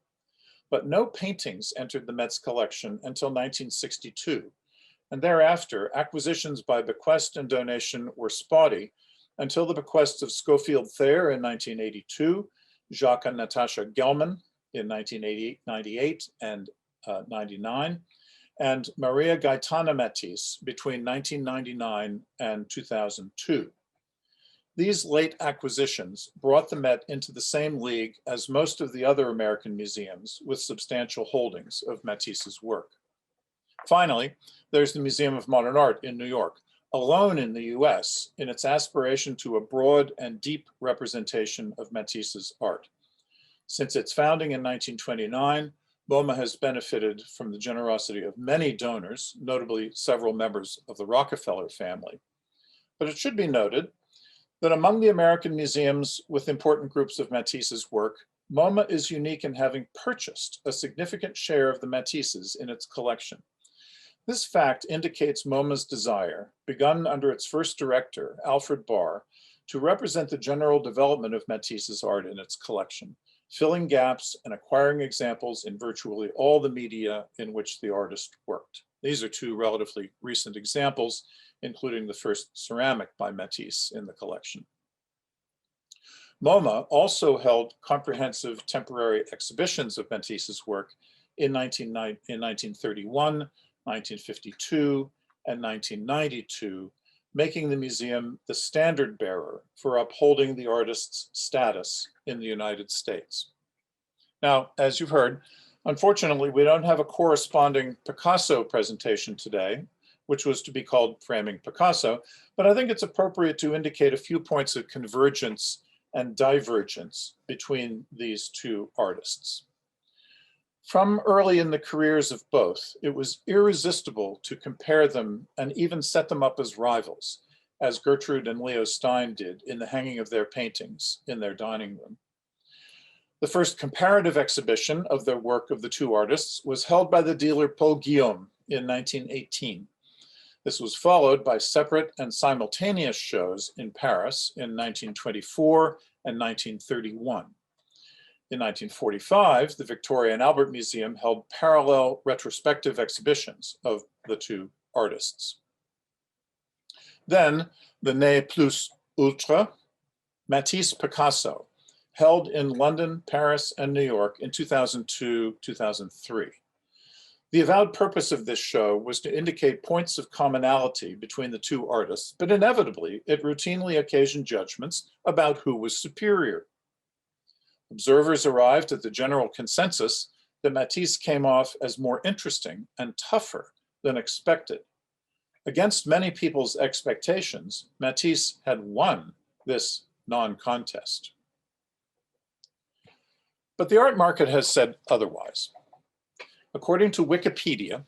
But no paintings entered the Met's collection until 1962, and thereafter acquisitions by bequest and donation were spotty until the bequests of Schofield Thayer in 1982, Jacques and Natasha Gelman in 1998 and 99, and Maria Gaetana Matisse between 1999 and 2002. These late acquisitions brought the Met into the same league as most of the other American museums with substantial holdings of Matisse's work. Finally, there's the Museum of Modern Art in New York, alone in the US in its aspiration to a broad and deep representation of Matisse's art. Since its founding in 1929, MoMA has benefited from the generosity of many donors, notably several members of the Rockefeller family. But it should be noted that among the American museums with important groups of Matisse's work, MoMA is unique in having purchased a significant share of the Matisses in its collection. This fact indicates MoMA's desire, begun under its first director, Alfred Barr, to represent the general development of Matisse's art in its collection, filling gaps and acquiring examples in virtually all the media in which the artist worked. These are 2 relatively recent examples, including the first ceramic by Matisse in the collection. MoMA also held comprehensive temporary exhibitions of Matisse's work in 1931, 1952, and 1992, making the museum the standard bearer for upholding the artist's status in the United States. Now, as you've heard, unfortunately, we don't have a corresponding Picasso presentation today. which was to be called Framing Picasso, but I think it's appropriate to indicate a few points of convergence and divergence between these two artists. From early in the careers of both, it was irresistible to compare them and even set them up as rivals, as Gertrude and Leo Stein did in the hanging of their paintings in their dining room. The first comparative exhibition of their work of the two artists was held by the dealer Paul Guillaume in 1918. This was followed by separate and simultaneous shows in Paris in 1924 and 1931. In 1945, the Victoria and Albert Museum held parallel retrospective exhibitions of the two artists. Then, the ne plus ultra, Matisse Picasso, held in London, Paris, and New York in 2002-2003. The avowed purpose of this show was to indicate points of commonality between the two artists, but inevitably, it routinely occasioned judgments about who was superior. Observers arrived at the general consensus that Matisse came off as more interesting and tougher than expected. Against many people's expectations, Matisse had won this non-contest. But the art market has said otherwise. According to Wikipedia,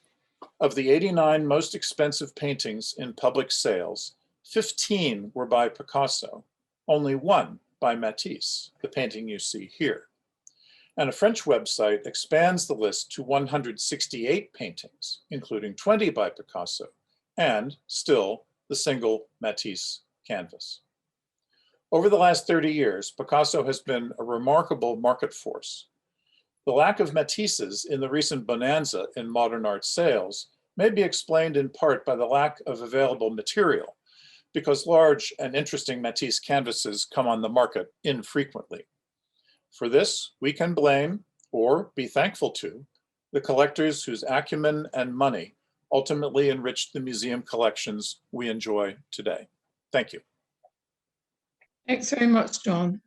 of the 89 most expensive paintings in public sales, 15 were by Picasso, only one by Matisse, the painting you see here. And a French website expands the list to 168 paintings, including 20 by Picasso, and still the single Matisse canvas. Over the last 30 years, Picasso has been a remarkable market force. The lack of Matisses in the recent bonanza in modern art sales may be explained in part by the lack of available material, because large and interesting Matisse canvases come on the market infrequently. For this, we can blame, or be thankful to, the collectors whose acumen and money ultimately enriched the museum collections we enjoy today. Thank you. Thanks very much, John.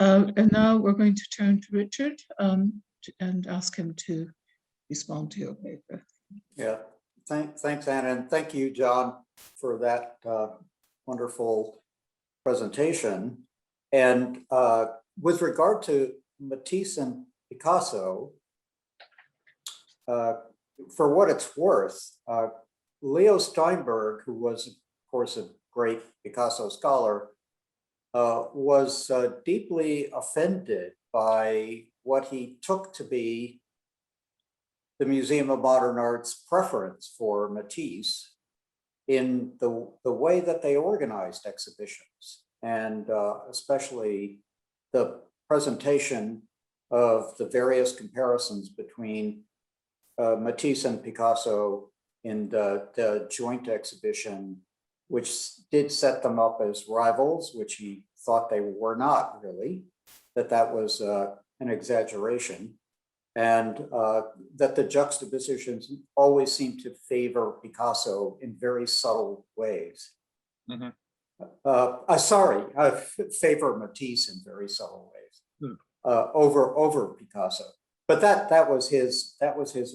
And now we're going to turn to Richard and ask him to respond to your paper. Yeah, thanks, Anna, and thank you, John, for that wonderful presentation. And with regard to Matisse and Picasso, for what it's worth, Leo Steinberg, who was, of course, a great Picasso scholar, was deeply offended by what he took to be the Museum of Modern Art's preference for Matisse in the way that they organized exhibitions, and especially the presentation of the various comparisons between Matisse and Picasso in the joint exhibition, which did set them up as rivals, which he thought they were not really, that was an exaggeration, and that the juxtapositions always seemed to favor Picasso in very subtle ways. Mm-hmm. Favor Matisse in very subtle ways over Picasso. But that was his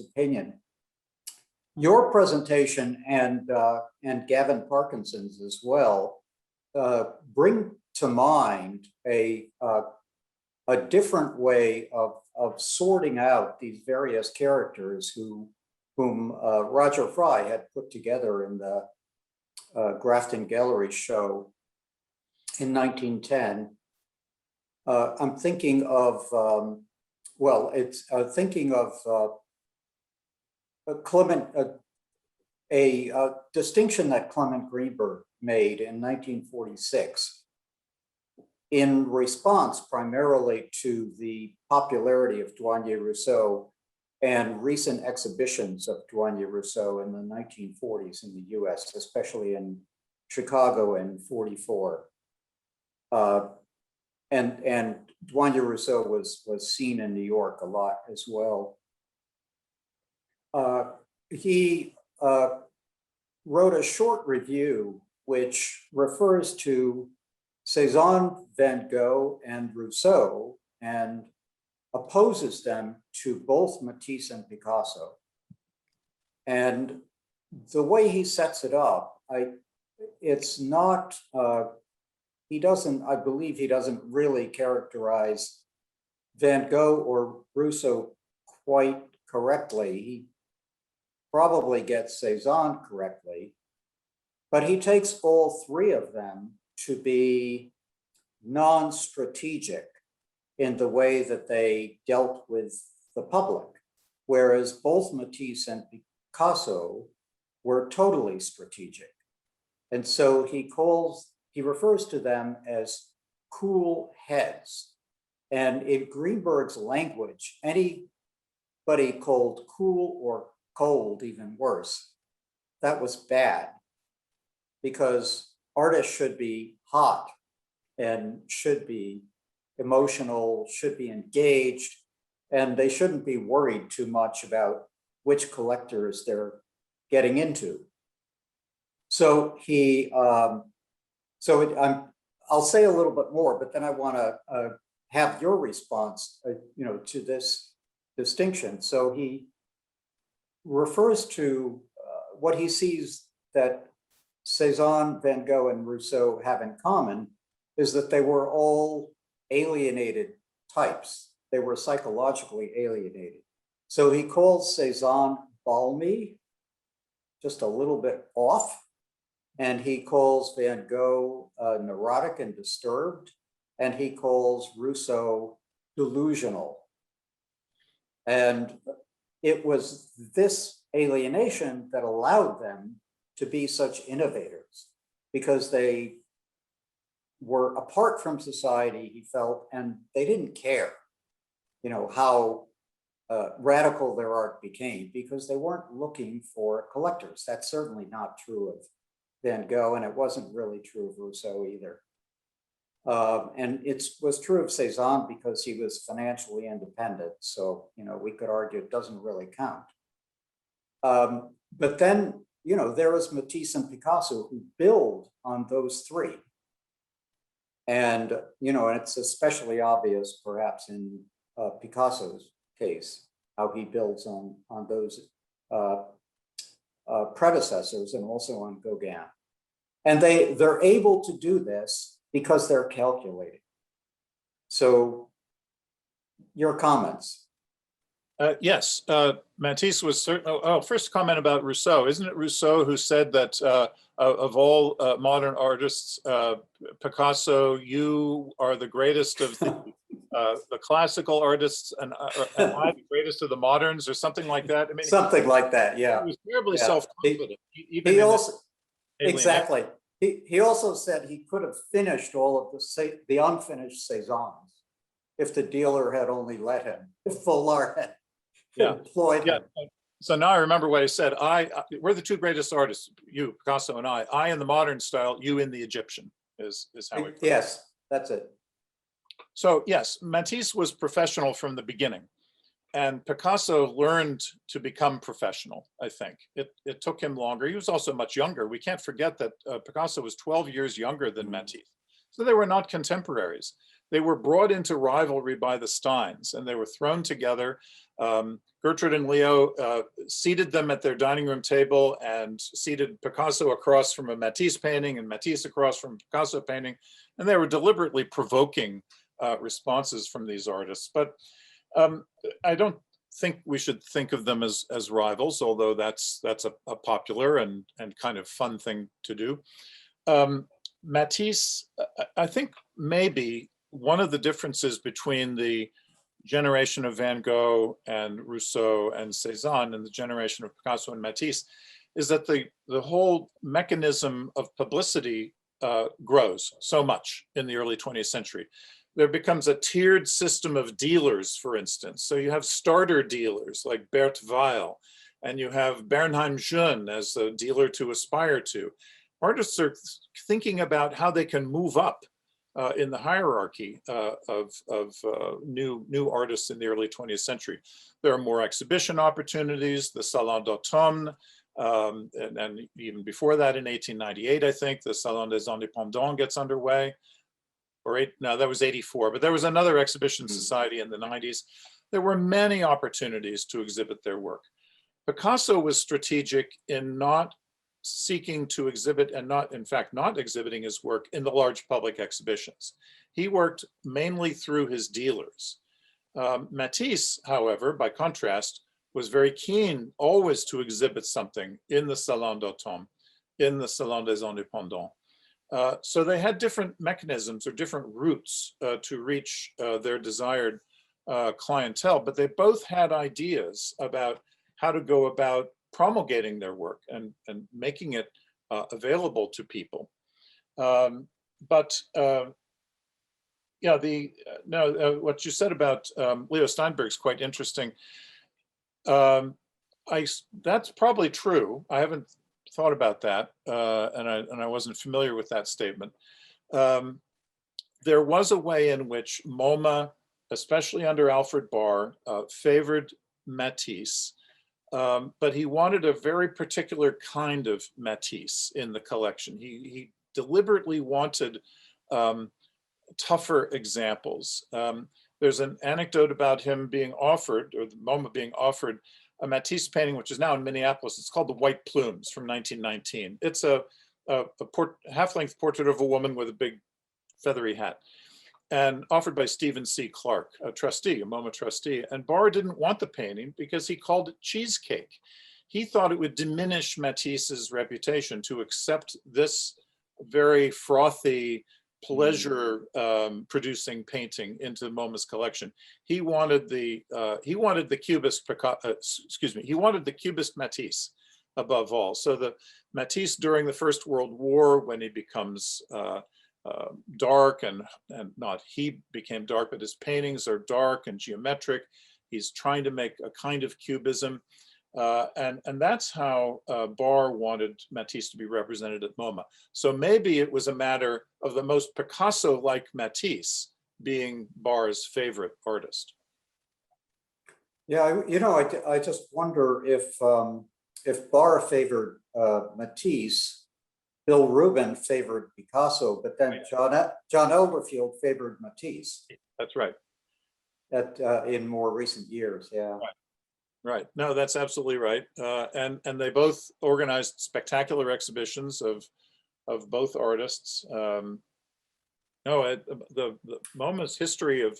opinion. Your presentation and Gavin Parkinson's as well bring to mind a different way of sorting out these various characters whom Roger Fry had put together in the Grafton Gallery show in 1910. I'm thinking of a distinction that Clement Greenberg made in 1946 in response primarily to the popularity of Douanier Rousseau and recent exhibitions of Douanier Rousseau in the 1940s in the US, especially in Chicago in 44. And Douanier Rousseau was seen in New York a lot as well. He wrote a short review which refers to Cézanne, Van Gogh, and Rousseau and opposes them to both Matisse and Picasso. And the way he sets it up, it's not, he doesn't, I believe he doesn't really characterize Van Gogh or Rousseau quite correctly. He probably gets Cézanne correctly, but he takes all three of them to be non-strategic in the way that they dealt with the public, whereas both Matisse and Picasso were totally strategic. And so he refers to them as cool heads. And in Greenberg's language, anybody called cool or cold, even worse, that was bad, because artists should be hot and should be emotional, should be engaged, and they shouldn't be worried too much about which collectors they're getting into. So I'll say a little bit more, but then I want to have your response, to this distinction. So he refers to what he sees that Cézanne, Van Gogh, and Rousseau have in common is that they were all alienated types. They were psychologically alienated. So he calls Cézanne balmy, just a little bit off, and he calls Van Gogh neurotic and disturbed, and he calls Rousseau delusional. And it was this alienation that allowed them to be such innovators, because they were apart from society, he felt, and they didn't care, how radical their art became, because they weren't looking for collectors. That's certainly not true of Van Gogh, and it wasn't really true of Rousseau either. And it was true of Cézanne because he was financially independent. So, we could argue it doesn't really count. But then, there was Matisse and Picasso who build on those three. And, it's especially obvious perhaps in Picasso's case, how he builds on those predecessors and also on Gauguin. And they're able to do this because they're calculated. So your comments. Yes, Matisse was certainly, first comment about Rousseau. Isn't it Rousseau who said that of all modern artists, Picasso, you are the greatest of the classical artists, and I the greatest of the moderns, or something like that? I mean, something like that, yeah. He was terribly self-confident. He also, exactly. He also said he could have finished all of the unfinished Cézannes if the dealer had only let him, if Vollard had employed him. So now I remember what he said. We're the two greatest artists, you, Picasso, and I in the modern style, you in the Egyptian, is how we put it. Yes, that's it. So yes, Matisse was professional from the beginning, and Picasso learned to become professional, I think. It took him longer. He was also much younger. We can't forget that Picasso was 12 years younger than Matisse. So they were not contemporaries. They were brought into rivalry by the Steins, and they were thrown together. Gertrude and Leo seated them at their dining room table and seated Picasso across from a Matisse painting and Matisse across from a Picasso painting. And they were deliberately provoking responses from these artists. But I don't think we should think of them as rivals, although that's a popular and kind of fun thing to do. Matisse, I think maybe one of the differences between the generation of Van Gogh and Rousseau and Cézanne and the generation of Picasso and Matisse is that the whole mechanism of publicity grows so much in the early 20th century. There becomes a tiered system of dealers, for instance. So you have starter dealers like Bert Weil, and you have Bernheim Jeune as a dealer to aspire to. Artists are thinking about how they can move up in the hierarchy of new artists in the early 20th century. There are more exhibition opportunities, the Salon d'Automne, and even before that in 1898, I think, the Salon des Indépendants gets underway. No, that was 84, but there was another exhibition society in the 90s. There were many opportunities to exhibit their work. Picasso was strategic in not seeking to exhibit and not, in fact, not exhibiting his work in the large public exhibitions. He worked mainly through his dealers. Matisse, however, by contrast, was very keen always to exhibit something in the Salon d'Automne, in the Salon des Indépendants. So they had different mechanisms or different routes to reach their desired clientele, but they both had ideas about how to go about promulgating their work and making it available to people. Yeah, what you said about Leo Steinberg's quite interesting. That's probably true. I haven't thought about that, and I wasn't familiar with that statement. There was a way in which MoMA, especially under Alfred Barr, favored Matisse, but he wanted a very particular kind of Matisse in the collection. He deliberately wanted tougher examples. There's an anecdote about him being offered, or the MoMA being offered, a Matisse painting, which is now in Minneapolis. It's called The White Plumes from 1919. It's a half-length portrait of a woman with a big feathery hat, and offered by Stephen C. Clark, a trustee, a MoMA trustee. And Barr didn't want the painting because he called it cheesecake. He thought it would diminish Matisse's reputation to accept this very frothy, pleasure producing painting into MoMA's collection. He wanted the Cubist he wanted the Cubist Matisse above all. So the Matisse during the First World War, when he becomes dark and not he became dark, but his paintings are dark and geometric. He's trying to make a kind of cubism. And that's how Barr wanted Matisse to be represented at MoMA. So maybe it was a matter of the most Picasso-like Matisse being Barr's favorite artist. Yeah, I just wonder if Barr favored Matisse, Bill Rubin favored Picasso, but then John Elderfield favored Matisse. That's right. In more recent years, yeah. Right. Right. No, that's absolutely right. And they both organized spectacular exhibitions of both artists. The MoMA's history of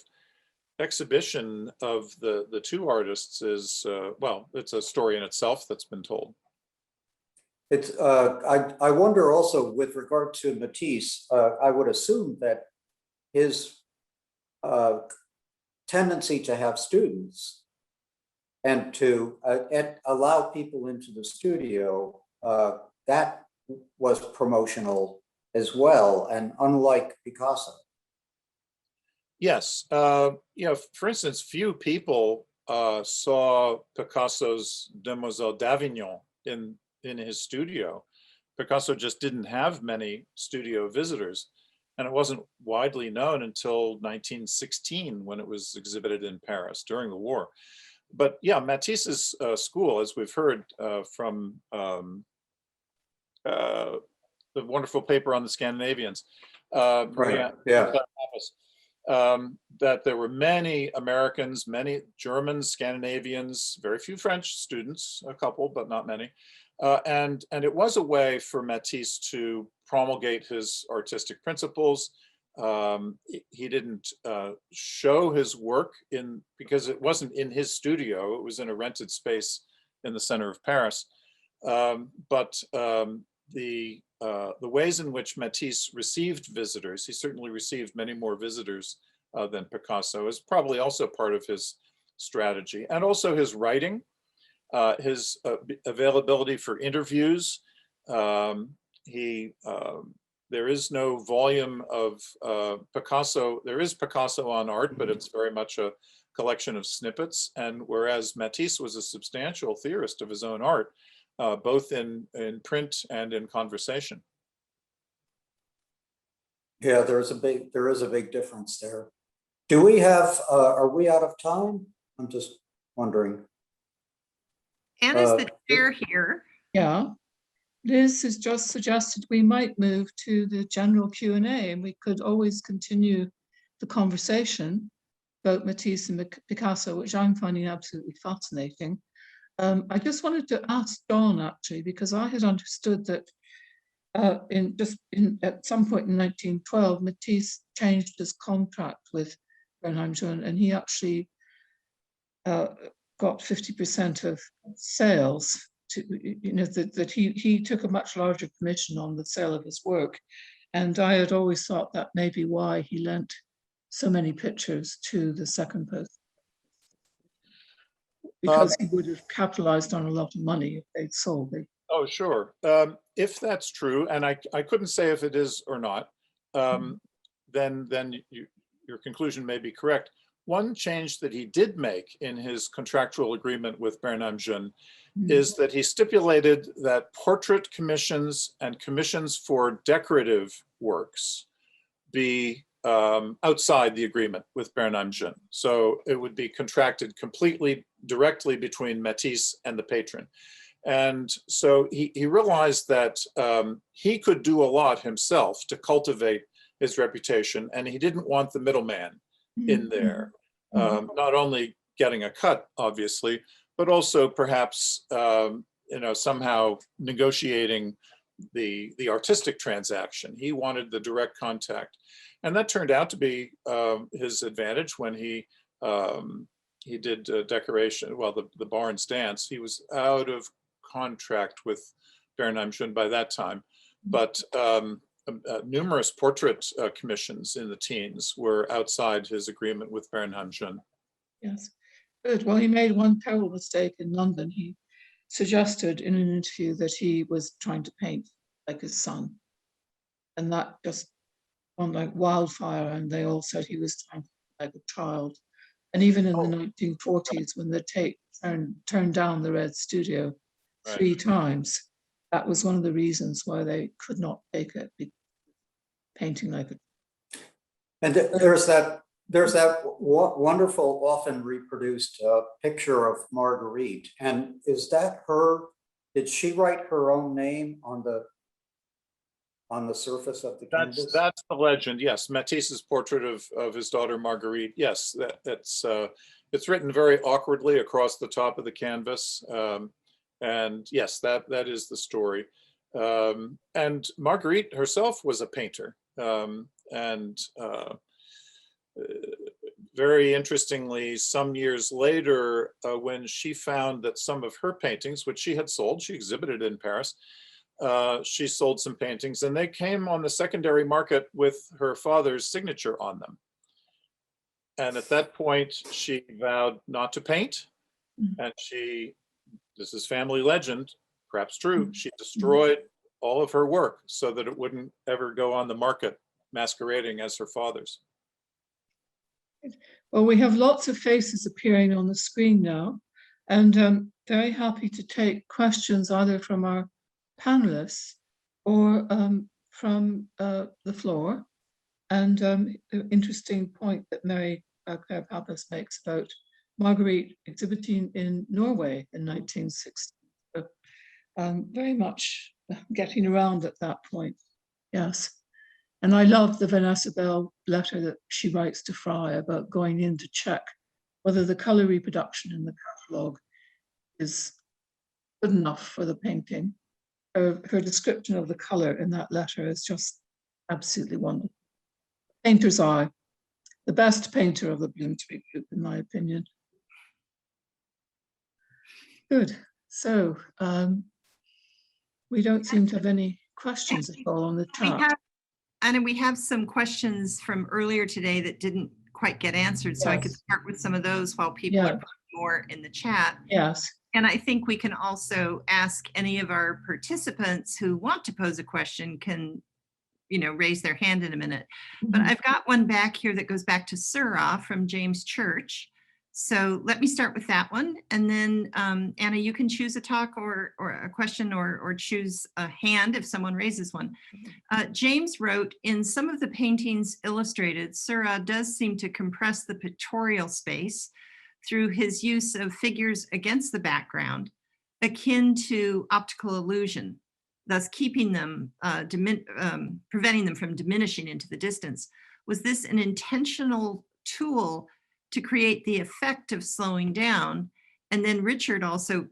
exhibition of the two artists is, well, it's a story in itself that's been told. It's I wonder also with regard to Matisse, I would assume that his tendency to have students and to allow people into the studio, that was promotional as well, and unlike Picasso. Yes, for instance, few people saw Picasso's Demoiselle d'Avignon in his studio. Picasso just didn't have many studio visitors, and it wasn't widely known until 1916 when it was exhibited in Paris during the war. But yeah, Matisse's school, as we've heard from the wonderful paper on the Scandinavians, right? Yeah. That there were many Americans, many Germans, Scandinavians, very few French students, a couple, but not many. And it was a way for Matisse to promulgate his artistic principles. He didn't show his work because it wasn't in his studio, it was in a rented space in the center of Paris. But the ways in which Matisse received visitors, he certainly received many more visitors than Picasso, is probably also part of his strategy. And also his writing, his availability for interviews. There is no volume of Picasso. There is Picasso on art, but it's very much a collection of snippets. And whereas Matisse was a substantial theorist of his own art, both in print and in conversation. Yeah, there is a big difference there. Do we have, are we out of time? I'm just wondering. Anna's the chair here. Yeah. Liz has just suggested we might move to the general Q&A, and we could always continue the conversation about Matisse and Picasso, which I'm finding absolutely fascinating. I just wanted to ask John, actually, because I had understood that at some point in 1912, Matisse changed his contract with Bernheim-Jeune, and he actually got 50% of sales. That he took a much larger commission on the sale of his work, and I had always thought that may be why he lent so many pictures to the second post, because he would have capitalized on a lot of money if they'd sold it. Oh, sure. If that's true, and I couldn't say if it is or not, then your conclusion may be correct. One change that he did make in his contractual agreement with Bernheim-Jeune is that he stipulated that portrait commissions and commissions for decorative works be outside the agreement with Bernheim-Jeune. So it would be contracted completely directly between Matisse and the patron. And so he realized that he could do a lot himself to cultivate his reputation, and he didn't want the middleman in there, not only getting a cut, obviously, but also perhaps somehow negotiating the artistic transaction. He wanted the direct contact, and that turned out to be his advantage when he did decoration. Well, the Barnes dance. He was out of contract with Bernheim-Jeune by that time, but numerous portrait commissions in the teens were outside his agreement with Bernheim-Jeune. Yes, good. Well, he made one terrible mistake in London. He suggested in an interview that he was trying to paint like his son, and that just went like wildfire, and they all said he was trying to paint like a child. And even in the 1940s, when the tape turned down the Red Studio 3 times, that was one of the reasons why they could not take it, painting like it. And there's that wonderful, often reproduced picture of Marguerite. And is that her? Did she write her own name on the surface of the canvas? That's the legend. Yes, Matisse's portrait of his daughter Marguerite. Yes, it's written very awkwardly across the top of the canvas. And yes, that is the story. And Marguerite herself was a painter. Very interestingly, some years later, when she found that some of her paintings, which she had sold, she exhibited in Paris, she sold some paintings, and they came on the secondary market with her father's signature on them. And at that point, she vowed not to paint, and this is family legend, perhaps true, she destroyed all of her work so that it wouldn't ever go on the market masquerading as her father's. Well, we have lots of faces appearing on the screen now, and I'm very happy to take questions either from our panelists or from the floor. And the interesting point that Mary Claire Pappas makes about Marguerite exhibiting in Norway in 1960. So, very much getting around at that point, yes. And I love the Vanessa Bell letter that she writes to Fry about going in to check whether the color reproduction in the catalogue is good enough for the painting. Her description of the color in that letter is just absolutely wonderful. Painter's eye, the best painter of the Bloomsbury group, in my opinion. Good. So we don't seem to have any questions at all on the chat. Anna, we have some questions from earlier today that didn't quite get answered, so I could start with some of those while people are putting more in the chat. Yes. And I think we can also ask any of our participants who want to pose a question can, raise their hand in a minute. But I've got one back here that goes back to Seurat from James Church. So let me start with that one. And then Anna, you can choose a talk or a question or choose a hand if someone raises one. James wrote, in some of the paintings illustrated, Seurat does seem to compress the pictorial space through his use of figures against the background, akin to optical illusion, thus keeping them, preventing them from diminishing into the distance. Was this an intentional tool to create the effect of slowing down? And then Richard also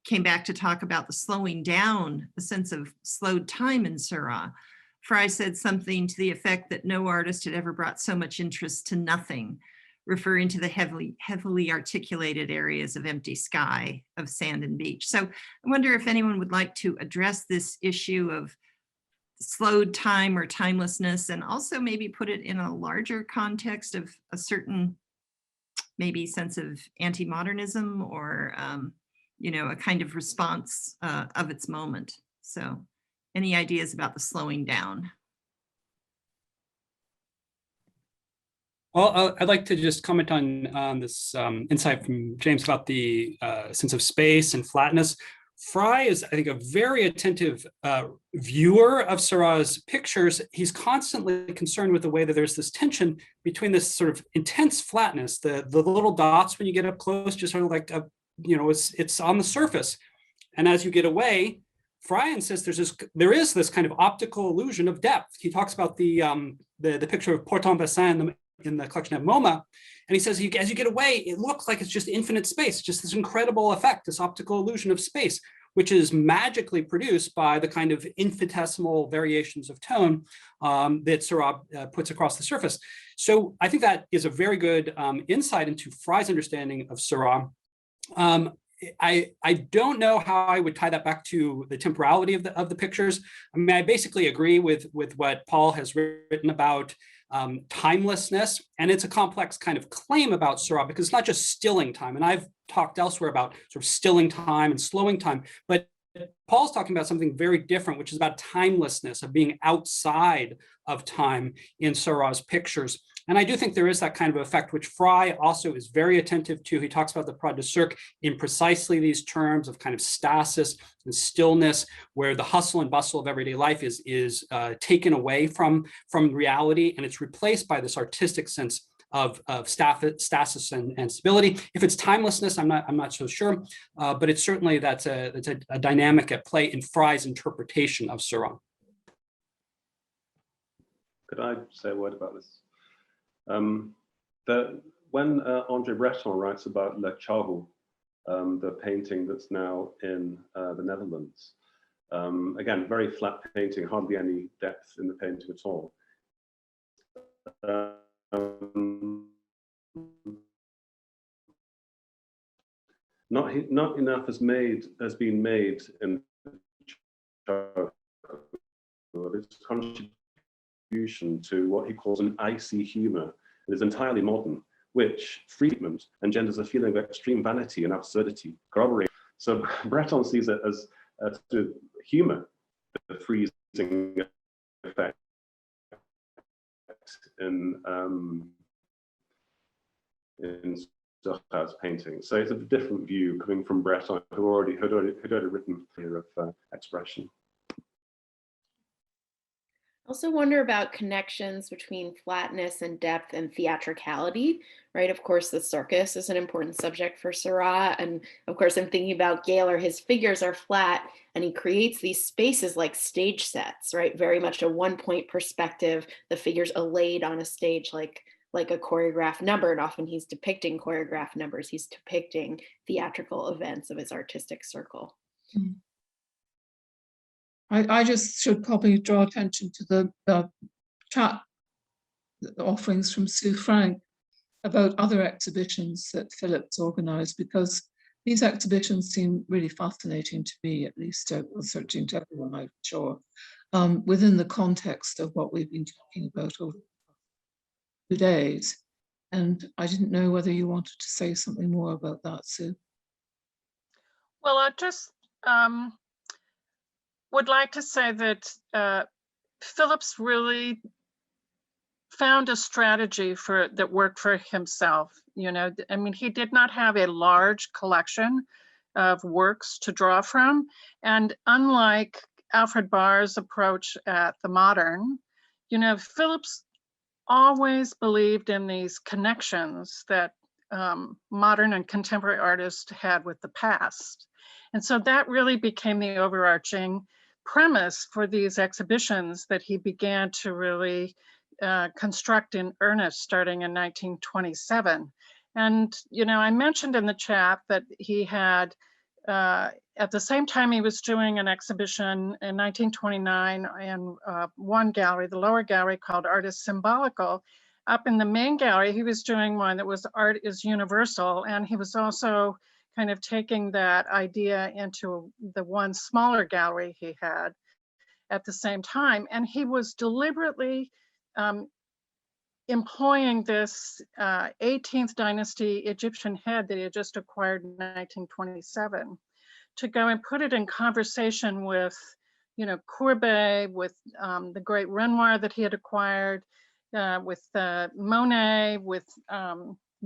came back to talk about the slowing down, the sense of slowed time in Seurat. Frye said something to the effect that no artist had ever brought so much interest to nothing, referring to the heavily articulated areas of empty sky, of sand and beach. So I wonder if anyone would like to address this issue of slowed time or timelessness, and also maybe put it in a larger context of a certain maybe sense of anti-modernism, or you know, a kind of response of its moment. So any ideas about the slowing down? Well, I'd like to just comment on this insight from James about the sense of space and flatness. Frye is, I think, a very attentive viewer of Seurat's pictures. He's constantly concerned with the way that there's this tension between this sort of intense flatness, the little dots when you get up close, just sort of like, you know, it's on the surface. And as you get away, Frye insists there is this kind of optical illusion of depth. He talks about the picture of Port-en-Bessin in the collection of MoMA, and he says, as you get away, it looks like it's just infinite space, just this incredible effect, this optical illusion of space, which is magically produced by the kind of infinitesimal variations of tone that Seurat puts across the surface. So I think that is a very good insight into Frye's understanding of Seurat. I don't know how I would tie that back to the temporality of the pictures. I mean, I basically agree with what Paul has written about timelessness, and it's a complex kind of claim about Seurat, because it's not just stilling time, and I've talked elsewhere about sort of stilling time and slowing time, but Paul's talking about something very different, which is about timelessness, of being outside of time in Seurat's pictures. And I do think there is that kind of effect, which Frye also is very attentive to. He talks about the Prade de Cirque in precisely these terms of kind of stasis and stillness, where the hustle and bustle of everyday life is taken away from reality, and it's replaced by this artistic sense of stasis and stability. If it's timelessness, I'm not so sure, but it's certainly that's a dynamic at play in Frye's interpretation of Seurat. Could I say a word about this? When André Breton writes about Le Charroux, the painting that's now in the Netherlands, again, very flat painting, hardly any depth in the painting at all. Not enough has been made in its contribution to what he calls an icy humor. It is entirely modern, which treatment engenders a feeling of extreme vanity and absurdity. Corroborate. So Breton sees it as humor, the freezing effect in Seurat's painting. So it's a different view coming from Breton, who had already written here of expression. I also wonder about connections between flatness and depth and theatricality, right? Of course, the circus is an important subject for Seurat. And of course, I'm thinking about Gaylor, his figures are flat, and he creates these spaces like stage sets, right? Very much a one-point perspective. The figures are laid on a stage like a choreographed number, and often he's depicting choreographed numbers. He's depicting theatrical events of his artistic circle. Mm. I just should probably draw attention to the chat offerings from Sue Frank about other exhibitions that Philip's organized, because these exhibitions seem really fascinating to me, at least searching to everyone, I'm sure, within the context of what we've been talking about over 2 days. And I didn't know whether you wanted to say something more about that, Sue. Well, I just would like to say that Philip's really found a strategy that worked for himself. You know, I mean, he did not have a large collection of works to draw from. And unlike Alfred Barr's approach at the modern, you know, Philip's always believed in these connections that modern and contemporary artists had with the past. And so that really became the overarching premise for these exhibitions that he began to really construct in earnest starting in 1927. And, you know, I mentioned in the chat that he had at the same time, he was doing an exhibition in 1929 in one gallery, the lower gallery, called Art is Symbolical. Up in the main gallery, he was doing one that was Art is Universal, and he was also kind of taking that idea into the one smaller gallery he had at the same time. And he was deliberately employing this 18th dynasty Egyptian head that he had just acquired in 1927 to go and put it in conversation with, Courbet, with the great Renoir that he had acquired, with Monet, with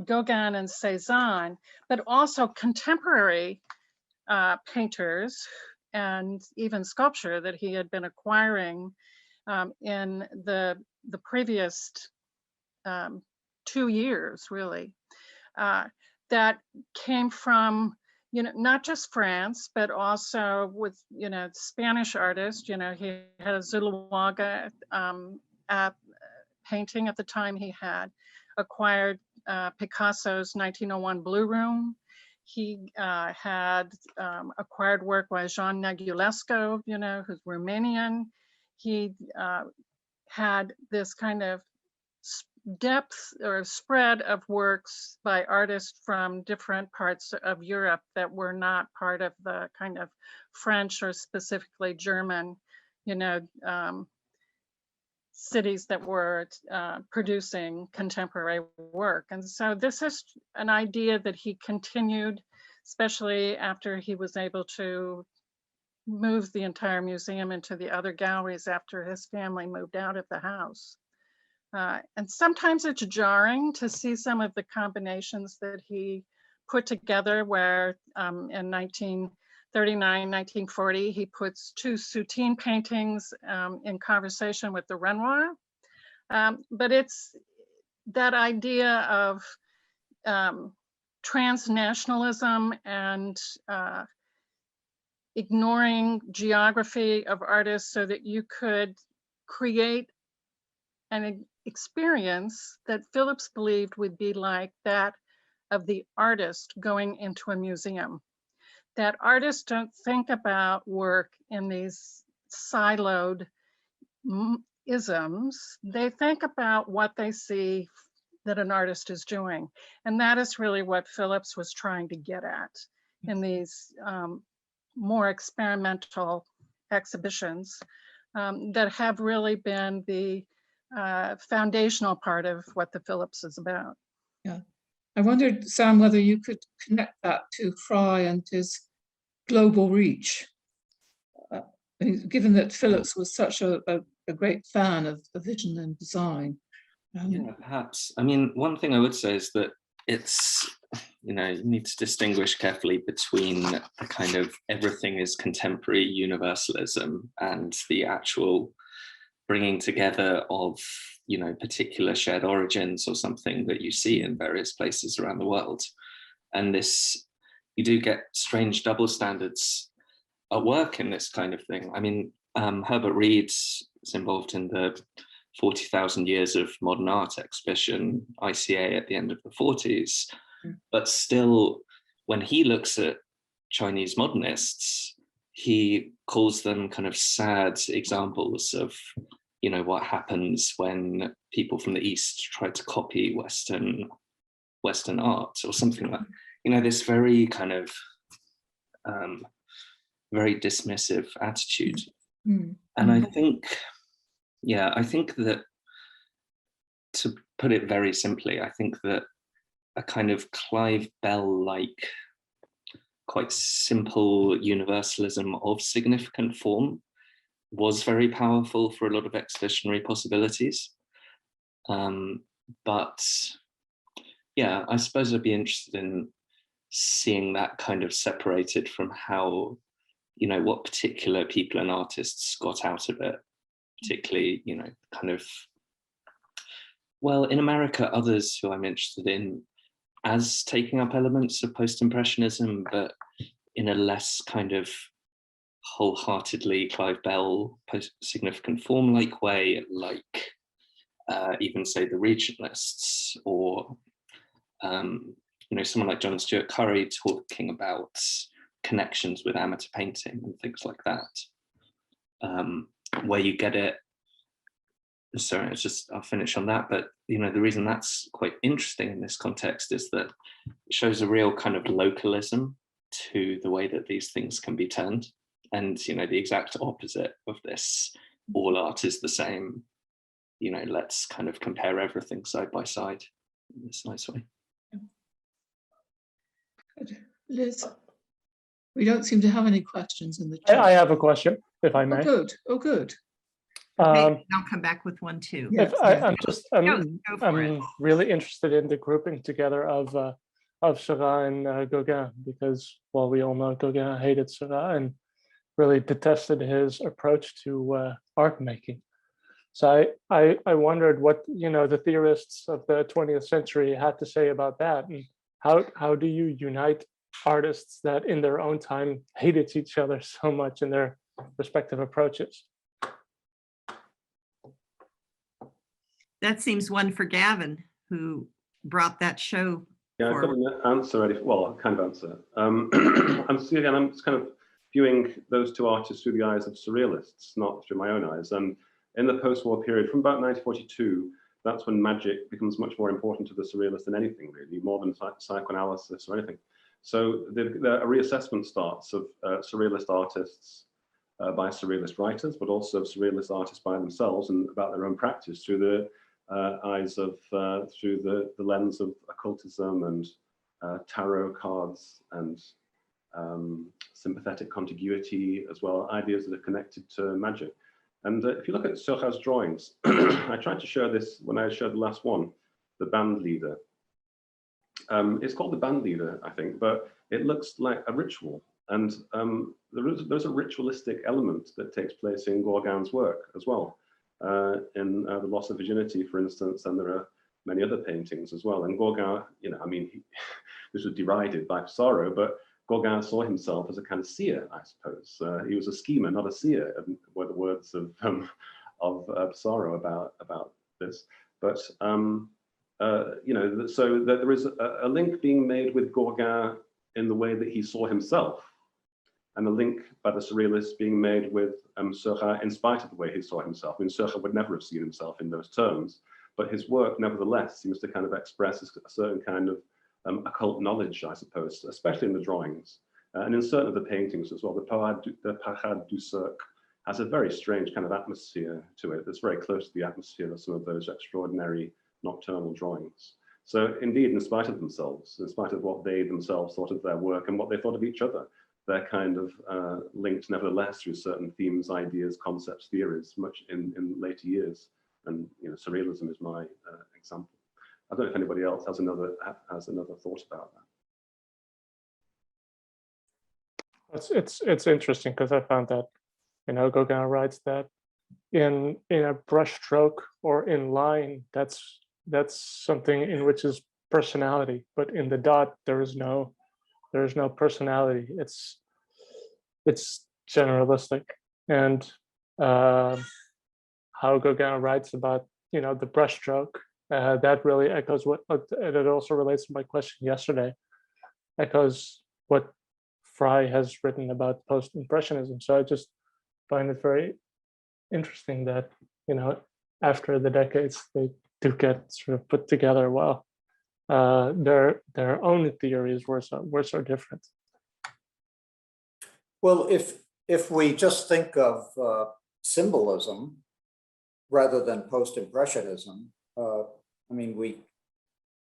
Gauguin and Cézanne, but also contemporary painters and even sculpture that he had been acquiring in the previous 2 years, really, that came from, not just France, but also with, Spanish artists. He had a Zuloaga painting at the time. He had acquired Picasso's 1901 Blue Room. He had acquired work by Jean Negulesco, who's Romanian. He had this kind of depth or spread of works by artists from different parts of Europe that were not part of the kind of French or specifically German, cities that were producing contemporary work. And so this is an idea that he continued, especially after he was able to move the entire museum into the other galleries after his family moved out of the house. And sometimes it's jarring to see some of the combinations that he put together, where in 1939, 1940, he puts two Soutine paintings in conversation with the Renoir. But it's that idea of transnationalism and ignoring geography of artists so that you could create an experience that Phillips believed would be like that of the artist going into a museum. That artists don't think about work in these siloed isms. They think about what they see that an artist is doing. And that is really what Phillips was trying to get at in these more experimental exhibitions that have really been the foundational part of what the Phillips is about. Yeah, I wondered, Sam, whether you could connect that to Fry and his global reach, given that Phillips was such a great fan of the vision and design. Yeah, perhaps. I mean, one thing I would say is that it's, you need to distinguish carefully between the kind of everything is contemporary universalism and the actual bringing together of, particular shared origins or something that you see in various places around the world. And this, you do get strange double standards at work in this kind of thing. I mean, Herbert Reed's is involved in the 40,000 Years of Modern Art exhibition, ICA, at the end of the 40s. But still, when he looks at Chinese modernists, he calls them kind of sad examples of, what happens when people from the East try to copy Western art or something like, this very kind of very dismissive attitude. And I think, I think that, to put it very simply, I think that a kind of Clive Bell-like, quite simple universalism of significant form was very powerful for a lot of exhibitionary possibilities. But yeah, I suppose I'd be interested in seeing that kind of separated from how, what particular people and artists got out of it, particularly, kind of, well, in America, others who I'm interested in as taking up elements of post-impressionism, but in a less kind of wholeheartedly Clive Bell significant form like way, like even say the regionalists, or someone like John Stuart Curry talking about connections with amateur painting and things like that, where you get it. Sorry, I'll finish on that. But the reason that's quite interesting in this context is that it shows a real kind of localism to the way that these things can be turned, and the exact opposite of this. All art is the same. Let's kind of compare everything side by side in this nice way. Good. Liz, we don't seem to have any questions in the chat. I have a question, if I may. Oh, good. Oh, good. Okay, I'll come back with one too. Yes. I'm really interested in the grouping together of Seurat and Gauguin, because, well, we all know Gauguin hated Seurat and really detested his approach to art making. So I wondered what the theorists of the 20th century had to say about that, and how do you unite artists that in their own time hated each other so much in their respective approaches? That seems one for Gavin, who brought that show. Yeah, I've got an answer ready. Well, a kind of answer. I'm just kind of viewing those two artists through the eyes of surrealists, not through my own eyes. And in the post-war period, from about 1942, that's when magic becomes much more important to the surrealist than anything, really, more than psychoanalysis or anything. So a reassessment starts of surrealist artists by surrealist writers, but also of surrealist artists by themselves and about their own practice through the eyes of, through the lens of occultism and tarot cards and sympathetic contiguity as well, ideas that are connected to magic. And if you look at Seurat's drawings, I tried to show this when I showed the last one, the band leader. It's called the band leader, I think, but it looks like a ritual. And there's a ritualistic element that takes place in Gauguin's work as well. In The Loss of Virginity, for instance, and there are many other paintings as well. And Gauguin, this was derided by Pissarro, but Gauguin saw himself as a kind of seer, I suppose. He was a schemer, not a seer, were the words of Pissarro about this. But so that there is a link being made with Gauguin in the way that he saw himself, and a link by the surrealists being made with Seurat in spite of the way he saw himself. I mean, Seurat would never have seen himself in those terms, but his work nevertheless seems to kind of express a certain kind of occult knowledge, I suppose, especially in the drawings, and in certain of the paintings as well. The Parade du Cirque has a very strange kind of atmosphere to it that's very close to the atmosphere of some of those extraordinary nocturnal drawings. So indeed, in spite of themselves, in spite of what they themselves thought of their work and what they thought of each other, they're kind of linked nevertheless through certain themes, ideas, concepts, theories, much in later years. And surrealism is my example. I don't know if anybody else has another thought about that. It's interesting because I found that Gauguin writes that in a brush stroke or in line, that's something in which is personality, but in the dot there is no personality. It's generalistic. And how Gauguin writes about the brush stroke, that really echoes and it also relates to my question yesterday, echoes what Fry has written about post-impressionism. So I just find it very interesting that after the decades they do get sort of put together well. Their own theories were so different. Well, if we just think of symbolism rather than post-impressionism, and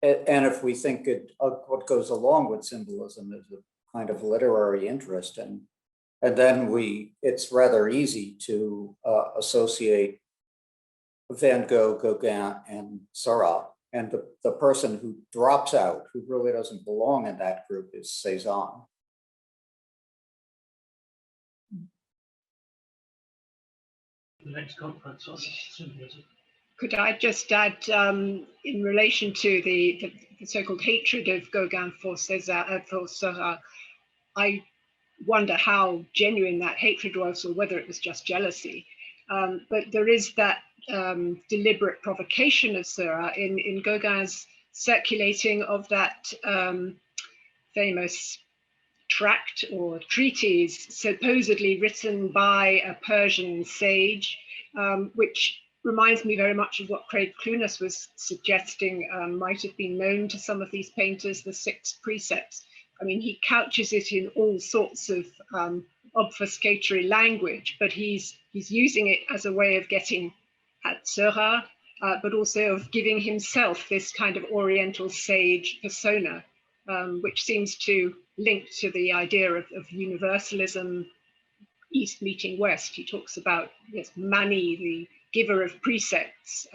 if we think what goes along with symbolism is a kind of literary interest, and then it's rather easy to associate Van Gogh, Gauguin, and Seurat. And the person who drops out, who really doesn't belong in that group, is Cézanne. The next conference was Surrealism. Could I just add, in relation to the so-called hatred of Gauguin for Seurat, I wonder how genuine that hatred was, or whether it was just jealousy. But there is that deliberate provocation of Seurat in Gauguin's circulating of that famous tract or treatise supposedly written by a Persian sage, which reminds me very much of what Craig Clunas was suggesting might have been known to some of these painters, the 6 precepts. I mean, he couches it in all sorts of obfuscatory language, but he's using it as a way of getting at Seurat, but also of giving himself this kind of Oriental sage persona, which seems to link to the idea of universalism, East meeting West. He talks about Mani, the giver of precepts,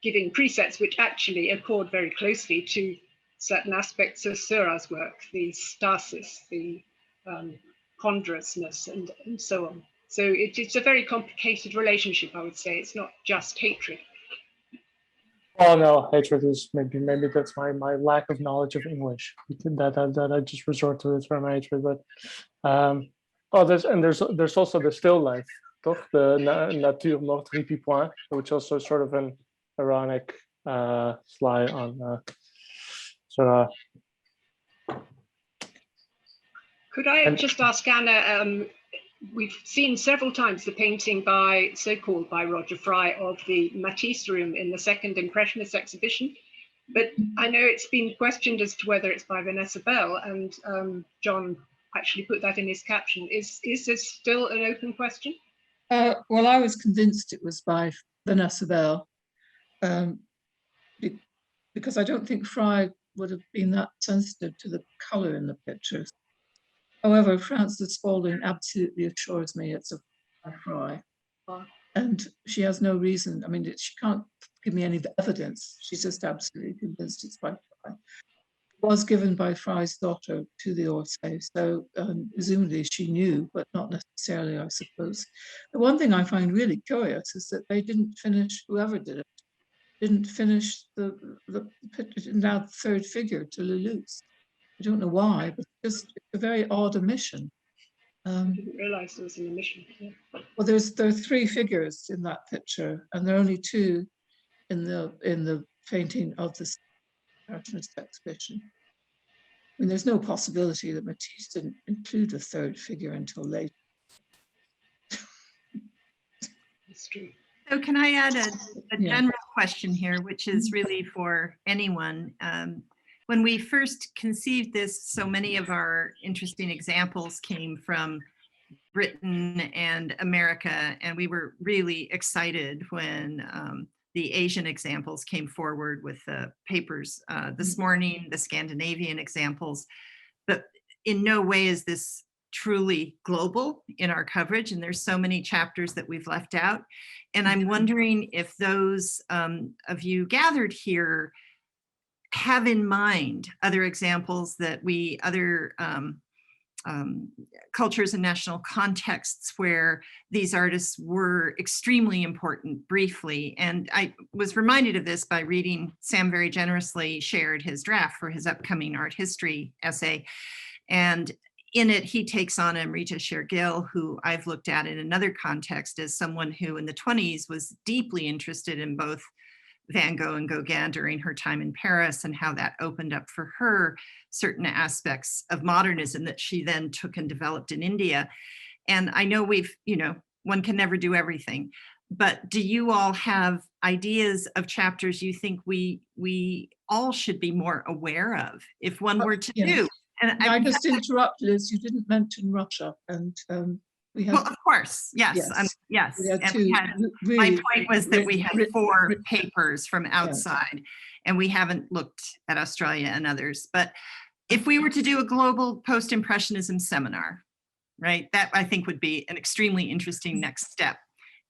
giving precepts which actually accord very closely to certain aspects of Seurat's work, the stasis, the ponderousness, and so on. So it's a very complicated relationship, I would say. It's not just hatred. Oh no, hatred is maybe that's my lack of knowledge of English that I just resort to the term hatred. But there's also the still life, toch? The nature morte puis point, which also sort of an ironic sly on Seurat. Could I just ask Anna, we've seen several times the painting so-called by Roger Fry of the Matisse room in the second Impressionist exhibition, but I know it's been questioned as to whether it's by Vanessa Bell, and John actually put that in his caption. Is this still an open question? Well, I was convinced it was by Vanessa Bell, because I don't think Fry would have been that sensitive to the color in the pictures. However, Frances Spalding absolutely assures me it's a Fry. And she has no reason, I mean, she can't give me any evidence. She's just absolutely convinced it's by Fry. It was given by Fry's daughter to the Orsay, so presumably she knew, but not necessarily, I suppose. The one thing I find really curious is that they didn't finish, whoever did it, didn't finish the now third figure to Lelouch. I don't know why, but it's a very odd omission. I didn't realize there was an omission. Yeah. Well, there are 3 figures in that picture, and there are only 2 in the painting of this Expressionist exhibition. I mean, there's no possibility that Matisse didn't include a 3rd figure until later. That's true. So can I add a general question here, which is really for anyone? When we first conceived this, so many of our interesting examples came from Britain and America, and we were really excited when the Asian examples came forward with the papers this morning, the Scandinavian examples. But in no way is this truly global in our coverage, and there's so many chapters that we've left out. And I'm wondering if those of you gathered here have in mind other examples that other cultures and national contexts where these artists were extremely important briefly. And I was reminded of this by reading Sam very generously shared his draft for his upcoming art history essay. And in it, he takes on Amrita Shergill, who I've looked at in another context as someone who in the 1920s was deeply interested in both Van Gogh and Gauguin during her time in Paris, and how that opened up for her certain aspects of modernism that she then took and developed in India. And I know one can never do everything, but do you all have ideas of chapters you think we all should be more aware of if one were to do? And I just interrupt, Liz, you didn't mention Russia, and we have. Well, of course, yes. Yes. My point was that we had 4 papers from outside, and we haven't looked at Australia and others. But if we were to do a global post-impressionism seminar, right, that I think would be an extremely interesting next step.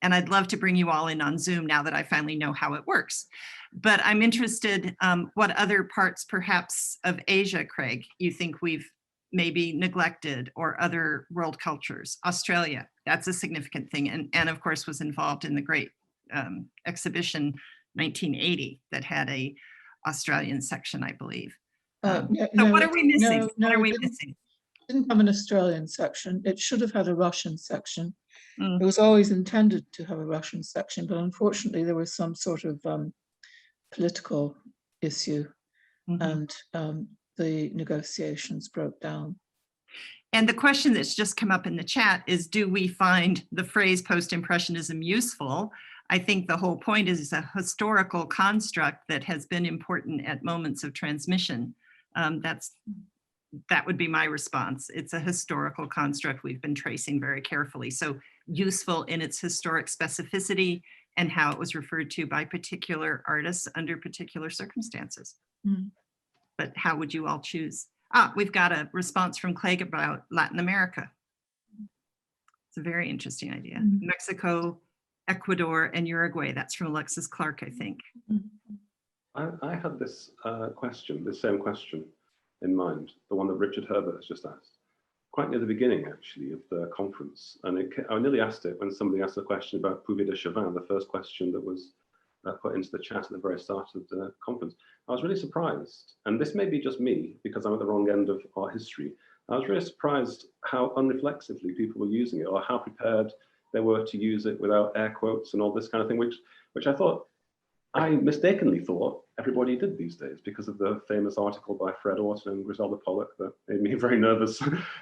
And I'd love to bring you all in on Zoom now that I finally know how it works. But I'm interested what other parts perhaps of Asia, Craig, you think we've maybe neglected, or other world cultures. Australia, that's a significant thing. And of course was involved in the great exhibition 1980 that had a Australian section, I believe. So what are we missing? What are we missing? It didn't have an Australian section. It should have had a Russian section. It was always intended to have a Russian section, but unfortunately there was some sort of political issue, and the negotiations broke down. And the question that's just come up in the chat is, do we find the phrase post-impressionism useful? I think the whole point is a historical construct that has been important at moments of transmission. That would be my response. It's a historical construct we've been tracing very carefully. So useful in its historic specificity and how it was referred to by particular artists under particular circumstances. Mm. But how would you all choose? We've got a response from Clegg about Latin America. It's a very interesting idea. Mm. Mexico, Ecuador, and Uruguay. That's from Alexis Clark, I think. I had this question, the same question in mind, the one that Richard Herbert has just asked, quite near the beginning, actually, of the conference. And I nearly asked it when somebody asked a question about Puvis de Chavannes, the first question that was put into the chat at the very start of the conference. I was really surprised, and this may be just me, because I'm at the wrong end of art history. I was really surprised how unreflexively people were using it, or how prepared they were to use it without air quotes and all this kind of thing, which I mistakenly thought everybody did these days because of the famous article by Fred Orton and Griselda Pollock that made me very nervous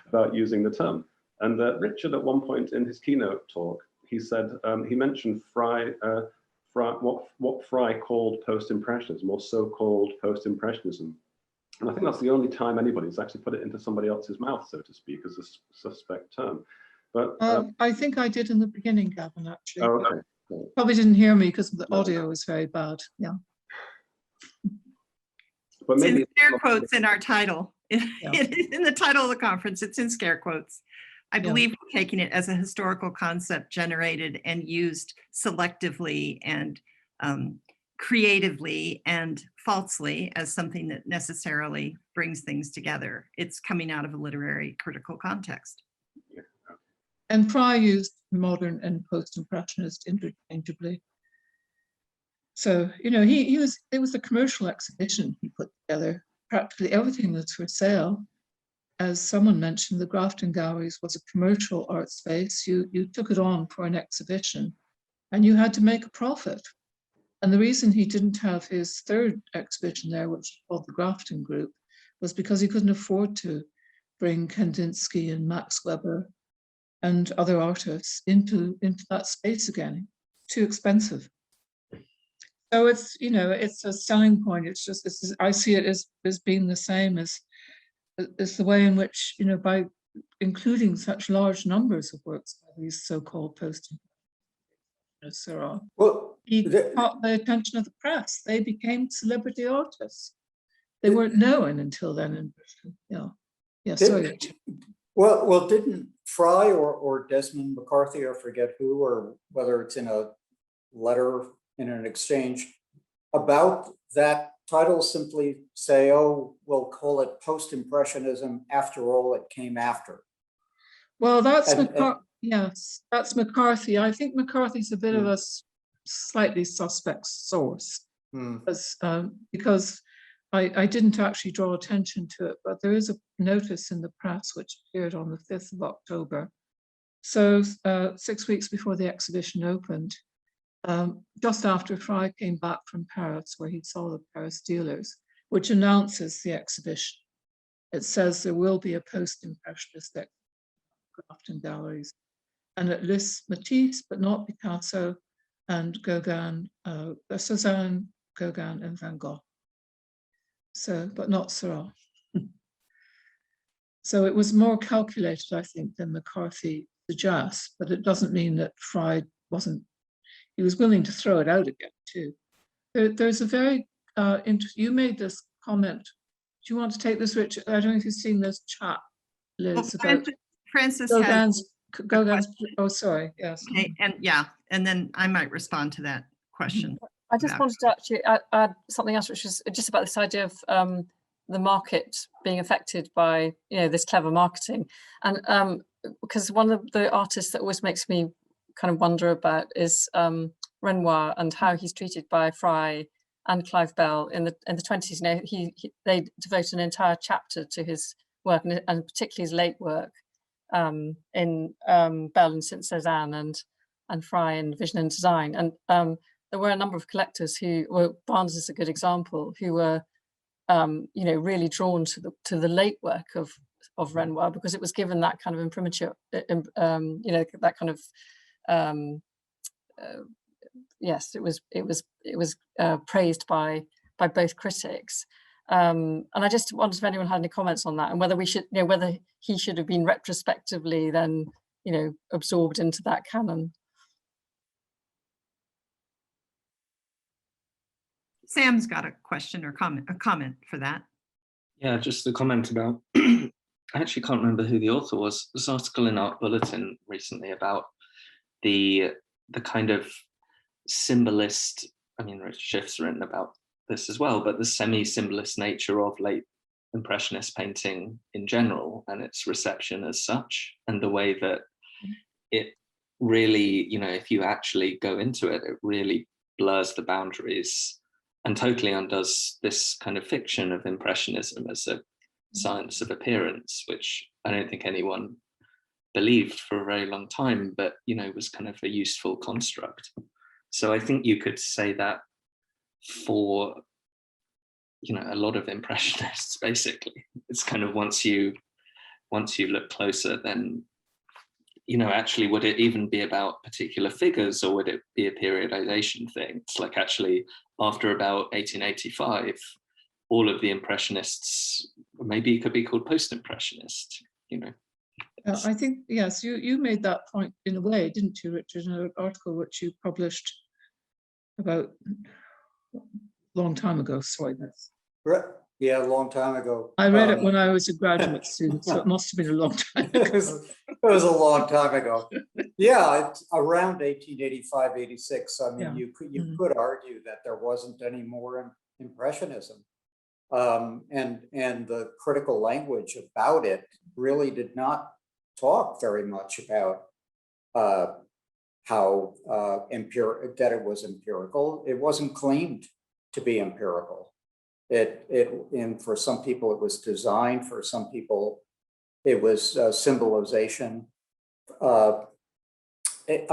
about using the term. And Richard, at one point in his keynote talk, he said, he mentioned what Fry called post-impressionism, or so-called post-impressionism. And I think that's the only time anybody's actually put it into somebody else's mouth, so to speak, as a suspect term. But I think I did in the beginning, Gavin, actually. Oh, okay. Probably didn't hear me because the audio was very bad. Yeah. But maybe it's in scare quotes in our title. It is in the title of the conference. It's in scare quotes. I believe we're taking it as a historical concept generated and used selectively and creatively and falsely as something that necessarily brings things together. It's coming out of a literary critical context. And Fry used modern and post-impressionist interchangeably. So, you know, it was a commercial exhibition he put together. Practically everything was for sale. As someone mentioned, the Grafton Galleries was a commercial art space. You took it on for an exhibition and you had to make a profit. And the reason he didn't have his third exhibition there, which was called the Grafton Group, was because he couldn't afford to bring Kandinsky and Max Weber and other artists into that space again. Too expensive. So it's, you know, it's a selling point. It's just, I see it as being the same as the way in which, you know, by including such large numbers of works by these so-called post-impressionists, Seurat, he caught the attention of the press. They became celebrity artists. They weren't known until then in Britain. Yeah, sorry. Well, didn't Fry or Desmond McCarthy, I forget who, or whether it's in a letter in an exchange about that title, simply say, oh, we'll call it post-impressionism. After all, it came after. Well, that's yes, that's McCarthy. I think McCarthy's a bit of a slightly suspect source, because I didn't actually draw attention to it, but there is a notice in the press which appeared on the 5th of October. So 6 weeks before the exhibition opened, just after Fry came back from Paris, where he saw the Paris dealers, which announces the exhibition. It says there will be a post-impressionist Grafton Galleries, and it lists Matisse, but not Picasso, and Gauguin, Cézanne, Gauguin, and Van Gogh. So, but not Seurat. So it was more calculated, I think, than McCarthy suggests, but it doesn't mean that Fry wasn't, he was willing to throw it out again too. There's a very, you made this comment. Do you want to take this, Richard? I don't know if you've seen this chat, Liz, about Francis Gauguin's, oh, sorry, yes. Okay, and then I might respond to that question. I just wanted to actually add something else, which is just about this idea of the market being affected by, you know, this clever marketing. And because one of the artists that always makes me kind of wonder about is Renoir, and how he's treated by Fry and Clive Bell in the 20s. You know, they devote an entire chapter to his work, and particularly his late work in Bell and Saint Cézanne and Fry in Vision and Design. And there were a number of collectors who were, Barnes is a good example, who were, you know, really drawn to the late work of Renoir, because it was given that kind of imprimatur, that kind of yes, it was praised by both critics. And I just wondered if anyone had any comments on that, and whether we should, whether he should have been retrospectively then, absorbed into that canon. Sam's got a question or comment for that. Yeah, just a comment about, I actually can't remember who the author was. This article in Art Bulletin recently about the kind of symbolist, I mean, Schiff's written about this as well, but the semi-symbolist nature of late Impressionist painting in general and its reception as such, and the way that it really, if you actually go into it, it really blurs the boundaries and totally undoes this kind of fiction of Impressionism as a science of appearance, which I don't think anyone believed for a very long time, but was kind of a useful construct. So I think you could say that for a lot of Impressionists, basically. It's kind of once you look closer, then actually, would it even be about particular figures, or would it be a periodization thing? It's like, actually, after about 1885, all of the Impressionists, maybe it could be called post-impressionist, I think, yes, you made that point in a way, didn't you, Richard, in an article which you published about a long time ago. Sorry, that's... Yeah, a long time ago. I read it when I was a graduate student, so it must have been a long time ago. It was a long time ago. Yeah, it's around 1885, 86. I mean, Yeah. you could argue that there wasn't any more Impressionism. And the critical language about it really did not talk very much about how that it was empirical. It wasn't claimed to be empirical. And for some people it was design, for some people it was symbolization. I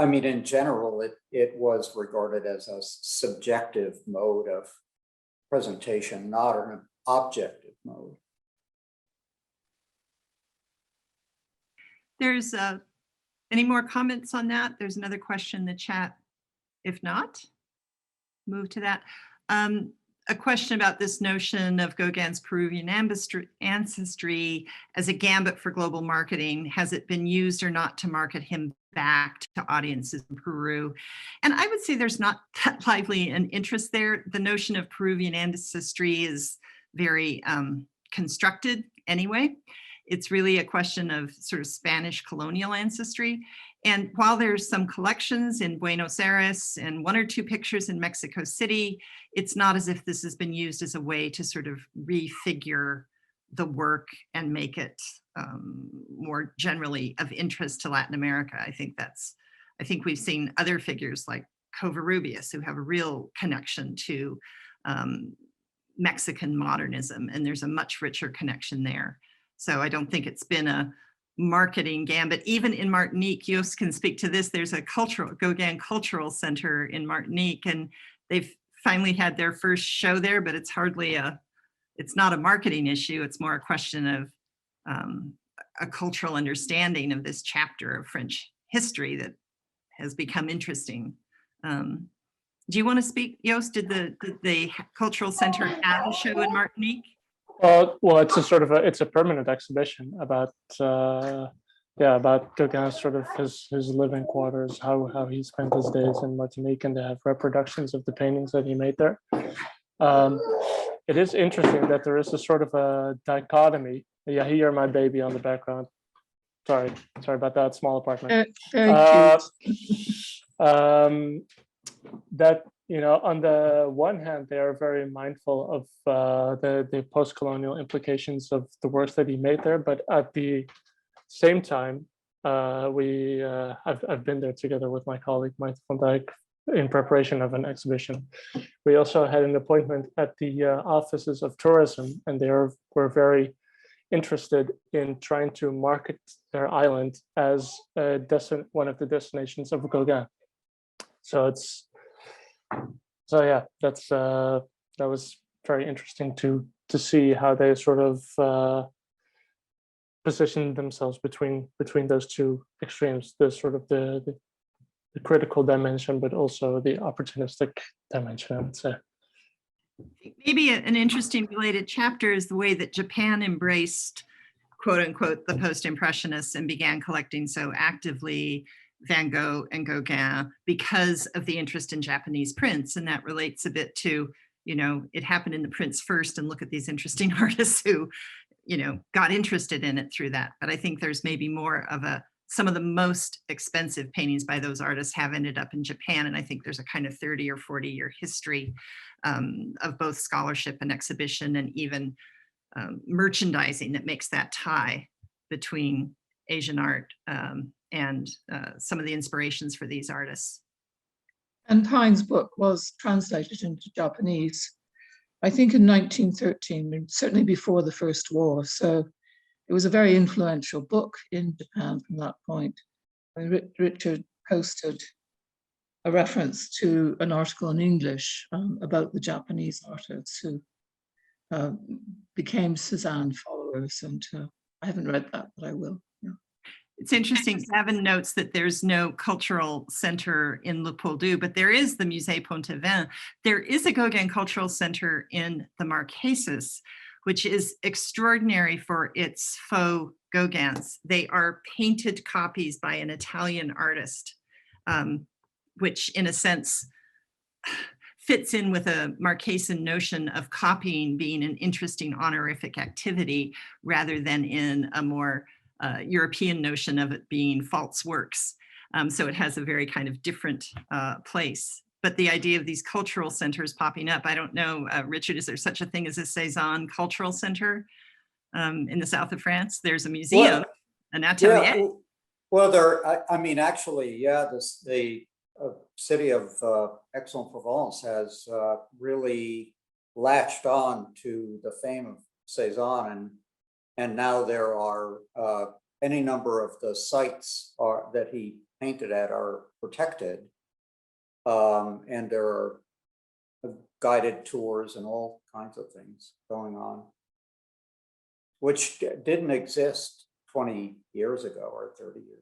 mean, in general, it was regarded as a subjective mode of presentation, not an objective mode. There's any more comments on that? There's another question in the chat. If not, move to that. A question about this notion of Gauguin's Peruvian ancestry as a gambit for global marketing. Has it been used or not to market him back to audiences in Peru? And I would say there's not that lively an interest there. The notion of Peruvian ancestry is very constructed anyway. It's really a question of sort of Spanish colonial ancestry. And while there's some collections in Buenos Aires and one or two pictures in Mexico City, it's not as if this has been used as a way to sort of refigure the work and make it more generally of interest to Latin America. I think we've seen other figures like Covarrubias who have a real connection to Mexican modernism, and there's a much richer connection there. So I don't think it's been a marketing gambit. Even in Martinique, Joost can speak to this, there's a Gauguin Cultural Center in Martinique, and they've finally had their first show there, but it's not a marketing issue. It's more a question of a cultural understanding of this chapter of French history that has become interesting. Do you want to speak, Joost? Did the Cultural Center have a show in Martinique? Well, it's a permanent exhibition about Gauguin's sort of his living quarters, how he spent his days in Martinique, and they have reproductions of the paintings that he made there. It is interesting that there is a sort of a dichotomy. Yeah, here my baby on the background. Sorry about that. Small apartment. Very cute. That, on the one hand, they are very mindful of the post-colonial implications of the works that he made there, but at the same time, I've been there together with my colleague Mike van Dijk in preparation of an exhibition. We also had an appointment at the offices of tourism, and they were very interested in trying to market their island as one of the destinations of Gauguin. That was very interesting to see how they sort of position themselves between those two extremes, the sort of the critical dimension, but also the opportunistic dimension, I would say. Maybe an interesting related chapter is the way that Japan embraced, quote unquote, the post-impressionists and began collecting so actively Van Gogh and Gauguin because of the interest in Japanese prints. And that relates a bit to, you know, it happened in the prints first, and look at these interesting artists who, you know, got interested in it through that. But I think there's maybe more of some of the most expensive paintings by those artists have ended up in Japan. And I think there's a kind of 30 or 40-year history of both scholarship and exhibition and even merchandising that makes that tie between Asian art and some of the inspirations for these artists. And Pine's book was translated into Japanese, I think in 1913, certainly before the First War. So it was a very influential book in Japan from that point. I mean, Richard posted a reference to an article in English about the Japanese artists who became Cézanne followers. And I haven't read that, but I will. Yeah. It's interesting, Bevin notes that there's no cultural center in Le Poldou, but there is the Musée Pontevin. There is a Gauguin Cultural Center in the Marquesas, which is extraordinary for its faux Gauguins. They are painted copies by an Italian artist, which in a sense fits in with a Marquesan notion of copying being an interesting honorific activity rather than in a more European notion of it being false works. So it has a very kind of different place. But the idea of these cultural centers popping up, I don't know, Richard, is there such a thing as a Cézanne Cultural Center in the south of France? There's a museum, an atelier. Yeah, well, I mean, actually, yeah, the city of Aix-en-Provence has really latched on to the fame of Cézanne, and now there are any number of the sites that he painted at are protected. And there are guided tours and all kinds of things going on, which didn't exist 20 years ago or 30 years ago.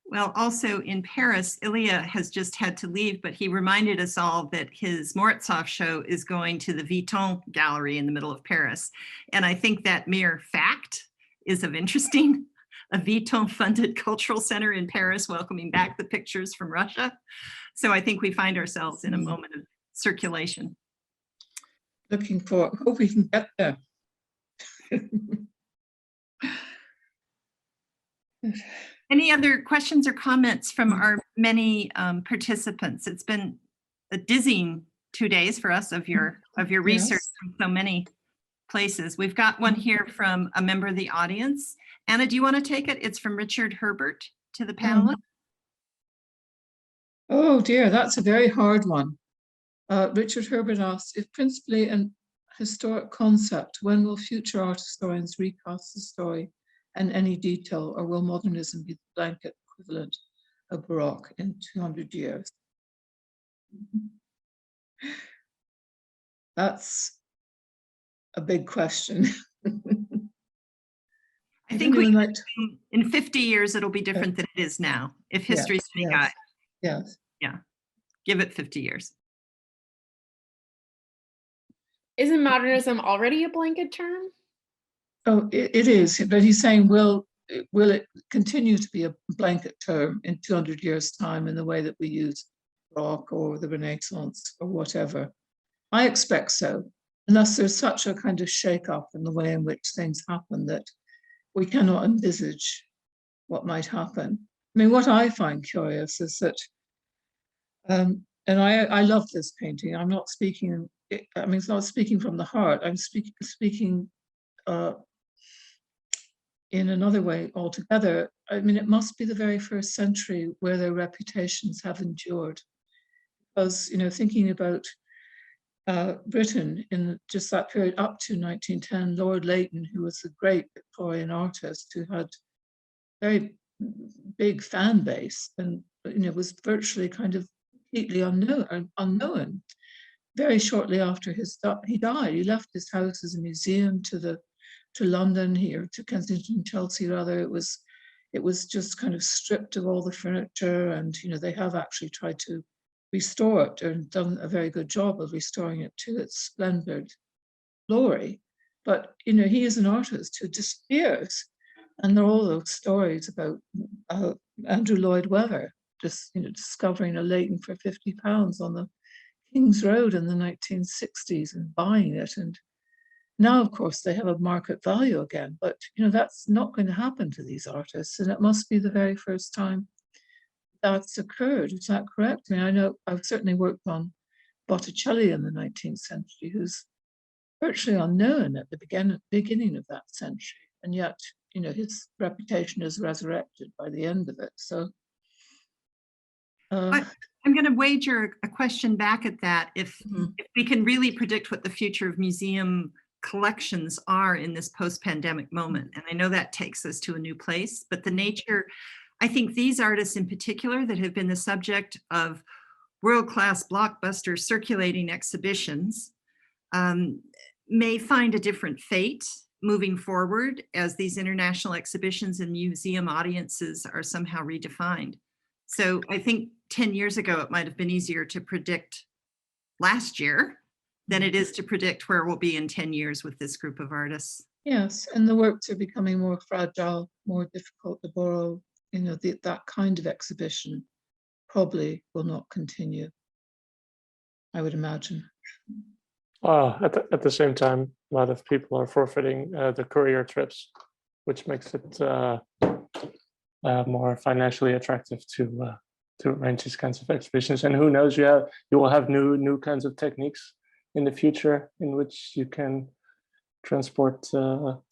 Well, also in Paris, Ilya has just had to leave, but he reminded us all that his Morozov show is going to the Vuitton Gallery in the middle of Paris. And I think that mere fact is of interesting. A Vuitton-funded cultural center in Paris, welcoming back the pictures from Russia. So I think we find ourselves in a moment of circulation. Hope we can get there. Any other questions or comments from our many participants? It's been a dizzying 2 days for us of your research from so many places. We've got one here from a member of the audience. Anna, do you want to take it? It's from Richard Herbert to the panelists. Oh dear, that's a very hard one. Richard Herbert asks, if principally an historic concept, when will future art historians recast the story and any detail, or will modernism be the blanket equivalent of Baroque in 200 years? That's a big question. I think in 50 years, it'll be different than it is now, if history's any guide. Yes. Yeah, give it 50 years. Isn't modernism already a blanket term? Oh, it is, but he's saying, will it continue to be a blanket term in 200 years' time in the way that we use Baroque or the Renaissance or whatever? I expect so, unless there's such a kind of shake-up in the way in which things happen that we cannot envisage what might happen. I mean, what I find curious is that, and I love this painting. I'm not speaking, I mean, it's not speaking from the heart. I'm speaking in another way altogether. I mean, it must be the very first century where their reputations have endured. Because, you know, thinking about Britain in just that period up to 1910, Lord Leighton, who was a great Victorian artist who had very big fan base and, you know, was virtually kind of completely unknown. Very shortly after he died, he left his house as a museum to the London here, to Kensington, Chelsea rather. It was just kind of stripped of all the furniture, and they have actually tried to restore it and done a very good job of restoring it to its splendid glory. But he is an artist who disappears, and there are all those stories about Andrew Lloyd Webber just discovering a Leighton for £50 on the King's Road in the 1960s and buying it. And now, of course, they have a market value again, but that's not going to happen to these artists, and it must be the very first time that's occurred. Is that correct? I mean, I know I've certainly worked on Botticelli in the 19th century, who's virtually unknown at the beginning of that century, and yet his reputation is resurrected by the end of it. So I'm going to wager a question back at that. If we can really predict what the future of museum collections are in this post-pandemic moment, and I know that takes us to a new place, but the nature, I think these artists in particular that have been the subject of world-class blockbuster circulating exhibitions may find a different fate moving forward as these international exhibitions and museum audiences are somehow redefined. So I think 10 years ago, it might have been easier to predict last year than it is to predict where we'll be in 10 years with this group of artists. Yes, and the works are becoming more fragile, more difficult to borrow. That kind of exhibition probably will not continue, I would imagine. At the same time, a lot of people are forfeiting the courier trips, which makes it more financially attractive to arrange these kinds of exhibitions. And who knows, you will have new kinds of techniques in the future in which you can transport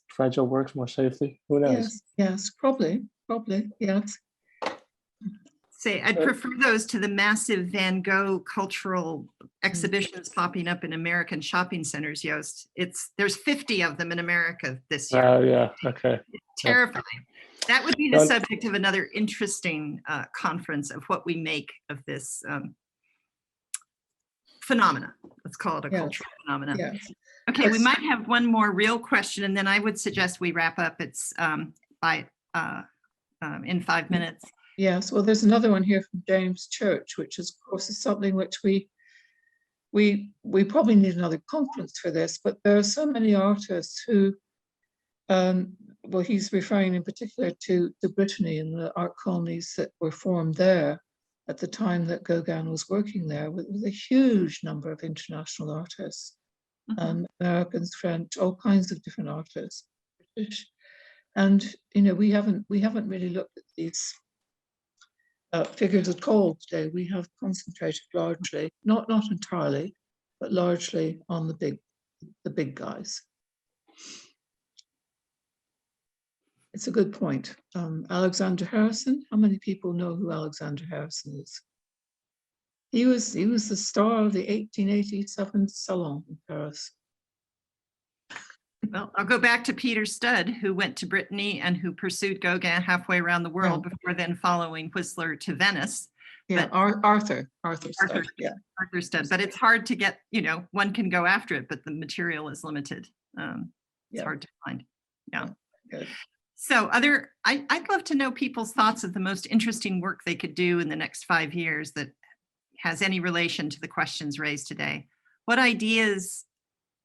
fragile works more safely. Who knows? Yes, probably, yes. Say, I'd prefer those to the massive Van Gogh cultural exhibitions popping up in American shopping centers, Joost. There's 50 of them in America this year. Yeah, okay. Terrifying. That would be the subject of another interesting conference of what we make of this phenomena. Let's call it a cultural phenomena. Yes. Okay, we might have one more real question, and then I would suggest we wrap up. It's in 5 minutes. Yes, well, there's another one here from James Church, which is, of course, is something which we probably need another conference for this, but there are so many artists who, well, he's referring in particular to Brittany and the art colonies that were formed there at the time that Gauguin was working there, with a huge number of international artists, Americans, French, all kinds of different artists, British. And, we haven't really looked at these figures at all today. We have concentrated largely, not entirely, but largely on the big guys. It's a good point. Alexander Harrison. How many people know who Alexander Harrison is? He was the star of the 1887 Salon in Paris. Well, I'll go back to Peter Studd, who went to Brittany and who pursued Gauguin halfway around the world before then following Whistler to Venice. Yeah, but Arthur Studd. Yeah, Arthur Studd. But it's hard to get. One can go after it, but the material is limited. It's hard to find. Yeah. Good. So I'd love to know people's thoughts of the most interesting work they could do in the next 5 years that has any relation to the questions raised today. What ideas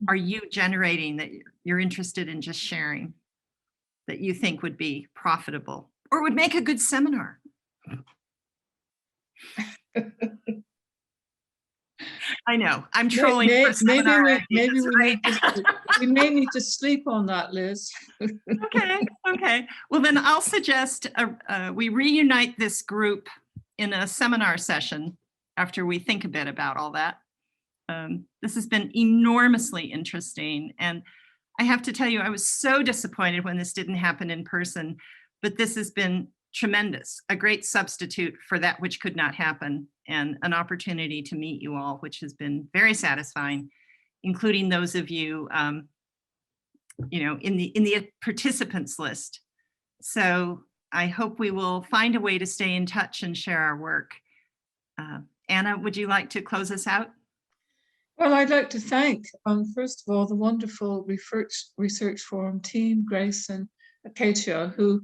are you generating that you're interested in just sharing that you think would be profitable or would make a good seminar? I know, I'm trolling. Maybe we may need to sleep on that, Liz. Okay. Well, then I'll suggest we reunite this group in a seminar session after we think a bit about all that. This has been enormously interesting. And I have to tell you, I was so disappointed when this didn't happen in person, but this has been tremendous, a great substitute for that which could not happen, and an opportunity to meet you all, which has been very satisfying, including those of you, in the participants list. So I hope we will find a way to stay in touch and share our work. Anna, would you like to close us out? Well, I'd like to thank, first of all, the wonderful research forum team, Grace and Acacia, who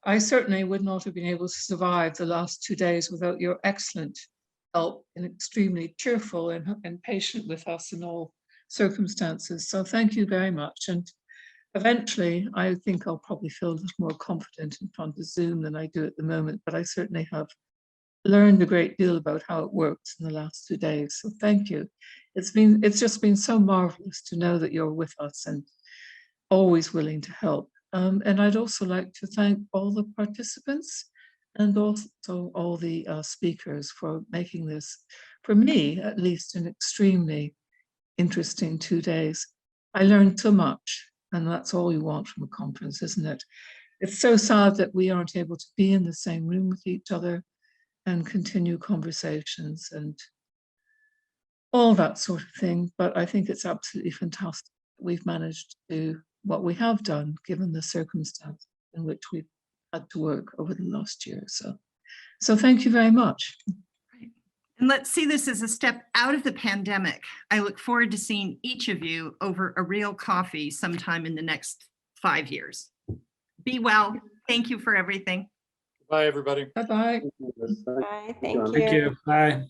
I certainly would not have been able to survive the last 2 days without your excellent help and extremely cheerful and patient with us in all circumstances. So thank you very much. And eventually, I think I'll probably feel a little more confident in front of Zoom than I do at the moment, but I certainly have learned a great deal about how it works in the last 2 days. So thank you. It's just been so marvelous to know that you're with us and always willing to help. And I'd also like to thank all the participants and also all the speakers for making this, for me at least, an extremely interesting 2 days. I learned so much, and that's all you want from a conference, isn't it? It's so sad that we aren't able to be in the same room with each other and continue conversations and all that sort of thing. But I think it's absolutely fantastic that we've managed to do what we have done, given the circumstances in which we've had to work over the last year. So thank you very much. And let's see this as a step out of the pandemic. I look forward to seeing each of you over a real coffee sometime in the next 5 years. Be well. Thank you for everything. Bye, everybody. Bye-bye. Bye. Thank you. Thank you. Bye.